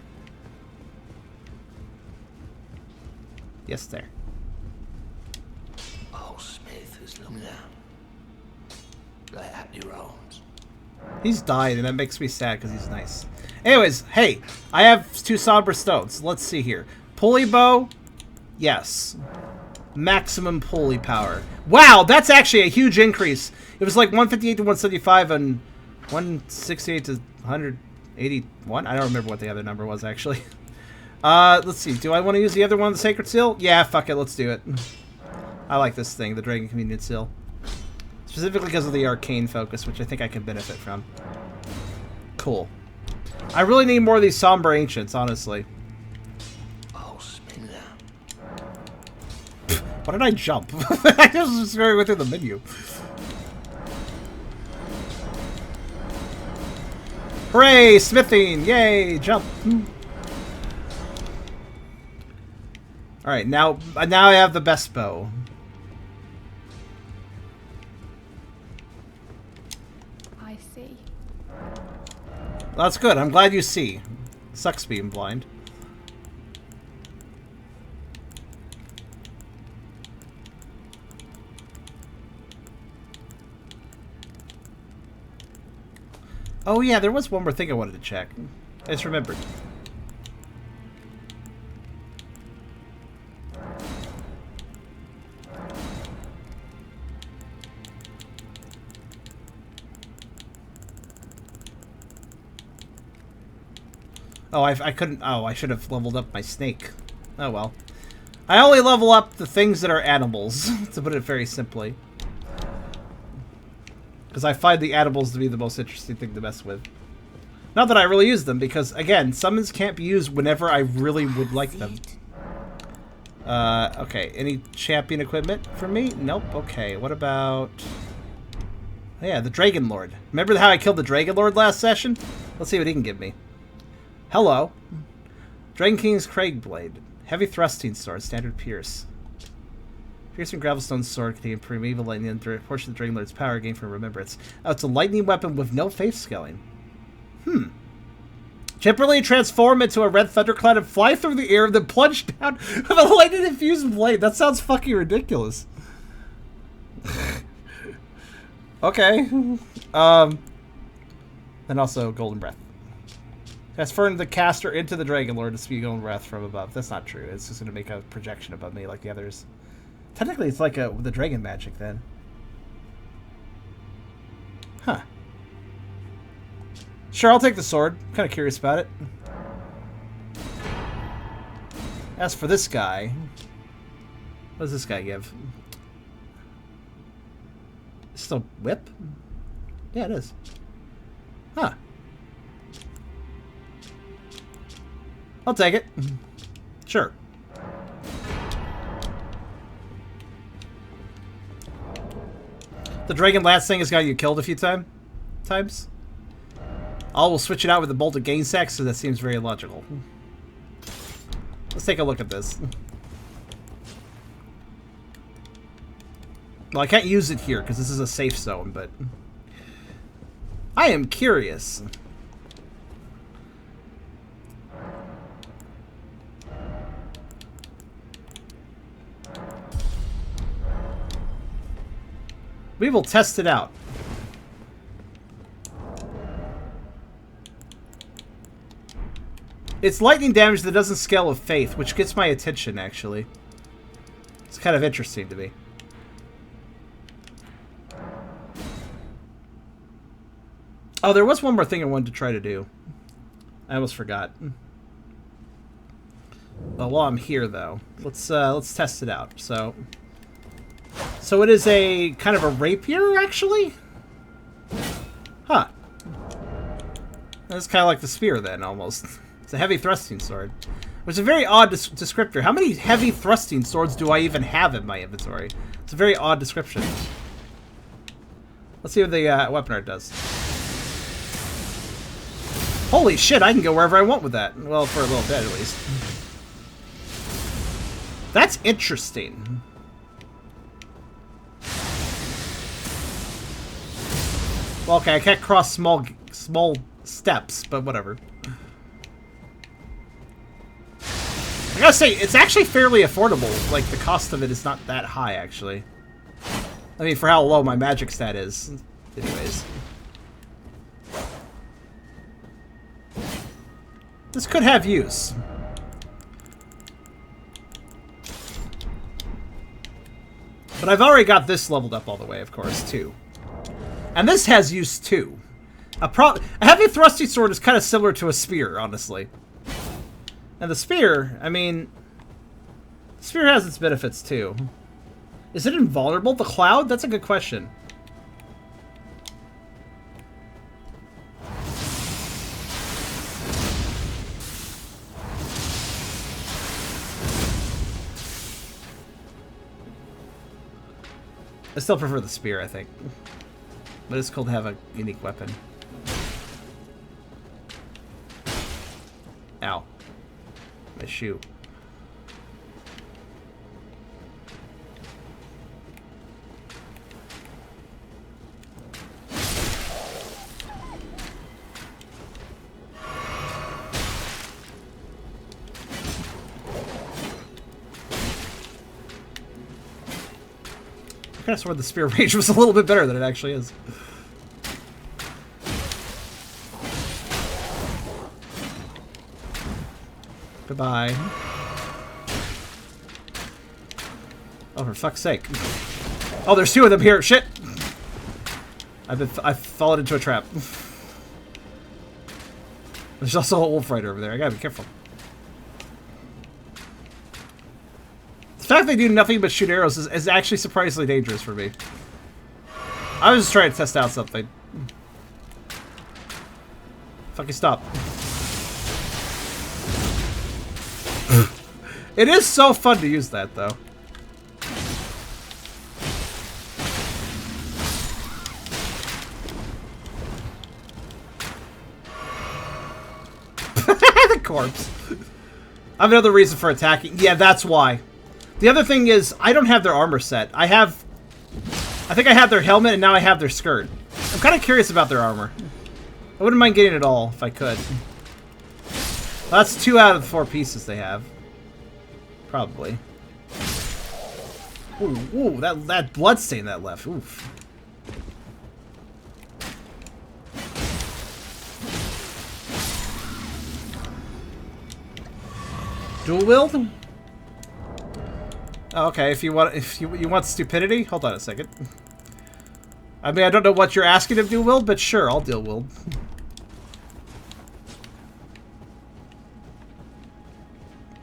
Yes, there. Oh, Smith is long now. Like happy rounds. He's died, and that makes me sad because he's nice. Anyways, hey, I have 2 somber stones. Let's see here. Pulley bow, yes. Maximum pulley power. Wow, that's actually a huge increase. It was like 158 to 175 and 168 to 181. I don't remember what the other number was actually. Let's see. Do I want to use the other one, the Sacred Seal? Yeah, fuck it. Let's do it. I like this thing, the Dragon Communion Seal. Specifically because of the arcane focus, which I think I can benefit from. Cool. I really need more of these Somber Ancients, honestly. Oh, spin now. Why did I jump? I just was going within the menu. Hooray! Smithing! Yay! Jump! Alright, now I have the best bow. I see. Well, that's good. I'm glad you see. Sucks being blind. Oh yeah, there was one more thing I wanted to check. I just remembered. Oh, I couldn't... Oh, I should have leveled up my snake. Oh well. I only level up the things that are animals, to put it very simply. Because I find the animals to be the most interesting thing to mess with. Not that I really use them, because, again, summons can't be used whenever I really would like them. Okay. Any champion equipment for me? Nope. Okay, what about... Oh, yeah, the Dragon Lord. Remember how I killed the Dragon Lord last session? Let's see what he can give me. Hello. Dragonking's Craigblade. Heavy thrusting sword, standard pierce. Piercing Gravelstone sword containing primeval lightning and portion of the Dragon Lord's power gained from remembrance. Oh, it's a lightning weapon with no faith scaling. Temporarily transform into a red thundercloud and fly through the air and then plunge down with a lightning infused blade. That sounds fucking ridiculous. Okay. And also Golden Breath. Transferring the caster into the Dragon Lord to speed Golden Breath from above. That's not true. It's just going to make a projection above me like the others. Technically, it's like the dragon magic then. Huh. Sure, I'll take the sword. I'm kind of curious about it. As for this guy, what does this guy give? Is it a whip? Yeah, it is. Huh. I'll take it. Sure. The Dragon Last thing has got you killed a few times. We'll switch it out with the Bolt of Gainsack, so that seems very logical. Let's take a look at this. Well, I can't use it here because this is a safe zone, but I am curious. We will test it out. It's lightning damage that doesn't scale with faith, which gets my attention, actually. It's kind of interesting to me. Oh, there was one more thing I wanted to try to do. I almost forgot. Well, while I'm here, though, let's test it out. So it is a kind of a rapier, actually? Huh. That's kind of like the spear, then, almost. It's a heavy thrusting sword. Which is a very odd descriptor. How many heavy thrusting swords do I even have in my inventory? It's a very odd description. Let's see what the weapon art does. Holy shit, I can go wherever I want with that. Well, for a little bit, at least. That's interesting. Well, okay, I can't cross small steps, but whatever. I gotta say, it's actually fairly affordable. Like, the cost of it is not that high, actually. I mean, for how low my magic stat is. Anyways. This could have use. But I've already got this leveled up all the way, of course, too. And this has use, too. A heavy thrusting sword is kind of similar to a spear, honestly. And the spear, I mean... The spear has its benefits, too. Is it invulnerable? The cloud? That's a good question. I still prefer the spear, I think. But it's cool to have a unique weapon. shoe. I swear the spear range was a little bit better than it actually is. Goodbye. Oh, for fuck's sake. Oh, there's two of them here. Shit! I've fallen into a trap. There's also a wolf rider over there. I gotta be careful. The fact they do nothing but shoot arrows is actually surprisingly dangerous for me. I was just trying to test out something. Fucking stop. It is so fun to use that, though. The corpse. I have another reason for attacking. Yeah, that's why. The other thing is, I don't have their armor set. I think I have their helmet, and now I have their skirt. I'm kind of curious about their armor. I wouldn't mind getting it all, if I could. Well, that's 2 out of the 4 pieces they have. Probably. Ooh, that blood stain that left. Oof. Dual wield? Oh, okay, if you want stupidity, hold on a second. I mean, I don't know what you're asking of dual wield, but sure, I'll dual wield.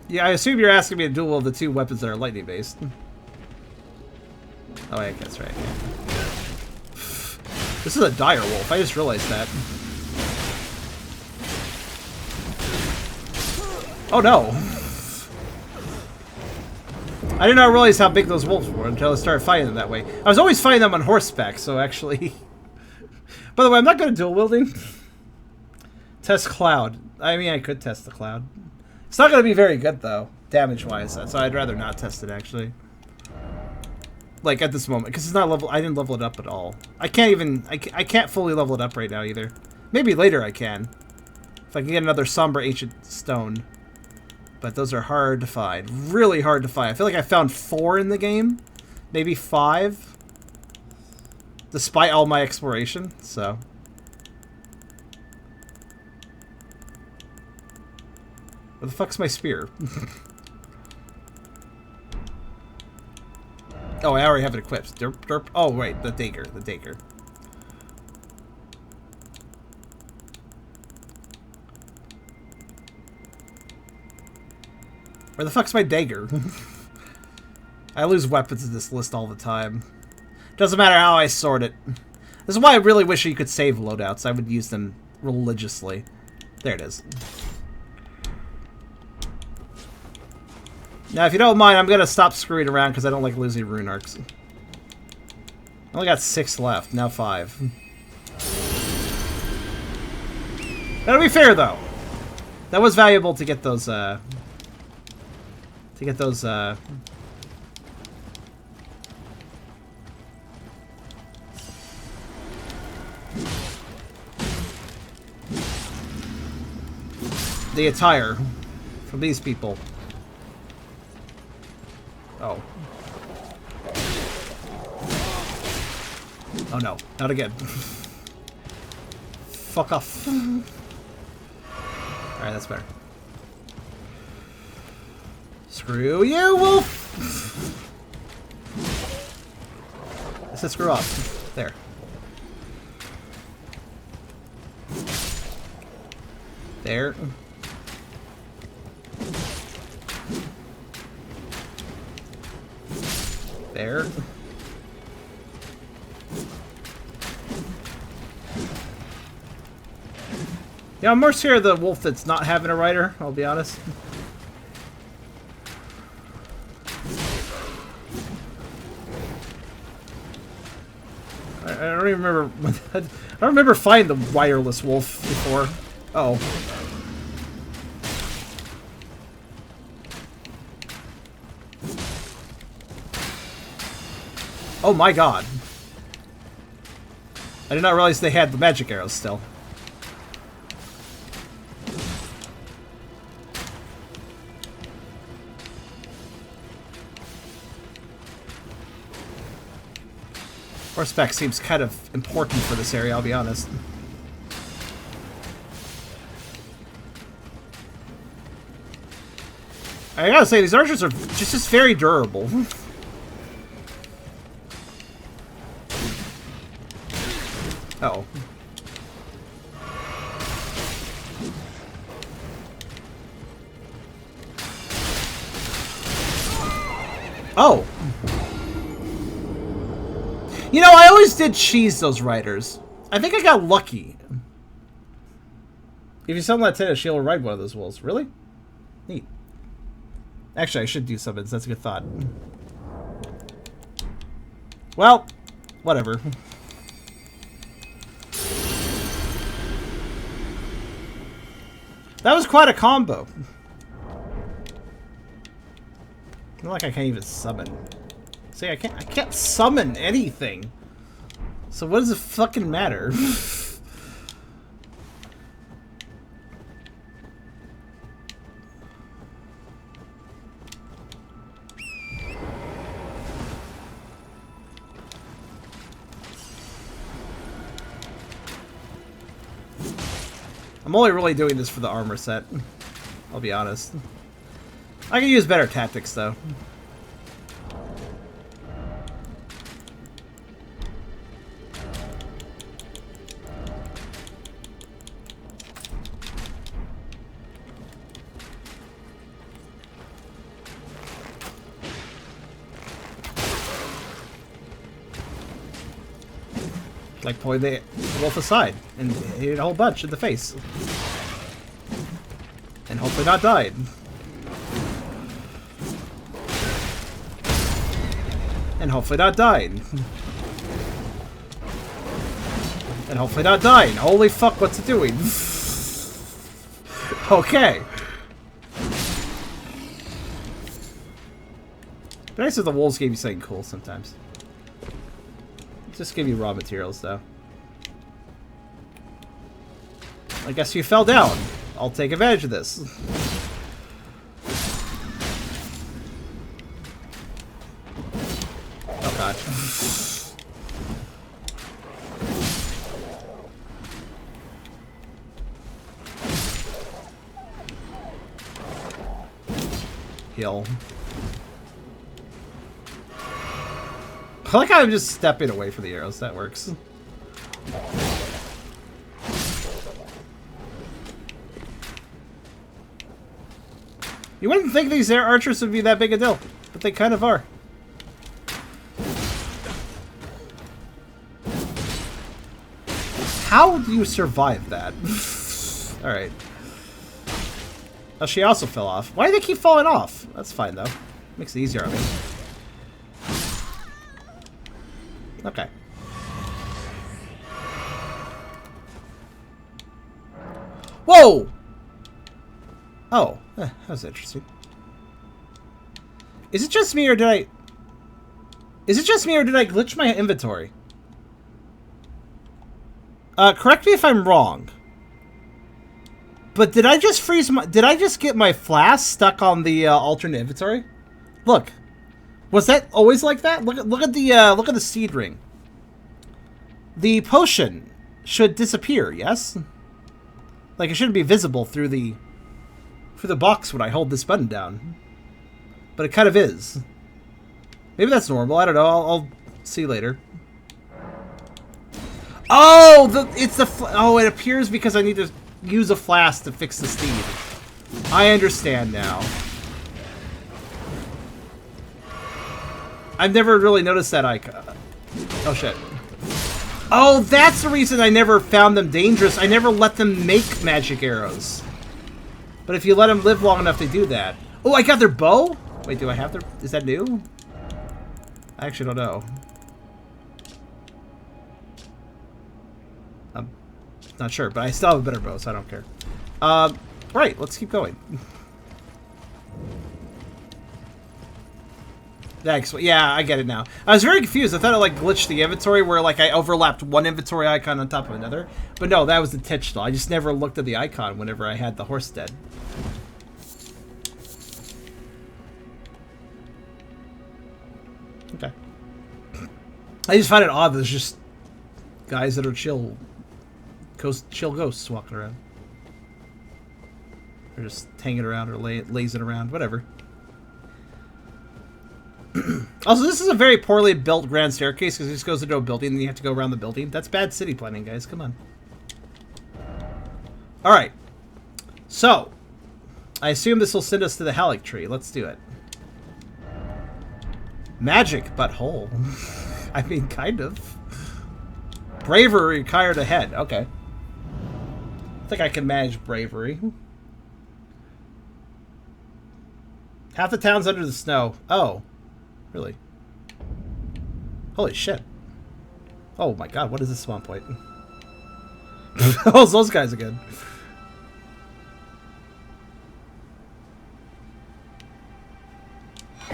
Yeah, I assume you're asking me to dual wield the 2 weapons that are lightning based. Oh, I guess right. This is a dire wolf. I just realized that. Oh no! I did not realize how big those wolves were until I started fighting them that way. I was always fighting them on horseback, so actually... By the way, I'm not good at dual wielding. Test cloud. I mean, I could test the cloud. It's not going to be very good, though, damage-wise, so I'd rather not test it, actually. Like, at this moment, because it's not level... I didn't level it up at all. I can't even... I can't fully level it up right now, either. Maybe later I can. If I can get another somber ancient stone. But those are hard to find. Really hard to find. I feel like I found 4 in the game. Maybe 5. Despite all my exploration, so... Where the fuck's my spear? Oh, I already have it equipped. Derp, derp. Oh, wait, the dagger. The dagger. Where the fuck's my dagger? I lose weapons in this list all the time. Doesn't matter how I sort it. This is why I really wish you could save loadouts. I would use them religiously. There it is. Now, if you don't mind, I'm going to stop screwing around because I don't like losing rune arcs. I only got 6 left. Now 5. Gotta be fair, though. That was valuable to get those, the attire from these people. Oh. Oh no, not again. Fuck off. Alright, that's better. Screw you, wolf! I said screw off. There. There. There. Yeah, I'm more scared of the wolf that's not having a rider, I'll be honest. I don't even remember. I don't remember finding the wireless wolf before. Oh. Oh my god. I did not realize they had the magic arrows still. Horseback seems kind of important for this area, I'll be honest. I gotta say, these archers are just very durable. Uh-oh. Oh! You know, I always did cheese those riders. I think I got lucky. If you summon that tennis, she'll ride one of those wolves. Really? Neat. Actually, I should do summons. That's a good thought. Well, whatever. That was quite a combo. Not like I can't even summon. See, I can't summon anything. So what does it fucking matter? I'm only really doing this for the armor set. I'll be honest. I can use better tactics though. Like pulling the wolf aside and hit a whole bunch in the face. And hopefully not died. And hopefully not died. And hopefully not dying. Holy fuck, what's it doing? Okay. But nice if the wolves gave you something cool sometimes. Just give you raw materials, though. I guess you fell down. I'll take advantage of this. Oh, God. Heal. I like how I'm just stepping away from the arrows. That works. You wouldn't think these air archers would be that big a deal, but they kind of are. How do you survive that? Alright. Oh, she also fell off. Why do they keep falling off? That's fine, though. Makes it easier on me. Okay. Whoa! Oh, that was interesting. Is it just me or did I... Is it just me or did I glitch my inventory? Correct me if I'm wrong. But did I just freeze my... Did I just get my flask stuck on the alternate inventory? Look. Was that always like that? Look at the seed ring. The potion should disappear, yes? Like it shouldn't be visible through the box when I hold this button down. But it kind of is. Maybe that's normal. I don't know. I'll see later. Oh, oh, it appears because I need to use a flask to fix the steed. I understand now. I've never really noticed that icon. Oh, shit. Oh, that's the reason I never found them dangerous. I never let them make magic arrows. But if you let them live long enough, they do that. Oh, I got their bow? Wait, do I have their... Is that new? I actually don't know. I'm not sure, but I still have a better bow, so I don't care. Right, let's keep going. Thanks. Yeah, I get it now. I was very confused. I thought it like glitched the inventory where like I overlapped one inventory icon on top of another. But no, that was intentional. I just never looked at the icon whenever I had the horse dead. Okay. I just find it odd that there's just guys that are chill ghosts walking around. Or just hanging around or lazing around, whatever. Also, this is a very poorly built grand staircase because it just goes into a building and you have to go around the building. That's bad city planning, guys. Come on. Alright. So, I assume this will send us to the Haligtree. Let's do it. Magic, but whole. I mean, kind of. Bravery required ahead. Okay. I think I can manage bravery. Half the town's under the snow. Oh. Really? Holy shit. Oh my god, what is this spawn point? Oh, it's those guys again.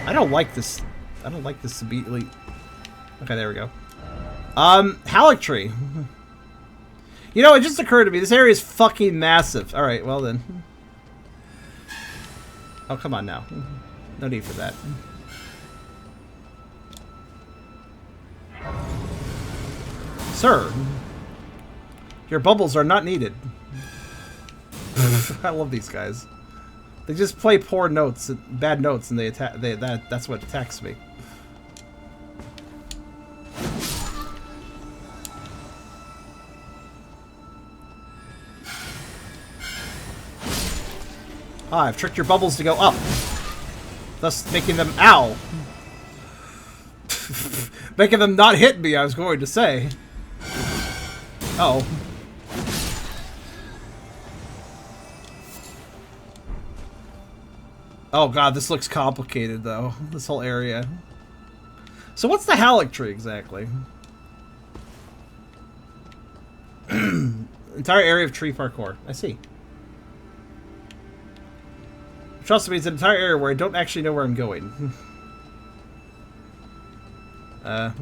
I don't like this. I don't like this immediately. Okay, there we go. Haligtree. You know, it just occurred to me, this area is fucking massive. Alright, well then. Oh, come on now. No need for that. Sir, your bubbles are not needed. I love these guys. They just play poor notes, bad notes, and they attack. That's what attacks me. Ah, I've tricked your bubbles to go up, thus making them ow. Making them not hit me, I was going to say. Uh-oh. Oh god, this looks complicated though. This whole area. So what's the Haligtree exactly? Entire area of tree parkour. I see. Which also means an entire area where I don't actually know where I'm going. I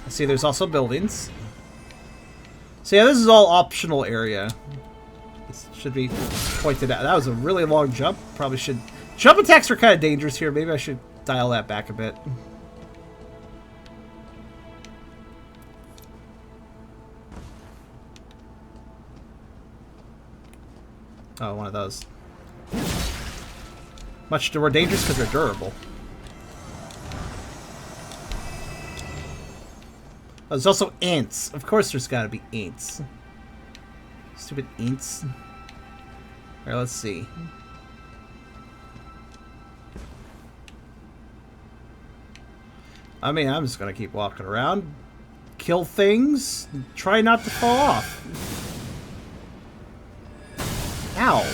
see there's also buildings. So yeah, this is all optional area. This should be pointed out. That was a really long jump. Probably should... Jump attacks are kind of dangerous here. Maybe I should dial that back a bit. Oh, one of those. Much more dangerous because they're durable. Oh, there's also ants. Of course there's gotta be ants. Stupid ants. Alright, let's see. I mean, I'm just gonna keep walking around. Kill things. Try not to fall off. Ow.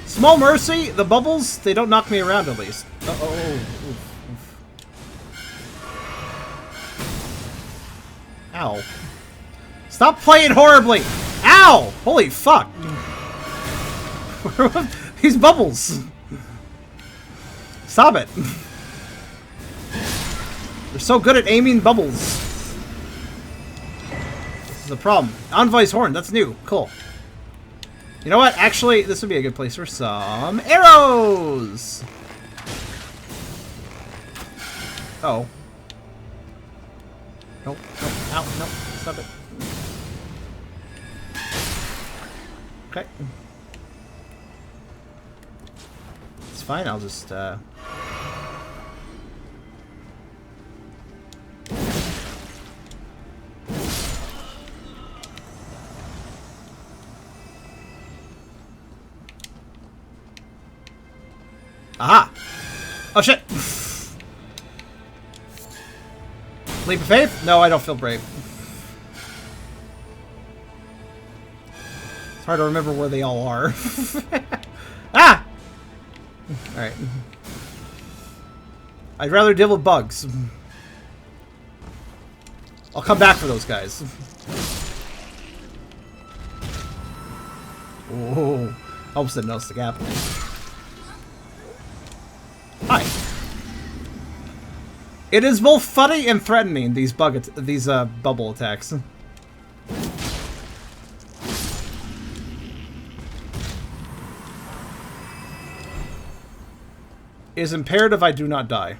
Small mercy. The bubbles, they don't knock me around at least. Uh-oh. Oof. Ow. Stop playing horribly! Ow! Holy fuck! These bubbles! Stop it! They're so good at aiming bubbles. This is a problem. Envoy's horn, that's new. Cool. You know what? Actually, this would be a good place for some arrows! Oh. Nope, nope, ow, nope, stop it. Okay. It's fine, I'll just, Aha! Oh shit! Leap of faith? No, I don't feel brave. It's hard to remember where they all are. Ah! Alright. I'd rather deal with bugs. I'll come back for those guys. Oh, almost didn't notice the gap. It is both funny and threatening, these bubble attacks. It is imperative I do not die.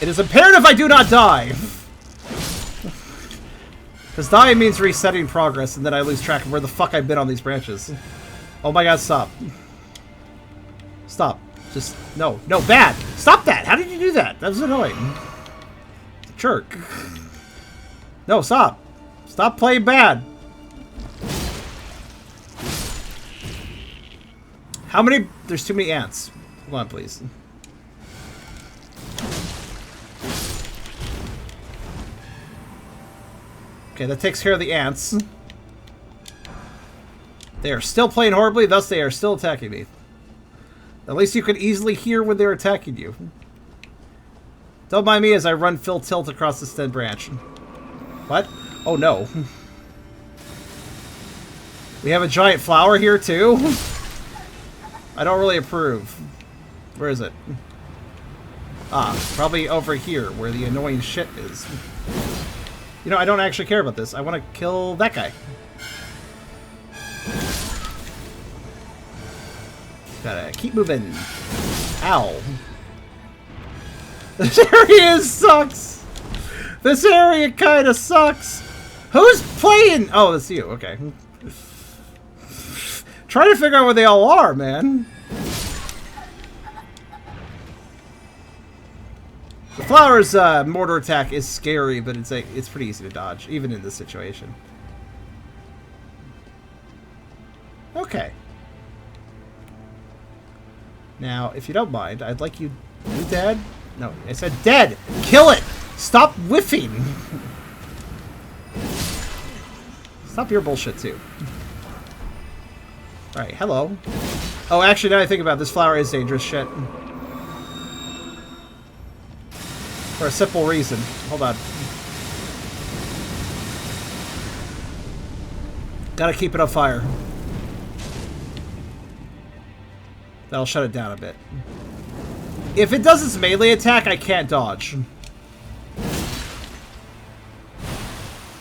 It is imperative I do not die! Because dying means resetting progress, and then I lose track of where the fuck I've been on these branches. Oh my god, stop. Stop. Just, no. No, bad! Stop that! How did you do that? That was annoying. Jerk. No, stop. Stop playing bad. How many? There's too many ants. Hold on, please. Okay, that takes care of the ants. They are still playing horribly, thus they are still attacking me. At least you can easily hear when they're attacking you. Don't mind me as I run full tilt across this dead branch. What? Oh no. We have a giant flower here too? I don't really approve. Where is it? Ah, probably over here where the annoying shit is. You know, I don't actually care about this. I want to kill that guy. Gotta keep moving. Ow. This area sucks. This area kind of sucks. Who's playing? Oh, it's you. Okay. Trying to figure out where they all are, man. The flower's mortar attack is scary, but it's pretty easy to dodge, even in this situation. Okay. Now, if you don't mind, I'd like you... You dead? No, I said dead! Kill it! Stop whiffing! Stop your bullshit, too. Alright, hello. Oh, actually, now I think about it, this flower is dangerous shit. For a simple reason. Hold on. Gotta keep it on fire. That'll shut it down a bit. If it does its melee attack, I can't dodge.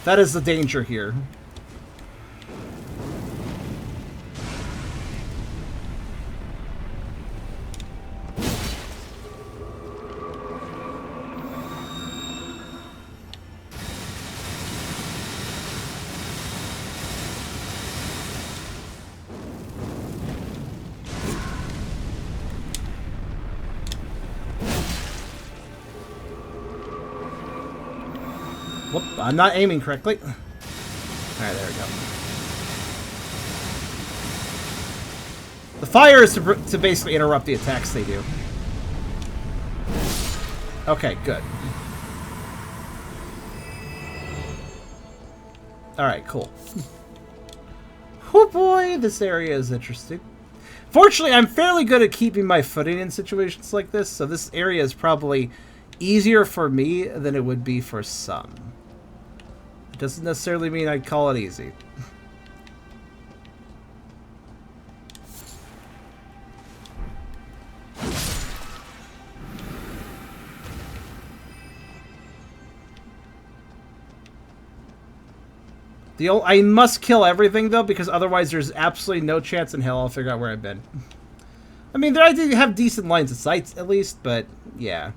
That is the danger here. Whoop, I'm not aiming correctly. Alright, there we go. The fire is to basically interrupt the attacks they do. Okay, good. Alright, cool. Oh boy, this area is interesting. Fortunately, I'm fairly good at keeping my footing in situations like this, so this area is probably easier for me than it would be for some. Doesn't necessarily mean I'd call it easy. I must kill everything though, because otherwise there's absolutely no chance in hell I'll figure out where I've been. I mean, I do have decent lines of sight at least, but yeah.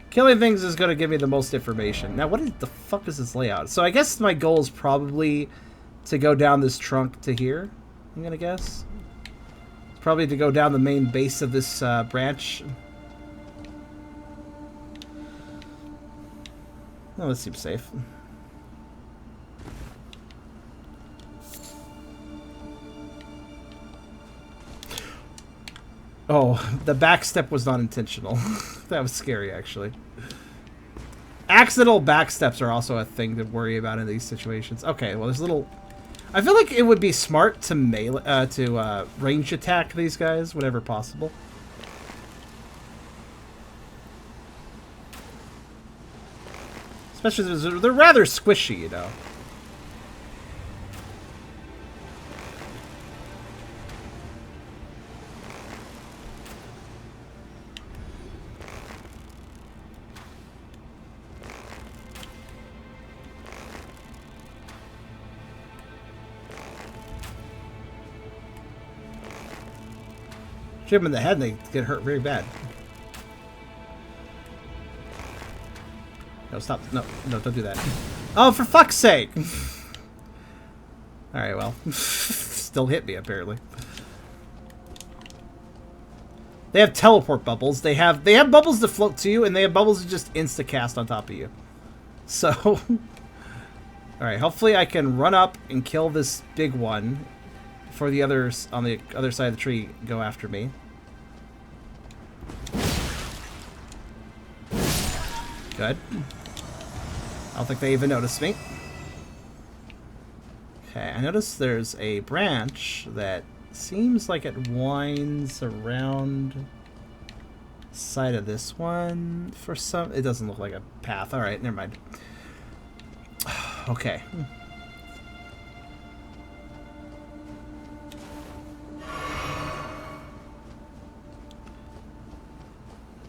Killing things is going to give me the most information. Now, what the fuck is this layout? So I guess my goal is probably to go down this trunk to here, I'm going to guess. Probably to go down the main base of this branch. Oh, this seems safe. Oh, the back step was not intentional. That was scary, actually. Accidental back steps are also a thing to worry about in these situations. Okay, well, there's a little... I feel like it would be smart to range attack these guys whenever possible. Especially because they're rather squishy, you know. Shoot them in the head and they get hurt very bad. No, stop. No, don't do that. Oh, for fuck's sake! Alright, well. Still hit me, apparently. They have teleport bubbles. They have bubbles that float to you, and they have bubbles that just insta-cast on top of you. So... Alright, hopefully I can run up and kill this big one before the others on the other side of the tree go after me. Good. I don't think they even noticed me. Okay, I noticed there's a branch that seems like it winds around the side of this one for some... It doesn't look like a path. Alright, never mind. Okay.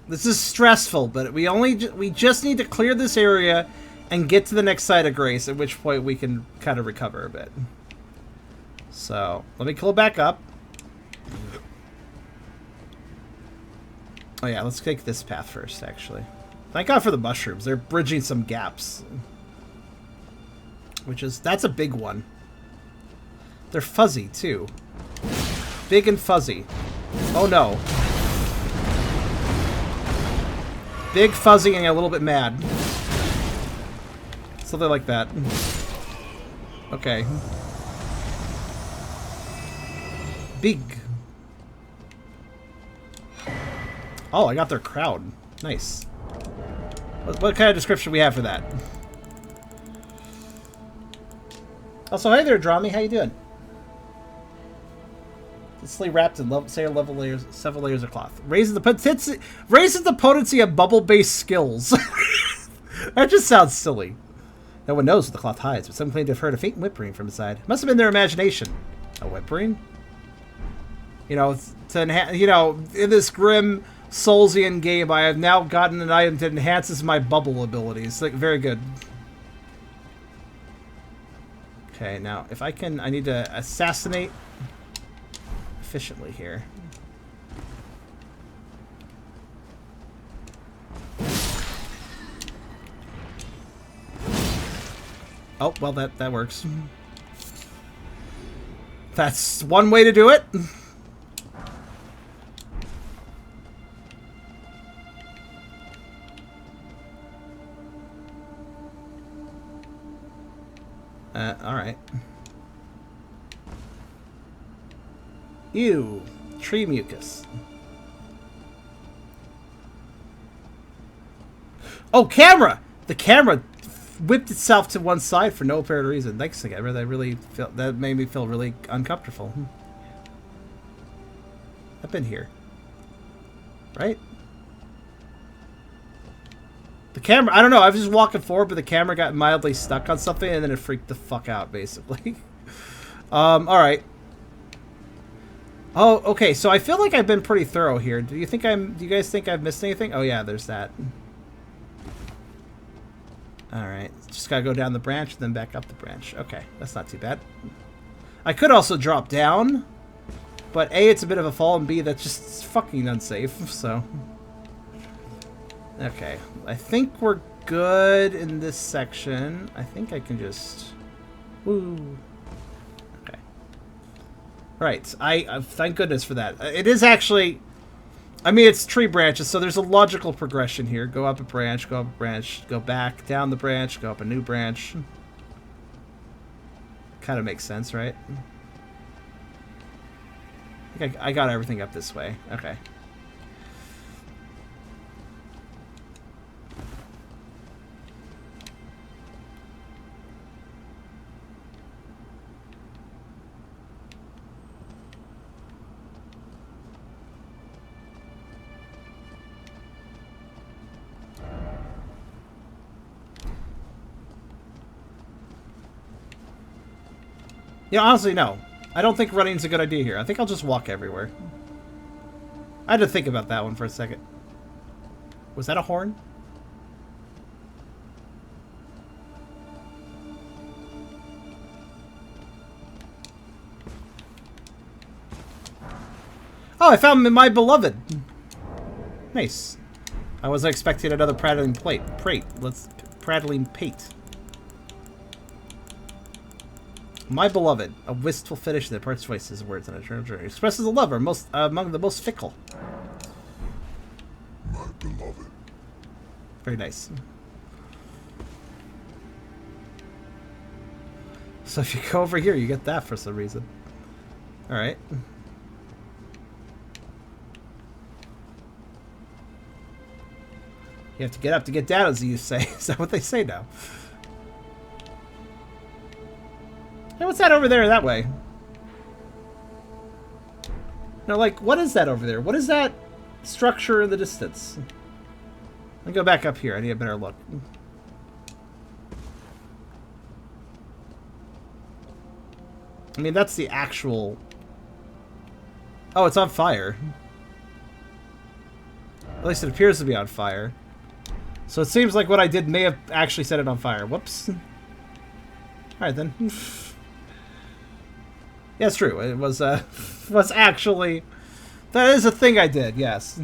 This is stressful, but we just need to clear this area and get to the next side of Grace, at which point we can kind of recover a bit. So, let me pull back up. Oh yeah, let's take this path first, actually. Thank God for the mushrooms. They're bridging some gaps. That's a big one. They're fuzzy, too. Big and fuzzy. Oh no. Big, fuzzy, and a little bit mad. Something like that. Okay. Big. Oh, I got their crowd. Nice. What kind of description we have for that? Also, hey there, Drami. How you doing? Densely wrapped in several layers of cloth. Raises the potency of bubble-based skills. That just sounds silly. No one knows what the cloth hides, but some claim to have heard a faint whimpering from inside. Must have been their imagination. A whimpering? You know, in this grim Soulsian game, I have now gotten an item that enhances my bubble abilities. Like, very good. Okay, now, if I need to assassinate efficiently here. Oh, well, that works. That's one way to do it. Alright. Ew. Tree mucus. Oh, camera! The camera whipped itself to one side for no apparent reason. Thanks again. That made me feel really uncomfortable. I've been here. Right? The camera, I don't know, I was just walking forward, but the camera got mildly stuck on something, and then it freaked the fuck out, basically. Alright. Oh, okay, so I feel like I've been pretty thorough here. Do you guys think I've missed anything? Oh yeah, there's that. Alright, just gotta go down the branch, then back up the branch. Okay, that's not too bad. I could also drop down, but A, it's a bit of a fall, and B, that's just fucking unsafe, so... Okay, I think we're good in this section. I think I can just... Woo. Okay. Right, I thank goodness for that. It is actually... I mean, it's tree branches, so there's a logical progression here. Go up a branch, go back, down the branch, go up a new branch. Kind of makes sense, right? I think I got everything up this way. Okay. Yeah, honestly, no. I don't think running's a good idea here. I think I'll just walk everywhere. I had to think about that one for a second. Was that a horn? Oh, I found my beloved. Nice. I wasn't expecting another prattling prattling pate. My beloved, a wistful finish that parts voices and words on a journey, expresses a lover among the most fickle. My beloved. Very nice. So if you go over here, you get that for some reason. All right. You have to get up to get down, as you say. Is that what they say now? Hey, what's that over there that way? No, like, what is that over there? What is that structure in the distance? Let me go back up here. I need a better look. I mean, that's the actual... Oh, it's on fire. At least it appears to be on fire. So it seems like what I did may have actually set it on fire. Whoops. Alright then. Yeah, it's true. It was actually... That is a thing I did, yes.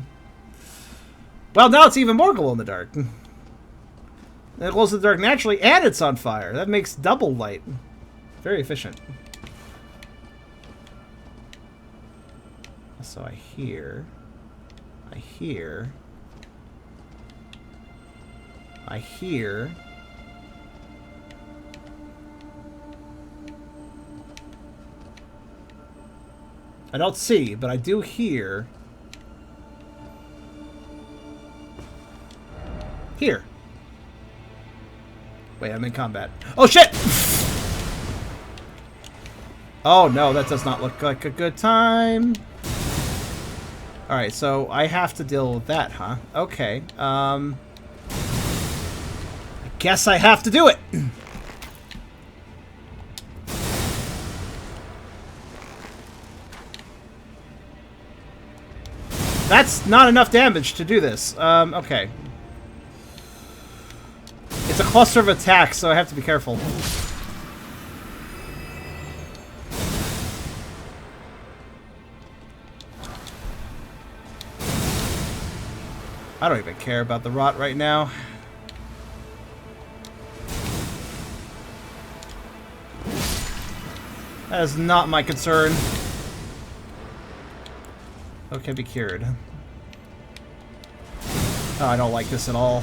Well, now it's even more glow in the dark. It glows in the dark naturally, and it's on fire. That makes double light. Very efficient. So I hear... I don't see, but I do hear... Here. Wait, I'm in combat. Oh, shit! Oh, no, that does not look like a good time. Alright, so I have to deal with that, huh? Okay, I guess I have to do it! That's not enough damage to do this. Okay. It's a cluster of attacks, so I have to be careful. I don't even care about the rot right now. That is not my concern. Okay, be cured. Oh, I don't like this at all.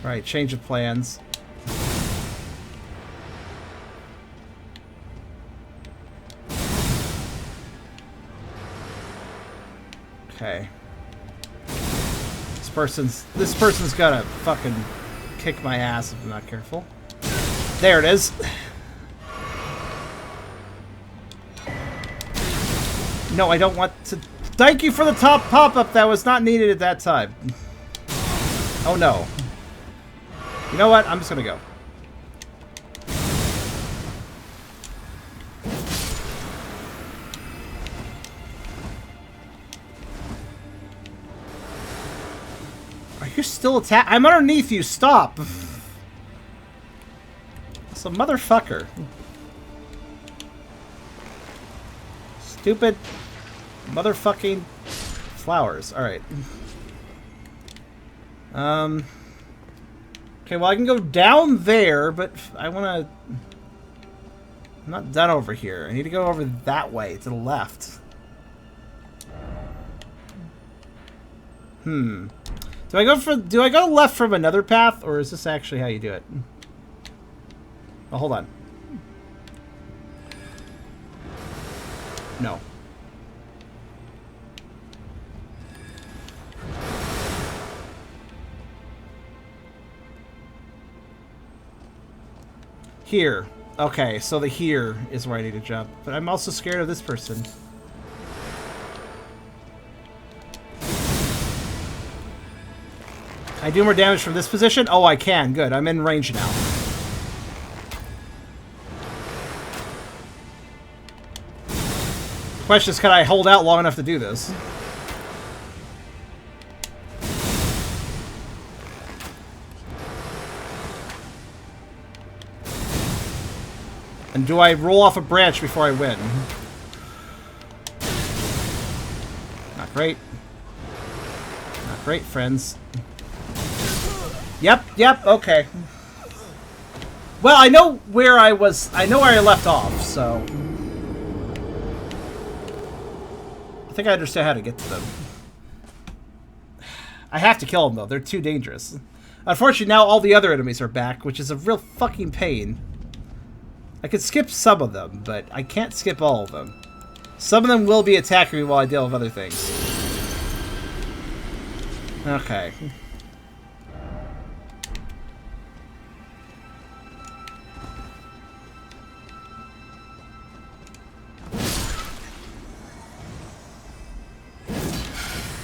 Alright, change of plans. Okay. This person's gonna fucking kick my ass if I'm not careful. There it is. No, I don't want to... Thank you for the top pop-up. That was not needed at that time. Oh, no. You know what? I'm just gonna go. Are you still attack? I'm underneath you. Stop. It's a motherfucker. Stupid motherfucking flowers. Alright. Okay, well I can go down there, but I wanna... I'm not done over here. I need to go over that way, to the left. Do I go left from another path, or is this actually how you do it? Oh, hold on. No. Here. Okay, so the here is where I need to jump. But I'm also scared of this person. Can I do more damage from this position? Oh, I can. Good. I'm in range now. The question is, can I hold out long enough to do this? And do I roll off a branch before I win? great. Not great, friends. Yep, okay. Well, I know where I was... I know where I left off, so... I think I understand how to get to them. I have to kill them, though. They're too dangerous. Unfortunately, now all the other enemies are back, which is a real fucking pain. I could skip some of them, but I can't skip all of them. Some of them will be attacking me while I deal with other things. Okay.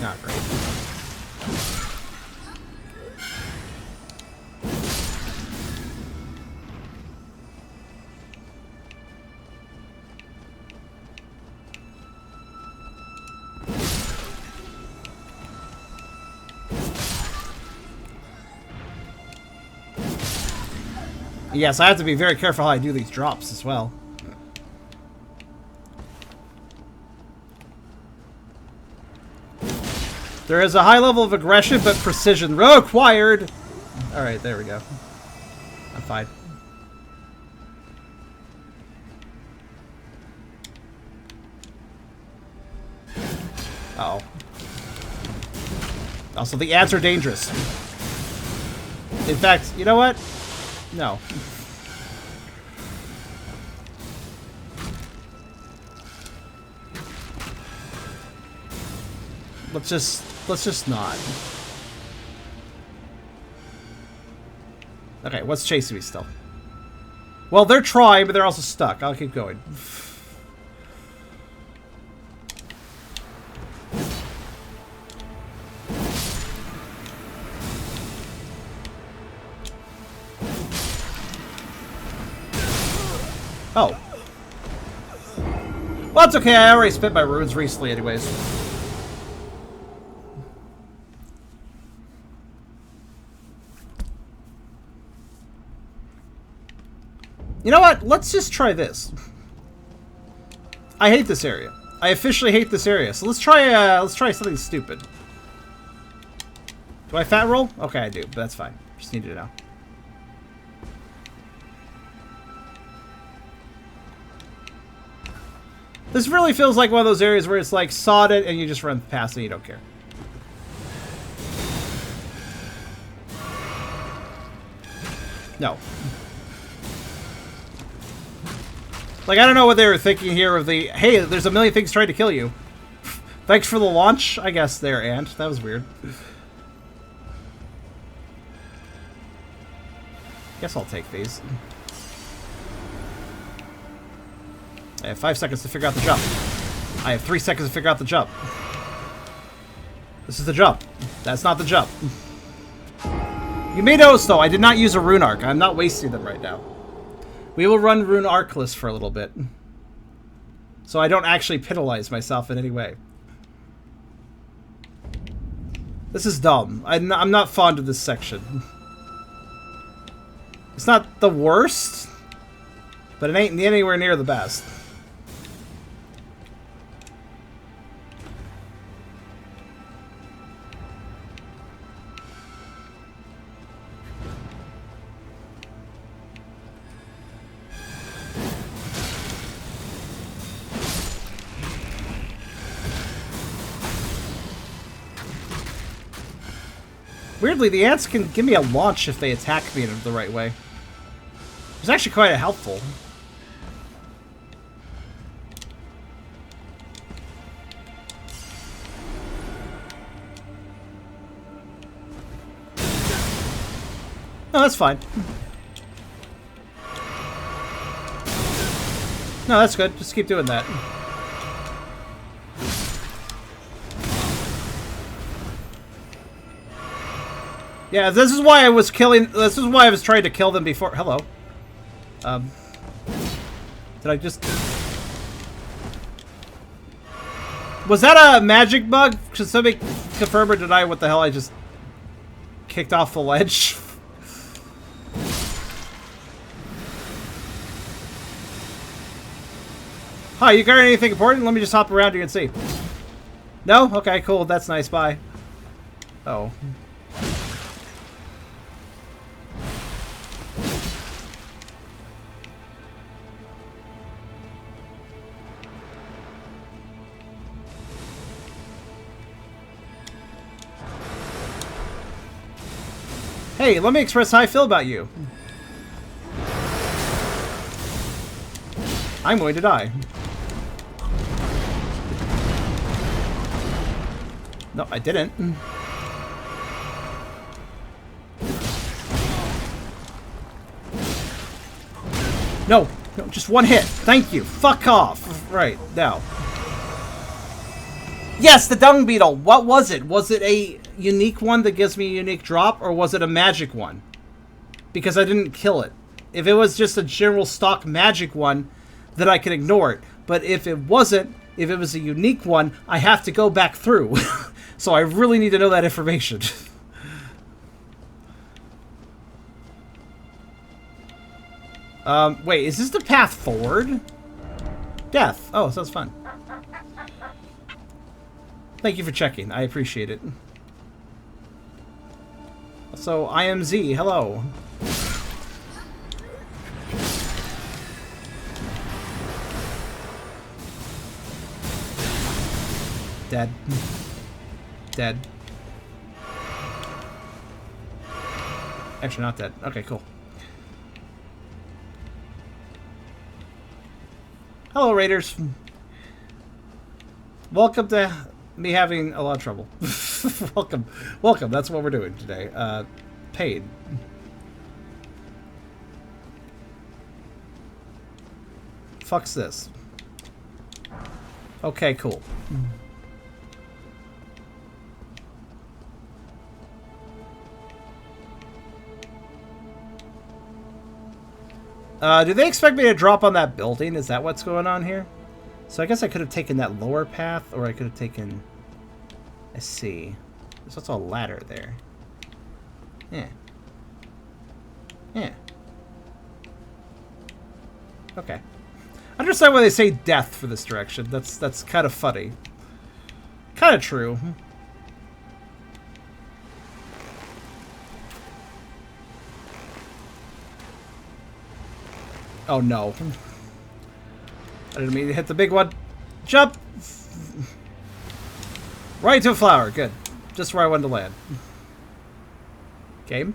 Not great. Yes, I have to be very careful how I do these drops as well. There is a high level of aggression, but precision required. Alright, there we go. I'm fine. Uh-oh. Also, the ants are dangerous. In fact, you know what? No. Let's just not. Okay, what's chasing me still? Well, they're trying, but they're also stuck. I'll keep going. Oh. Well, it's okay. I already spent my runes recently anyways. You know what? Let's just try this. I hate this area. I officially hate this area. So let's try something stupid. Do I fat roll? Okay, I do, but that's fine. Just need to know. This really feels like one of those areas where it's like sodded and you just run past and you don't care. No. Like, I don't know what they were thinking here of the, hey, there's a million things trying to kill you. Thanks for the launch, I guess, there, Ant. That was weird. Guess I'll take these. I have 5 seconds to figure out the jump. I have 3 seconds to figure out the jump. This is the jump. That's not the jump. You may notice, though, I did not use a rune arc. I'm not wasting them right now. We will run rune arcless for a little bit. So I don't actually penalize myself in any way. This is dumb. I'm not fond of this section. It's not the worst, but it ain't anywhere near the best. Weirdly, the ants can give me a launch if they attack me in the right way. It's actually quite helpful. No, that's fine. No, that's good. Just keep doing that. Yeah, this is why I was killing. This is why I was trying to kill them before. Hello. Did I just? Was that a magic bug? Should somebody confirm or deny what the hell I just kicked off the ledge? Hi, you got anything important? Let me just hop around you and see. No? Okay, cool. That's nice. Bye. Oh. Hey, let me express how I feel about you. I'm going to die. No, I didn't. No, no, just one hit. Thank you. Fuck off. Right, now. Yes, the dung beetle. What was it? Was it a unique one that gives me a unique drop, or was it a magic one? Because I didn't kill it. If it was just a general stock magic one, then I can ignore it. But if it wasn't, if it was a unique one, I have to go back through. So I really need to know that information. Wait, is this the path forward? Death. Oh, sounds fun. Thank you for checking. I appreciate it. So, I am Z. Hello. Dead. Dead. Actually, not dead. Okay, cool. Hello, Raiders. Welcome to me having a lot of trouble. Welcome. Welcome. That's what we're doing today. Paid. Fuck's this. Okay, cool. Do they expect me to drop on that building? Is that what's going on here? So I guess I could have taken that lower path, or I could have taken... Let's see. There's also a ladder there. Yeah. Yeah. Okay. I understand why they say death for this direction. That's kind of funny. Kind of true. Oh no. I didn't mean to hit the big one. Jump! Right to a flower. Good. Just where I wanted to land. Game?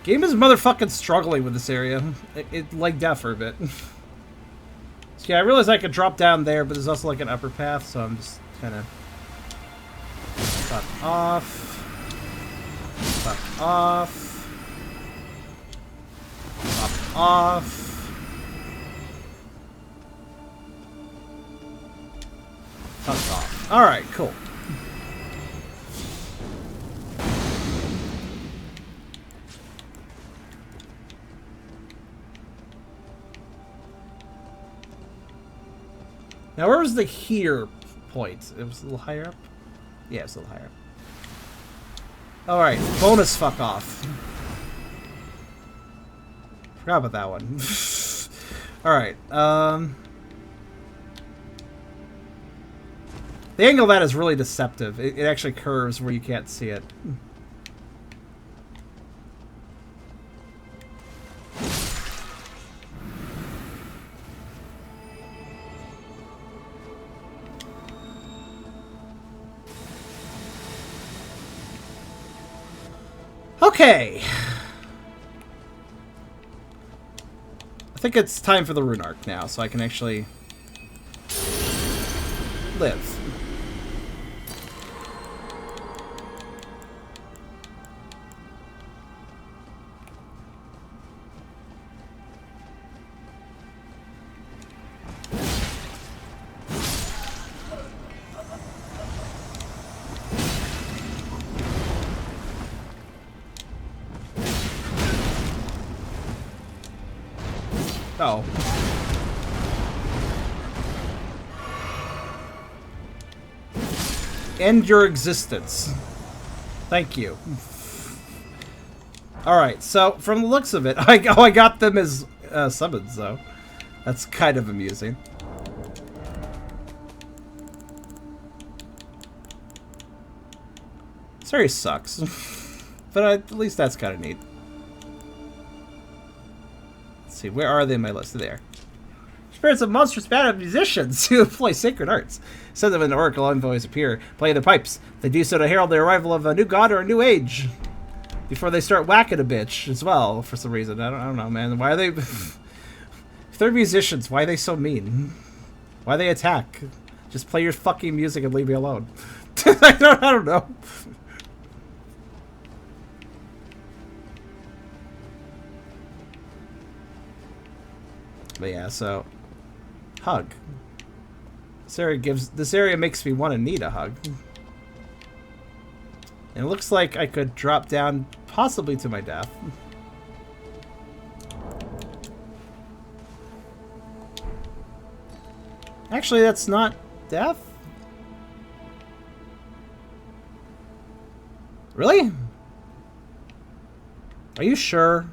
Game is motherfucking struggling with this area. It lagged out for a bit. So yeah, I realized I could drop down there, but there's also like an upper path, so I'm just kind of... Fuck off. Fuck off. Fuck off. Fuck off. Alright, cool. Now, where was the here point? It was a little higher up? Yeah, it was a little higher up. Alright, bonus fuck off. Forgot about that one. Alright, the angle of that is really deceptive. It actually curves where you can't see it. Okay. I think it's time for the rune arc now, so I can actually live. Oh. End your existence. Thank you. Alright, so from the looks of it, I got them as summons, though. That's kind of amusing. This area sucks. But at least that's kind of neat. Let's see, where are they in my list? There. Spirits of monstrous band of musicians who employ sacred arts. Send them in the oracle envoys appear, playing the pipes. They do so to herald the arrival of a new god or a new age. Before they start whacking a bitch as well, for some reason. I don't know, man. Why are they... if they're musicians, why are they so mean? Why they attack? Just play your fucking music and leave me alone. I don't know. But yeah, so... hug. This area makes me want to need a hug. And it looks like I could drop down possibly to my death. Actually, that's not death. Really? Are you sure?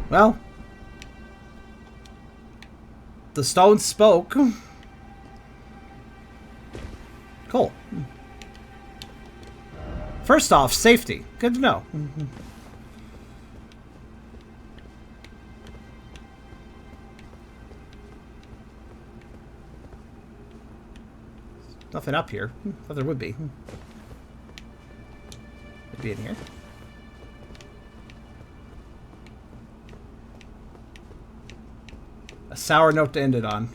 Well, the stone spoke. Cool. First off, safety. Good to know. Nothing up here. Thought there would be. Maybe in here. A sour note to end it on.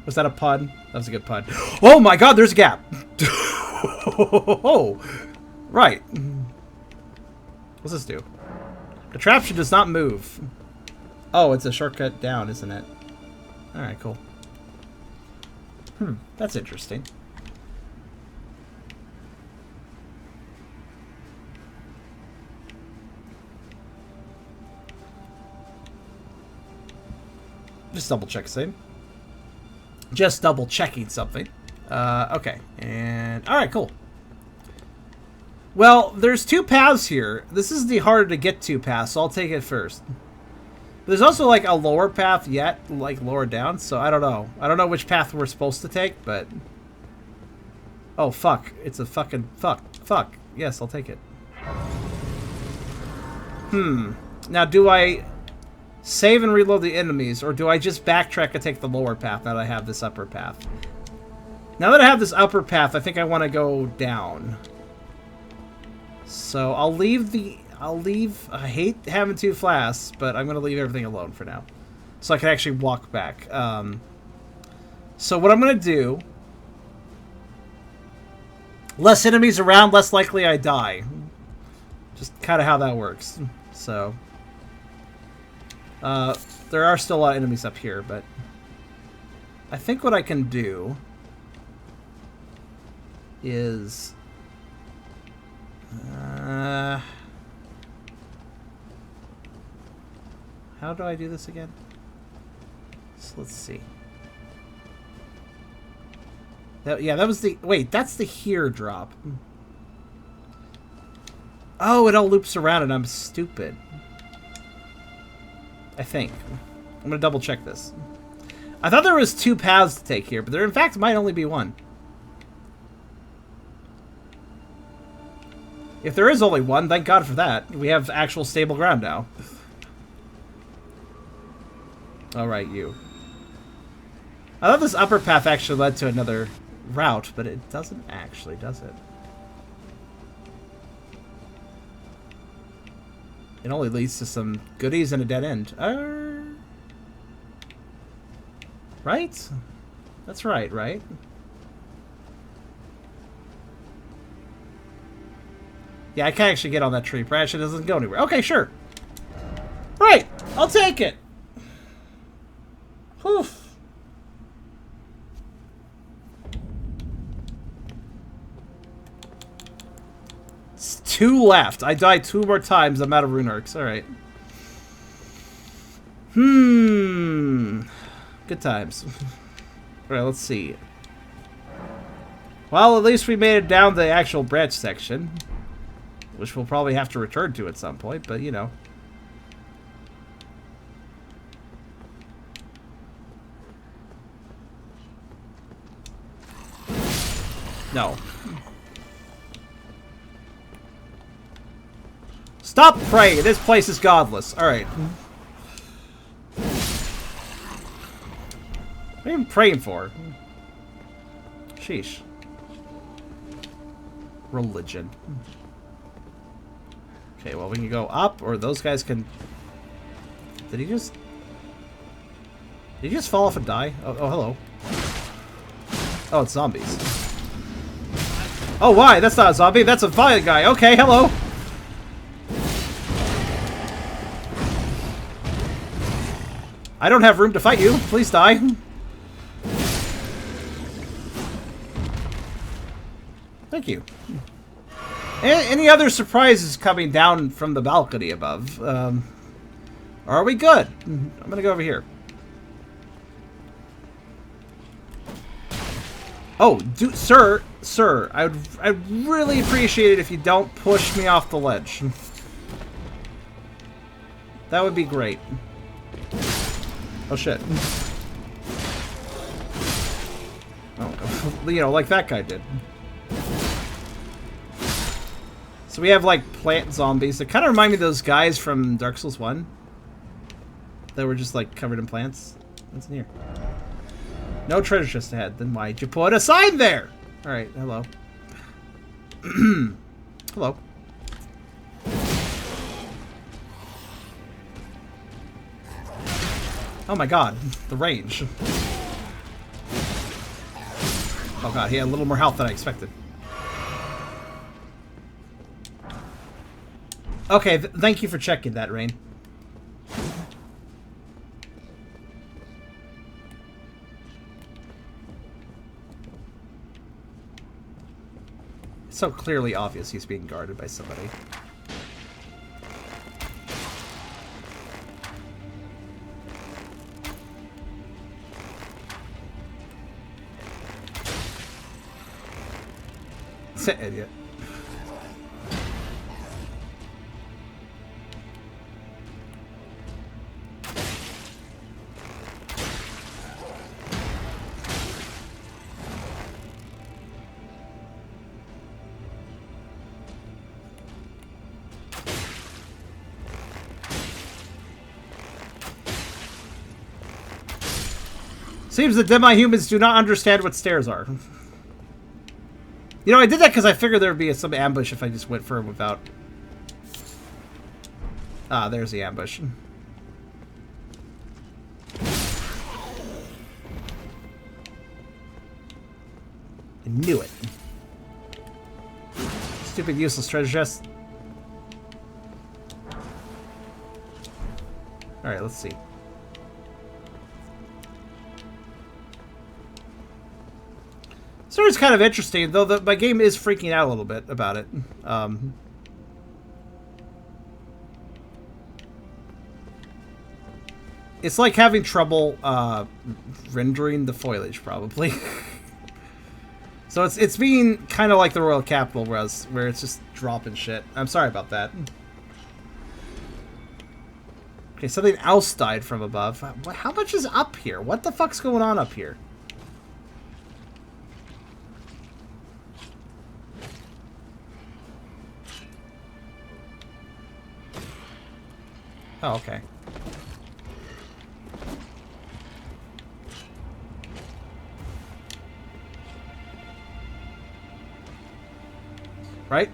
Was that a pun? That was a good pun. Oh my god, there's a gap! Oh, right. What's this do? The contraption does not move. Oh, it's a shortcut down, isn't it? Alright, cool. That's interesting. Just double check something. Just double checking something. Okay. And alright, cool. Well, there's two paths here. This is the harder to get to path, so I'll take it first. There's also like a lower path yet, like lower down, so I don't know. I don't know which path we're supposed to take, but... oh, fuck. It's a fucking... Fuck. Yes, I'll take it. Now, do I save and reload the enemies, or do I just backtrack and take the lower path now that I have this upper path? Now that I have this upper path, I think I want to go down. So, I'll leave... I hate having two flasks, but I'm going to leave everything alone for now. So I can actually walk back. So what I'm going to do... less enemies around, less likely I die. Just kind of how that works. So... there are still a lot of enemies up here, but... I think what I can do... is... how do I do this again? So let's see. That was the... wait, that's the here drop. Oh, it all loops around and I'm stupid. I think. I'm going to double check this. I thought there was two paths to take here, but there in fact might only be one. If there is only one, thank God for that. We have actual stable ground now. Alright, you. I thought this upper path actually led to another route, but it doesn't actually, does it? It only leads to some goodies and a dead end. Right? That's right? Yeah, I can actually get on that tree branch. It doesn't go anywhere. Okay, sure. Right, I'll take it. Whew. It's 2 left. I died 2 more times. I'm out of rune arcs. All right. Good times. All right, let's see. Well, at least we made it down the actual branch section, which we'll probably have to return to at some point, but you know. No. Stop praying! This place is godless. Alright. What are you even praying for? Sheesh. Religion. Okay, well, we can go up, or those guys can... Did he just fall off and die? Oh, hello. Oh, it's zombies. Oh, why? That's not a zombie. That's a violent guy. Okay, hello. I don't have room to fight you. Please die. Thank you. Any other surprises coming down from the balcony above? Are we good? I'm gonna go over here. Oh, sir, I'd really appreciate it if you don't push me off the ledge. That would be great. Oh shit. Oh, you know, like that guy did. So we have like plant zombies that kind of remind me of those guys from Dark Souls 1 that were just like covered in plants. What's in here? No treasure chest ahead. Then why'd you put a sign there? Alright, hello. Hello. Oh my god, the range. Oh god, he had a little more health than I expected. Okay, thank you for checking that, Rain. It's so clearly obvious he's being guarded by somebody. Idiot. Seems the demi-humans do not understand what stairs are. You know, I did that because I figured there would be some ambush if I just went for him without... Ah, there's the ambush. I knew it. Stupid useless treasure chest. Alright, let's see. Story's kind of interesting, though my game is freaking out a little bit about it. It's like having trouble rendering the foliage, probably. So it's being kind of like the Royal Capital, where it's just dropping shit. I'm sorry about that. Okay, something else died from above. How much is up here? What the fuck's going on up here? Oh, okay. Right?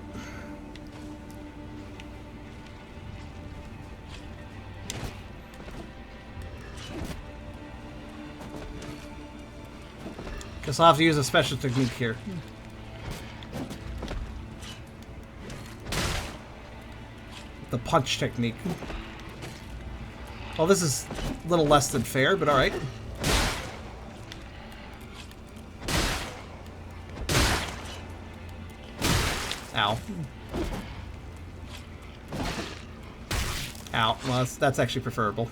Guess I'll have to use a special technique here. The punch technique. Well, this is a little less than fair, but alright. Ow. Ow. Well, that's actually preferable.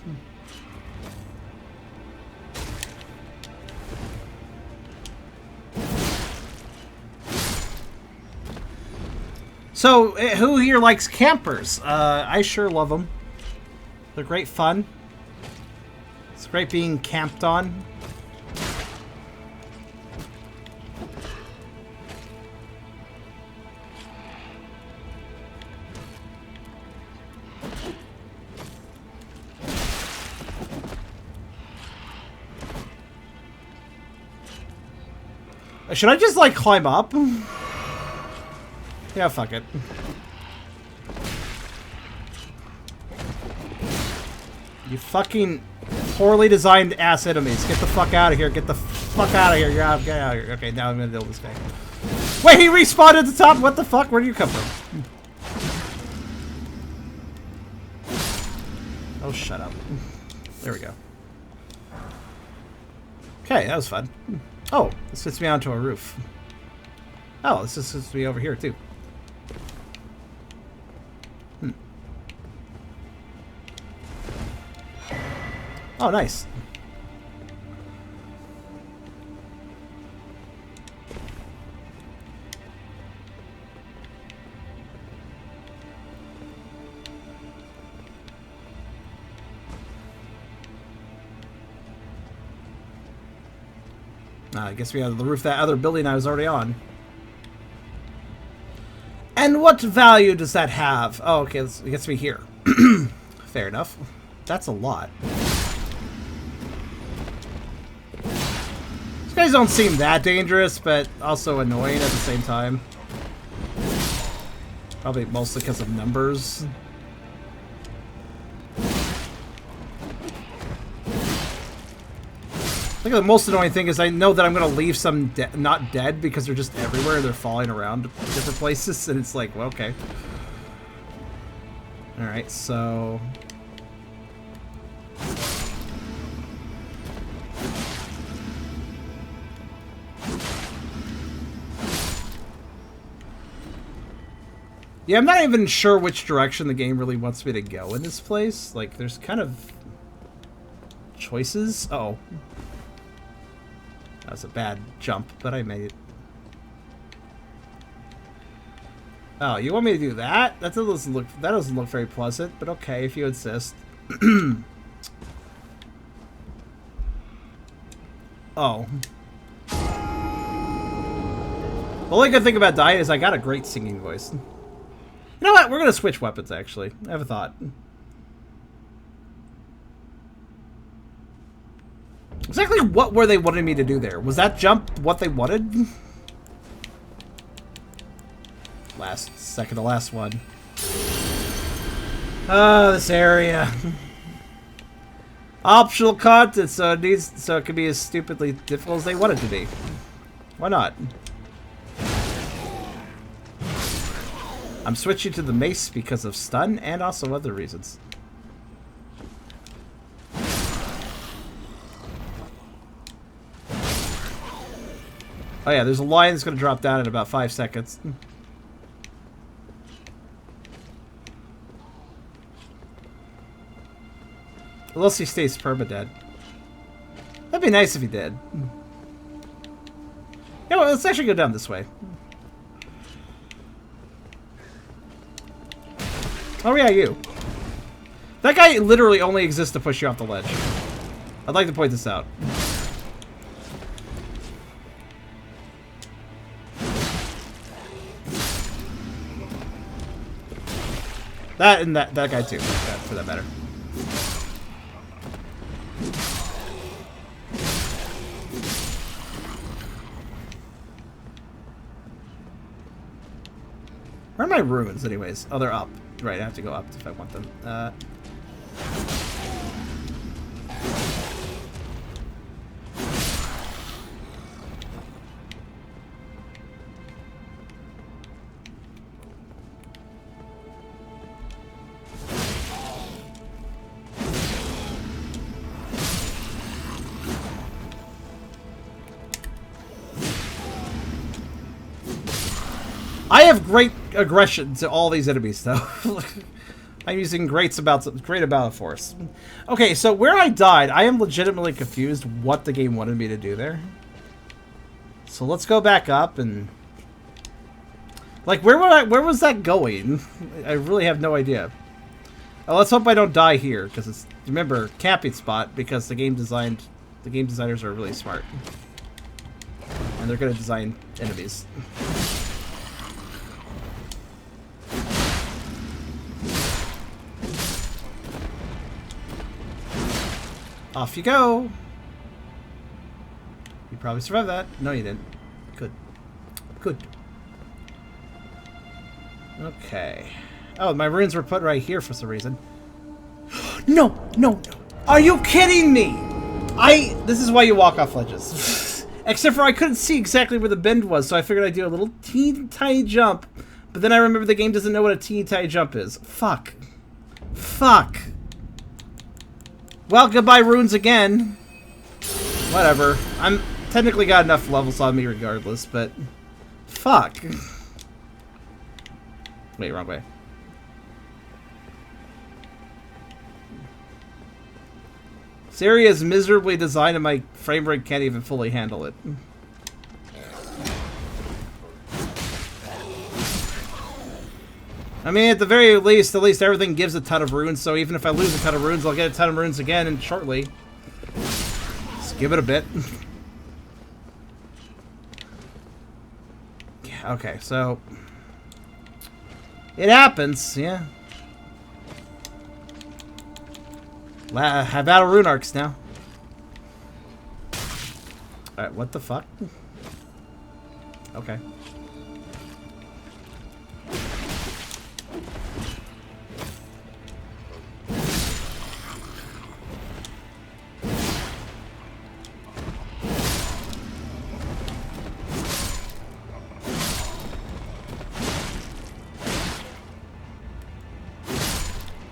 So, who here likes campers? I sure love them. They're great fun. It's great being camped on. Should I just, like, climb up? Yeah, fuck it. You fucking poorly designed ass enemies. Get the fuck out of here. Get the fuck out of here. Get out of here. Okay, now I'm gonna deal with this guy. Wait, he respawned at the top? What the fuck? Where do you come from? Oh, shut up. There we go. Okay, that was fun. Oh, this gets me onto a roof. Oh, this is supposed to be over here, too. Oh, nice. I guess we have the roof of that other building I was already on. And what value does that have? Oh, okay, it gets me here. Fair enough. That's a lot. These guys don't seem that dangerous, but also annoying at the same time. Probably mostly because of numbers. I think the most annoying thing is I know that I'm going to leave some not dead because they're just everywhere. They're falling around different places, and it's like, well, okay. Alright, so... yeah, I'm not even sure which direction the game really wants me to go in this place. Like, there's kind of... choices? Uh-oh. That was a bad jump, but I made it. Oh, you want me to do that? That doesn't look very pleasant, but okay, if you insist. Oh. The only good thing about dying is I got a great singing voice. You know what? We're gonna switch weapons, actually. I have a thought. Exactly what were they wanting me to do there? Was that jump what they wanted? Second to last one. This area. Optional content, so it can be as stupidly difficult as they want it to be. Why not? I'm switching to the mace because of stun and also other reasons. Oh yeah, there's a lion that's going to drop down in about 5 seconds. Unless he stays permadead. That'd be nice if he did. Yeah, well, let's actually go down this way. Oh yeah, you. That guy literally only exists to push you off the ledge. I'd like to point this out. That and that guy too, for that matter. Where are my runes, anyways? Oh, they're up. Right, I have to go up if I want them. I have great aggression to all these enemies, though. I'm using great amount of force. Okay, so where I died, I am legitimately confused what the game wanted me to do there. So let's go back up and... like, where was that going? I really have no idea. Oh, let's hope I don't die here, because it's, remember, camping spot, because the game designers are really smart. And they're going to design enemies. Off you go. You probably survived that. No, you didn't. Good. Good. Okay. Oh, my runes were put right here for some reason. No! No! No! Are you kidding me? This is why you walk off ledges. Except for I couldn't see exactly where the bend was, so I figured I'd do a little teeny tiny jump. But then I remember the game doesn't know what a teeny tiny jump is. Fuck. Fuck. Well, goodbye runes again. Whatever. I'm technically got enough levels on me regardless, but... Fuck. Wait, wrong way. This area is miserably designed and my frame rate can't even fully handle it. I mean, at the very least, everything gives a ton of runes, so even if I lose a ton of runes, I'll get a ton of runes again and shortly. Just give it a bit. Yeah, okay, so... It happens, yeah. Have out of rune arcs now. Alright, what the fuck? Okay.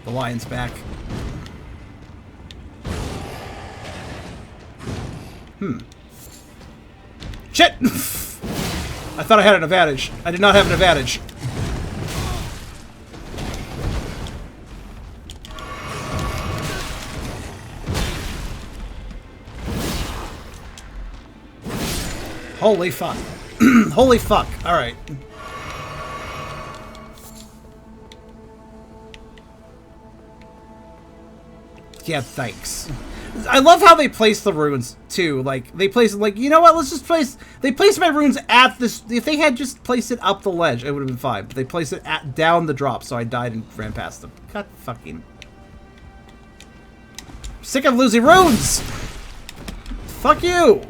The lion's back. Shit! I thought I had an advantage. I did not have an advantage. Holy fuck. Holy fuck. Alright. Yeah, thanks. I love how they place the runes, too. Like, they place it like, you know what, let's just place... They place my runes at this... If they had just placed it up the ledge, it would have been fine. But they placed it down the drop, so I died and ran past them. God fucking... Sick of losing runes! Fuck you!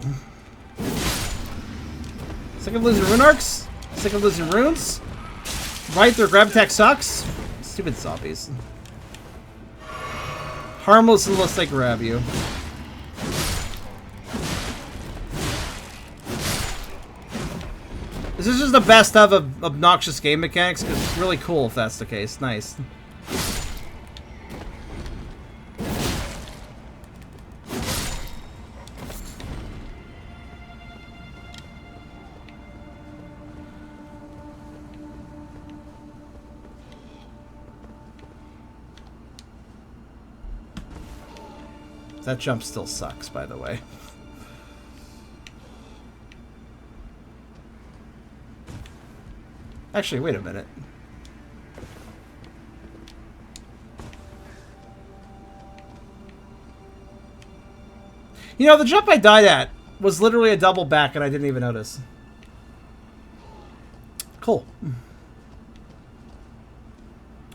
Sick of losing rune arcs? Sick of losing runes? Right, their grab attack sucks? Stupid zombies. Harmless unless they grab you. This is just the best of obnoxious game mechanics, because it's really cool if that's the case. Nice. That jump still sucks, by the way. Actually, wait a minute. You know, the jump I died at was literally a double back and I didn't even notice. Cool.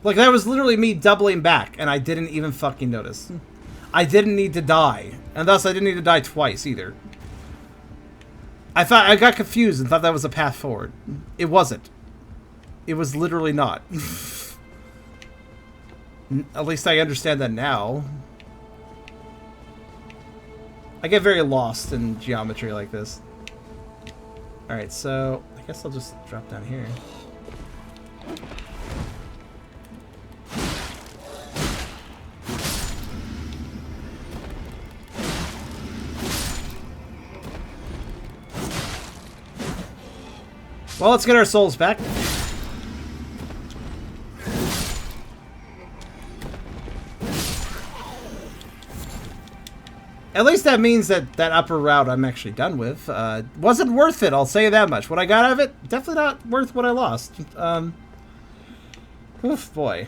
Like, that was literally me doubling back and I didn't even fucking notice. I didn't need to die, and thus I didn't need to die twice either. I got confused and thought that was a path forward. It wasn't. It was literally not. At least I understand that now. I get very lost in geometry like this. Alright, so I guess I'll just drop down here. Well, let's get our souls back. At least that means that that upper route I'm actually done with. Wasn't worth it, I'll say that much. What I got out of it, definitely not worth what I lost. Oof, boy.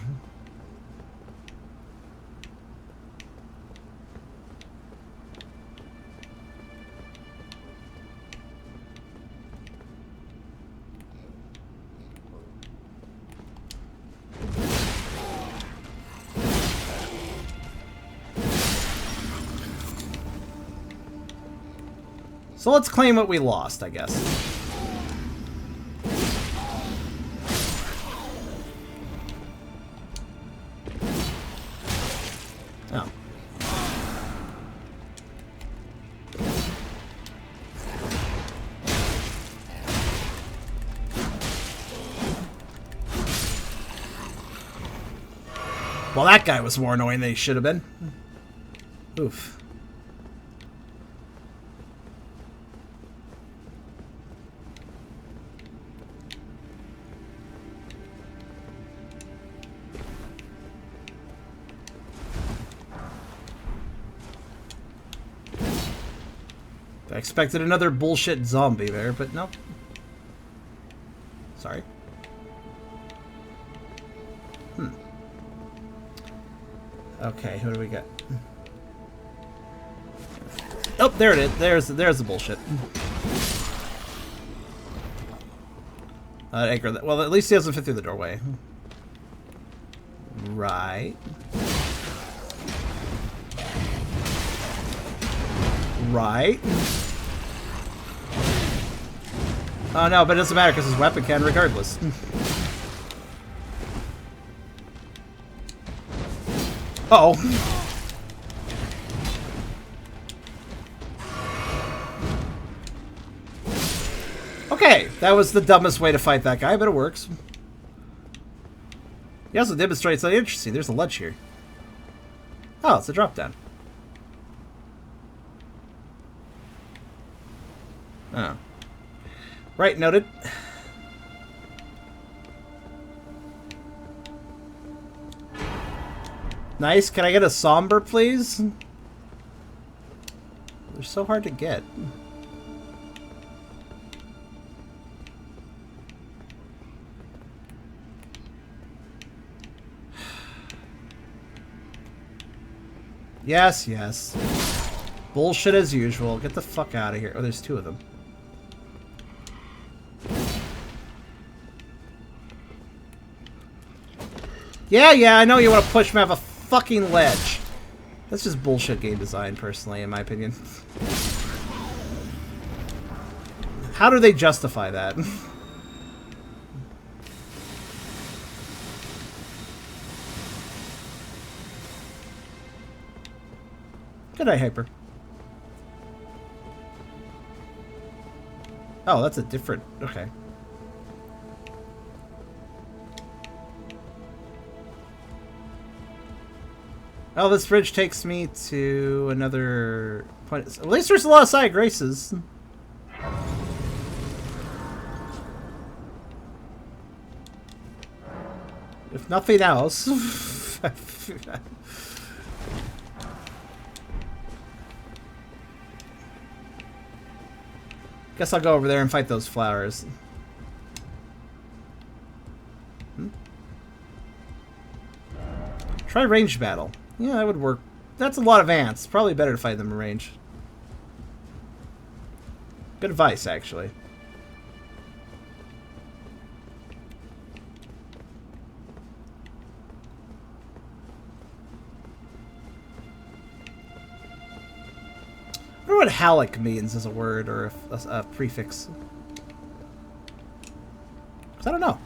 So let's claim what we lost, I guess. Oh. Well, that guy was more annoying than he should have been. Oof. I expected another bullshit zombie there, but no. Sorry. Okay, who do we got? Oh, there it is. There's the bullshit. Anchor. Well, at least he doesn't fit through the doorway. Right. Right. Oh no, but it doesn't matter because his weapon can regardless. Uh-oh. Okay, that was the dumbest way to fight that guy, but it works. He also demonstrates something interesting. There's a ledge here. Oh, it's a drop down. Oh. Right, noted. Nice. Can I get a somber, please? They're so hard to get. Yes, yes. Bullshit as usual. Get the fuck out of here. Oh, there's two of them. Yeah, I know you want to push me off a fucking ledge. That's just bullshit game design, personally, in my opinion. How do they justify that? Good eye, Hyper. Oh, that's a different... Okay. Oh, this bridge takes me to another point. At least there's a lot of side graces. If nothing else. Guess I'll go over there and fight those flowers. Try ranged battle. Yeah, that would work. That's a lot of ants. Probably better to fight them in range. Good advice, actually. I wonder what Halic means as a word or a prefix. 'Cause I don't know.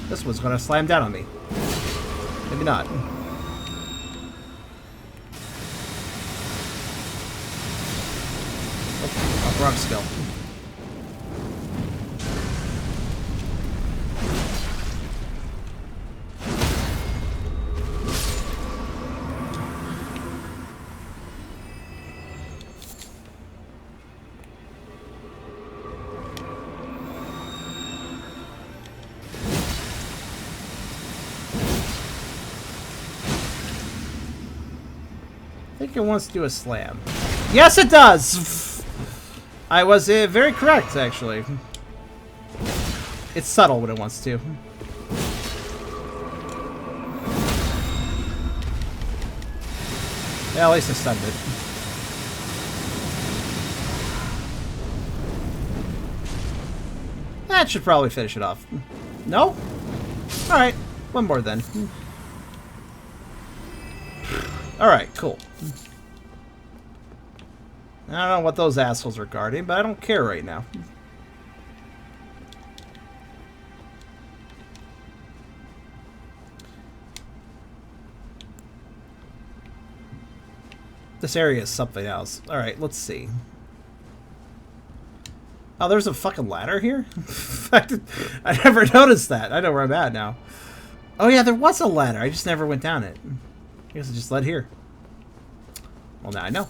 This one's gonna slam down on me. Maybe not. Oh, wrong skill. I think it wants to do a slam. Yes, it does! I was very correct, actually. It's subtle when it wants to. Yeah, at least I stunned it. That should probably finish it off. No? Alright, one more then. Alright, cool. I don't know what those assholes are guarding, but I don't care right now. This area is something else. Alright, let's see. Oh, there's a fucking ladder here? I never noticed that. I know where I'm at now. Oh yeah, there was a ladder. I just never went down it. I guess it just led here. Well, now I know.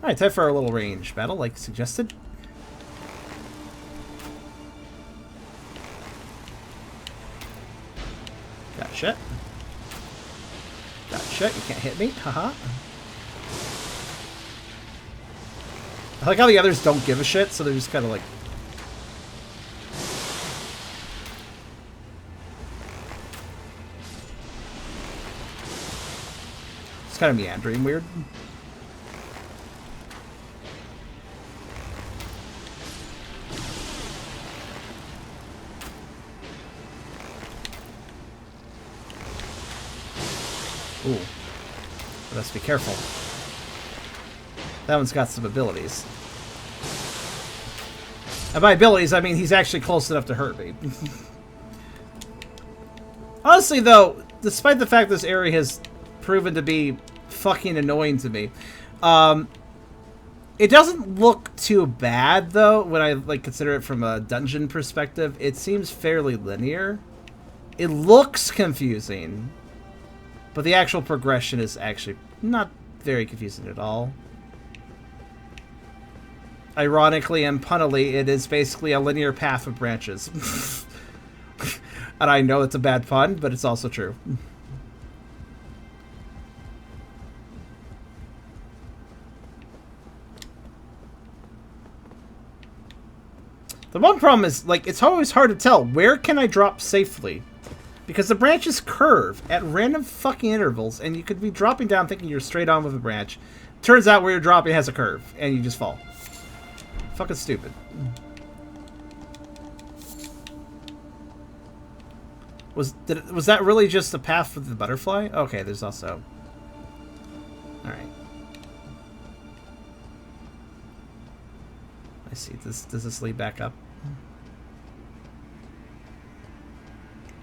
Alright, time for our little range battle, like suggested. Gotcha. Gotcha, you can't hit me, haha. I like how the others don't give a shit, so they're just kind of like... It's kind of meandering weird. Ooh. Let's be careful. That one's got some abilities. And by abilities, I mean he's actually close enough to hurt me. Honestly, though, despite the fact this area has proven to be fucking annoying to me, it doesn't look too bad, though, when I like consider it from a dungeon perspective. It seems fairly linear. It looks confusing, but the actual progression is actually not very confusing at all. Ironically and punnily, it is basically a linear path with branches. And I know it's a bad pun, but it's also true. The one problem is, like, it's always hard to tell. Where can I drop safely? Because the branches curve at random fucking intervals, and you could be dropping down thinking you're straight on with a branch. Turns out where you're dropping has a curve, and you just fall. Fucking stupid. Was that really just the path for the butterfly? Okay, there's also... Alright. I see. Does this lead back up?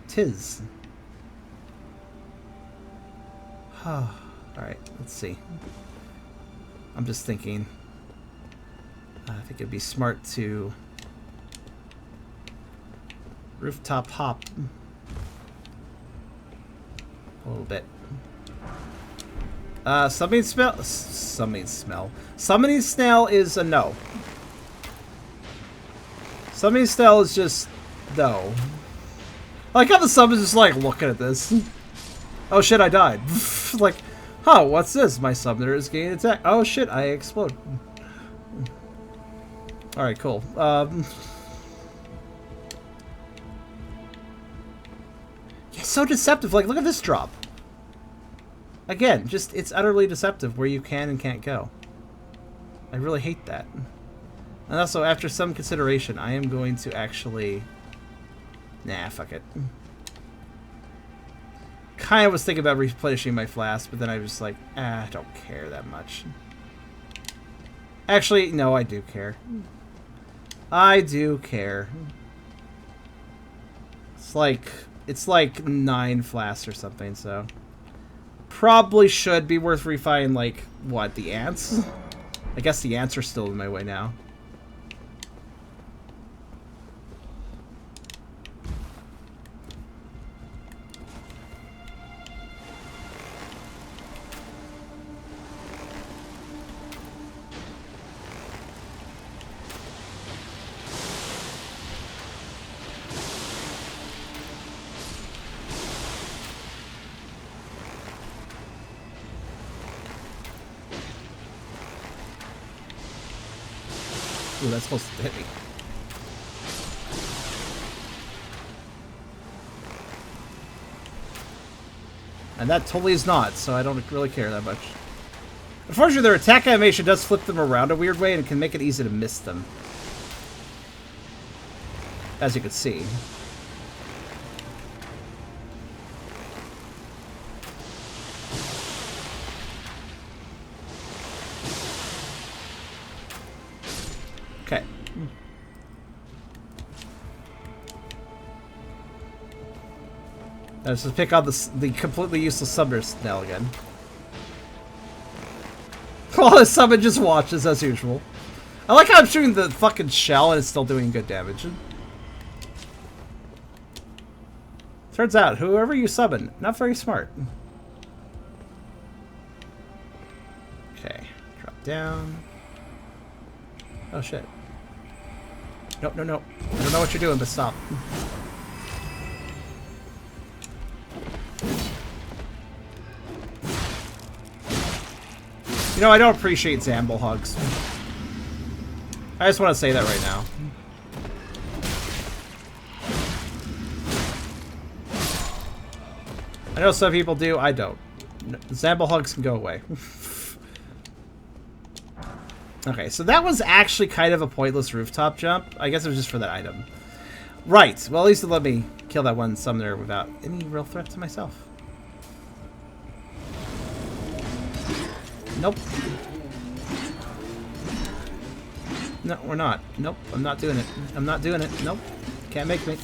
Tis. Alright, let's see. I'm just thinking... I think it'd be smart to... Rooftop hop. A little bit. Summoning spell... Summoning smell. Summoning snail is a no. Summoning snail is just... no. I like how the summon's just like, looking at this. Oh shit, I died. Like, huh, what's this? My summoner is gaining attack. Oh shit, I explode. Alright, cool. Yeah, so deceptive. Like, look at this drop. Again, just, it's utterly deceptive where you can and can't go. I really hate that. And also, after some consideration, I am going to actually... Nah, fuck it. Kind of was thinking about replenishing my flask, but then I was just like, I don't care that much. Actually, no, I do care. I do care. It's like 9 flasks or something, so probably should be worth refining. Like, what, the ants? I guess the ants are still in my way now. Ooh, that's supposed to hit me. And that totally is not, so I don't really care that much. Unfortunately, their attack animation does flip them around a weird way and can make it easy to miss them. As you can see. Okay. Let's just pick on the completely useless summoner now again. While the summon just watches as usual. I like how I'm shooting the fucking shell and it's still doing good damage. Turns out, whoever you summon, not very smart. Okay, drop down. Oh shit. Nope, no, no. I don't know what you're doing, but stop. You know, I don't appreciate Zamble hugs. I just want to say that right now. I know some people do, I don't. Zamble hugs can go away. Okay, so that was actually kind of a pointless rooftop jump. I guess it was just for that item. Right, well at least it let me kill that one summoner without any real threat to myself. Nope. No, we're not. Nope, I'm not doing it. I'm not doing it. Nope. Can't make me.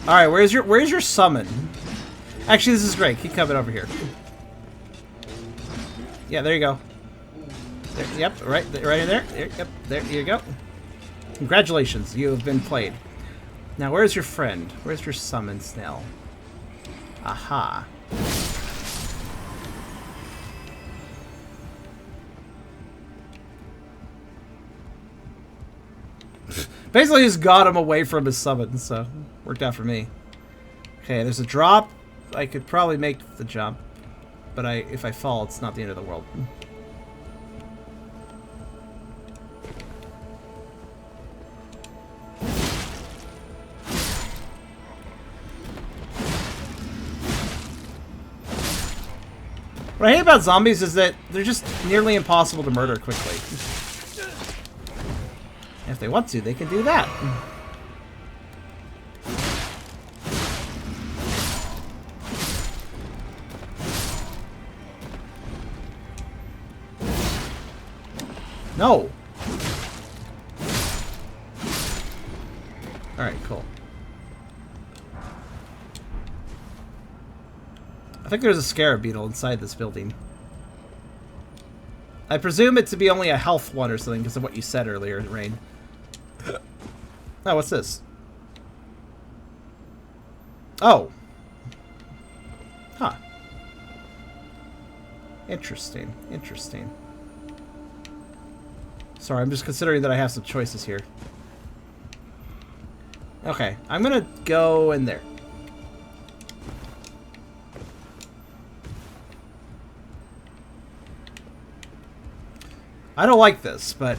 Alright, where's your summon? Actually, this is great. Keep coming over here. Yeah, there you go. There, yep, right in there. Yep, there you go. Congratulations, you have been played. Now, where's your friend? Where's your summon snail? Aha. Basically just got him away from his summon, so worked out for me. Okay, there's a drop. I could probably make the jump, but if I fall, it's not the end of the world. What I hate about zombies is that they're just nearly impossible to murder quickly. If they want to, they can do that. No. Alright, cool. I think there's a scarab beetle inside this building. I presume it to be only a health one or something because of what you said earlier, Rain. Oh, what's this? Oh. Huh. Interesting. Interesting. Sorry, I'm just considering that I have some choices here. Okay, I'm gonna go in there. I don't like this, but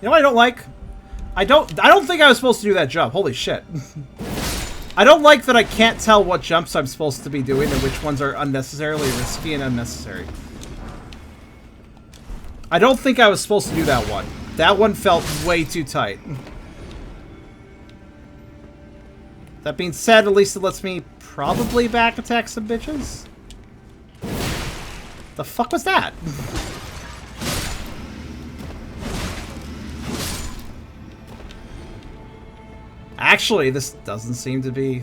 you know what I don't like? I don't think I was supposed to do that jump. Holy shit. I don't like that I can't tell what jumps I'm supposed to be doing and which ones are unnecessarily risky and unnecessary. I don't think I was supposed to do that one. That one felt way too tight. That being said, at least it lets me probably back attack some bitches. The fuck was that? Actually, this doesn't seem to be...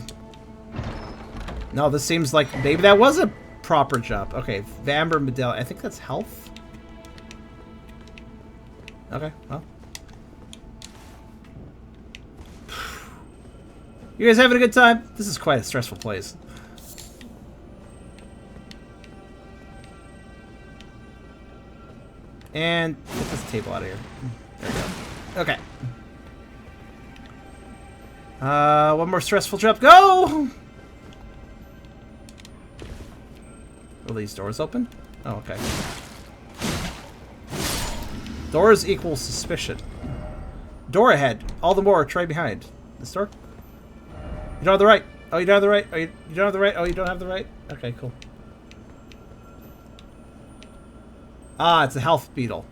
No, this seems like maybe that was a proper jump. Okay, Vamber Medallion. I think that's health. Okay, well. You guys having a good time? This is quite a stressful place. And get this table out of here. There we go. Okay. One more stressful jump. Go! Will these doors open? Oh, okay. Doors equal suspicion. Door ahead. All the more. Try behind. This door? You don't have the right. Oh, you don't have the right. Oh, you don't have the right. Oh, you don't have the right. Okay, cool. Ah, it's a health beetle.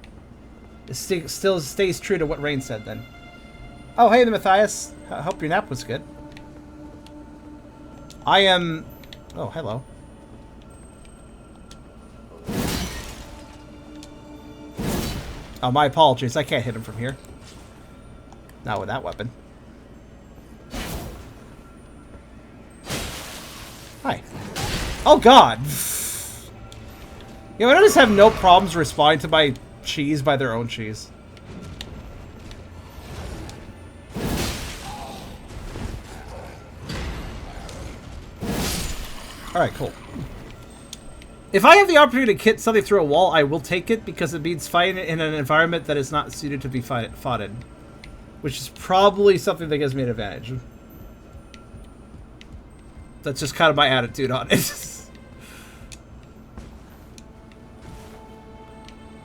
It still stays true to what Rain said then. Oh, hey, the Matthias. I hope your nap was good. I am... Oh, hello. Oh, my apologies. I can't hit him from here. Not with that weapon. Hi. Oh god! You know, I just have no problems responding to my cheese by their own cheese. Alright, cool. If I have the opportunity to hit something through a wall, I will take it because it means fighting in an environment that is not suited to be fought in. Which is probably something that gives me an advantage. That's just kind of my attitude on it.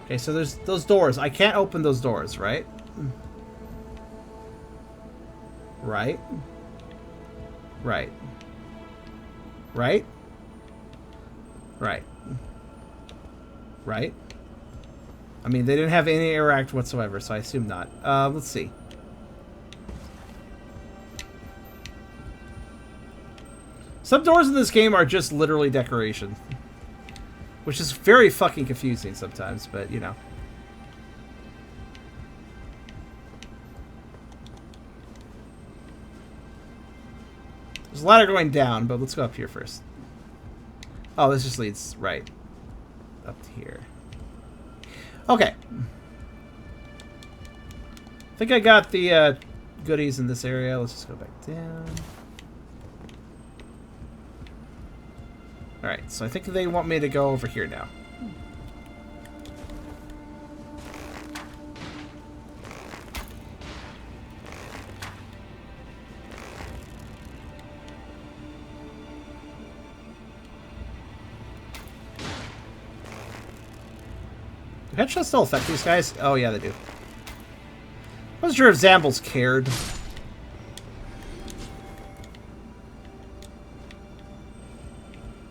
Okay, so there's those doors. I can't open those doors, right? Right? Right. Right? Right. Right? I mean, they didn't have any interact whatsoever, so I assume not. Let's see. Some doors in this game are just literally decoration. Which is very fucking confusing sometimes, but, you know. There's a ladder going down, but let's go up here first. Oh, this just leads right up to here. Okay. I think I got the goodies in this area. Let's just go back down. Alright, so I think they want me to go over here now. Do headshots still affect these guys? Oh yeah, they do. I wasn't sure if Zambles cared.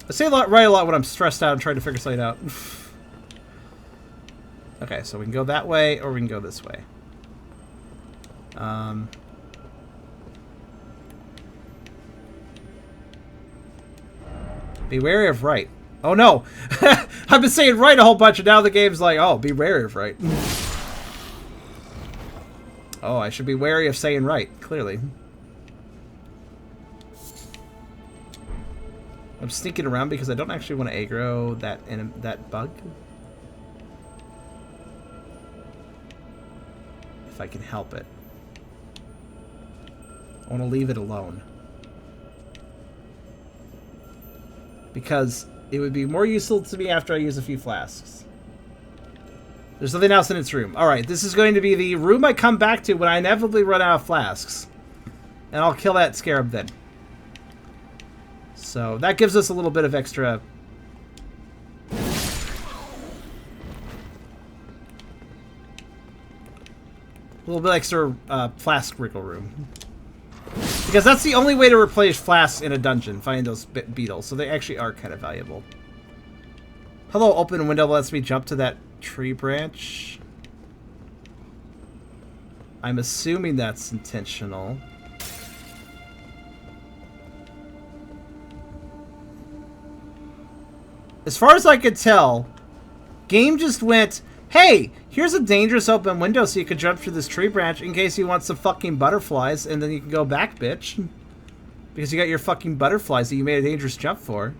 I say write a lot when I'm stressed out and trying to figure something out. Okay, so we can go that way or we can go this way. Be wary of right. Oh no! I've been saying right a whole bunch and now the game's like, oh, be wary of right. Oh, I should be wary of saying right, clearly. I'm sneaking around because I don't actually want to aggro that bug. If I can help it. I want to leave it alone. Because it would be more useful to me after I use a few flasks. There's something else in its room. Alright, this is going to be the room I come back to when I inevitably run out of flasks. And I'll kill that scarab then. So that gives us a little bit of extra. A little bit extra flask wriggle room. Because that's the only way to replenish flasks in a dungeon, finding those beetles. So they actually are kind of valuable. Hello, open window lets me jump to that tree branch. I'm assuming that's intentional. As far as I could tell, game just went, hey, here's a dangerous open window so you can jump through this tree branch in case you want some fucking butterflies, and then you can go back, bitch. Because you got your fucking butterflies that you made a dangerous jump for.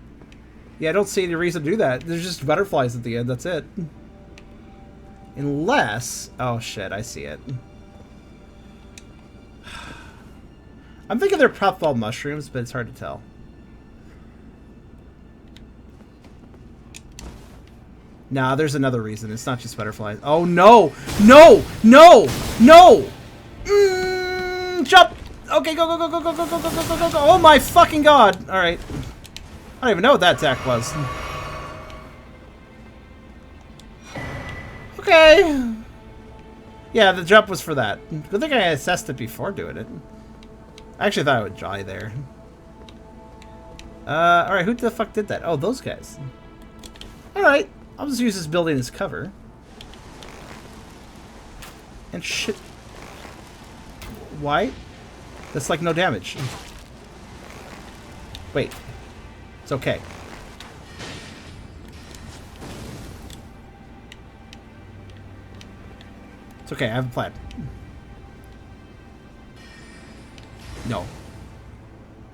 Yeah, I don't see any reason to do that. There's just butterflies at the end, that's it. Unless... oh shit, I see it. I'm thinking they're puffball mushrooms, but it's hard to tell. Nah, there's another reason. It's not just butterflies. Oh, no! No! No! No! Jump! Okay, go, go, go, go, go, go, go, go, go, go, go. Oh my fucking god! Alright. I don't even know what that attack was. Okay. Yeah, the jump was for that. Good thing I assessed it before doing it. I actually thought I would die there. Alright, who the fuck did that? Oh, those guys. Alright. I'll just use this building as cover. And shit. Why? That's like no damage. Wait. It's okay. It's okay, I have a plan. No.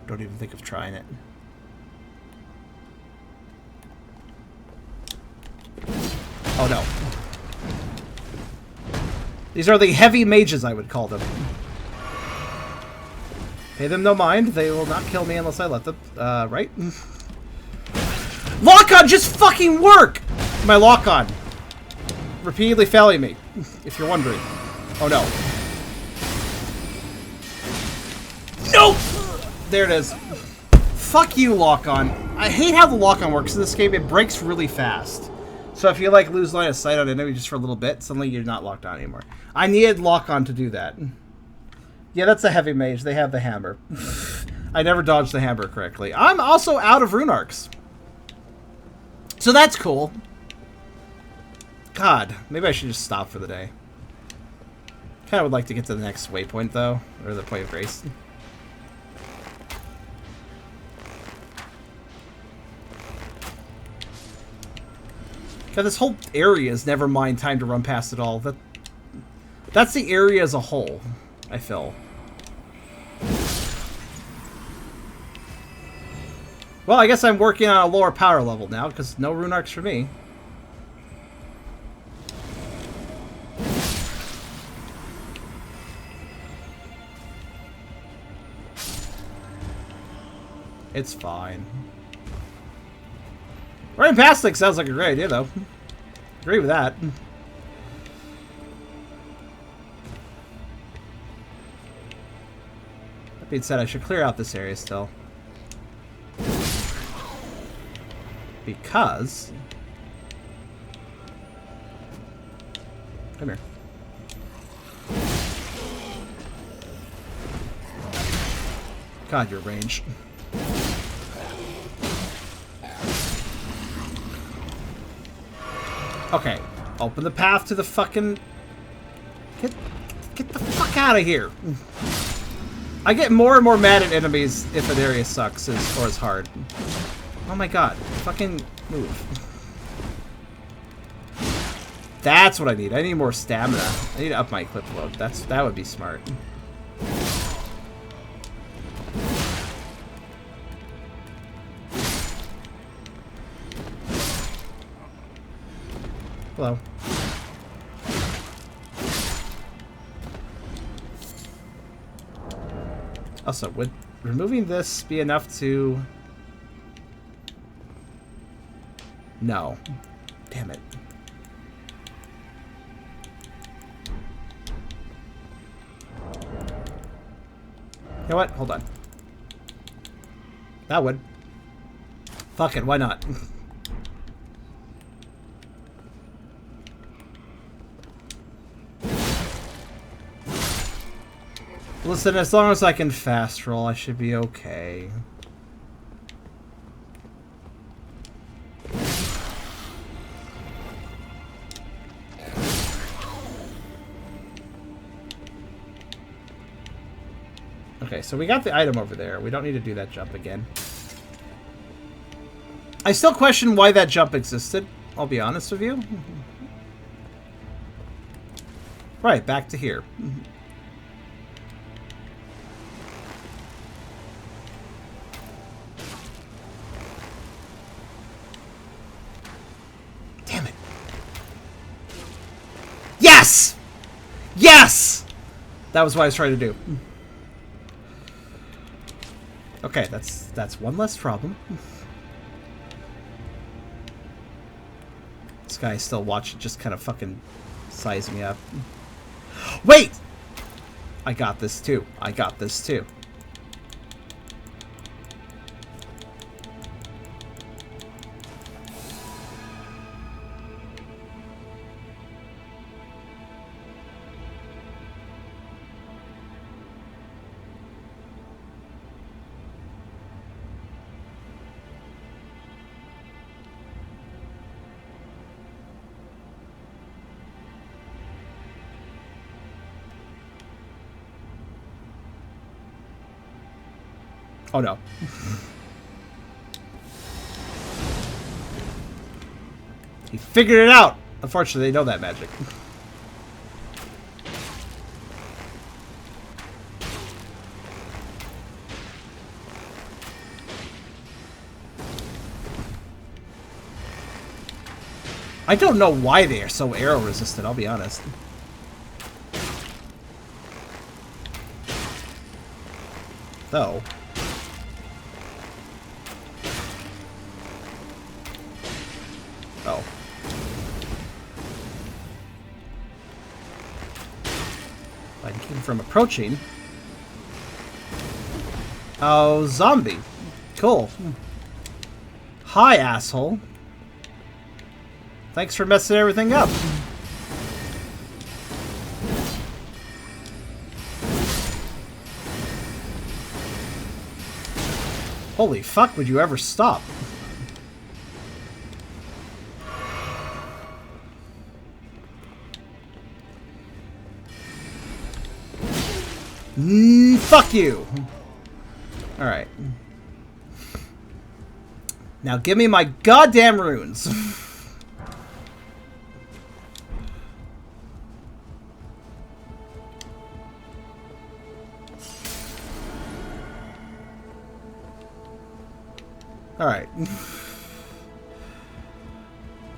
Don't even think of trying it. Oh no. These are the heavy mages, I would call them. Pay them no mind. They will not kill me unless I let them. Right? Lock-on just fucking work! My lock-on. Repeatedly failing me, if you're wondering. Oh no. Nope! There it is. Fuck you, lock-on. I hate how the lock-on works in this game. It breaks really fast. So if you like lose line of sight on an enemy just for a little bit, suddenly you're not locked on anymore. I needed lock-on to do that. Yeah, that's a heavy mage. They have the hammer. I never dodged the hammer correctly. I'm also out of rune arcs. So that's cool. God, maybe I should just stop for the day. Kind of would like to get to the next waypoint, though. Or the point of grace. God, this whole area is never mind time to run past it all. That's the area as a whole, I feel. Well, I guess I'm working on a lower power level now, because no rune arcs for me. It's fine. Running past like sounds like a great idea, though. Agree with that. That being said, I should clear out this area still. Because... Come here. God, your range. Okay, open the path to the fucking... Get the fuck out of here. I get more and more mad at enemies if an area sucks or is hard. Oh my god, fucking move. That's what I need. I need more stamina. I need to up my equip load. That would be smart. Hello. Also, would removing this be enough to... No. Damn it. You know what? Hold on. That would. Fuck it, why not? Listen, as long as I can fast roll, I should be okay. Okay, so we got the item over there. We don't need to do that jump again. I still question why that jump existed, I'll be honest with you. Right, back to here. Damn it. Yes! Yes! That was what I was trying to do. Okay, that's one less problem. This guy's still watching, just kind of fucking size me up. Wait! I got this too. I got this too. Oh no. He figured it out! Unfortunately, they know that magic. I don't know why they are so arrow resistant, I'll be honest. Though. Oh. I can keep him from approaching. Oh, zombie. Cool. Hi, asshole. Thanks for messing everything up. Holy fuck, would you ever stop? Fuck you! Alright. Now give me my goddamn runes. Alright.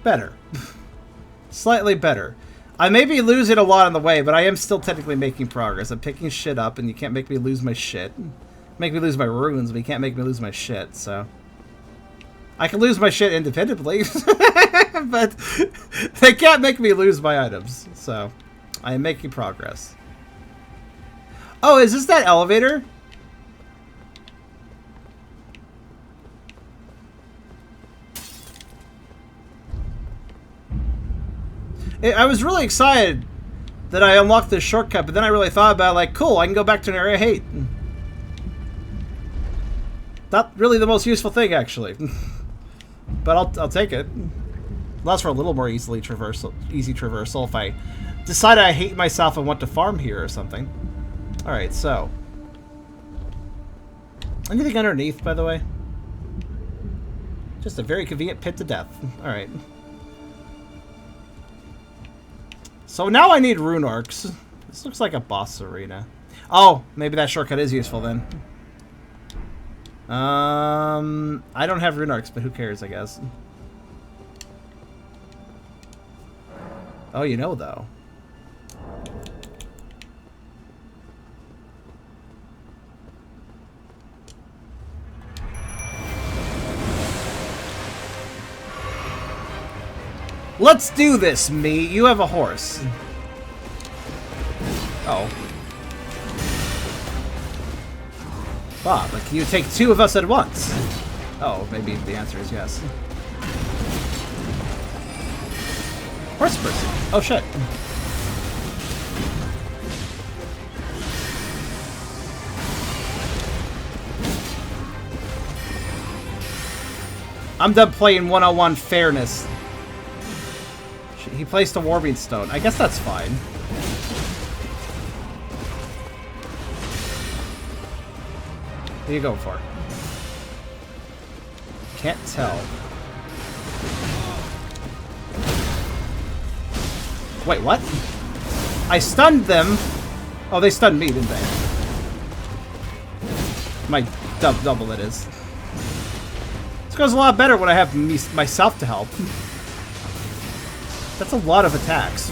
Better. Slightly better. I may be losing a lot on the way, but I am still technically making progress. I'm picking shit up, and you can't make me lose my shit. Make me lose my runes, but you can't make me lose my shit, so... I can lose my shit independently, but they can't make me lose my items, so... I am making progress. Oh, is this that elevator? I was really excited that I unlocked this shortcut, but then I really thought about it, like, cool, I can go back to an area I hate. Not really the most useful thing, actually. But I'll take it. Allows for a little more easy traversal if I decide I hate myself and want to farm here or something. Alright, so. Anything underneath, by the way? Just a very convenient pit to death. Alright. So now I need rune arcs. This looks like a boss arena. Oh, maybe that shortcut is useful then. I don't have rune arcs, but who cares, I guess. Oh, you know, though. Let's do this, me. You have a horse. Oh. Bob, like, can you take two of us at once? Oh, maybe the answer is yes. Horse person. Oh, shit. I'm done playing one-on-one fairness. He placed a warming stone. I guess that's fine. What are you going for? Can't tell. Wait, what? I stunned them. Oh, they stunned me, didn't they? My double it is. This goes a lot better when I have myself to help. That's a lot of attacks.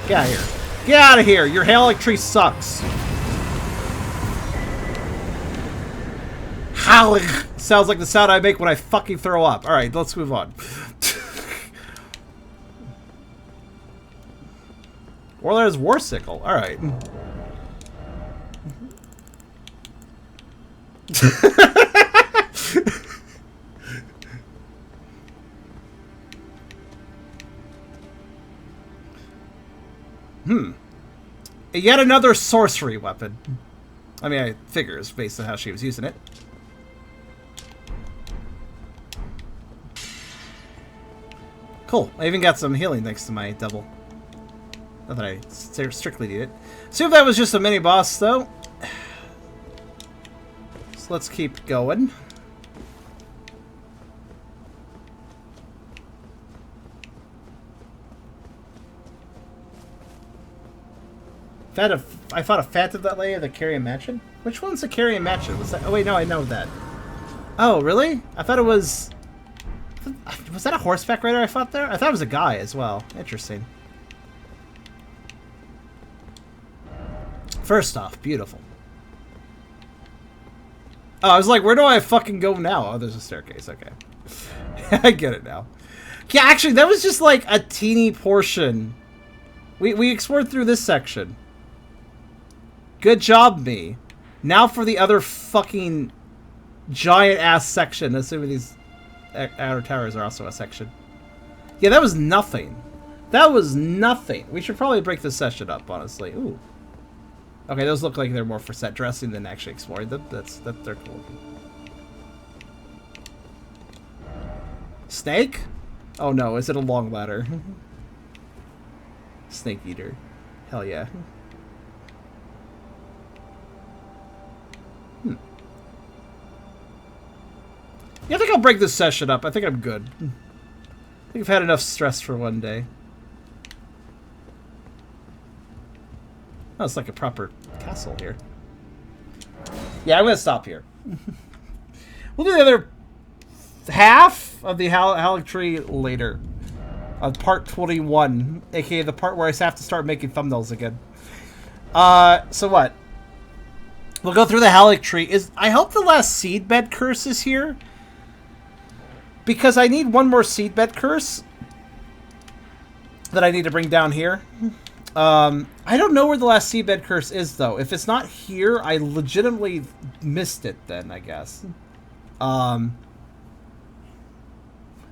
Get out of here. Get out of here! Your Haligtree sucks. Halig sounds like the sound I make when I fucking throw up. Alright, let's move on. Or there's Warsickle. Alright. Yet another sorcery weapon. I mean, I figures based on how she was using it. Cool. I even got some healing thanks to my double. Not that I strictly need it. Assume that was just a mini boss, though. So let's keep going. I fought a Phantom that lady at the Carrion Mansion? Which one's the Carrion Mansion? Was that? Oh wait, no, I know that. Oh, really? I thought it was Was that a horseback rider I fought there? I thought it was a guy as well. Interesting. First off, beautiful. Oh, I was like, where do I fucking go now? Oh, there's a staircase. Okay. I get it now. Yeah, actually, that was just like a teeny portion. We explored through this section. Good job, me. Now for the other fucking giant-ass section, assuming these outer towers are also a section. Yeah, that was nothing. That was nothing. We should probably break this session up, honestly. Ooh. Okay, those look like they're more for set dressing than actually exploring. They're cool. Snake? Oh no, is it a long ladder? Snake eater. Hell yeah. Yeah, I think I'll break this session up. I think I'm good. I think I've had enough stress for one day. Oh, it's like a proper castle here. Yeah, I'm gonna stop here. We'll do the other half of the Haligtree later. On part 21, aka the part where I have to start making thumbnails again. So what? We'll go through the Haligtree. I hope the last seedbed curse is here. Because I need one more seedbed curse that I need to bring down here. I don't know where the last seedbed curse is, though. If it's not here, I legitimately missed it then, I guess.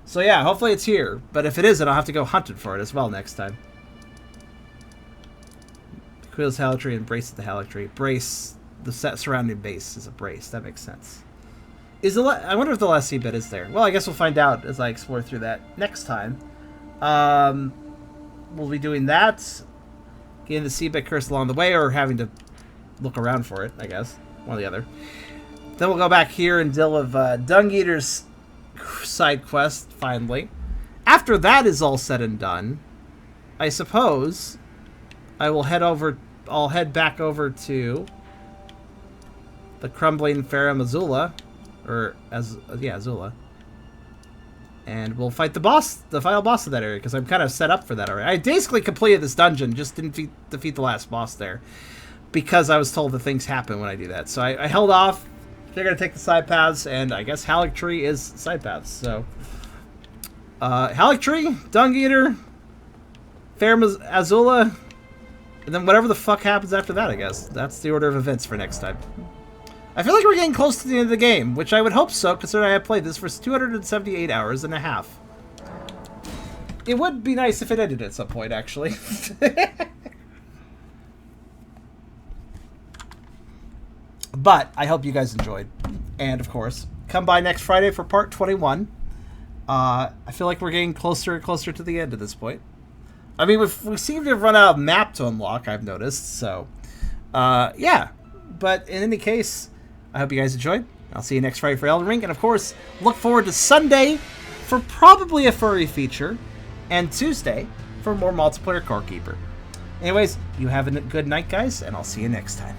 So yeah, hopefully it's here. But if it isn't, I'll have to go hunting for it as well next time. Quill's Haligtree and brace the Haligtree. Brace, the surrounding base is a brace. That makes sense. I wonder if the last seedbed is there. Well, I guess we'll find out as I explore through that next time. We'll be doing that. Getting the seedbed curse along the way, or having to look around for it, I guess. One or the other. Then we'll go back here and deal with Dung Eater's side quest, finally. After that is all said and done, I suppose I'll head back over to the Crumbling Farum Azula. Or, Azula. And we'll fight the boss, the final boss of that area, because I'm kind of set up for that already. I basically completed this dungeon, just didn't defeat the last boss there. Because I was told that things happen when I do that. So I held off. They're going to take the side paths, and I guess Haligtree is side paths. So, Haligtree, Dung Eater, Farum Azula, and then whatever the fuck happens after that, I guess. That's the order of events for next time. I feel like we're getting close to the end of the game, which I would hope so, considering I have played this for 278 hours and a half. It would be nice if it ended at some point, actually. But I hope you guys enjoyed. And, of course, come by next Friday for part 21. I feel like we're getting closer and closer to the end at this point. I mean, we seem to have run out of map to unlock, I've noticed, so... yeah. But in any case... I hope you guys enjoyed. I'll see you next Friday for Elden Ring. And, of course, look forward to Sunday for probably a furry feature. And Tuesday for more multiplayer Gravekeeper. Anyways, you have a good night, guys. And I'll see you next time.